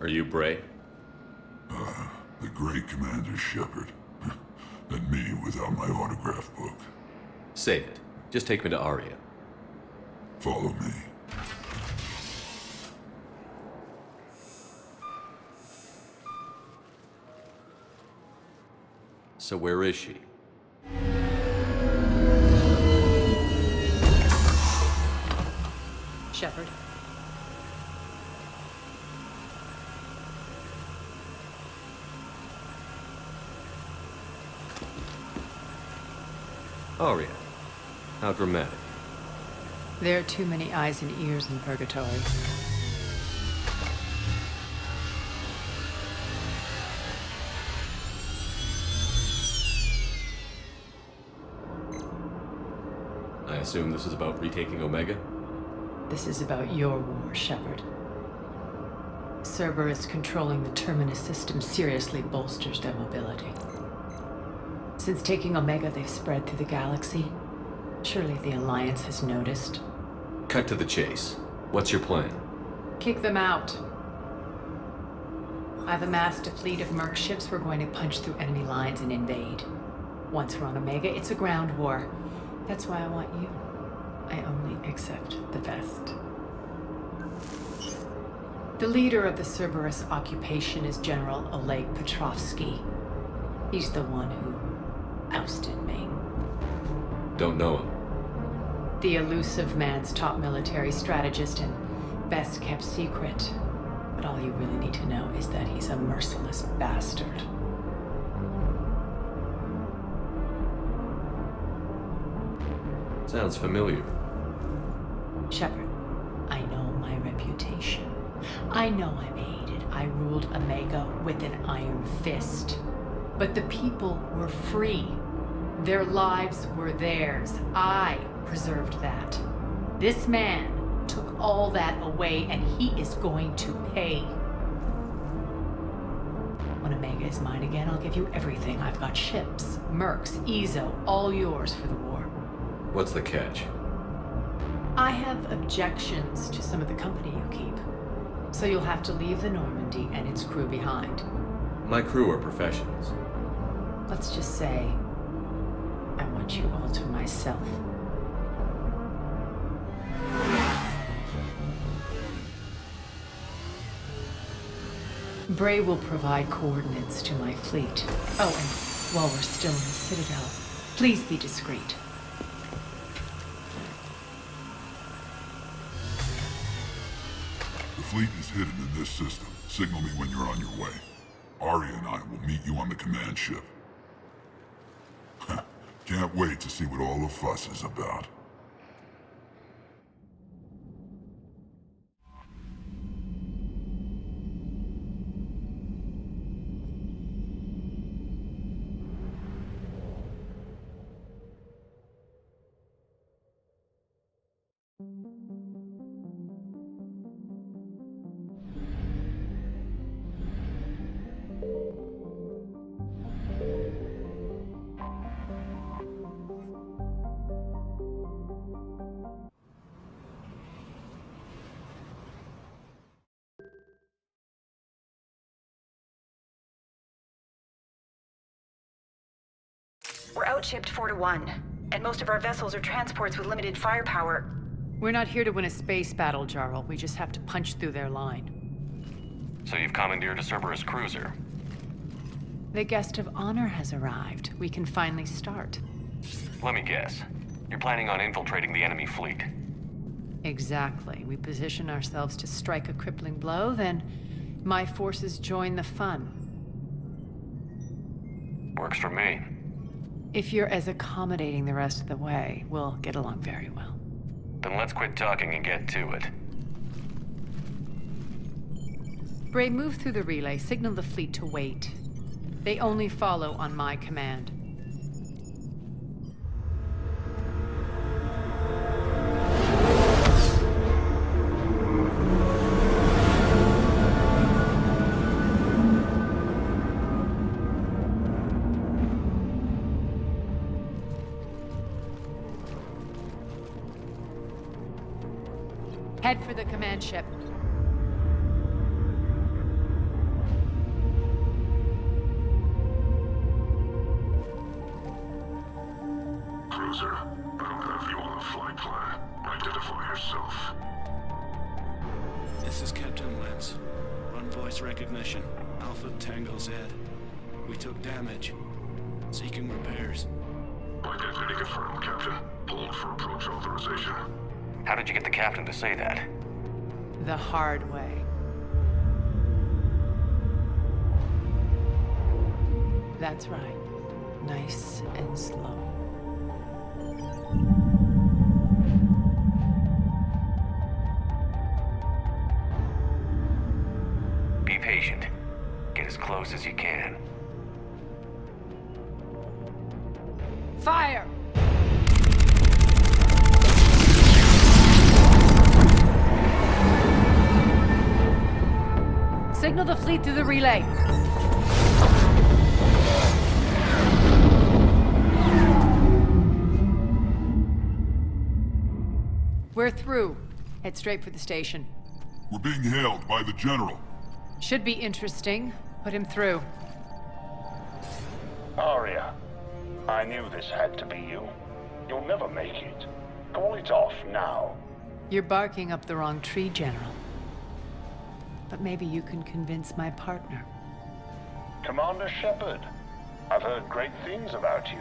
A: Are you Bray?
O: The great Commander Shepard. And me without my autograph book.
A: Save it. Just take me to Aria.
O: Follow me.
A: So where is she?
S: Shepard.
A: Aria. How dramatic.
S: There are too many eyes and ears in Purgatory.
A: I assume this is about retaking Omega?
S: This is about your war, Shepard. Cerberus controlling the Terminus system seriously bolsters their mobility. Since taking Omega, they've spread through the galaxy. Surely the Alliance has noticed.
A: Cut to the chase. What's your plan?
S: Kick them out. I've amassed a fleet of merc ships. We're going to punch through enemy lines and invade. Once we're on Omega, it's a ground war. That's why I want you. I only accept the best. The leader of the Cerberus occupation is General Oleg Petrovsky. He's the one who ousted me.
A: Don't know him.
S: The Illusive Man's top military strategist and best kept secret. But all you really need to know is that he's a merciless bastard.
A: Sounds familiar.
S: Shepard, I know my reputation. I know I'm hated. I ruled Omega with an iron fist. But the people were free. Their lives were theirs. I preserved that. This man took all that away, and he is going to pay. When Omega is mine again, I'll give you everything. I've got ships, mercs, Ezo, all yours for the war.
A: What's the catch?
S: I have objections to some of the company you keep. So you'll have to leave the Normandy and its crew behind.
A: My crew are professionals.
S: Let's just say, I want you all to myself. Bray will provide coordinates to my fleet. Oh, and while we're still in the Citadel, please be discreet.
O: The fleet is hidden in this system. Signal me when you're on your way. Aria and I will meet you on the command ship. Can't wait to see what all the fuss is about.
T: We're outshipped 4-1, and most of our vessels are transports with limited firepower.
S: We're not here to win a space battle, Jarl. We just have to punch through their line.
A: So you've commandeered a Cerberus cruiser?
S: The guest of honor has arrived. We can finally start.
A: Let me guess. You're planning on infiltrating the enemy fleet?
S: Exactly. We position ourselves to strike a crippling blow, then my forces join the fun.
A: Works for me.
S: If you're as accommodating the rest of the way, we'll get along very well.
A: Then let's quit talking and get to it.
S: Bray, move through the relay. Signal the fleet to wait. They only follow on my command. Head for the command ship.
D: cruiser. I don't have you on the flight plan. Identify yourself.
E: This is Captain Wentz. Run voice recognition. Alpha Tango Z. We took damage. Seeking repairs.
D: Identity confirmed, Captain. Hold for approach authorization.
K: How did you get the captain to say that?
S: The hard way. That's right. Nice and slow.
K: Be patient. Get as close as you can.
S: Fire! Signal the fleet through the relay. We're through. Head straight for the station.
O: We're being hailed by the General.
S: Should be interesting. Put him through.
H: Aria, I knew this had to be you. You'll never make it. Call it off now.
S: You're barking up the wrong tree, General. But maybe you can convince my partner.
H: Commander Shepard, I've heard great things about you.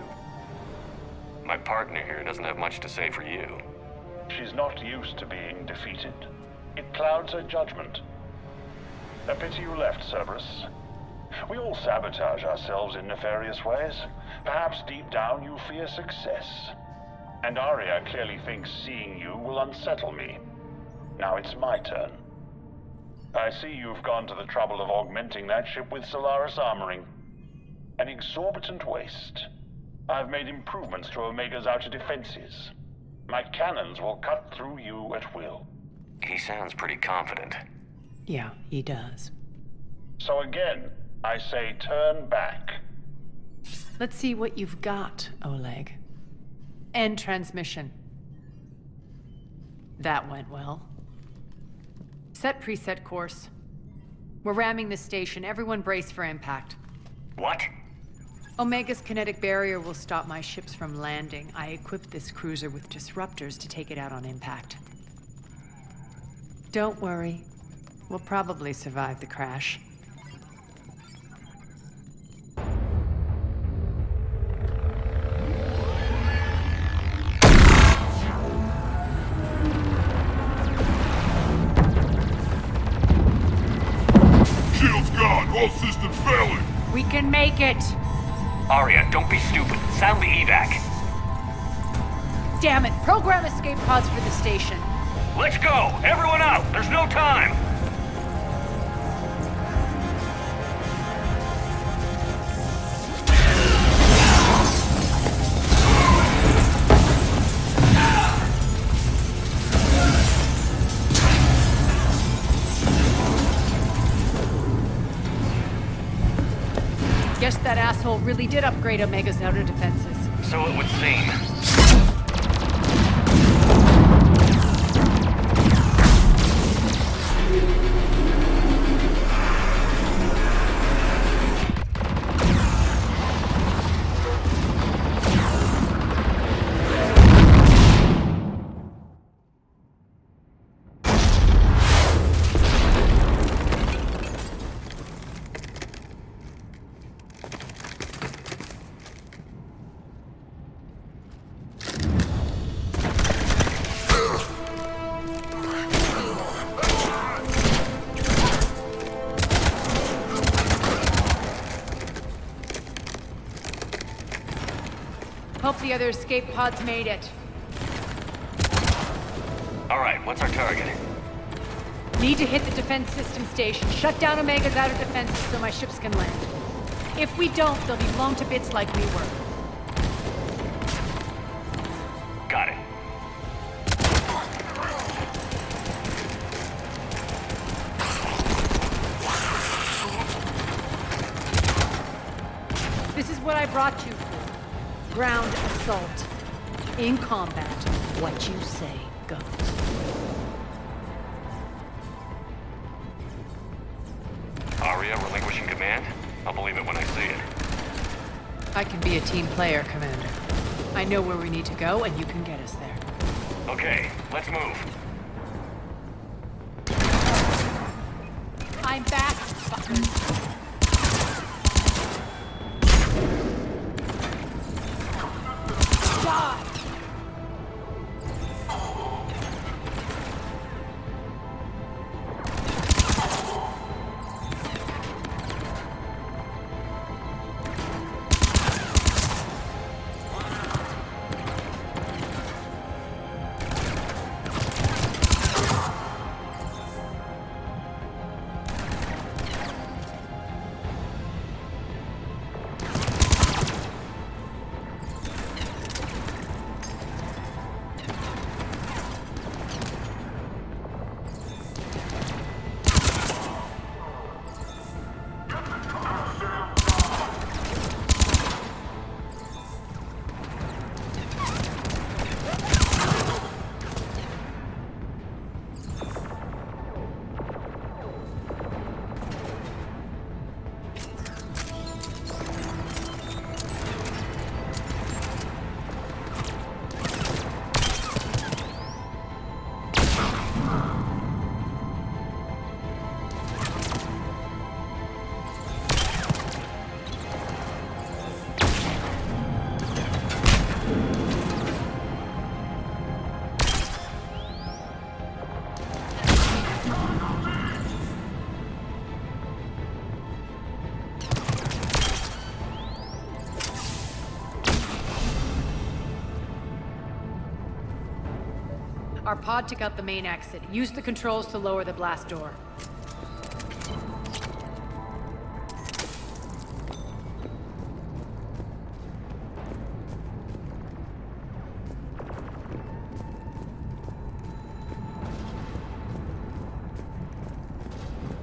K: My partner here doesn't have much to say for you.
H: She's not used to being defeated. It clouds her judgment. A pity you left, Cerberus. We all sabotage ourselves in nefarious ways. Perhaps deep down you fear success. And Aria clearly thinks seeing you will unsettle me. Now it's my turn. I see you've gone to the trouble of augmenting that ship with Solaris armoring. An exorbitant waste. I've made improvements to Omega's outer defenses. My cannons will cut through you at will.
K: He sounds pretty confident.
S: Yeah, he does.
H: So again, I say turn back.
S: Let's see what you've got, Oleg. End transmission. That went well. Set preset course. We're ramming the station. Everyone brace for impact.
K: What?
S: Omega's kinetic barrier will stop my ships from landing. I equipped this cruiser with disruptors to take it out on impact. Don't worry. We'll probably survive the crash.
O: Shield's gone! All systems failing!
S: We can make it!
K: Aria, don't be stupid. Sound the evac.
S: Damn it! Program escape pods for the station.
K: Let's go! Everyone out! There's no time!
S: Guess that asshole really did upgrade Omega's outer defenses.
K: So it would seem.
S: Hope the other escape pods made it.
K: All right, what's our target?
S: Need to hit the defense system station. Shut down Omega's outer defenses so my ships can land. If we don't, they'll be blown to bits like we were.
K: Got it.
S: This is what I brought you for. Ground assault. In combat, what you say goes.
K: Aria relinquishing command? I'll believe it when I see it.
S: I can be a team player, Commander. I know where we need to go, and you can get us there.
K: Okay, let's move.
S: I'm back, fuckers. Die! Our pod took out the main exit. Use the controls to lower the blast door.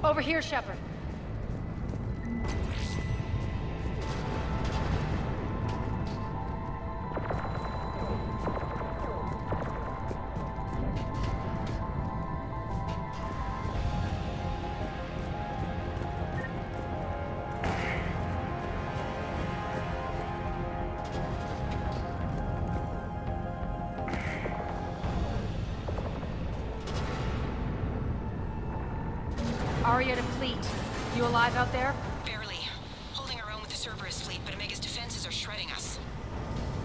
S: Over here, Shepard. Aria to fleet. You alive out there?
T: Barely. Holding our own with the Cerberus fleet, but Omega's defenses are shredding us.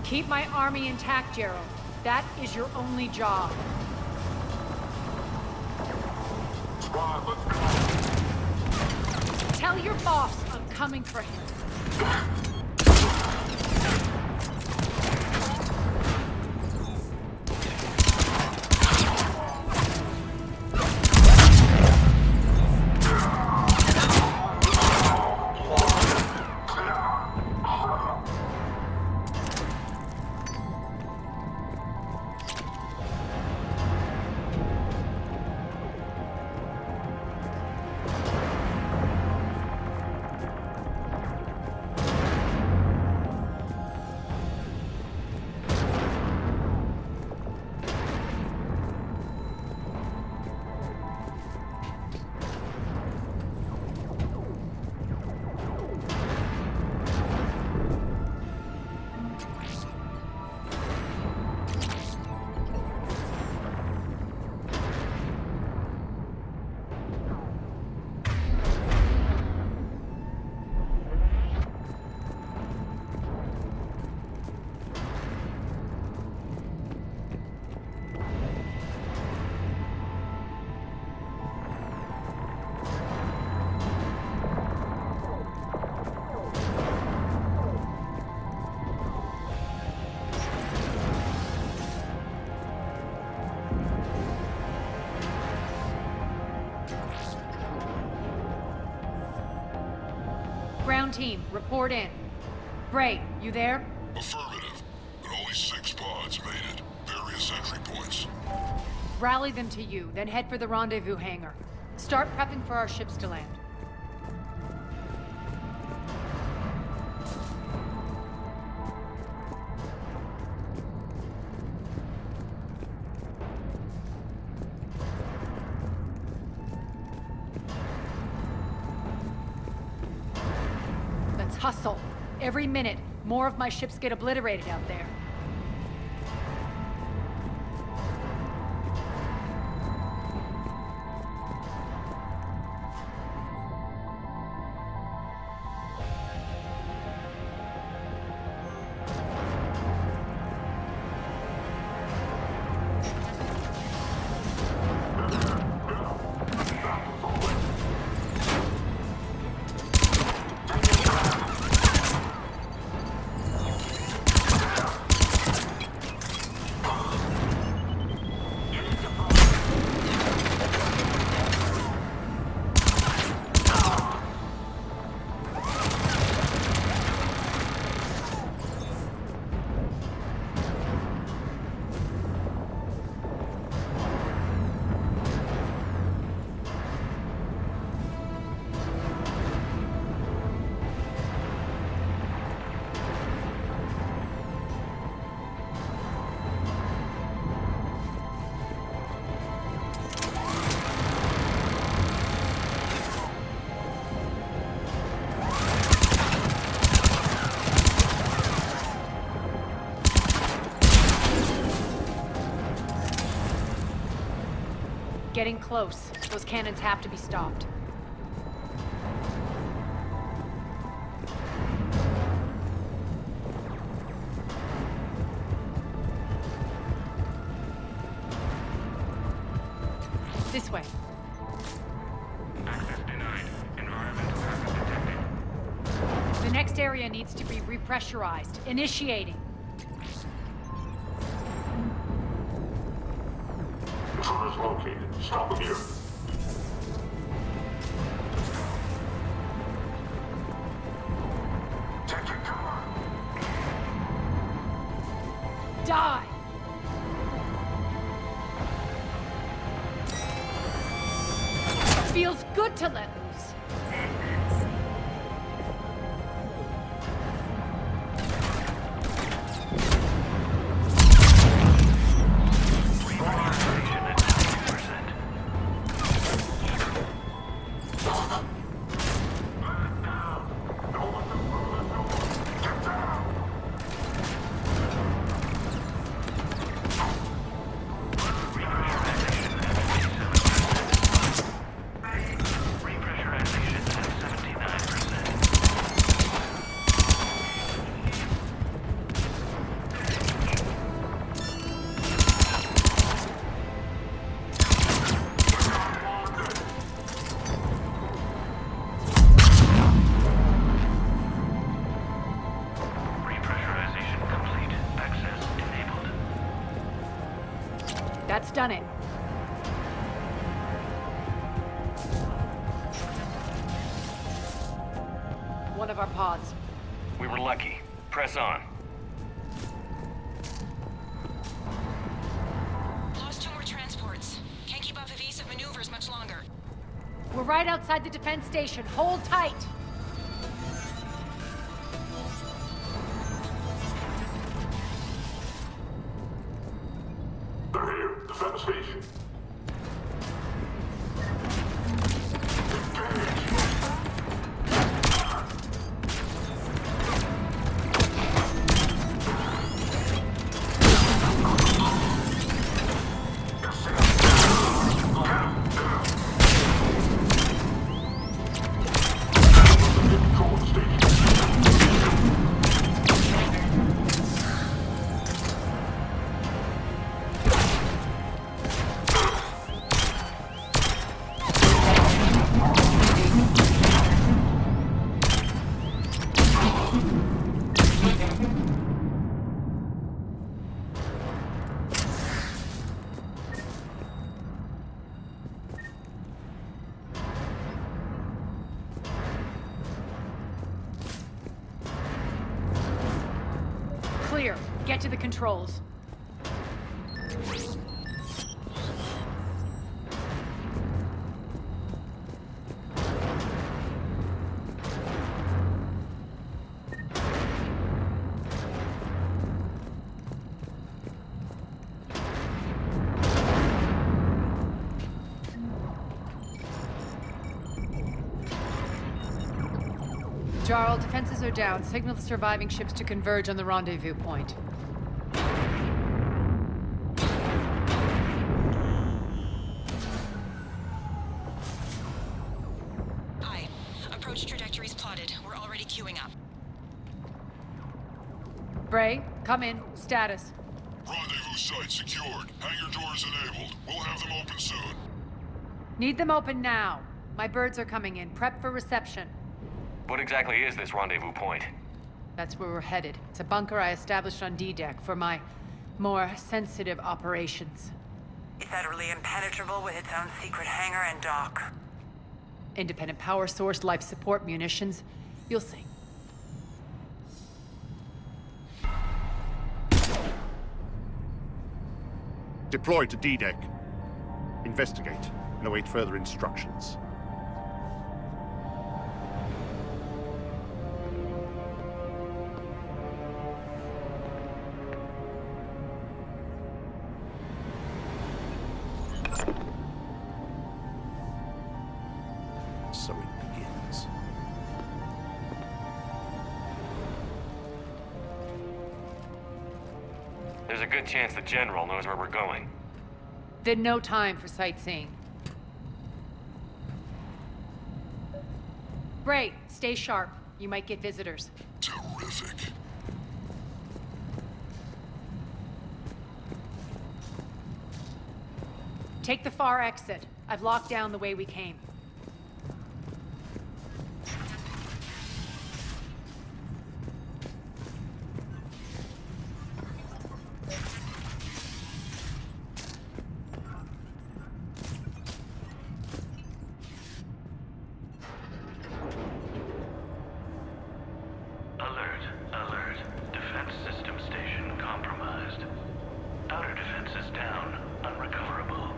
S: Keep my army intact, Gerald. That is your only job.
G: Squad, let's go.
S: Tell your boss I'm coming for him. Ground team, report in. Bray, you there?
B: Affirmative, but only 6 pods made it. Various entry points.
S: Rally them to you, then head for the rendezvous hangar. Start prepping for our ships to land. Let's hustle. Every minute, more of my ships get obliterated out there.
M: Getting close. Those cannons have to be stopped. This way.
G: Access denied. Environmental hazard detected.
M: The next area needs to be repressurized. Initiating.
B: Control is located. Stop here. Take your cover.
M: Die! Feels good to let loose. That's done it. One of our pods.
K: We were lucky. Press on.
T: Lost 2 more transports. Can't keep up evasive maneuvers much longer.
M: We're right outside the defense station. Hold tight.
B: They're here. Defense station.
M: Clear. Get to the controls. Jarl, defenses are down. Signal the surviving ships to converge on the rendezvous point.
T: Aye. Approach trajectories plotted. We're already queuing up.
M: Bray, come in. Status.
B: Rendezvous site secured. Hangar doors enabled. We'll have them open soon.
M: Need them open now. My birds are coming in. Prep for reception.
K: What exactly is this rendezvous point?
M: That's where we're headed. It's a bunker I established on D-Deck for my more sensitive operations.
P: Is that really impenetrable with its own secret hangar and dock?
M: Independent power source, life support, munitions. You'll see.
W: Deploy to D-Deck. Investigate and await further instructions. So it begins.
K: There's a good chance the General knows where we're going.
M: Then no time for sightseeing. Bray, stay sharp. You might get visitors.
B: Terrific.
M: Take the far exit. I've locked down the way we came.
I: Alert. Defense system station compromised. Outer defenses down. Unrecoverable.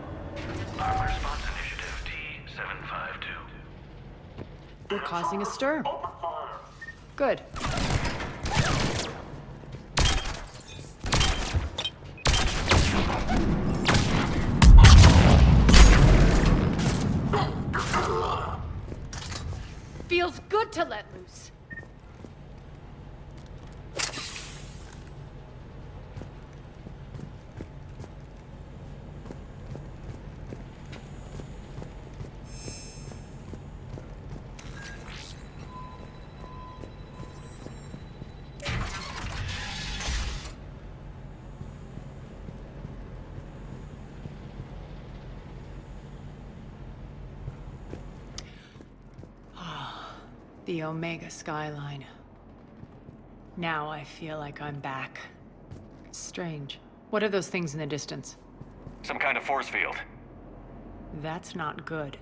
I: Armed response initiative T-752.
M: We're causing a stir. Good. Feels good to let loose. The Omega skyline. Now I feel like I'm back. It's strange. What are those things in the distance?
K: Some kind of force field.
M: That's not good.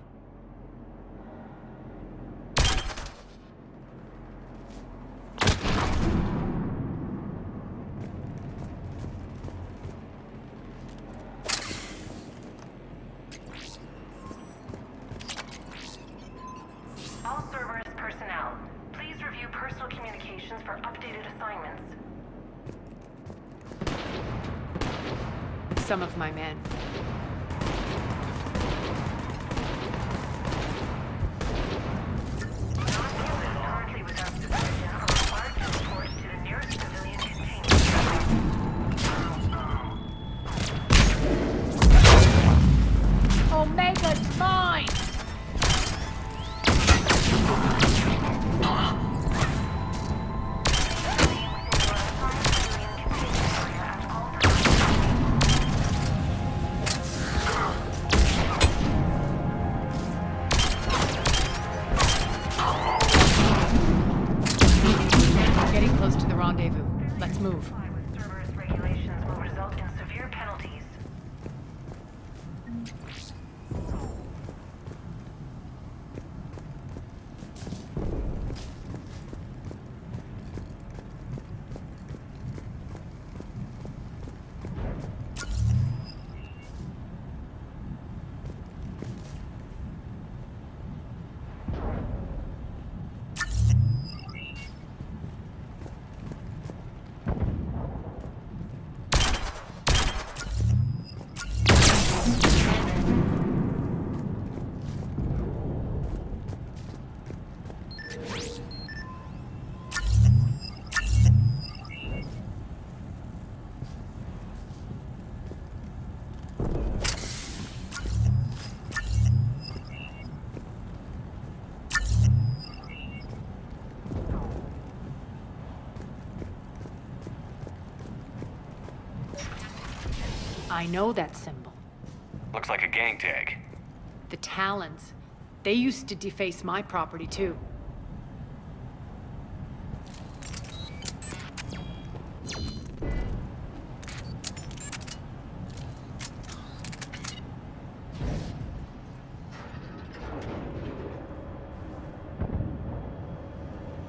T: All Cerberus personnel, please review personal communications for updated assignments.
M: Some of my men.
T: Non-humans currently without supervision are required to report to the nearest civilian containment.
M: Omega's mine! Getting close to the rendezvous. Let's move.
T: Cerberus regulations will result in severe penalties.
M: I know that symbol.
K: Looks like a gang tag.
M: The Talons. They used to deface my property, too.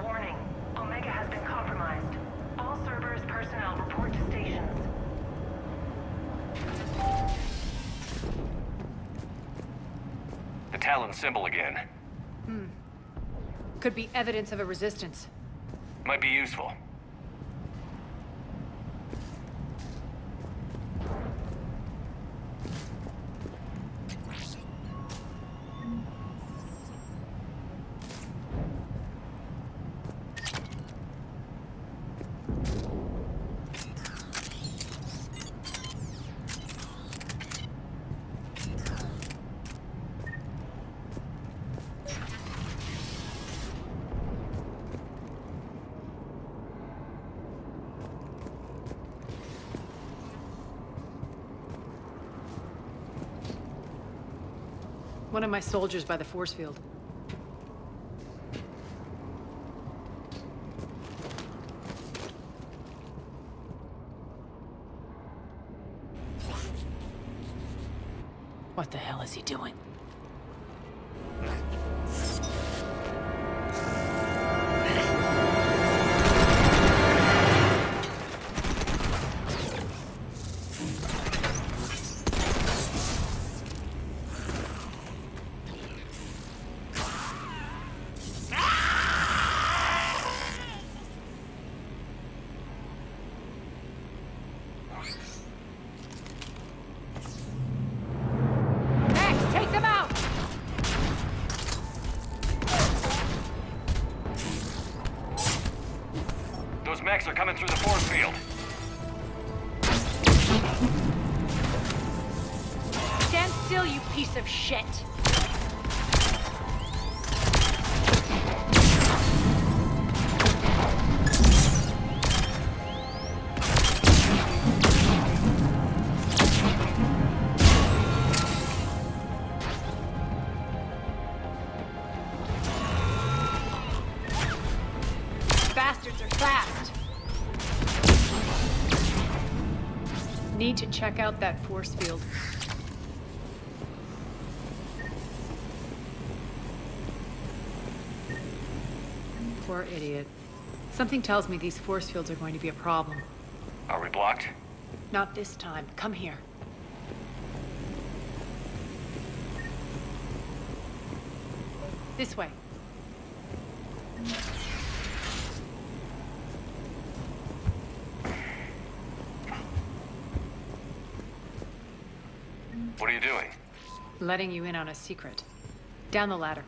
T: Warning. Omega has been compromised. All Cerberus personnel report to stations.
K: The Talon symbol again.
M: Could be evidence of a resistance.
K: Might be useful.
M: One of my soldiers by the force field. What the hell is he doing?
K: Are coming through the force field.
M: Stand still, you piece of shit! Bastards are fast! Need to check out that force field. Poor idiot. Something tells me these force fields are going to be a problem.
K: Are we blocked?
M: Not this time. Come here. This way.
K: What are you doing?
M: Letting you in on a secret. Down the ladder.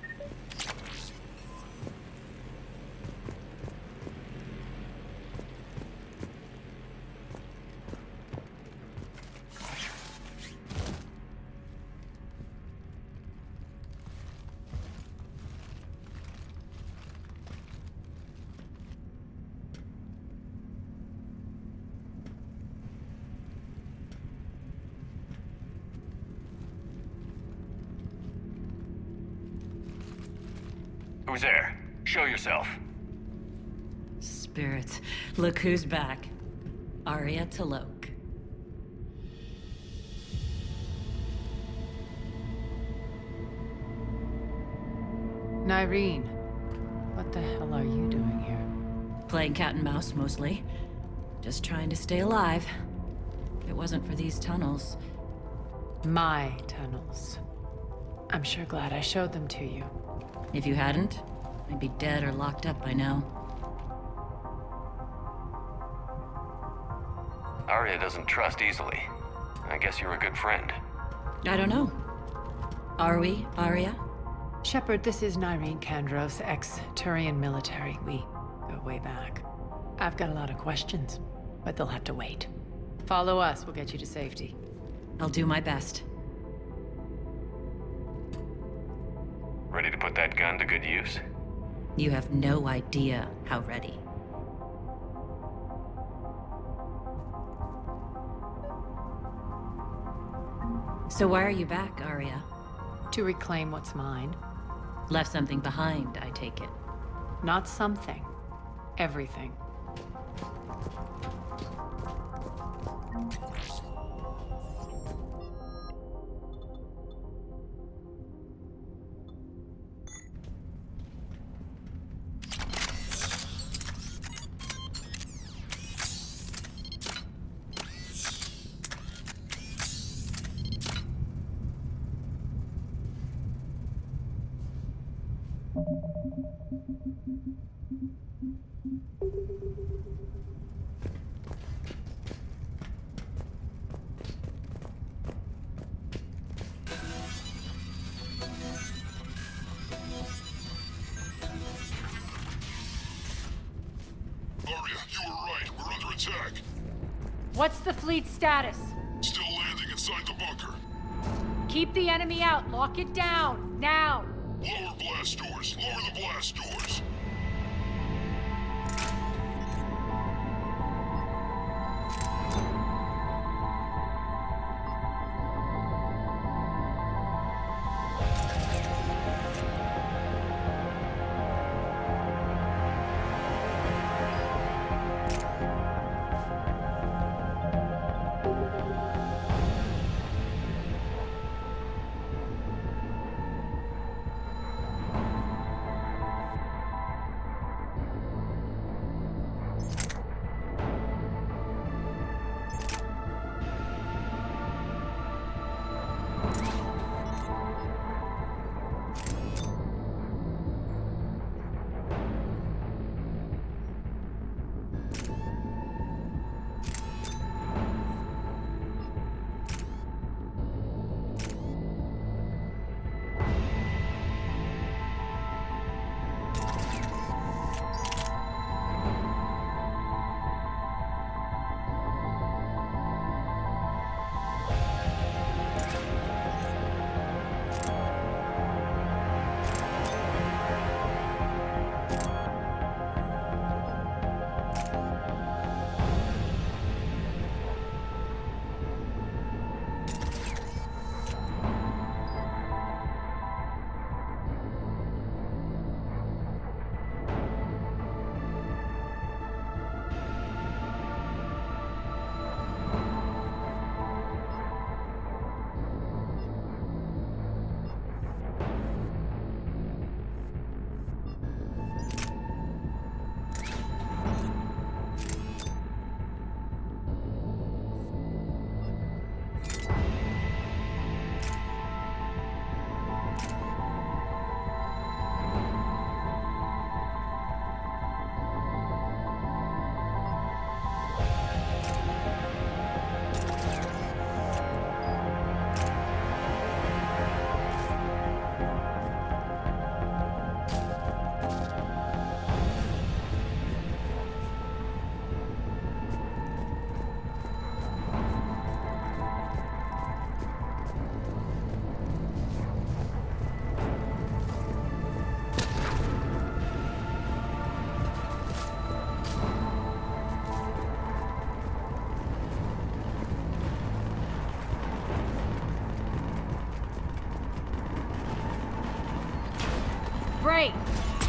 K: Who's there? Show yourself.
F: Spirits, look who's back. Aria Taloke.
M: Nyreen, what the hell are you doing here?
F: Playing cat and mouse, mostly. Just trying to stay alive. If it wasn't for these tunnels...
M: My tunnels. I'm sure glad I showed them to you.
F: If you hadn't, I'd be dead or locked up by now.
K: Aria doesn't trust easily. I guess you're a good friend.
F: I don't know. Are we, Aria?
M: Shepard, this is Nyreen Kandros, ex-Turian military. We go way back. I've got a lot of questions, but they'll have to wait. Follow us, we'll get you to safety.
F: I'll do my best.
K: Ready to put that gun to good use?
F: You have no idea how ready. So why are you back, Aria?
M: To reclaim what's mine.
F: Left something behind, I take it.
M: Not something. Everything. What's the fleet status?
B: Still landing inside the bunker.
M: Keep the enemy out. Lock it down. Now.
B: Lower blast doors. Lower the blast doors.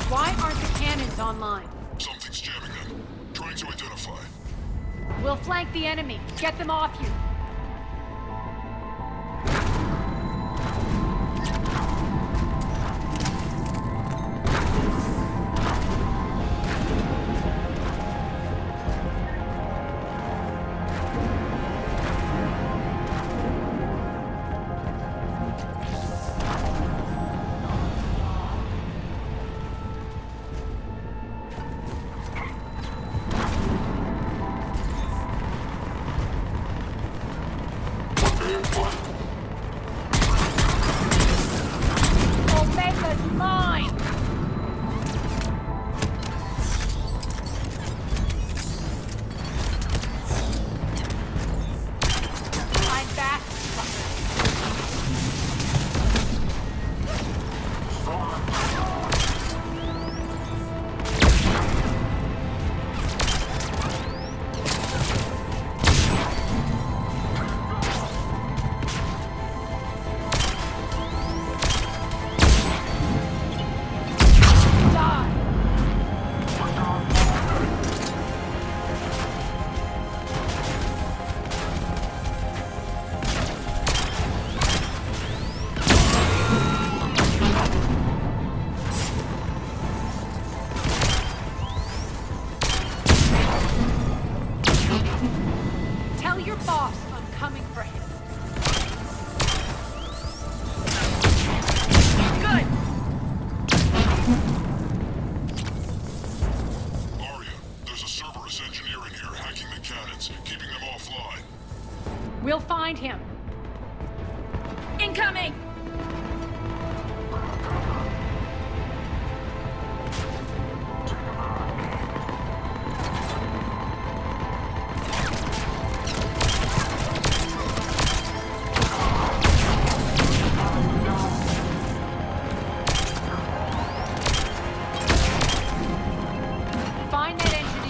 M: Why aren't the cannons online?
B: Something's jamming them. Trying to identify.
M: We'll flank the enemy. Get them off you. We'll find him. Incoming! Find that engineer.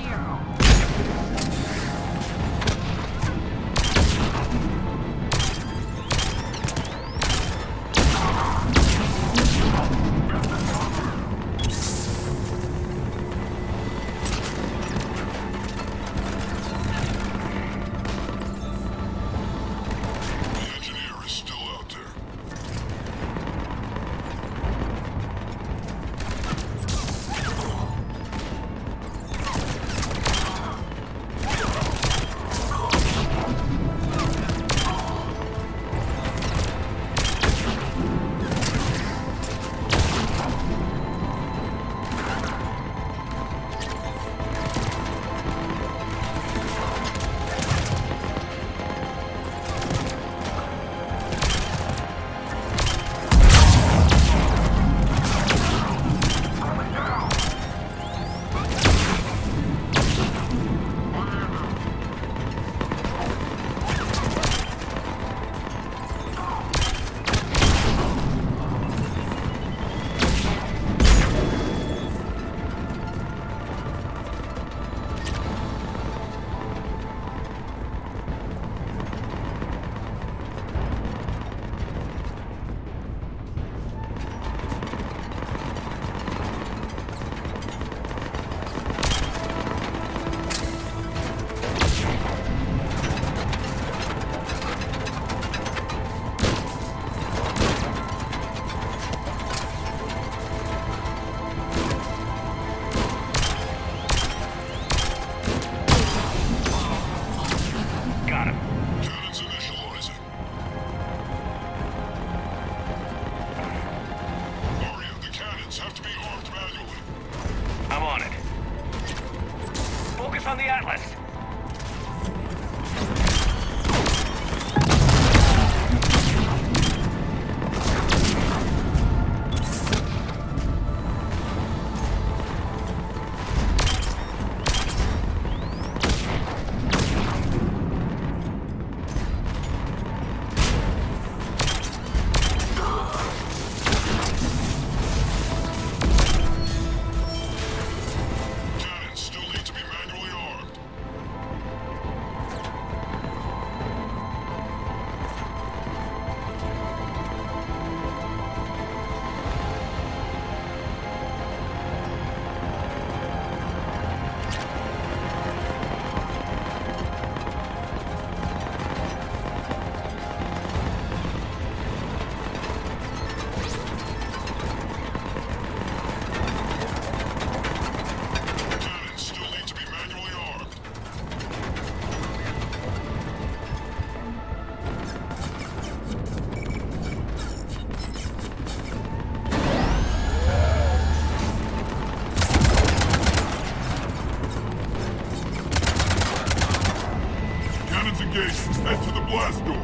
B: engagement. Head to the blast door.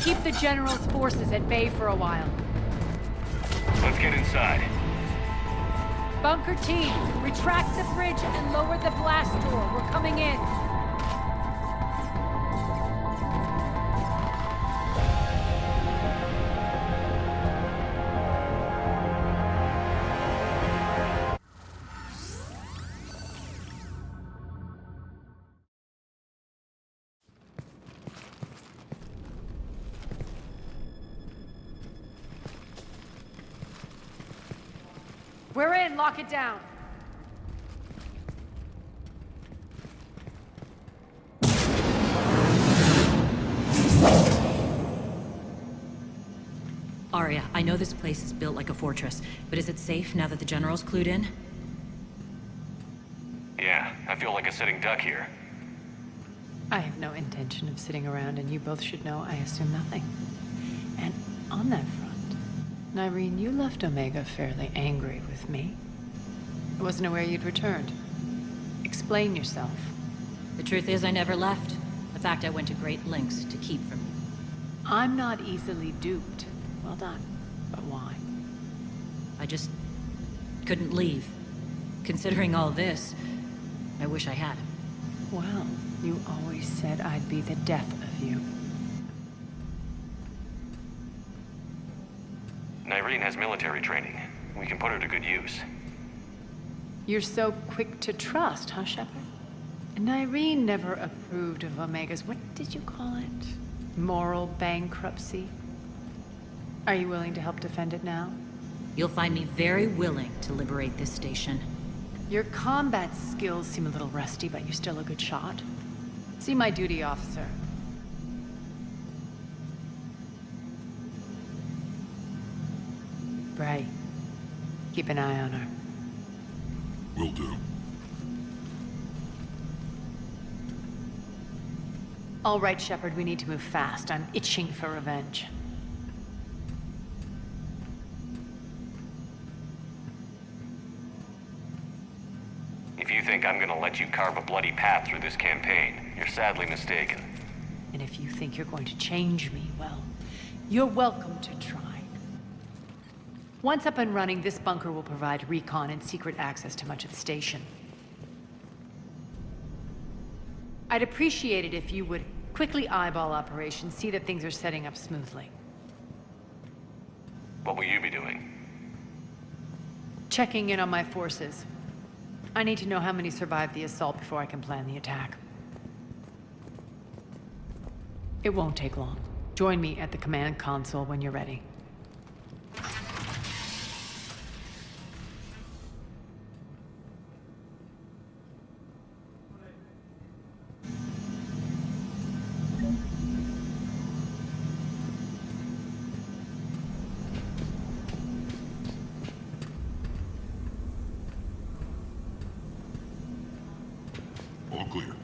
M: Keep the General's forces at bay for a while.
K: Let's get inside.
M: Bunker team, retract the bridge and lower the blast door. We're coming in. We're in, lock it down.
F: Arya, I know this place is built like a fortress, but is it safe now that the General's clued in?
K: Yeah, I feel like a sitting duck here.
M: I have no intention of sitting around, and you both should know I assume nothing. And on that front, Nyreen, you left Omega fairly angry with me. I wasn't aware you'd returned. Explain yourself.
F: The truth is, I never left. The fact I went to great lengths to keep from you.
M: I'm not easily duped. Well done. But why?
F: I just couldn't leave. Considering all this, I wish I had.
M: Well, you always said I'd be the death of you.
K: Nyreen has military training. We can put her to good use.
M: You're so quick to trust, huh, Shepard? Nyreen never approved of Omega's, what did you call it? Moral bankruptcy? Are you willing to help defend it now?
F: You'll find me very willing to liberate this station.
M: Your combat skills seem a little rusty, but you're still a good shot. See my duty officer. Bray, keep an eye on her.
B: Will do.
M: All right, Shepard, we need to move fast. I'm itching for revenge.
K: If you think I'm gonna let you carve a bloody path through this campaign, you're sadly mistaken.
M: And if you think you're going to change me, well, you're welcome to try. Once up and running, this bunker will provide recon and secret access to much of the station. I'd appreciate it if you would quickly eyeball operations, see that things are setting up smoothly.
K: What will you be doing?
M: Checking in on my forces. I need to know how many survived the assault before I can plan the attack. It won't take long. Join me at the command console when you're ready.
B: All clear.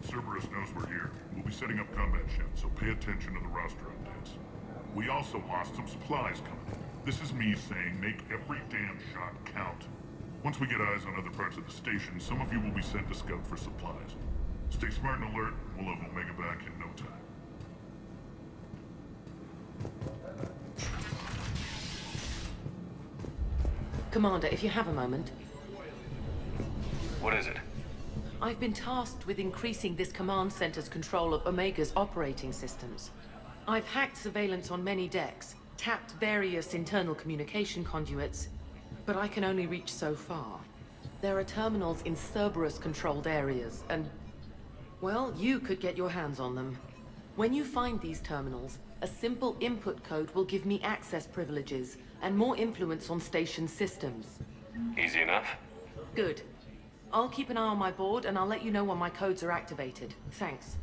B: Cerberus knows we're here. We'll be setting up combat ships, so pay attention to the roster updates. We also lost some supplies coming in. This is me saying make every damn shot count. Once we get eyes on other parts of the station, some of you will be sent to scout for supplies. Stay smart and alert, we'll have Omega back in no time.
J: Commander, if you have a moment.
K: What is it?
J: I've been tasked with increasing this command center's control of Omega's operating systems. I've hacked surveillance on many decks, tapped various internal communication conduits, but I can only reach so far. There are terminals in Cerberus-controlled areas, and, well, you could get your hands on them. When you find these terminals, a simple input code will give me access privileges and more influence on station systems.
K: Easy enough?
J: Good. I'll keep an eye on my board, and I'll let you know when my codes are activated. Thanks.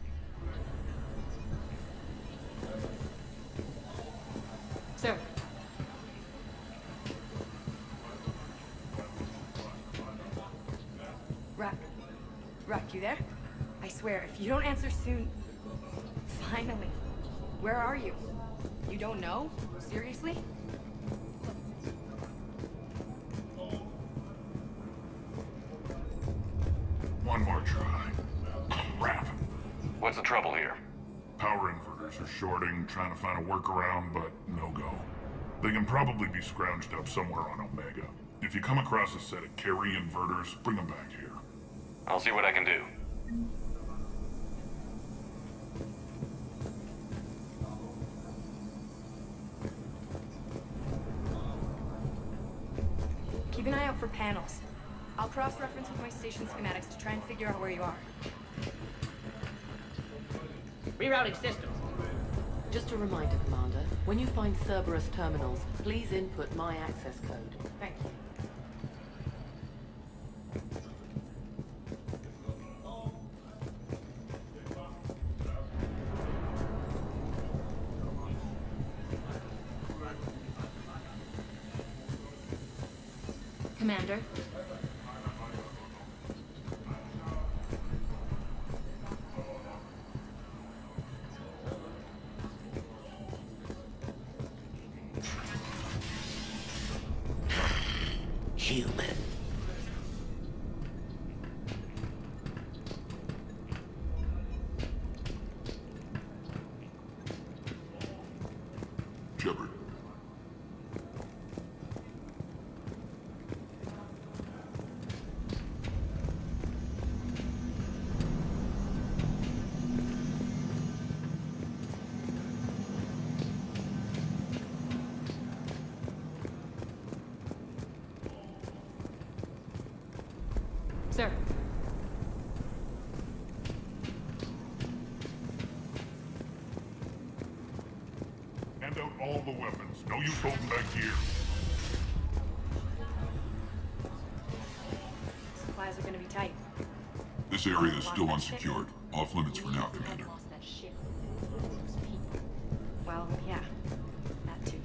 Q: Sir.
N: Rock, you there? I swear, if you don't answer soon... Finally. Where are you? You don't know? Seriously?
B: One more try. Crap.
K: What's the trouble here?
B: Power inverters are shorting, trying to find a workaround, but no go. They can probably be scrounged up somewhere on Omega. If you come across a set of carry inverters, bring them back here.
K: I'll see what I can do.
N: Keep an eye out for panels. I'll cross-reference with my station schematics to try and figure out where you are.
J: Rerouting systems. Just a reminder, Commander. When you find Cerberus terminals, please input my access code. Thank you.
N: Commander?
R: Human.
B: Shepard.
Q: Sir.
B: Hand out all the weapons. No use holding back here.
N: Supplies are gonna be tight.
X: This area is still unsecured. Off limits for now, Commander.
N: Well, yeah. That too.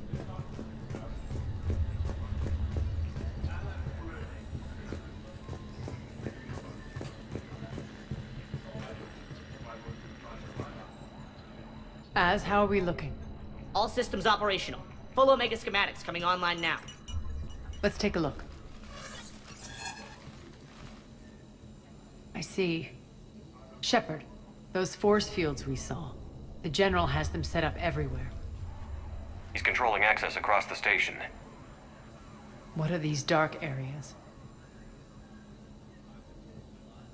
S: Az, how are we looking?
Y: All systems operational. Full Omega schematics coming online now.
S: Let's take a look. I see. Shepard, those force fields we saw. The General has them set up everywhere.
K: He's controlling access across the station.
S: What are these dark areas?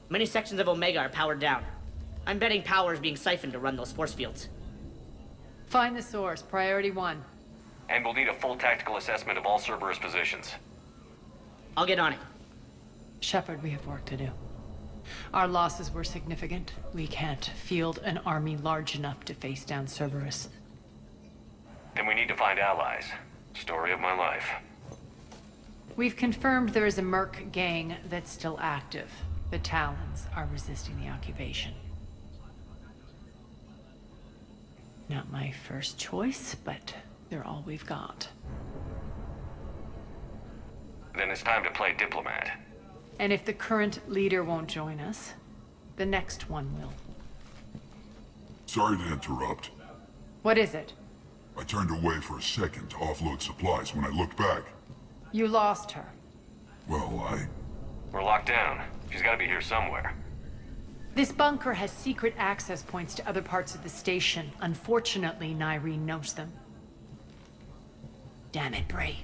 Y: Many sections of Omega are powered down. I'm betting power is being siphoned to run those force fields.
S: Find the source, priority 1.
K: And we'll need a full tactical assessment of all Cerberus positions.
Y: I'll get on it.
S: Shepard, we have work to do. Our losses were significant. We can't field an army large enough to face down Cerberus.
K: Then we need to find allies. Story of my life.
S: We've confirmed there is a Merc gang that's still active. The Talons are resisting the occupation. Not my first choice, but they're all we've got.
K: Then it's time to play diplomat.
S: And if the current leader won't join us, the next one will.
X: Sorry to interrupt.
S: What is it?
X: I turned away for a second to offload supplies. When I looked back,
S: You lost her.
X: well,
K: We're locked down. She's gotta be here somewhere.
S: This bunker has secret access points to other parts of the station. Unfortunately, Nyreen knows them. Damn it, Bray.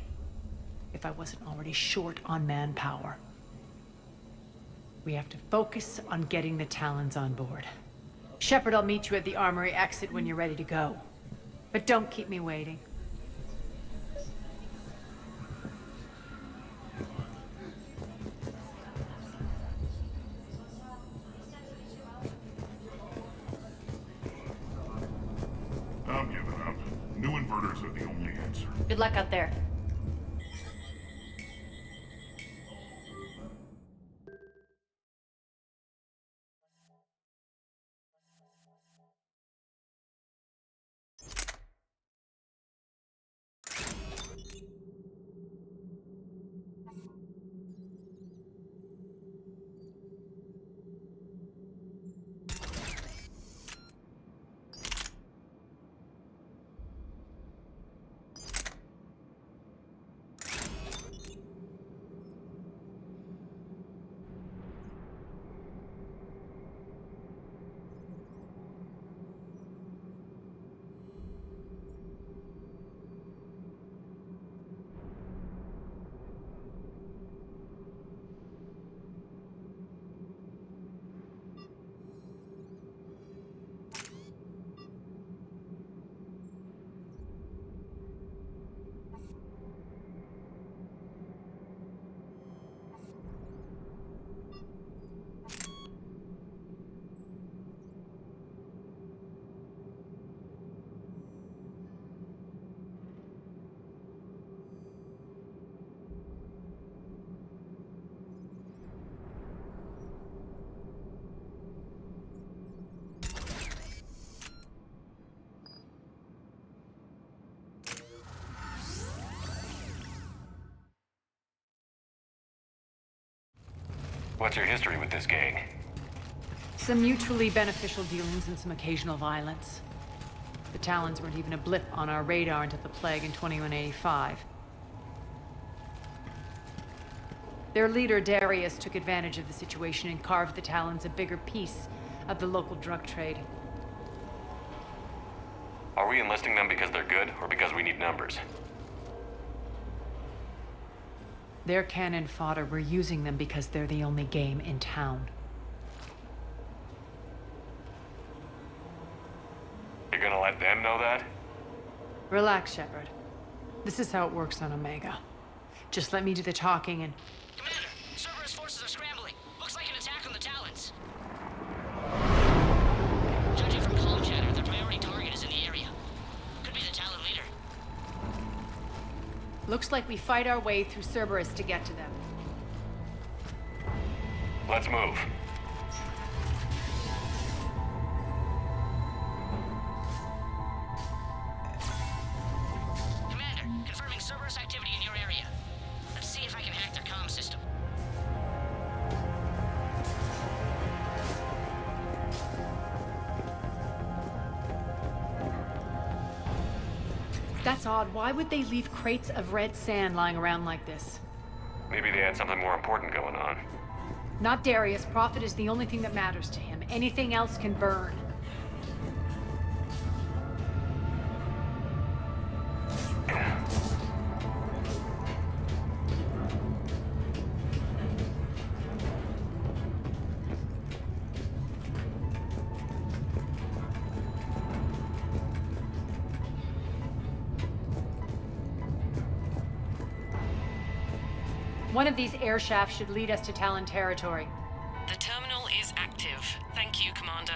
S: If I wasn't already short on manpower. We have to focus on getting the Talons on board. Shepard, I'll meet you at the armory exit when you're ready to go. But don't keep me waiting.
B: I'm giving up. New inverters are the only answer.
F: Good luck out there.
A: What's your history with this gang?
S: Some mutually beneficial dealings and some occasional violence. The Talons weren't even a blip on our radar until the plague in 2185. Their leader, Darius, took advantage of the situation and carved the Talons a bigger piece of the local drug trade.
A: Are we enlisting them because they're good, or because we need numbers?
S: They're cannon fodder. We're using them because they're the only game in town.
A: You're gonna let them know that?
S: Relax, Shepard. This is how it works on Omega. Just let me do the talking and...
Y: Commander, Cerberus forces are scrambling. Looks like an attack on the Talons. Judging from comm chatter, their priority target is in the area. Could be the Talon leader.
S: Looks like we fight our way through Cerberus to get to them.
A: Let's move.
Y: Commander, confirming Cerberus activity in your area. Let's see if I can hack their comm system.
S: That's odd. Why would they leave crates of red sand lying around like this?
A: Maybe they had something more important going on.
S: Not Darius. Prophet is the only thing that matters to him. Anything else can burn. One of these air shafts should lead us to Talon territory.
C: The terminal is active. Thank you, Commander.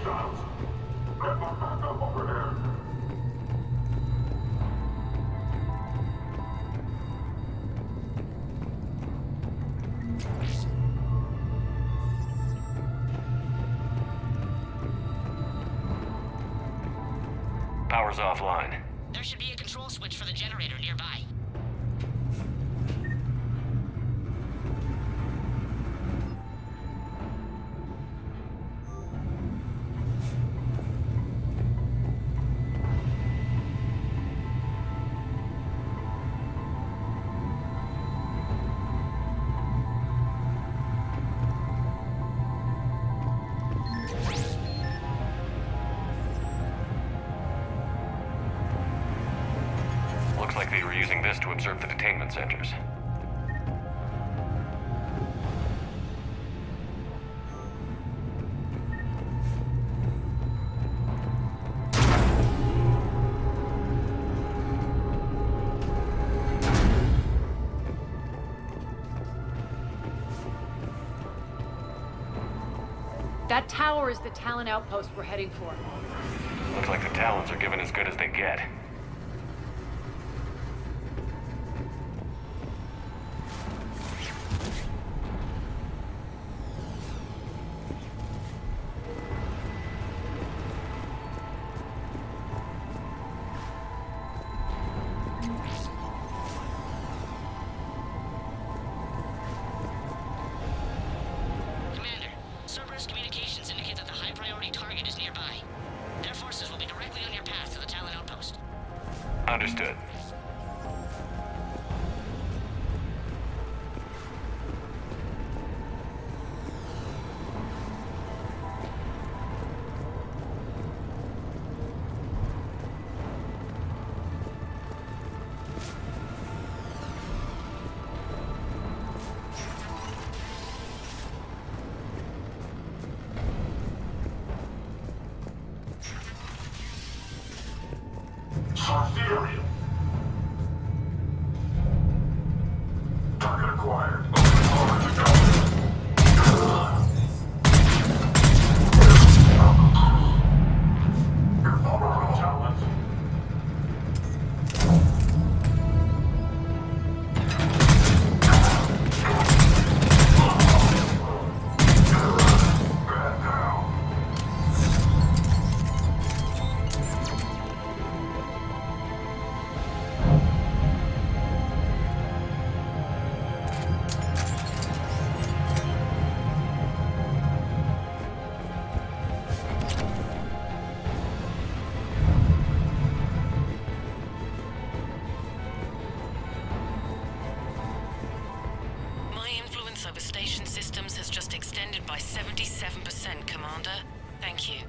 B: shots. Over here.
A: Power's offline.
Y: There should be a control switch for the generator nearby.
A: Looks like they were using this to observe the detainment centers.
E: That tower is the Talon outpost we're heading for.
A: Looks like the Talons are given as good as they get.
Y: Cerberus communications indicate that the high-priority target is nearby. Their forces will be directly on your path to the Talon outpost.
A: Understood.
B: Prothean. Target acquired. Talent.
C: over station systems has just extended by 77%, Commander. Thank you.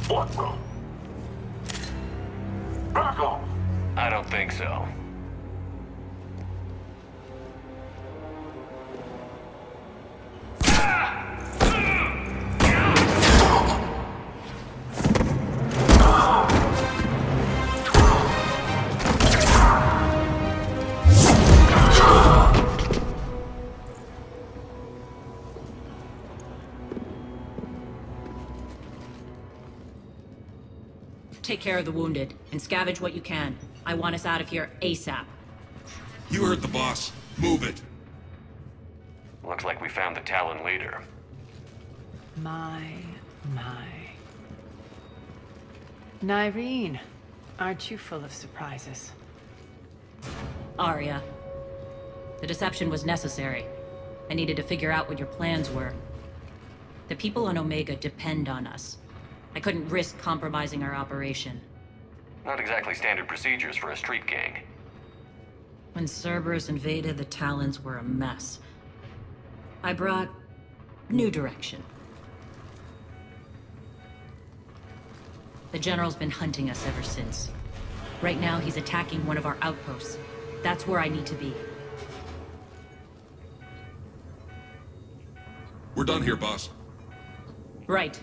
D: What the? Back off!
K: I don't think so.
F: Take care of the wounded, and scavenge what you can. I want us out of here ASAP.
D: You heard the boss. Move it.
A: Looks like we found the Talon leader.
S: My. Nyreen, aren't you full of surprises?
F: Arya. The deception was necessary. I needed to figure out what your plans were. The people on Omega depend on us. I couldn't risk compromising our operation.
A: Not exactly standard procedures for a street gang.
F: When Cerberus invaded, the Talons were a mess. I brought new direction. The General's been hunting us ever since. Right now, he's attacking one of our outposts. That's where I need to be.
D: We're done here, boss.
F: Right.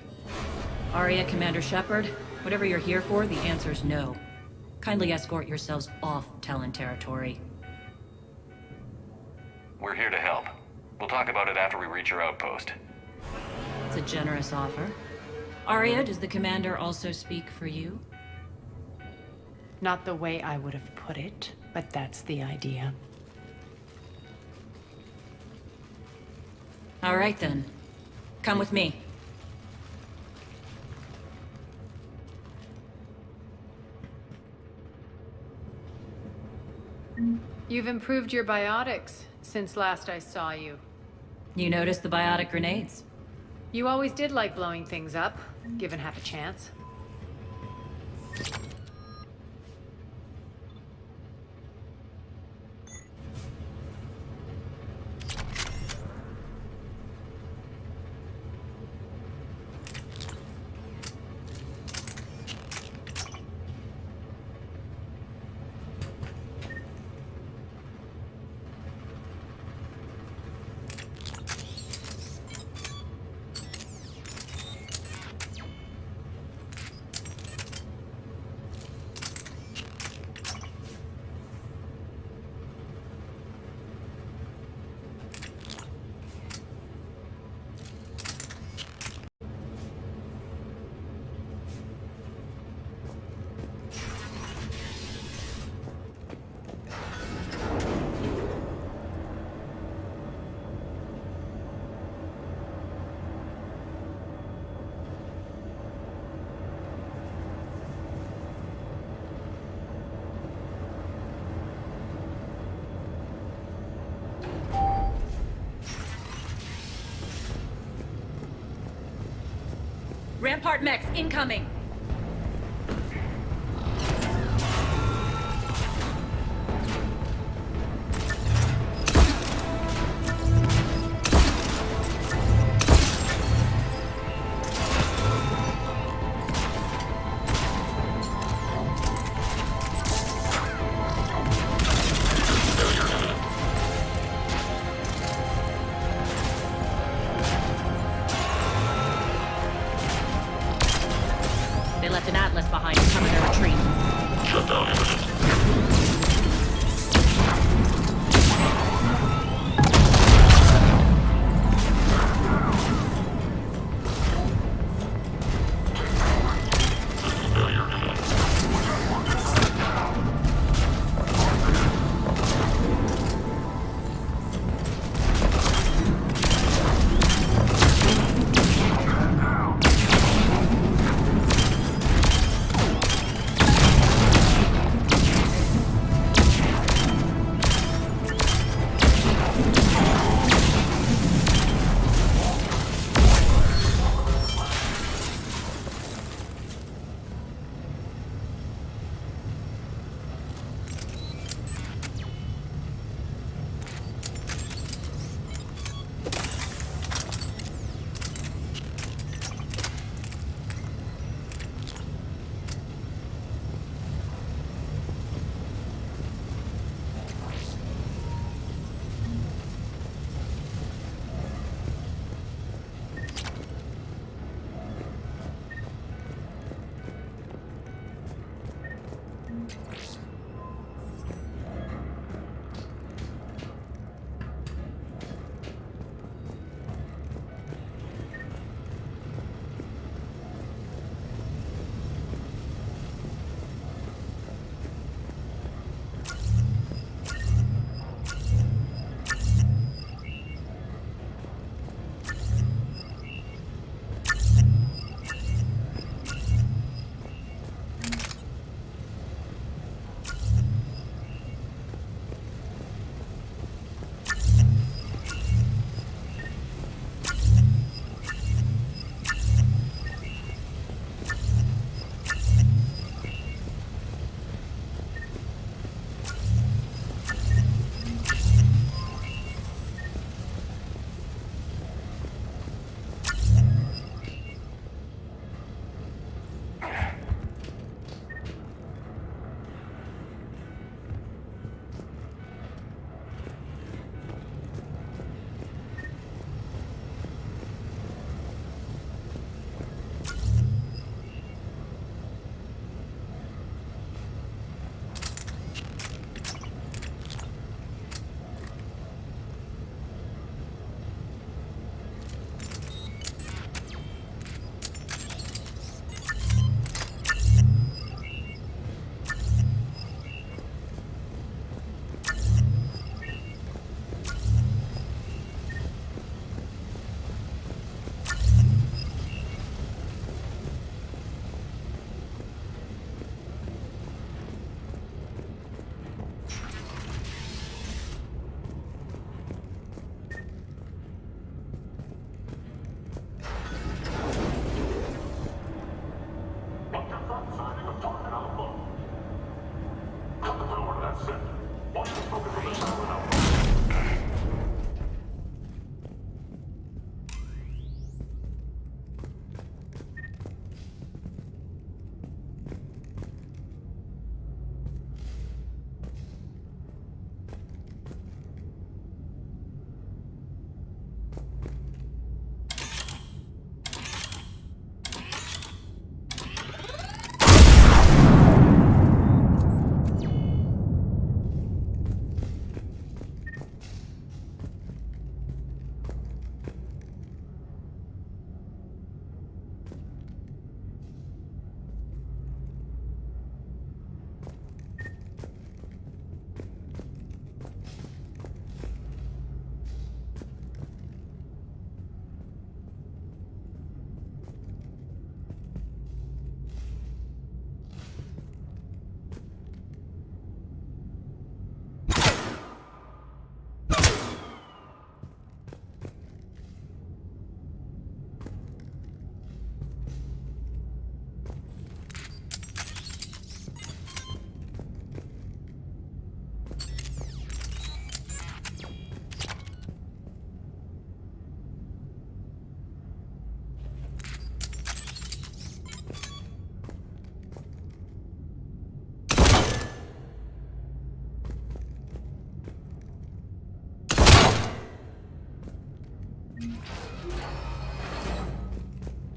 F: Arya, Commander Shepard, whatever you're here for, the answer's no. Kindly escort yourselves off Talon territory.
A: We're here to help. We'll talk about it after we reach your outpost.
F: It's a generous offer. Arya, does the Commander also speak for you?
S: Not the way I would have put it, but that's the idea.
F: All right then. Come with me.
E: You've improved your biotics since last I saw you.
F: You noticed the biotic grenades?
E: You always did like blowing things up, given half a chance.
F: Rampart mechs incoming!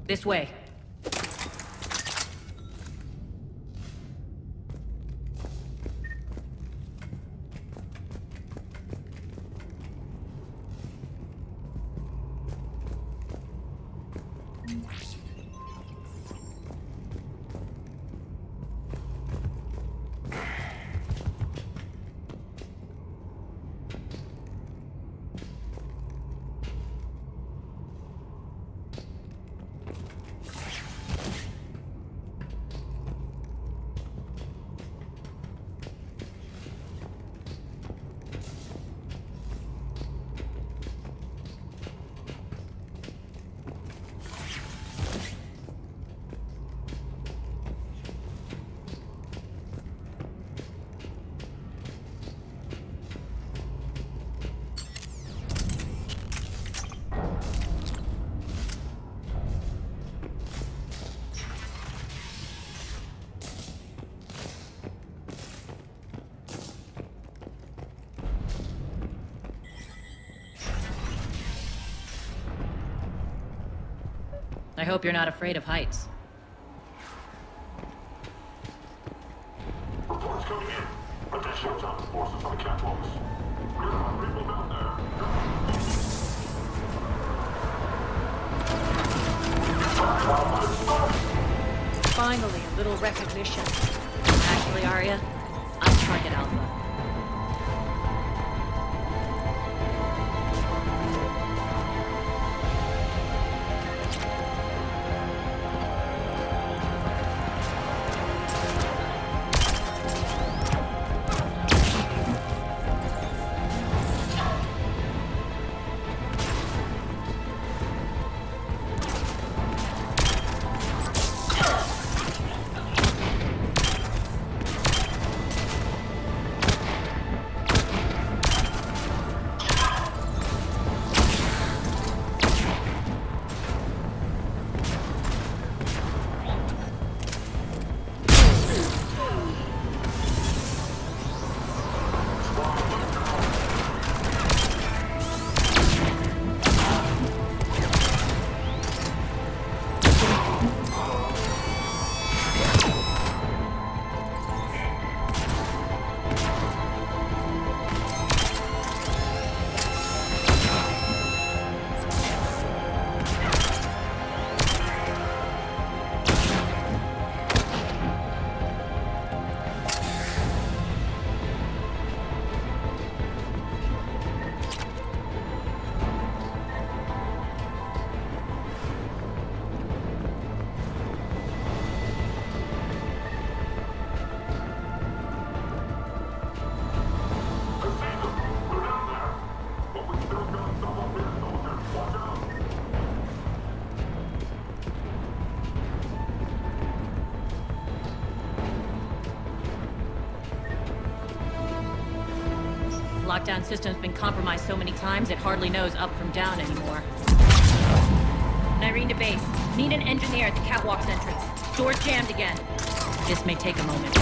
F: This way. I hope you're not afraid of heights.
B: Reports coming in. Additional task forces on the catwalks. There are people down there.
F: Finally, a little recognition. Actually, Arya, I'm Target Alpha. Lockdown system's been compromised so many times it hardly knows up from down anymore. Irene to base. Need an engineer at the catwalk's entrance. Door's jammed again. This may take a moment.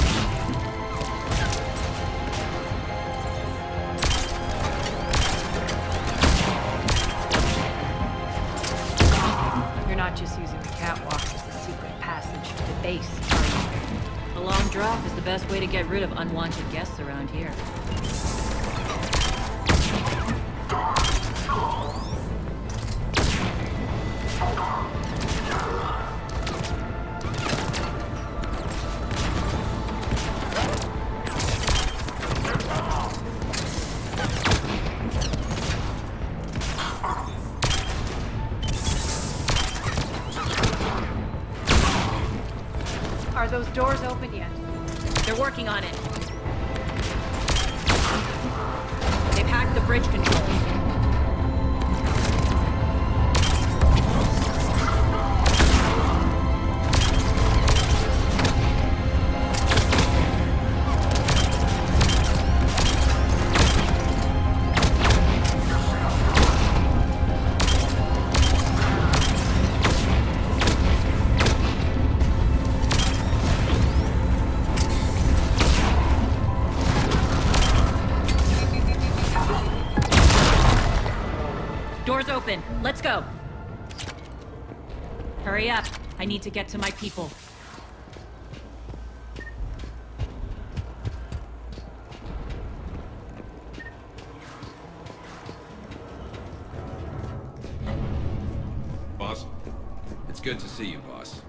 E: You're not just using the catwalk as a secret passage to the base, are you?
F: A long drop is the best way to get rid of unwanted guests around here.
E: Are those doors open yet?
F: They're working on it. They've hacked the bridge controls. Doors open. Let's go. Hurry up. I need to get to my people.
D: Boss? It's good to see you, boss.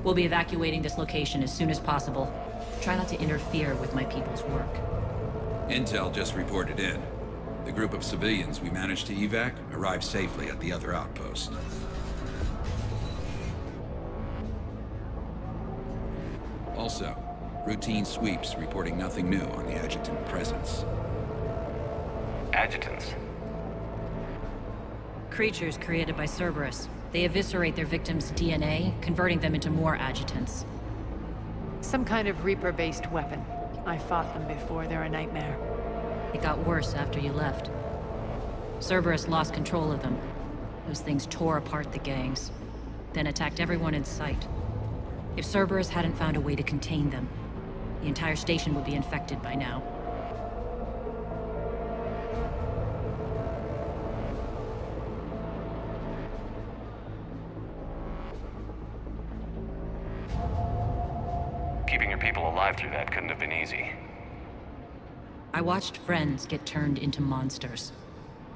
F: We'll be evacuating this location as soon as possible. Try not to interfere with my people's work.
D: Intel just reported in. The group of civilians we managed to evac arrived safely at the other outpost. Also, routine sweeps reporting nothing new on the adjutant presence.
K: Adjutants?
F: Creatures created by Cerberus. They eviscerate their victims' DNA, converting them into more adjutants.
M: Some kind of Reaper-based weapon. I fought them before, they're a nightmare.
F: It got worse after you left. Cerberus lost control of them. Those things tore apart the gangs, then attacked everyone in sight. If Cerberus hadn't found a way to contain them, the entire station would be infected by now.
K: Keeping your people alive through that couldn't have been easy.
F: I watched friends get turned into monsters,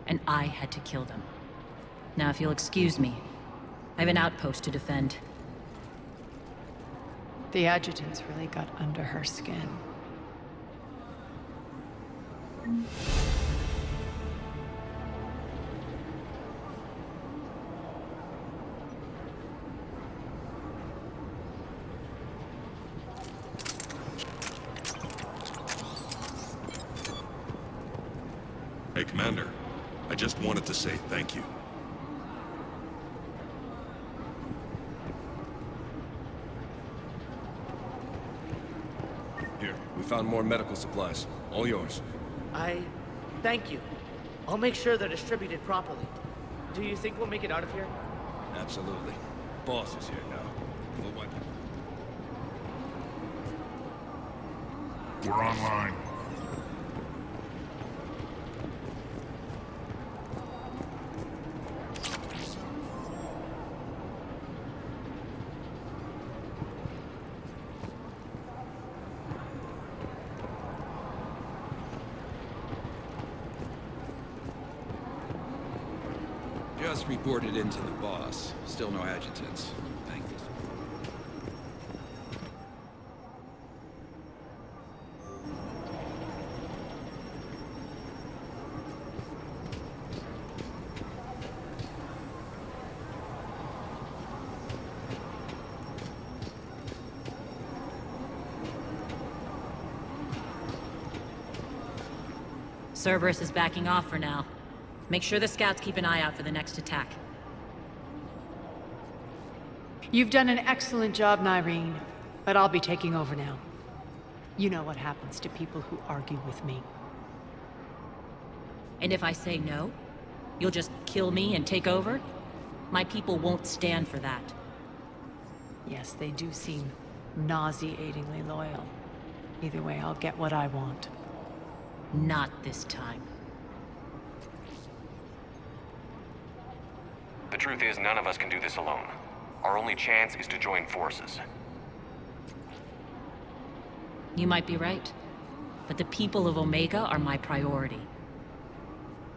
F: and I had to kill them. Now, if you'll excuse me, I have an outpost to defend.
M: The adjutants really got under her skin.
L: Hey, Commander. I just wanted to say thank you.
R: Here, we found more medical supplies. All yours.
U: Thank you. I'll make sure they're distributed properly. Do you think we'll make it out of here?
R: Absolutely. Boss is here now. We'll wipe it.
B: We're online.
D: Just reported into the boss. Still no adjutants. Thank you.
F: Cerberus is backing off for now. Make sure the scouts keep an eye out for the next attack.
M: You've done an excellent job, Nyreen, but I'll be taking over now. You know what happens to people who argue with me.
F: And if I say no, you'll just kill me and take over? My people won't stand for that.
M: Yes, they do seem nauseatingly loyal. Either way, I'll get what I want.
F: Not this time.
K: The truth is, none of us can do this alone. Our only chance is to join forces.
F: You might be right, but the people of Omega are my priority.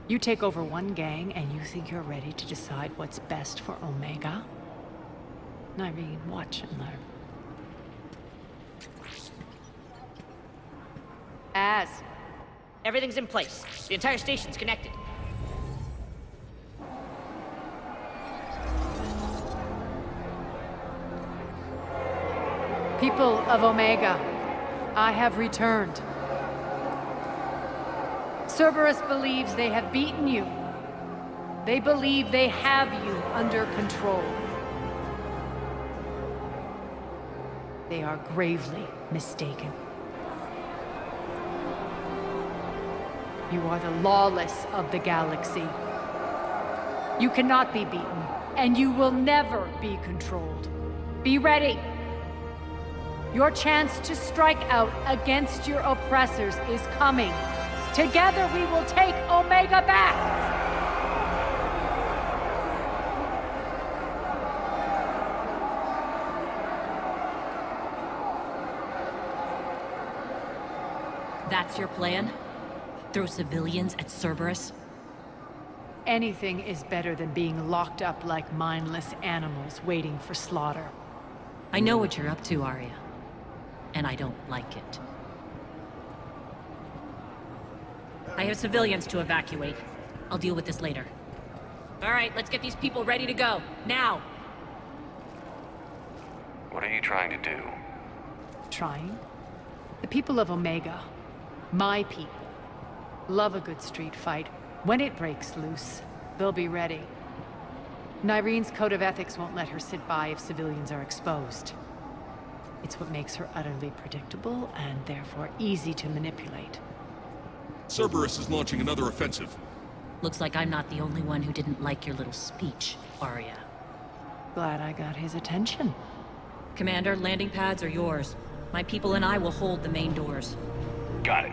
M: You take over one gang and you think you're ready to decide what's best for Omega? Nyreen, watch and learn.
U: Everything's in place. The entire station's connected.
M: People of Omega, I have returned.
E: Cerberus believes they have beaten you. They believe they have you under control. They are gravely mistaken. You are the lawless of the galaxy. You cannot be beaten, and you will never be controlled. Be ready. Your chance to strike out against your oppressors is coming. Together we will take Omega back!
F: That's your plan? Throw civilians at Cerberus?
E: Anything is better than being locked up like mindless animals waiting for slaughter.
F: I know what you're up to, Arya. And I don't like it. I have civilians to evacuate. I'll deal with this later. All right, let's get these people ready to go. Now!
K: What are you trying to do?
E: Trying? The people of Omega, my people, love a good street fight. When it breaks loose, they'll be ready. Nyrene's code of ethics won't let her sit by if civilians are exposed. It's what makes her utterly predictable and therefore easy to manipulate.
L: Cerberus is launching another offensive.
F: Looks like I'm not the only one who didn't like your little speech, Arya.
E: Glad I got his attention.
F: Commander, landing pads are yours. My people and I will hold the main doors.
K: Got it.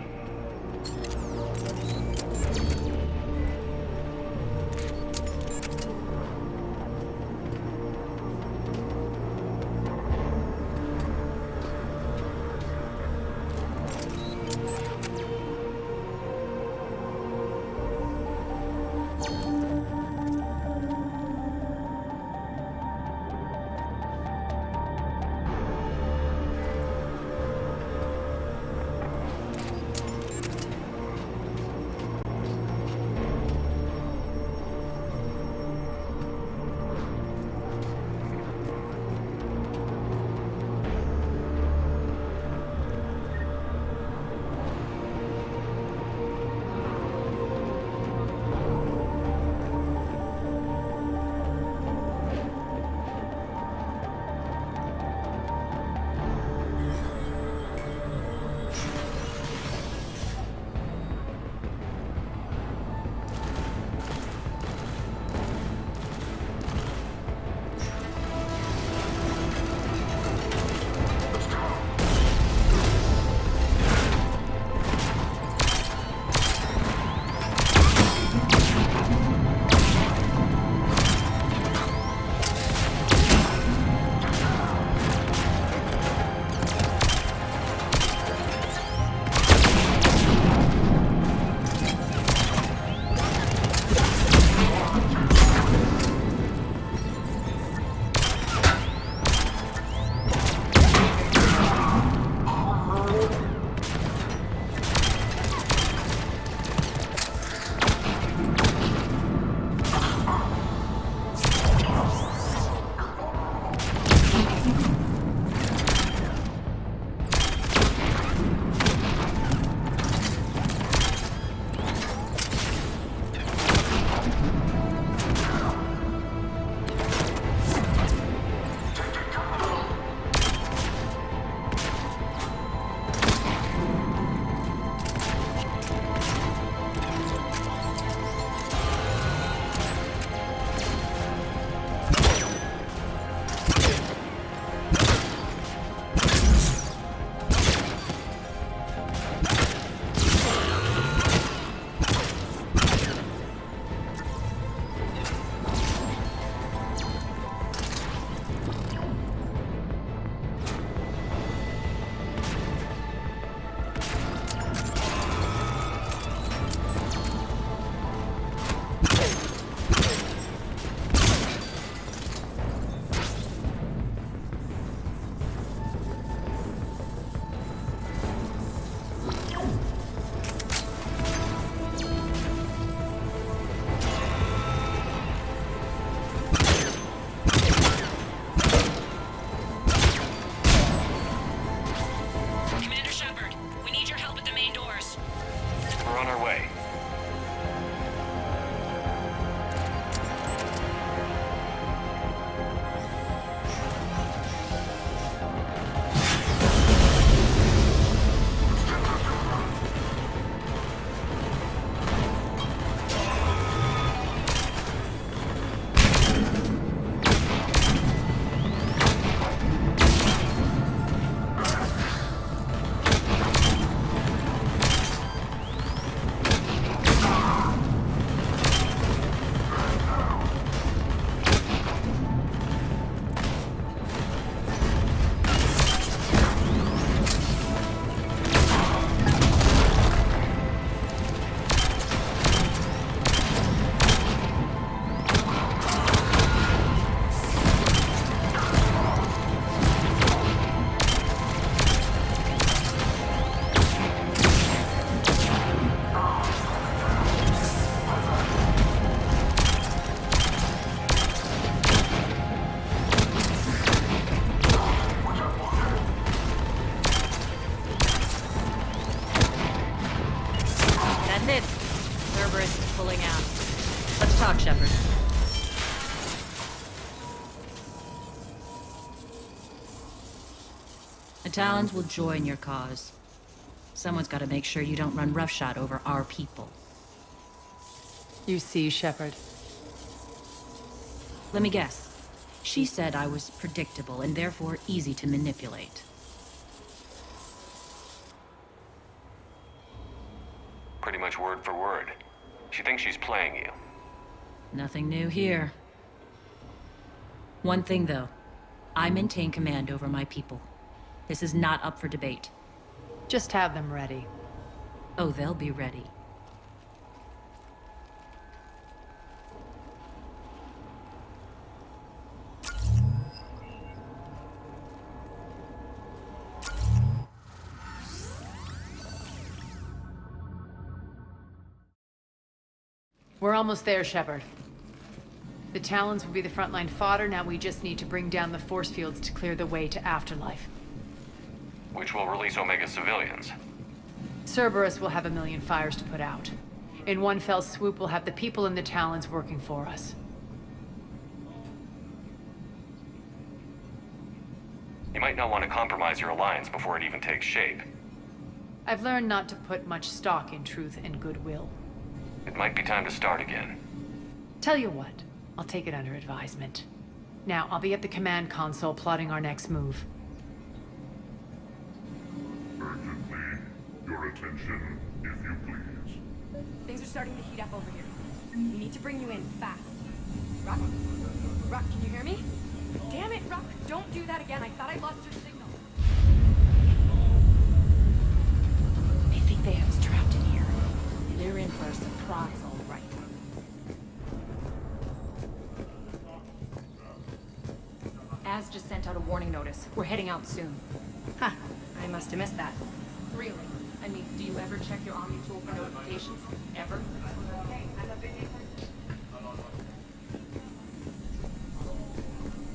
K: We're on our way.
F: Methods! Cerberus is pulling out. Let's talk, Shepard. The Talons will join your cause. Someone's got to make sure you don't run roughshod over our people.
E: You see, Shepard.
F: Let me guess. She said I was predictable and therefore easy to manipulate.
A: Pretty much word for word. She thinks she's playing you.
F: Nothing new here. One thing, though. I maintain command over my people. This is not up for debate.
E: Just have them ready.
F: Oh, they'll be ready.
E: We're almost there, Shepard. The Talons will be the frontline fodder, now we just need to bring down the force fields to clear the way to Afterlife.
A: Which will release Omega civilians.
E: Cerberus will have 1,000,000 fires to put out. In one fell swoop, we'll have the people in the Talons working for us.
A: You might not want to compromise your alliance before it even takes shape.
E: I've learned not to put much stock in truth and goodwill.
A: It might be time to start again.
E: Tell you what, I'll take it under advisement. Now, I'll be at the command console plotting our next move.
B: Urgently, your attention, if you please.
N: Things are starting to heat up over here. We need to bring you in fast. Rock? Rock, can you hear me? Damn it, Rock, don't do that again. I thought I lost your signal.
G: They think they have us trapped in here. They're in for a surprise, all right. Az just sent out a warning notice. We're heading out soon.
N: Huh, I must have missed that.
G: Really? I mean, do you ever check your Omni tool for notifications? Ever?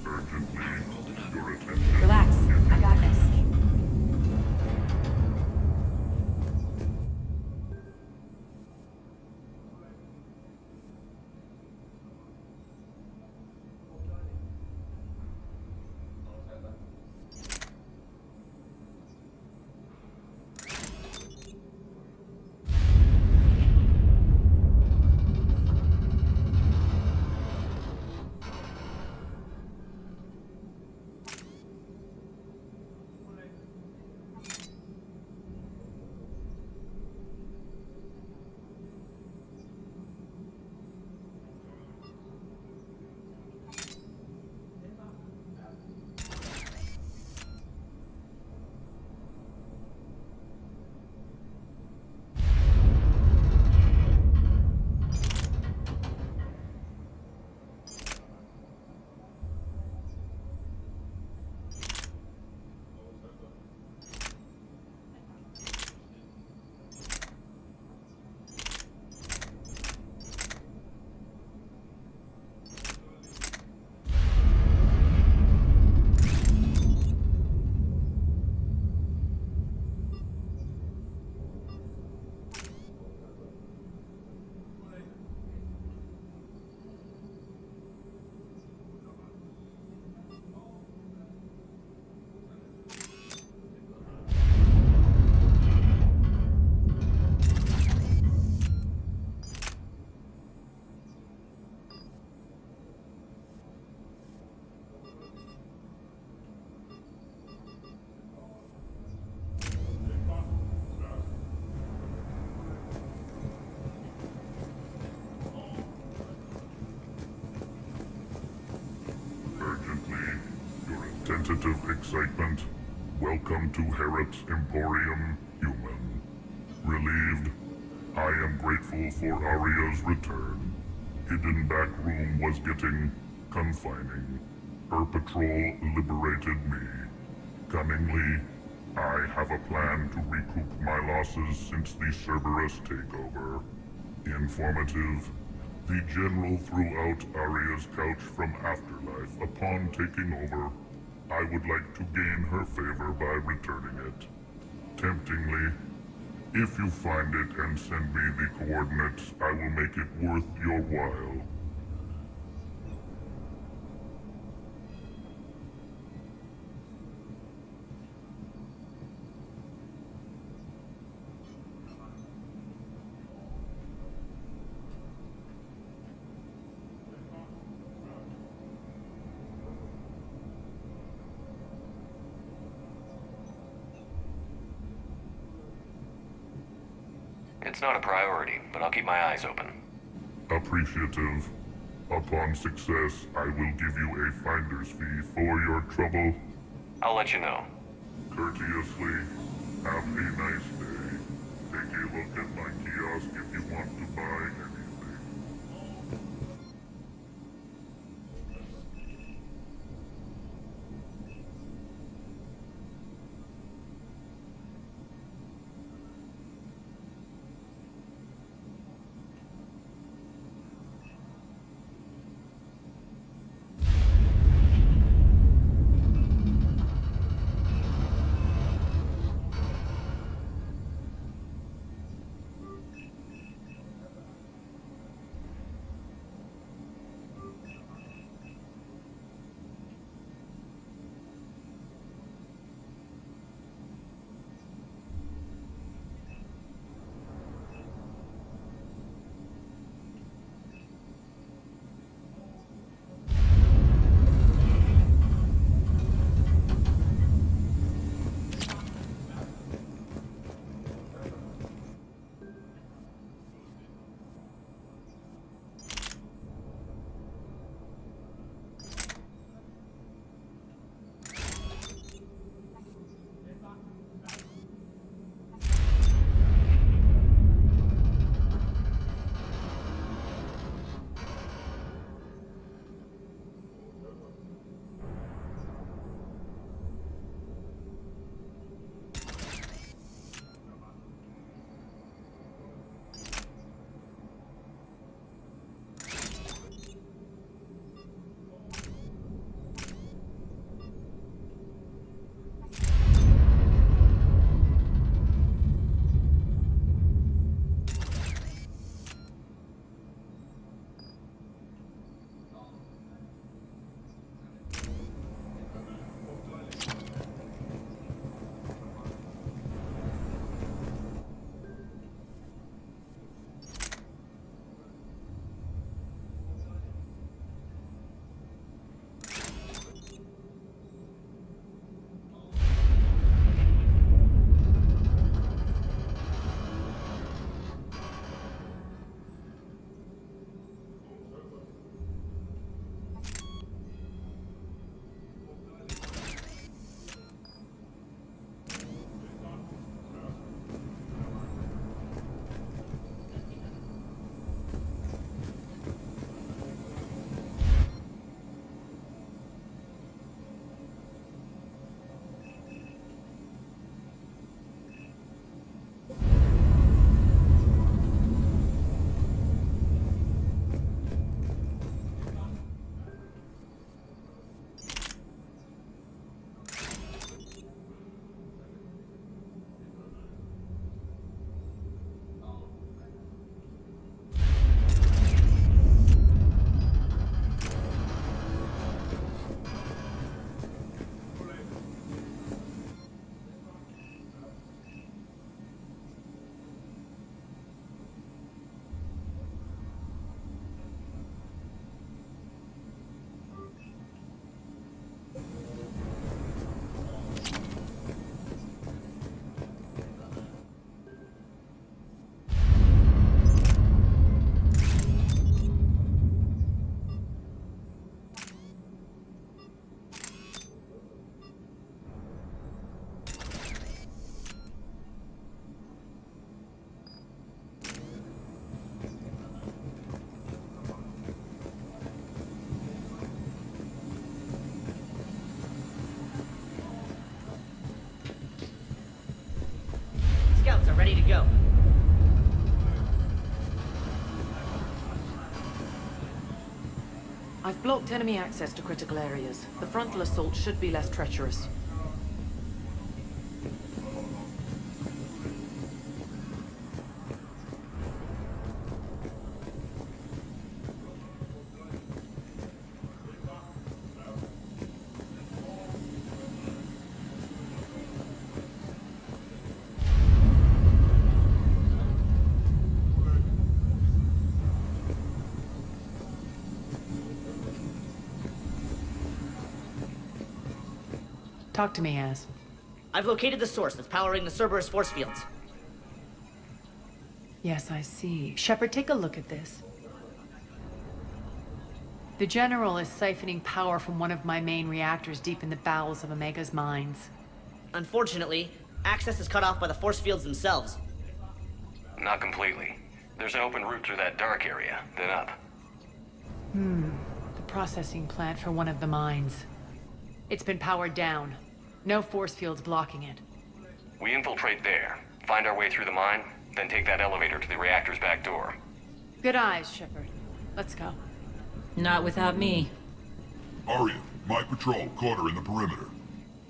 B: Urgently, your attention.
G: Relax. I got this.
B: Tentative excitement. Welcome to Hackett Emporium, human. Relieved. I am grateful for Aria's return. Hidden back room was getting confining. Her patrol liberated me. Cunningly, I have a plan to recoup my losses since the Cerberus takeover. Informative. The General threw out Aria's couch from Afterlife upon taking over. I would like to gain her favor by returning it. Temptingly, If you find it and send me the coordinates, I will make it worth your while.
A: It's not a priority, but I'll keep my eyes open.
B: Appreciative. Upon success, I will give you a finder's fee for your trouble.
A: I'll let you know.
B: Courteously, have a nice day. Take a look at my kiosk if you want to buy anything.
U: Scouts are ready to go.
J: I've blocked enemy access to critical areas. The frontal assault should be less treacherous.
E: Talk to me, Az.
U: I've located the source that's powering the Cerberus force fields.
E: Yes, I see. Shepard, take a look at this. The General is siphoning power from one of my main reactors deep in the bowels of Omega's mines.
U: Unfortunately, access is cut off by the force fields themselves.
K: Not completely. There's an open route through that dark area, then up.
E: The processing plant for one of the mines. It's been powered down. No force fields blocking it.
K: We infiltrate there, find our way through the mine, then take that elevator to the reactor's back door.
E: Good eyes, Shepard. Let's go.
F: Not without me.
X: Arya, my patrol caught her in the perimeter.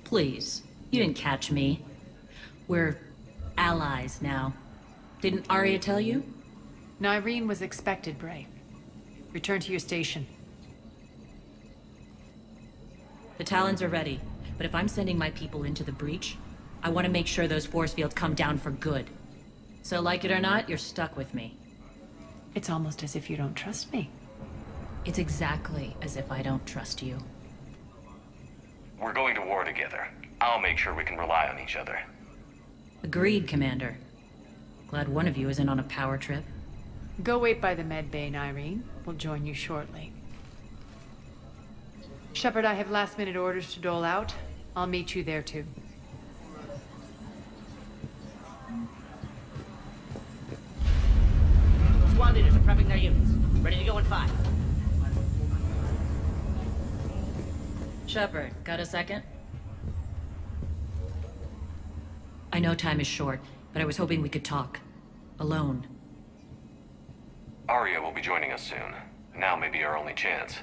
F: Please. You didn't catch me. We're allies now. Didn't Arya tell you?
E: Nyreen was expected, Bray. Return to your station.
F: The Talons are ready, but if I'm sending my people into the breach, I want to make sure those force fields come down for good. So like it or not, you're stuck with me.
E: It's almost as if you don't trust me.
F: It's exactly as if I don't trust you.
K: We're going to war together. I'll make sure we can rely on each other.
F: Agreed, Commander. Glad one of you isn't on a power trip.
E: Go wait by the med bay, Nyreen. We'll join you shortly. Shepard, I have last-minute orders to dole out. I'll meet you there, too.
U: Squad leaders are prepping their units. Ready to go in 5.
F: Shepard, got a second? I know time is short, but I was hoping we could talk. Alone.
K: Arya will be joining us soon. Now may be our only chance.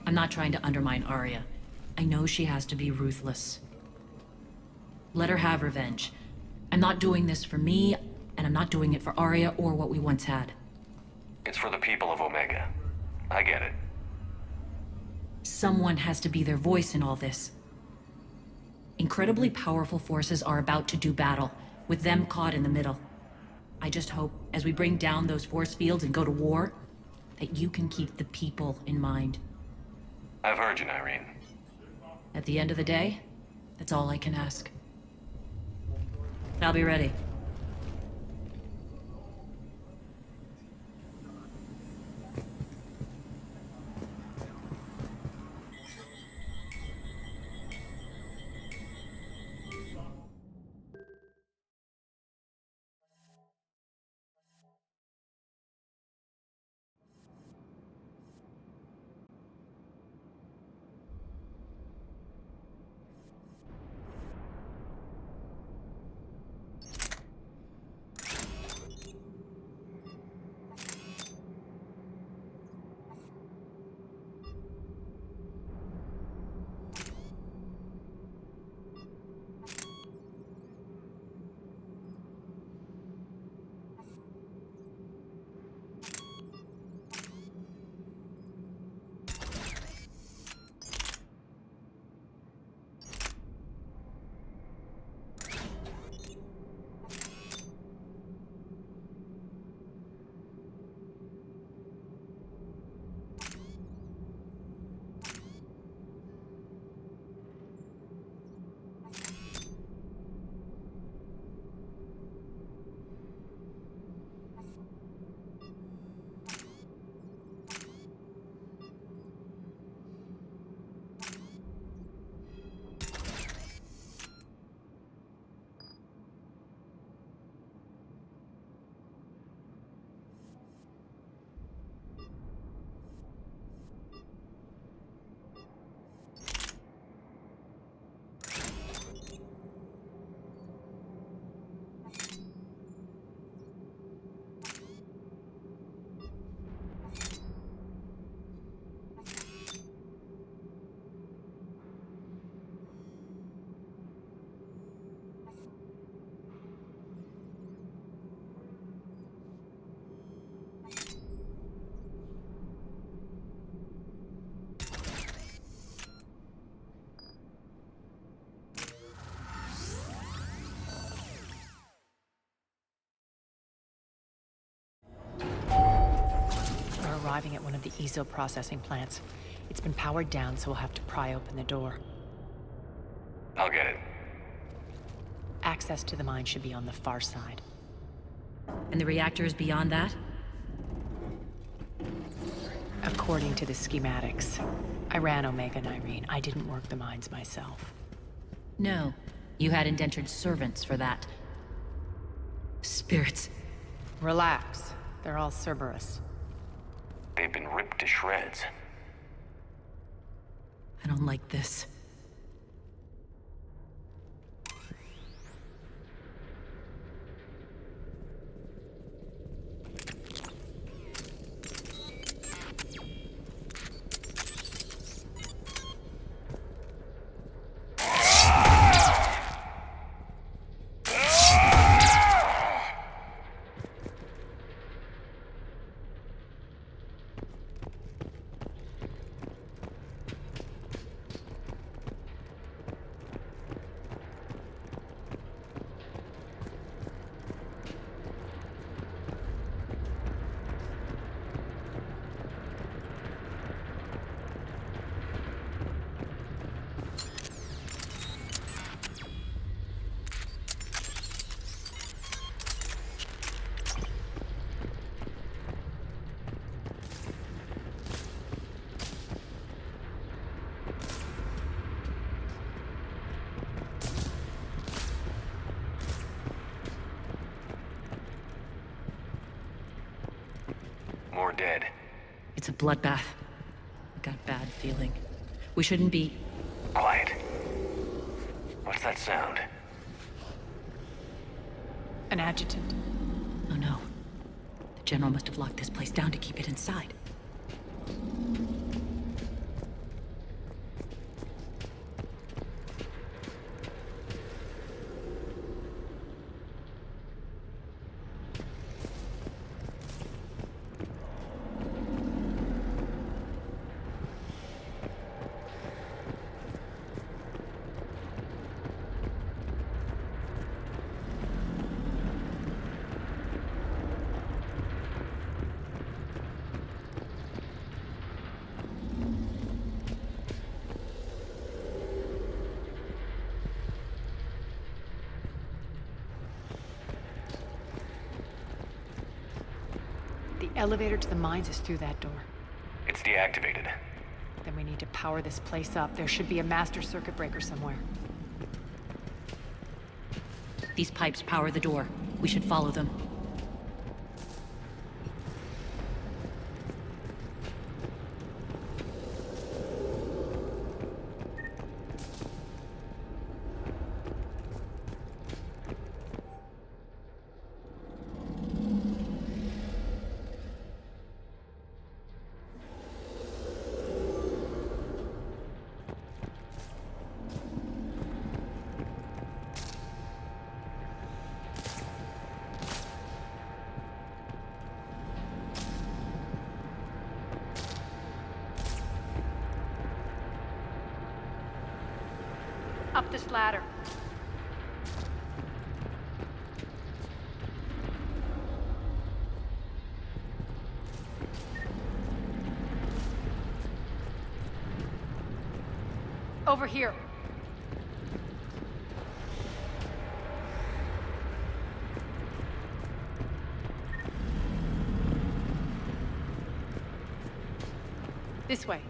F: I'm not trying to undermine Arya. I know she has to be ruthless. Let her have revenge. I'm not doing this for me, and I'm not doing it for Arya or what we once had.
K: It's for the people of Omega. I get it.
F: Someone has to be their voice in all this. Incredibly powerful forces are about to do battle, with them caught in the middle. I just hope, as we bring down those force fields and go to war, that you can keep the people in mind.
K: I've heard you, Nyreen.
F: At the end of the day, that's all I can ask. I'll be ready.
E: We're arriving at one of the ESO processing plants.
M: It's been powered down, so we'll have to pry open the door.
K: I'll get it.
M: Access to the mine should be on the far side.
F: And the reactor is beyond that?
M: According to the schematics. I ran Omega, Nyreen. I didn't work the mines myself.
F: No. You had indentured servants for that. Spirits.
M: Relax. They're all Cerberus.
K: They've been ripped to shreds.
F: I don't like this.
K: More dead.
F: It's a bloodbath. I got a bad feeling. We shouldn't be...
K: Quiet. What's that sound?
M: An adjutant.
F: Oh no. The General must have locked this place down to keep it inside.
M: The elevator to the mines is through that door.
K: It's deactivated.
M: Then we need to power this place up. There should be a master circuit breaker somewhere.
F: These pipes power the door. We should follow them.
E: Up this ladder. Over here. This way.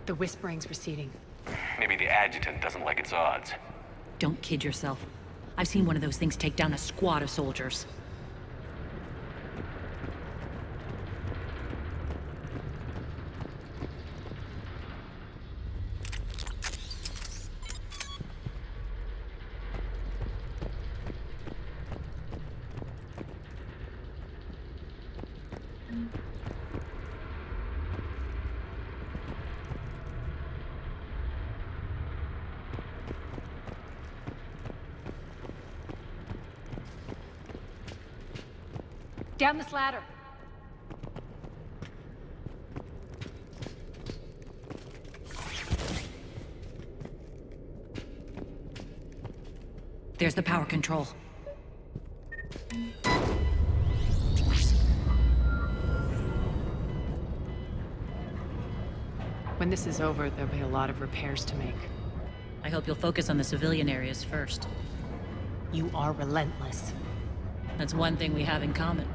E: The whispering's receding.
K: Maybe the adjutant doesn't like its odds.
F: Don't kid yourself. I've seen one of those things take down a squad of soldiers.
E: Down this ladder.
F: There's the power control.
E: When this is over, there'll be a lot of repairs to make.
F: I hope you'll focus on the civilian areas first.
E: You are relentless.
F: That's one thing we have in common.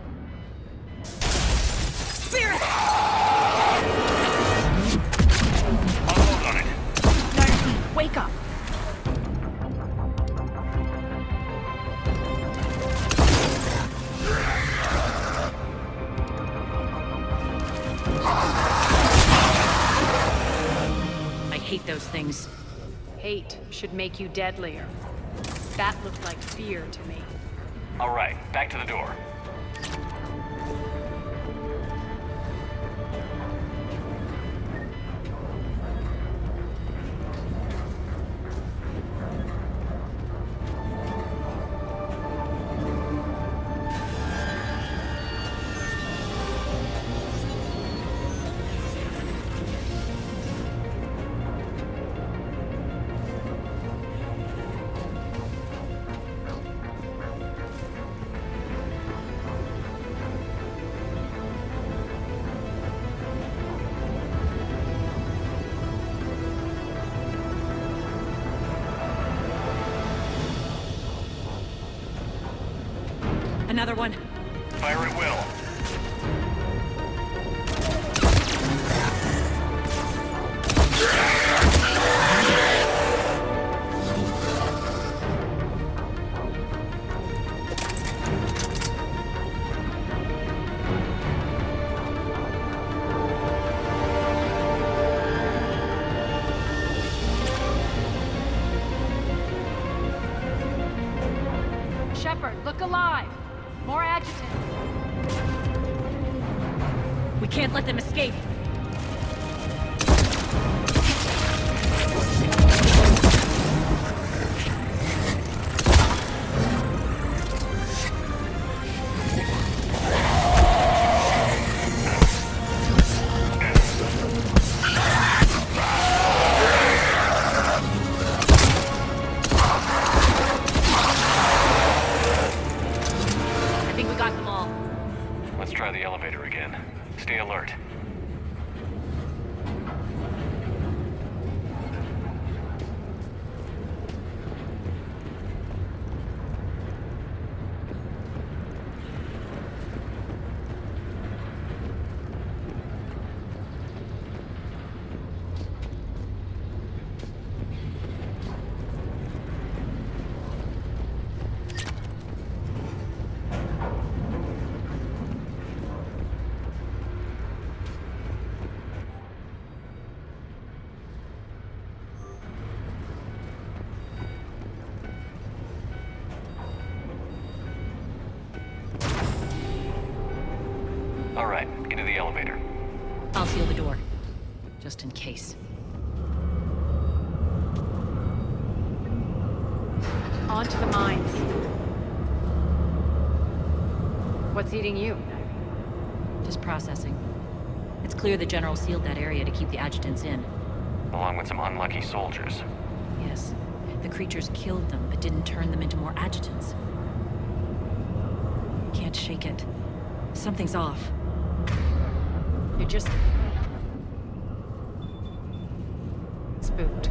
F: Spirit!
I: Hold on it.
E: Narki, wake up!
F: I hate those things.
E: Hate should make you deadlier. That looked like fear to me.
I: All right, back to the door.
F: Another one.
I: Fire at will.
E: Shepard, look alive! More adjutants.
F: We can't let them escape.
I: Try the elevator again. Stay alert. All right, into the elevator.
F: I'll seal the door, just in case.
E: On to the mines. What's eating you?
F: Just processing. It's clear the General sealed that area to keep the adjutants in.
I: Along with some unlucky soldiers.
F: Yes. The creatures killed them, but didn't turn them into more adjutants. Can't shake it. Something's off.
E: You're just... spooked.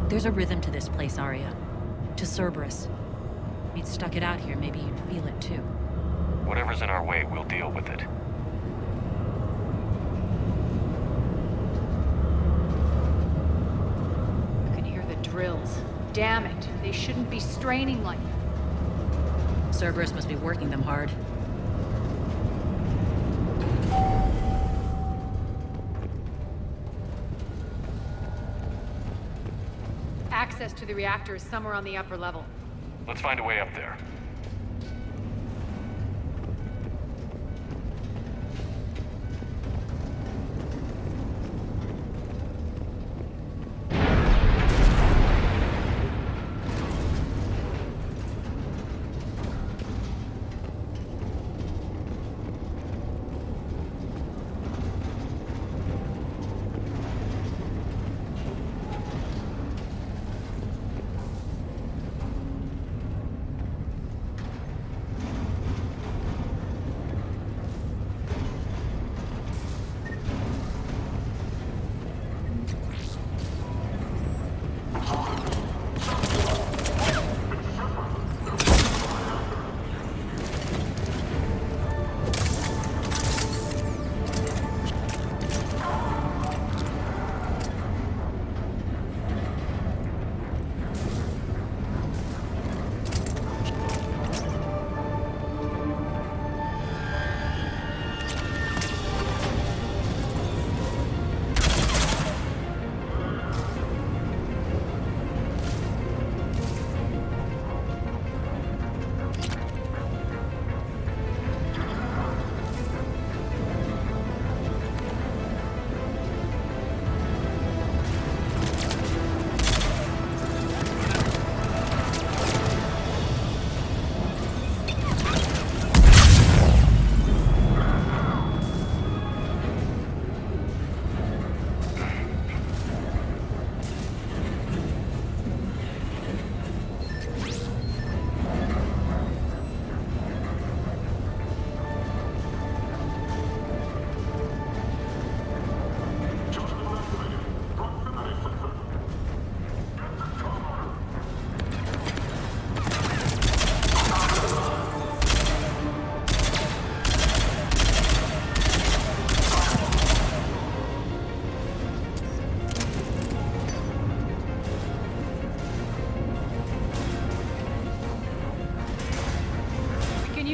F: There's a rhythm to this place, Arya. To Cerberus. If you'd stuck it out here, maybe you'd feel it too.
I: Whatever's in our way, we'll deal with it.
E: I can hear the drills. Damn it. They shouldn't be straining like that.
F: Cerberus must be working them hard.
E: Access to the reactor is somewhere on the upper level.
I: Let's find a way up there.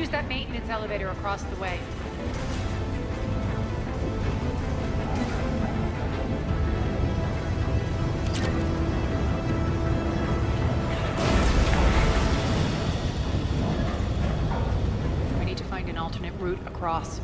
E: use that maintenance elevator across the way. We need to find an alternate route across.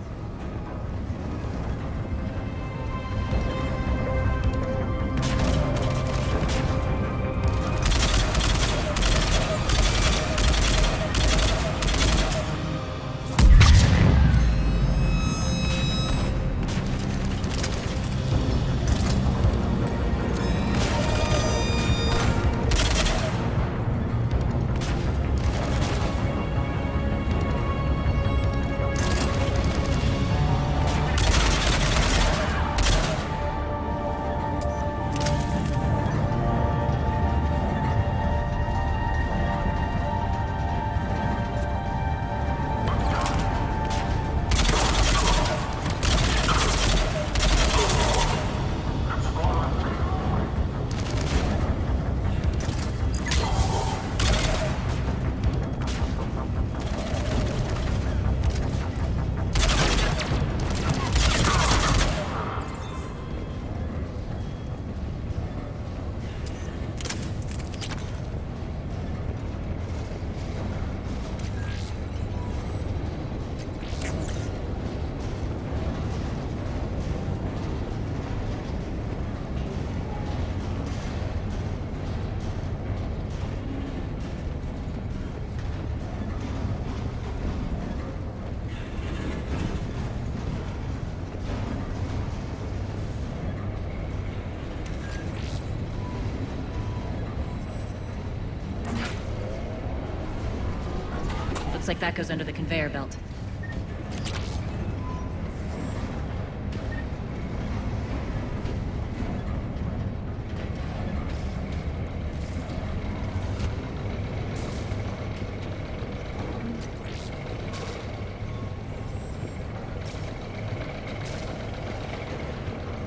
F: Looks like that goes under the conveyor belt.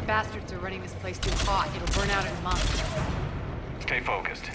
E: Bastards are running this place too hot. It'll burn out in a month.
I: Stay focused.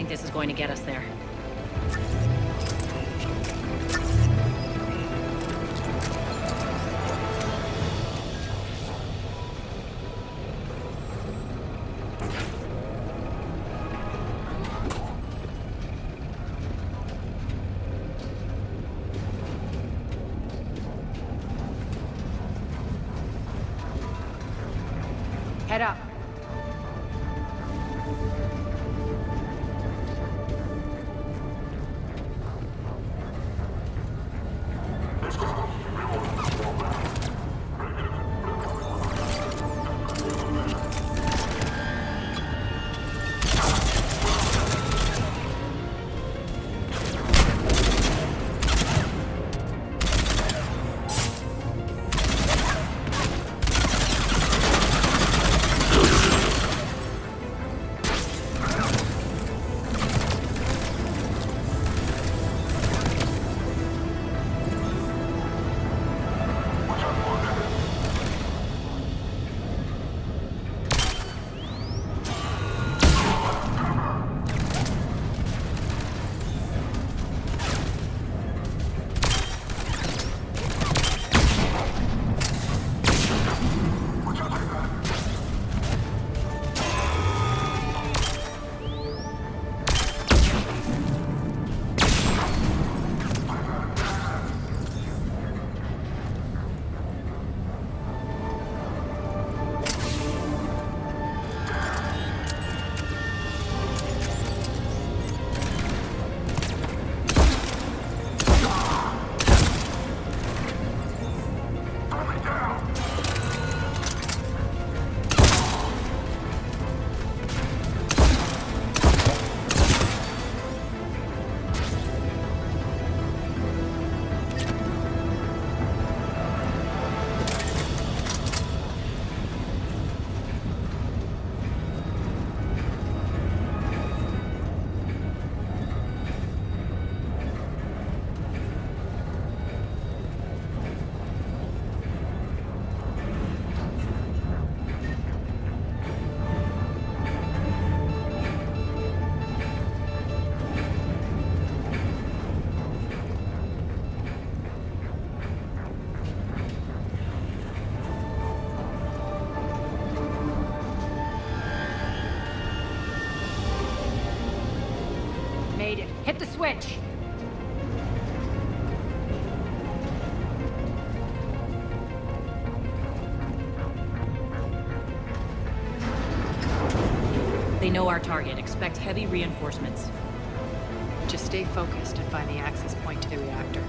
F: This is going to get us there.
E: Head up. Hit the switch!
F: They know our target. Expect heavy reinforcements.
E: Just stay focused and find the access point to the reactor.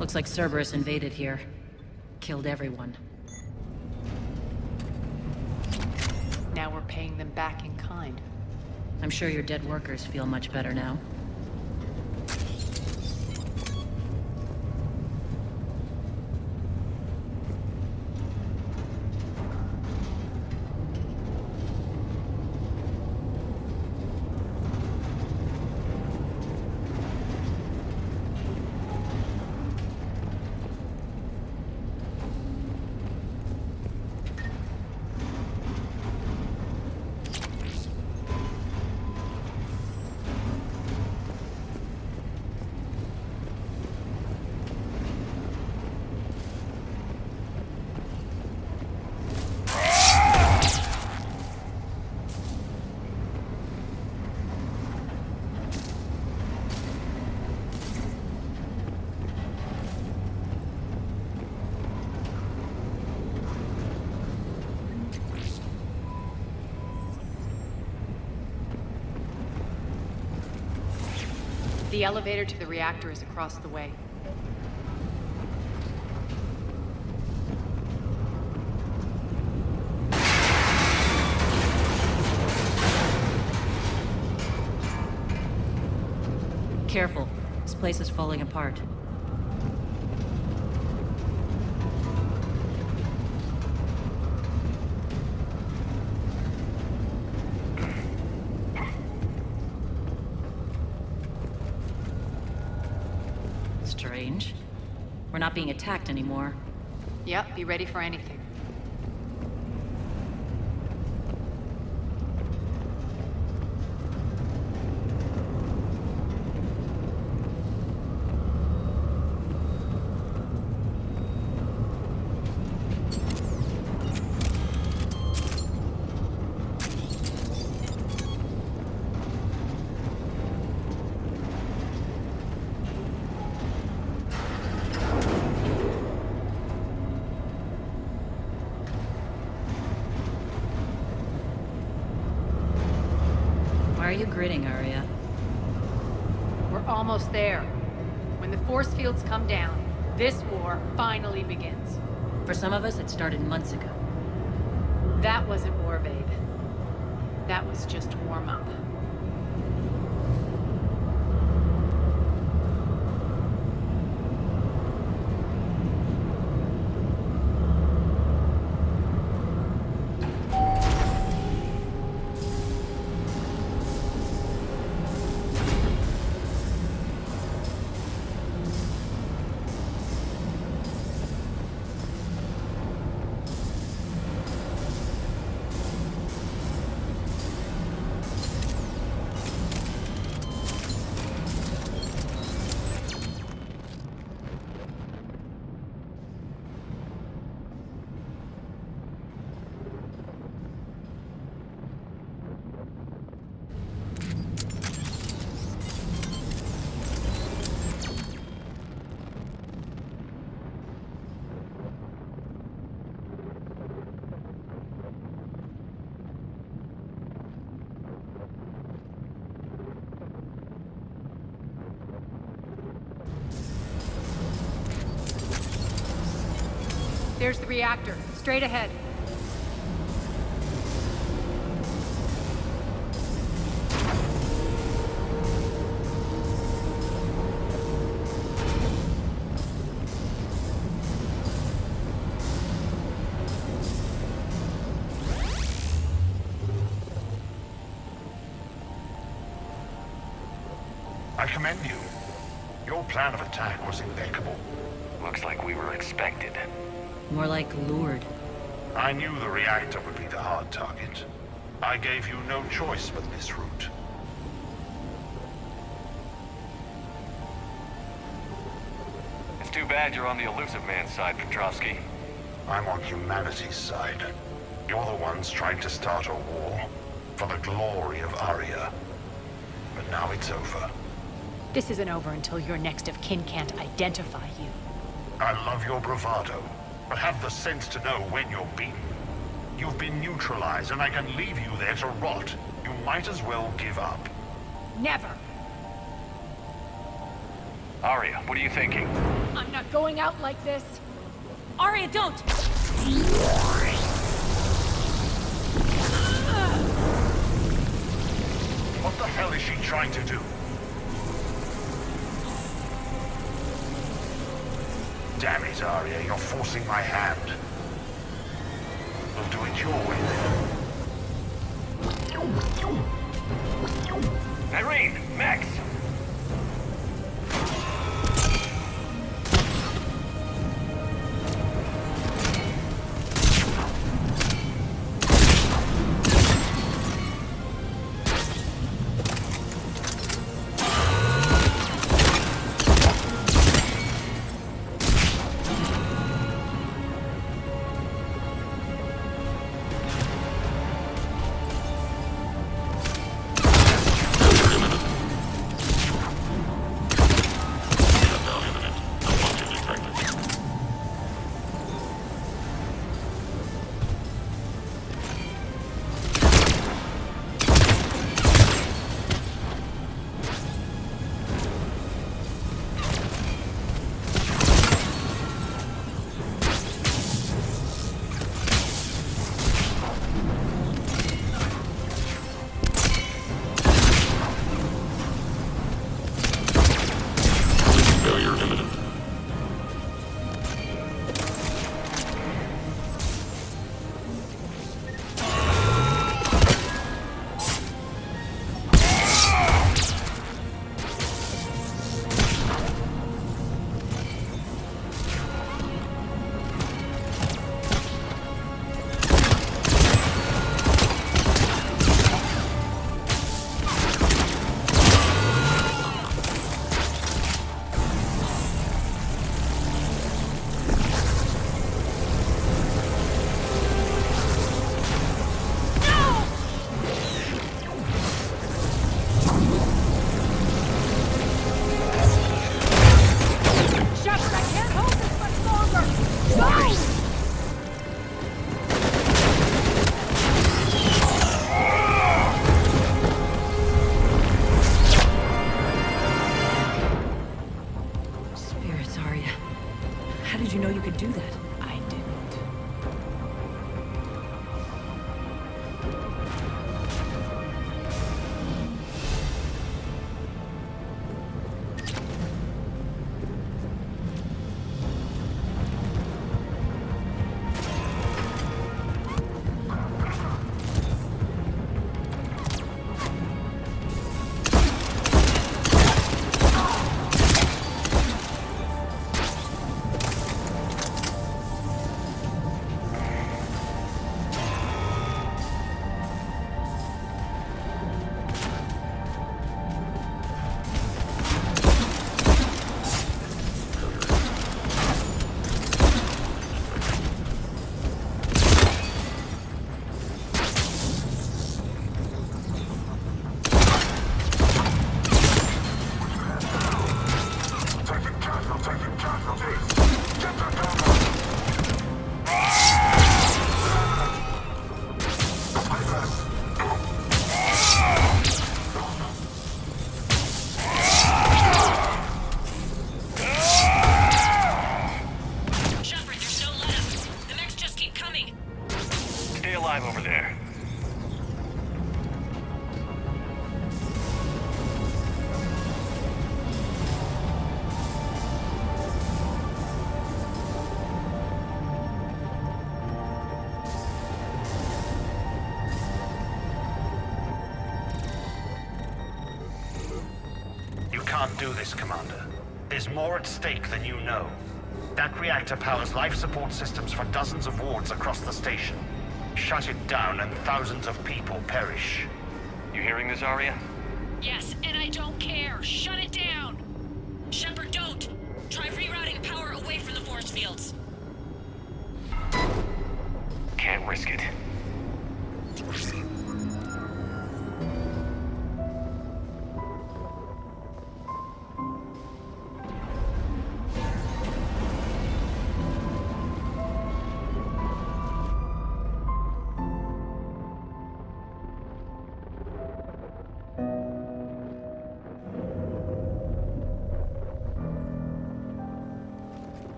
F: Looks like Cerberus invaded here. Killed everyone.
E: Now we're paying them back in kind.
F: I'm sure your dead workers feel much better now.
E: The elevator to the reactor is across the way.
F: Careful. This place is falling apart. Strange. We're not being attacked anymore.
E: Yep, be ready for anything.
F: Why are you grinning, Arya?
E: We're almost there. When the force fields come down, this war finally begins.
F: For some of us, it started months ago.
E: That wasn't war, babe. That was just warm-up. There's the reactor. Straight ahead.
H: I commend you. Your plan of attack was impeccable.
I: Looks like we were expected.
F: More like lured.
H: I knew the reactor would be the hard target. I gave you no choice but this route.
I: It's too bad you're on the Illusive Man side, Petrovsky.
H: I'm on humanity's side. You're the ones trying to start a war for the glory of Aria. But now it's over.
E: This isn't over until your next of kin can't identify you.
H: I love your bravado, but have the sense to know when you're beaten. You've been neutralized, and I can leave you there to rot. You might as well give up.
E: Never!
I: Aria, what are you thinking?
E: I'm not going out like this! Aria, don't!
H: What the hell is she trying to do? Damn it, Aria, you're forcing my hand. We'll do it your way then.
I: Irene! Max! stay alive over there.
H: You can't do this, Commander. There's more at stake than you know. That reactor powers life support systems for dozens of wards across the station. Shut it down and thousands of people perish.
I: You hearing this, Arya?
F: Yes, and I don't care. Shut it down! Shepard, don't! Try rerouting power away from the force fields.
I: Can't risk it.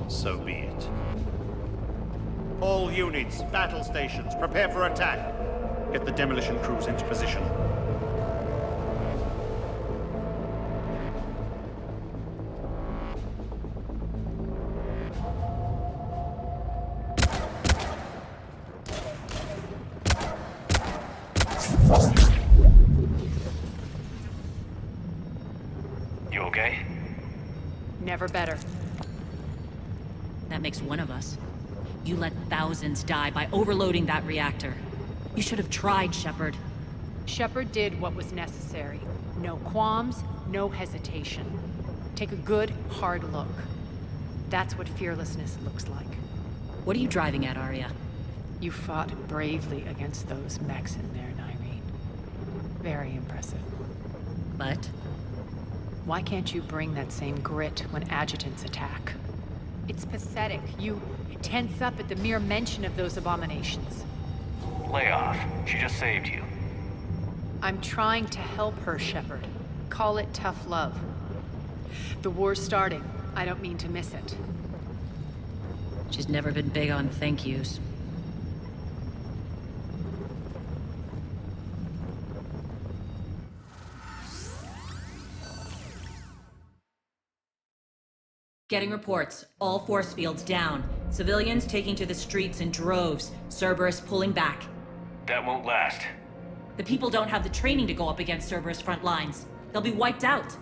O: So be it. All units, battle stations, prepare for attack. Get the demolition crews into position.
I: You okay?
E: Never better.
F: That makes one of us. You let thousands die by overloading that reactor. You should have tried, Shepard.
E: Shepard did what was necessary. No qualms, no hesitation. Take a good, hard look. That's what fearlessness looks like.
F: What are you driving at, Arya?
E: You fought bravely against those mechs in there, Nyreen. Very impressive.
F: But?
E: Why can't you bring that same grit when adjutants attack? It's pathetic. You tense up at the mere mention of those abominations.
I: Lay off. She just saved you.
E: I'm trying to help her, Shepard. Call it tough love. The war's starting. I don't mean to miss it.
F: She's never been big on thank yous. Getting reports. All force fields down. Civilians taking to the streets in droves. Cerberus pulling back.
I: That won't last.
F: The people don't have the training to go up against Cerberus front lines. They'll be wiped out.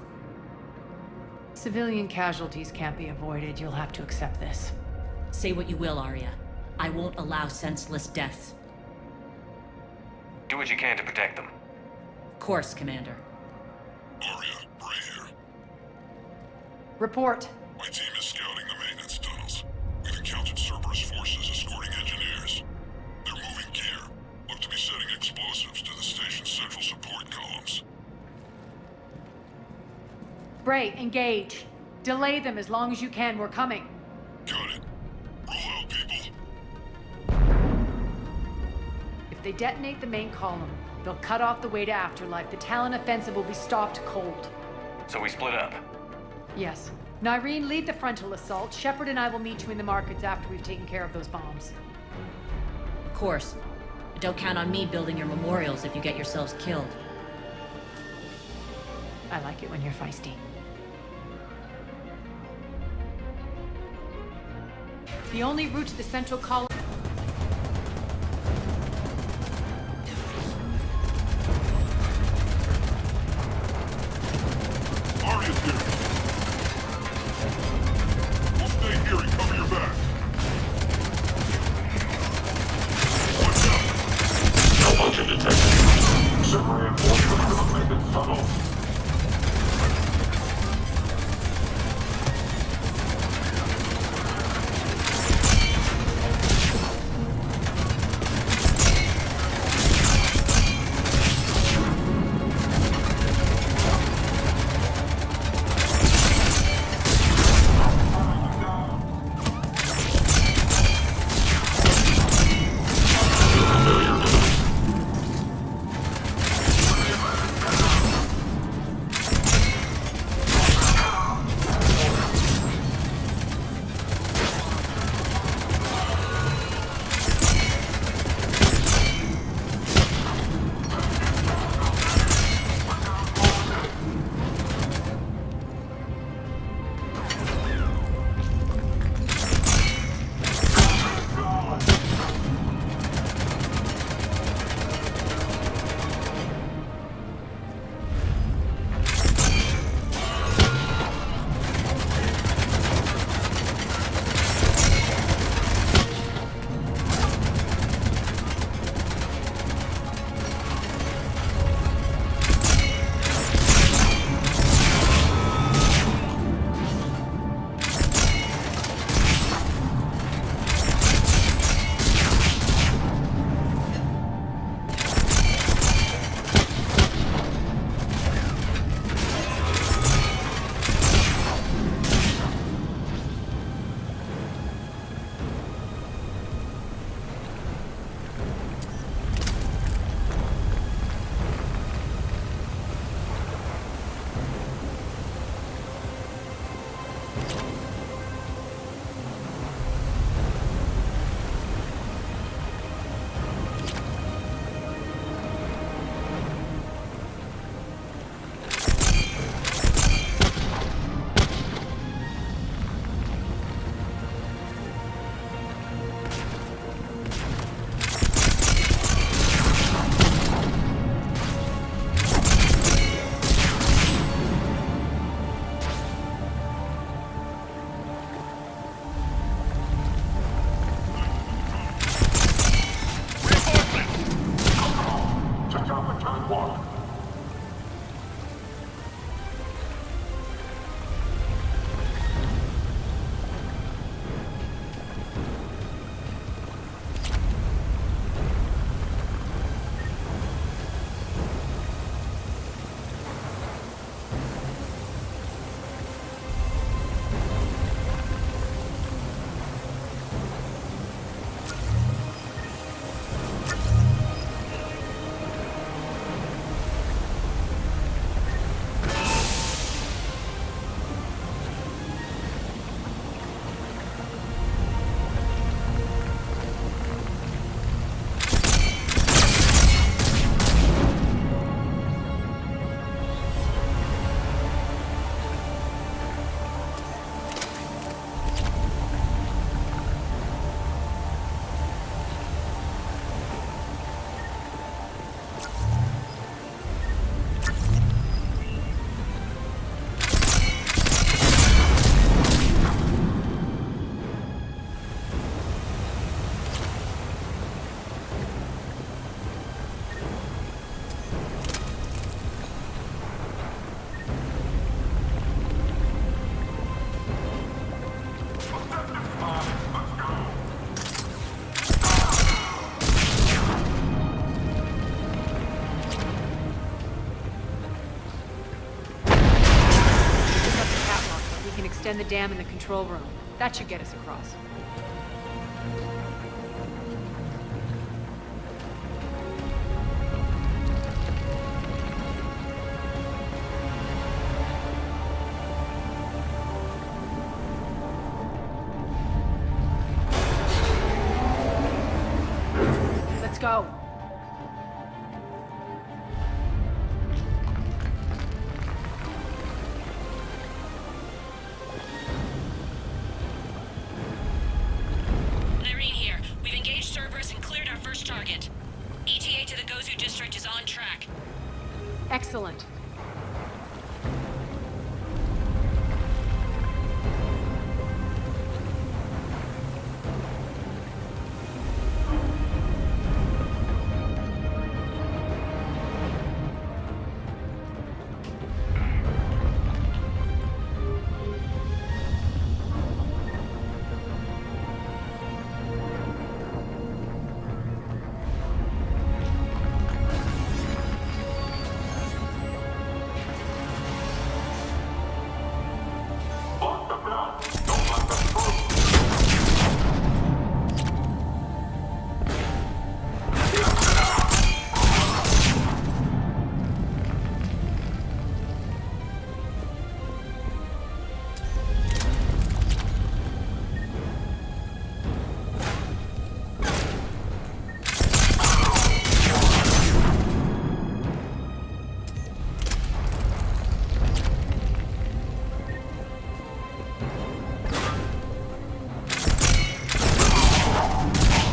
E: Civilian casualties can't be avoided. You'll have to accept this.
F: Say what you will, Arya. I won't allow senseless deaths.
I: Do what you can to protect them.
F: Of course, Commander.
X: Arya, Bray here.
E: Report.
X: My team is scouting the maintenance tunnels. We've encountered Cerberus forces escorting engineers. They're moving gear. Look to be setting explosives to the station's central support columns.
E: Bray, engage. Delay them as long as you can. We're coming.
X: Got it. Roll out, people.
E: If they detonate the main column, they'll cut off the way to Afterlife. The Talon offensive will be stopped cold.
I: So we split up.
E: Yes. Nyreen, lead the frontal assault. Shepard and I will meet you in the markets after we've taken care of those bombs.
F: Of course. But don't count on me building your memorials if you get yourselves killed.
E: I like it when you're feisty. The only route to the central column...
B: Arya's here. We'll stay here and cover your back. Watch out!
X: Malfunction detected. Some reinforcement for the maintenance tunnel.
E: extend the dam in the control room. That should get us across. Let's go.
C: Irene here. We've engaged Cerberus and cleared our first target. ETA to the Gozu district is on track.
E: Excellent.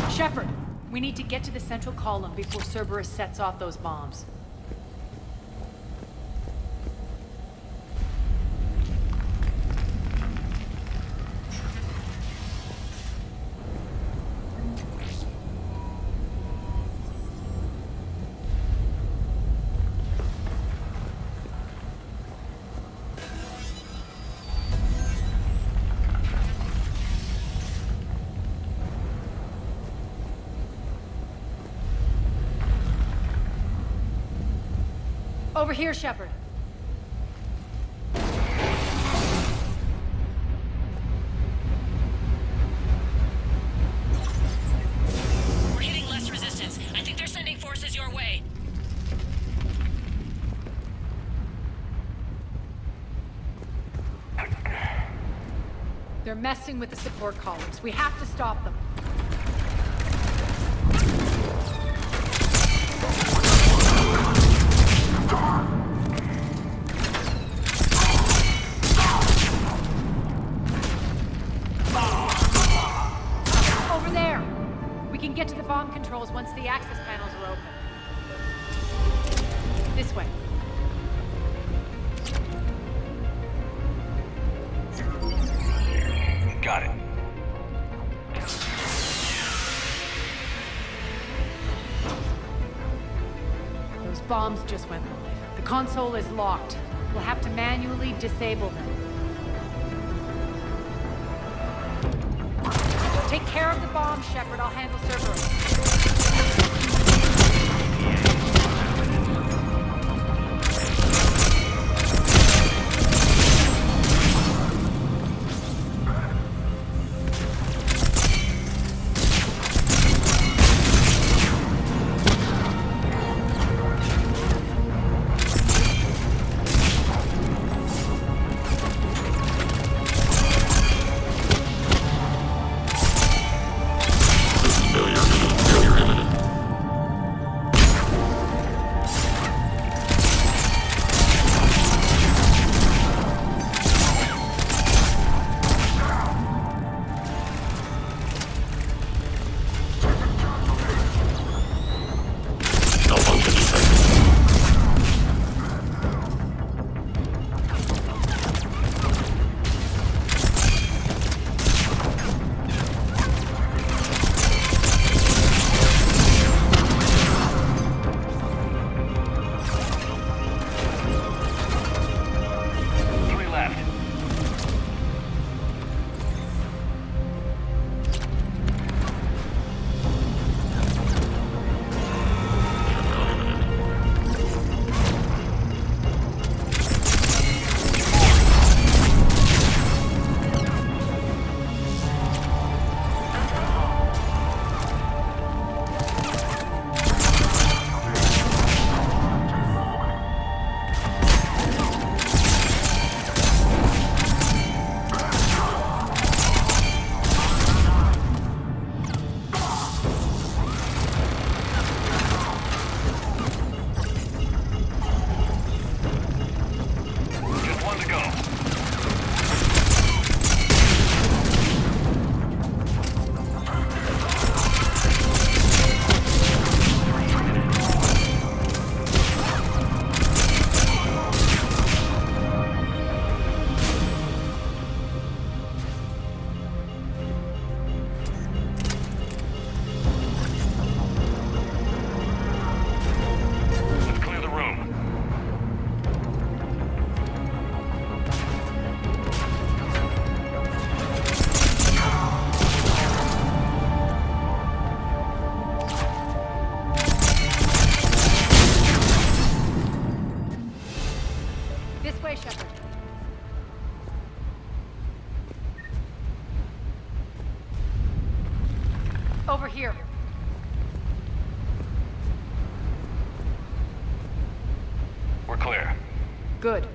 E: Shepard, we need to get to the central column before Cerberus sets off those bombs. Over here, Shepard.
C: We're hitting less resistance. I think they're sending forces your way.
E: They're messing with the support columns. We have to stop them. Over there! We can get to the bomb controls once the access panels are open. This way.
I: Got it.
E: Those bombs just went live. The console is locked. We'll have to manually disable them. Take care of the bomb, Shepard. I'll handle Cerberus. Over here.
I: We're clear.
E: Good.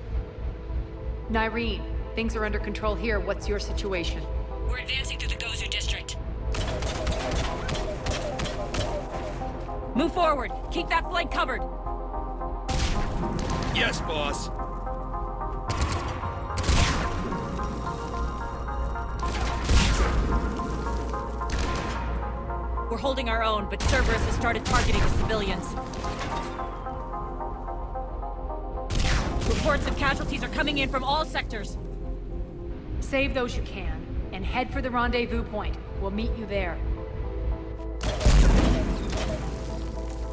E: Nyreen, things are under control here. What's your situation?
Y: We're advancing through the Gozu district.
F: Move forward. Keep that flank covered.
R: Yes, boss.
F: We're holding our own, but Cerberus has started targeting the civilians. Reports of casualties are coming in from all sectors.
E: Save those you can, and head for the rendezvous point. We'll meet you there.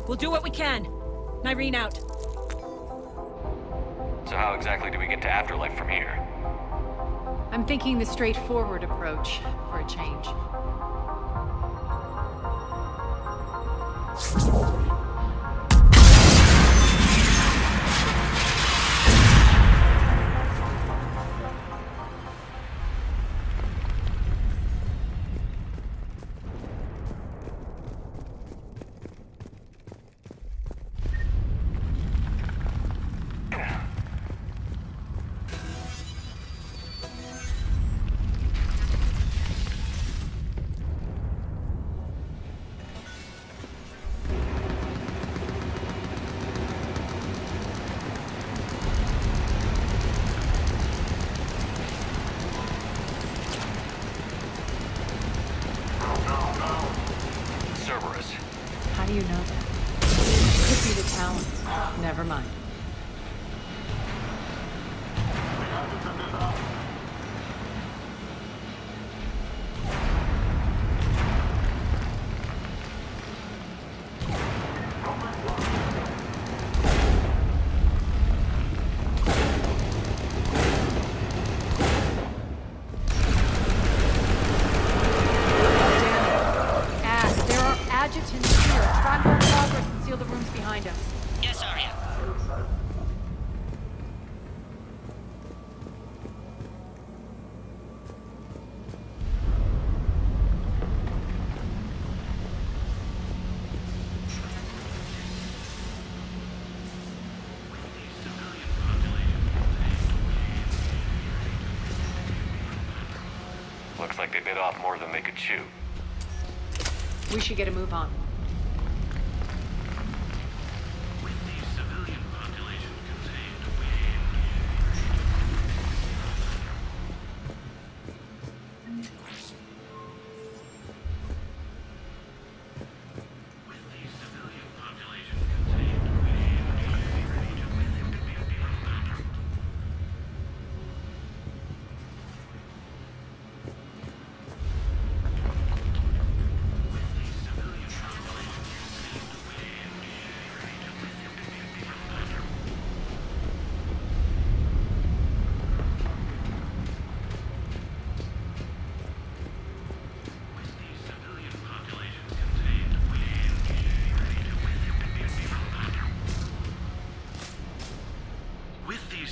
F: We'll do what we can. Nyreen out.
I: So how exactly do we get to Afterlife from here?
E: I'm thinking the straightforward approach for a change.
I: Cerberus.
E: How do you know that? Could be the Talon. Never mind. Adjutants here. Track our progress and seal the rooms behind us.
Y: Yes, Arya.
I: Looks like they bit off more than they could chew.
E: We should get a move on.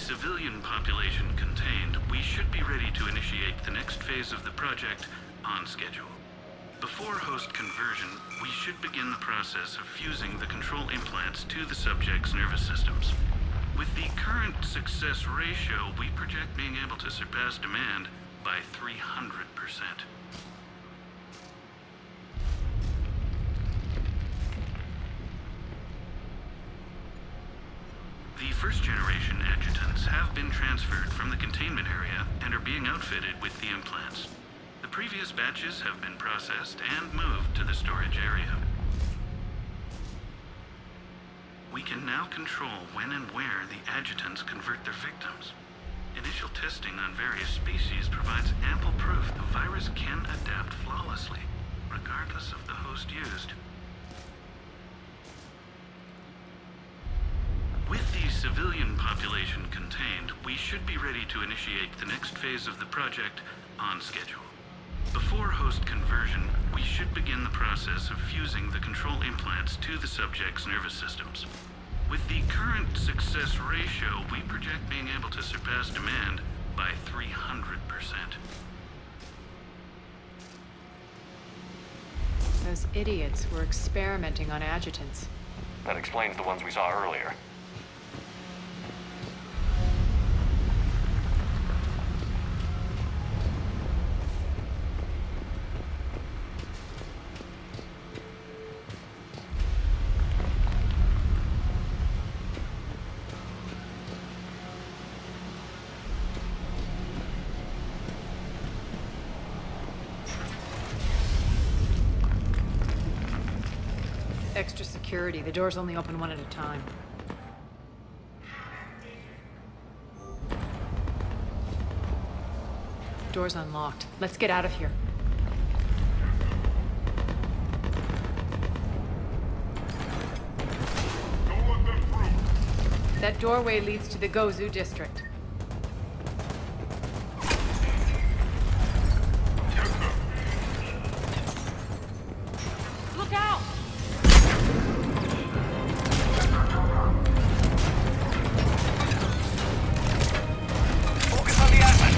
P: Civilian population contained, we should be ready to initiate the next phase of the project on schedule. Before host conversion, we should begin the process of fusing the control implants to the subject's nervous systems. With the current success ratio, we project being able to surpass demand by 300%. The first-generation adjutants have been transferred from the containment area and are being outfitted with the implants. The previous batches have been processed and moved to the storage area. We can now control when and where the adjutants convert their victims. Initial testing on various species provides ample proof the virus can adapt flawlessly, regardless of the host used. With the civilian population contained, we should be ready to initiate the next phase of the project on schedule. Before host conversion, we should begin the process of fusing the control implants to the subject's nervous systems. With the current success ratio, we project being able to surpass demand by 300%.
E: Those idiots were experimenting on adjutants.
I: That explains the ones we saw earlier.
E: Extra security. The doors only open one at a time. Door's unlocked. Let's get out of here.
B: Don't let them through.
E: That doorway leads to the Gozu district.
J: Look out!
I: Focus on the asset!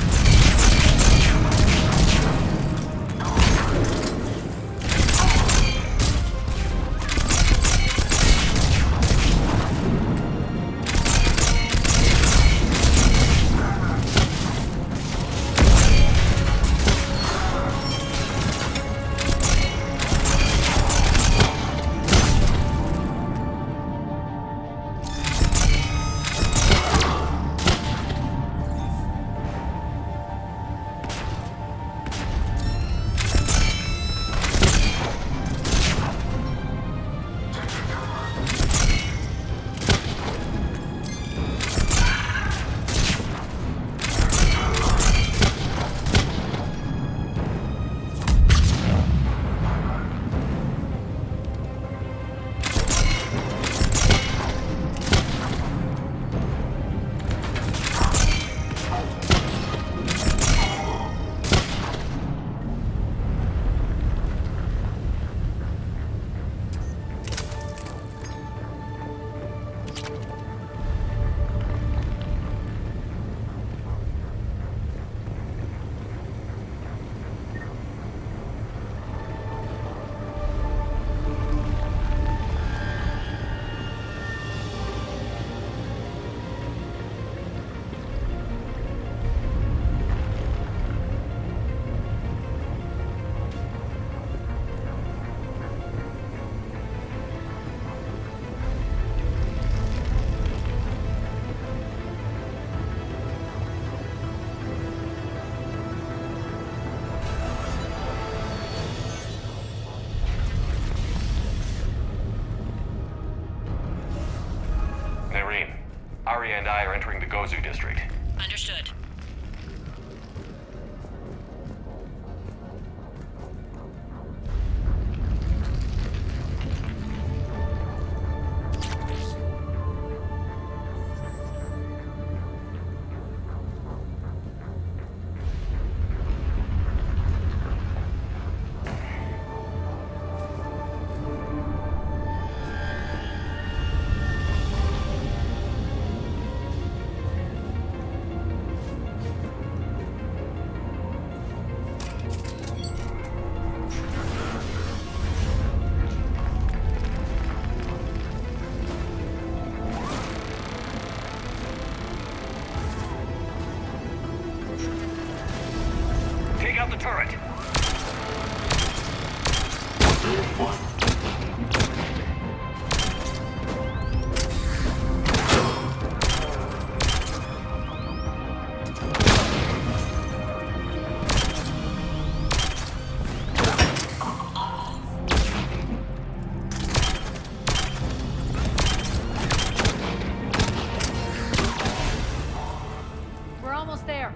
I: Arya and I are entering the Gozu district.
C: Understood.
I: Take out the turret.
E: We're almost there.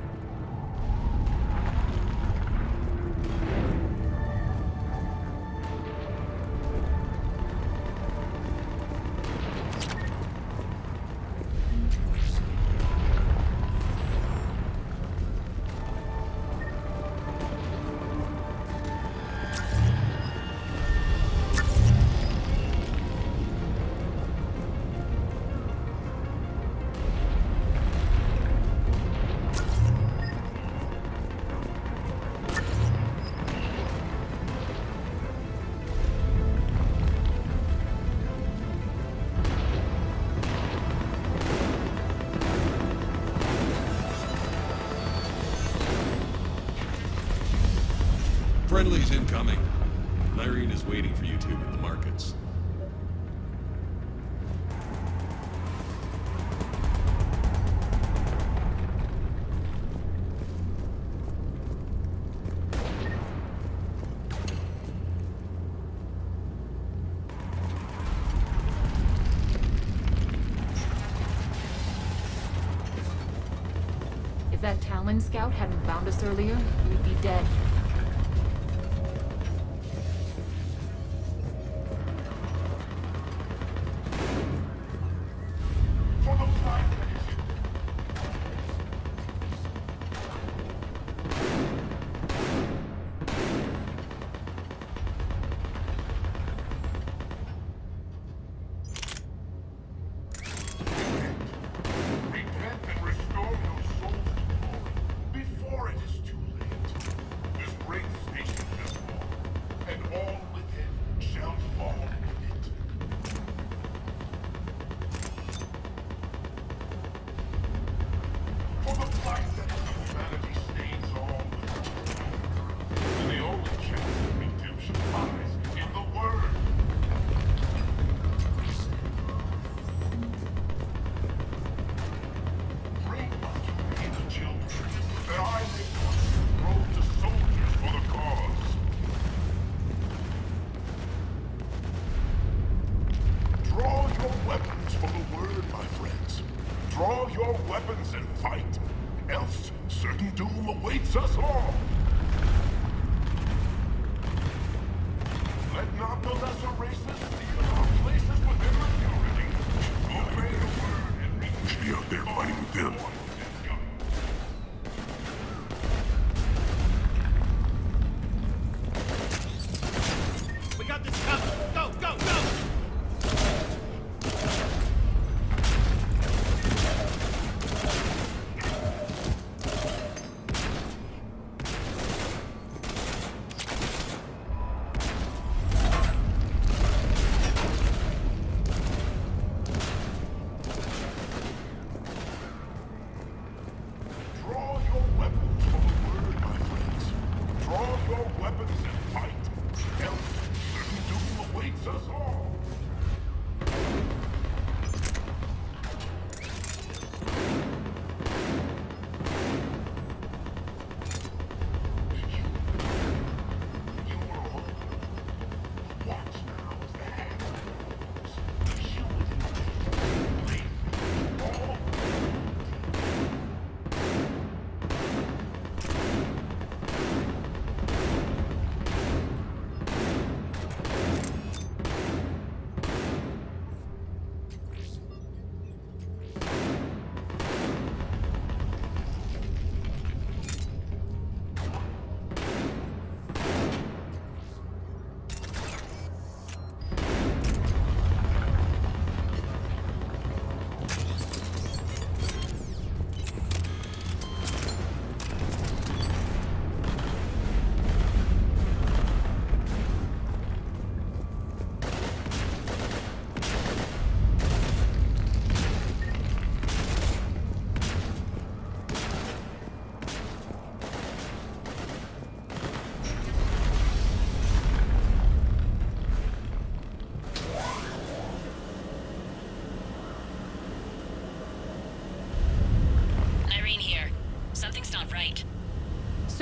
L: Friendly's incoming. Irene is waiting for you two at the markets.
G: If that Talon scout hadn't found us earlier, we'd be dead.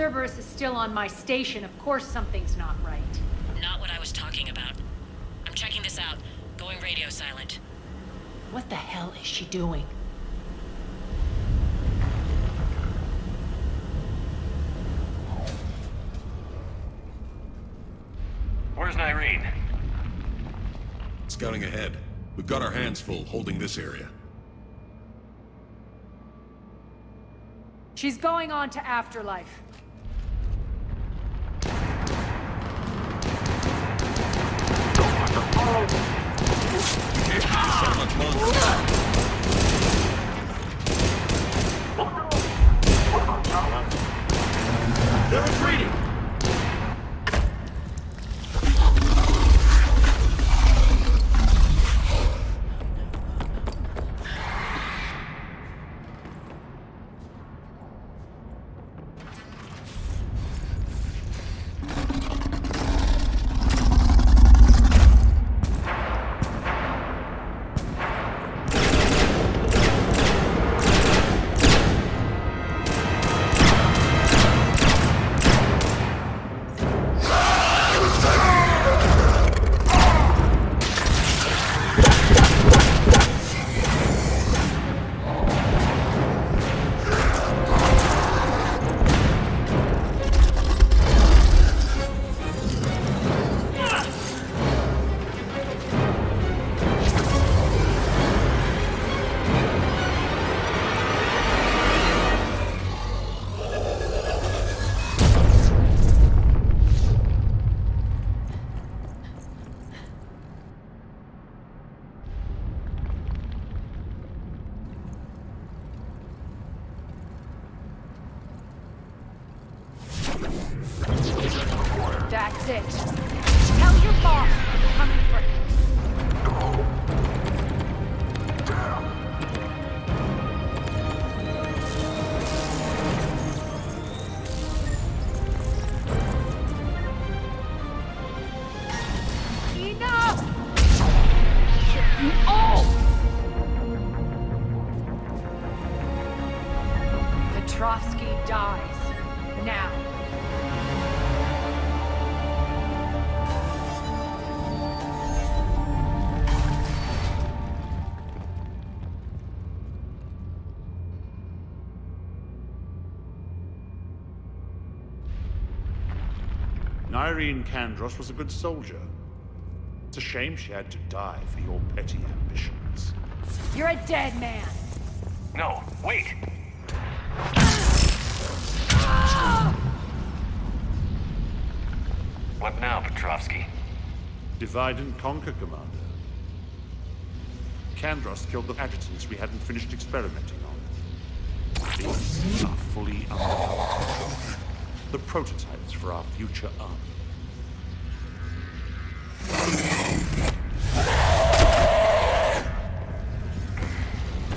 E: Cerberus is still on my station. Of course something's not right.
C: Not what I was talking about. I'm checking this out. Going radio silent.
E: What the hell is she doing?
I: Where's Irene?
L: Scouting ahead. We've got our hands full holding this area.
E: She's going on to Afterlife.
L: Can't keep this up much longer.
O: They're retreating!
N: it. Tell your boss we're coming for him. Enough! Kill you all! Petrovsky dies. Now.
O: Irene Kandros was a good soldier. It's a shame she had to die for your petty ambitions.
N: You're a dead man.
I: No, wait! What now, Petrovsky?
O: Divide and conquer, Commander. Kandros killed the adjutants we hadn't finished experimenting on. These are fully under our control. The prototypes for our future army.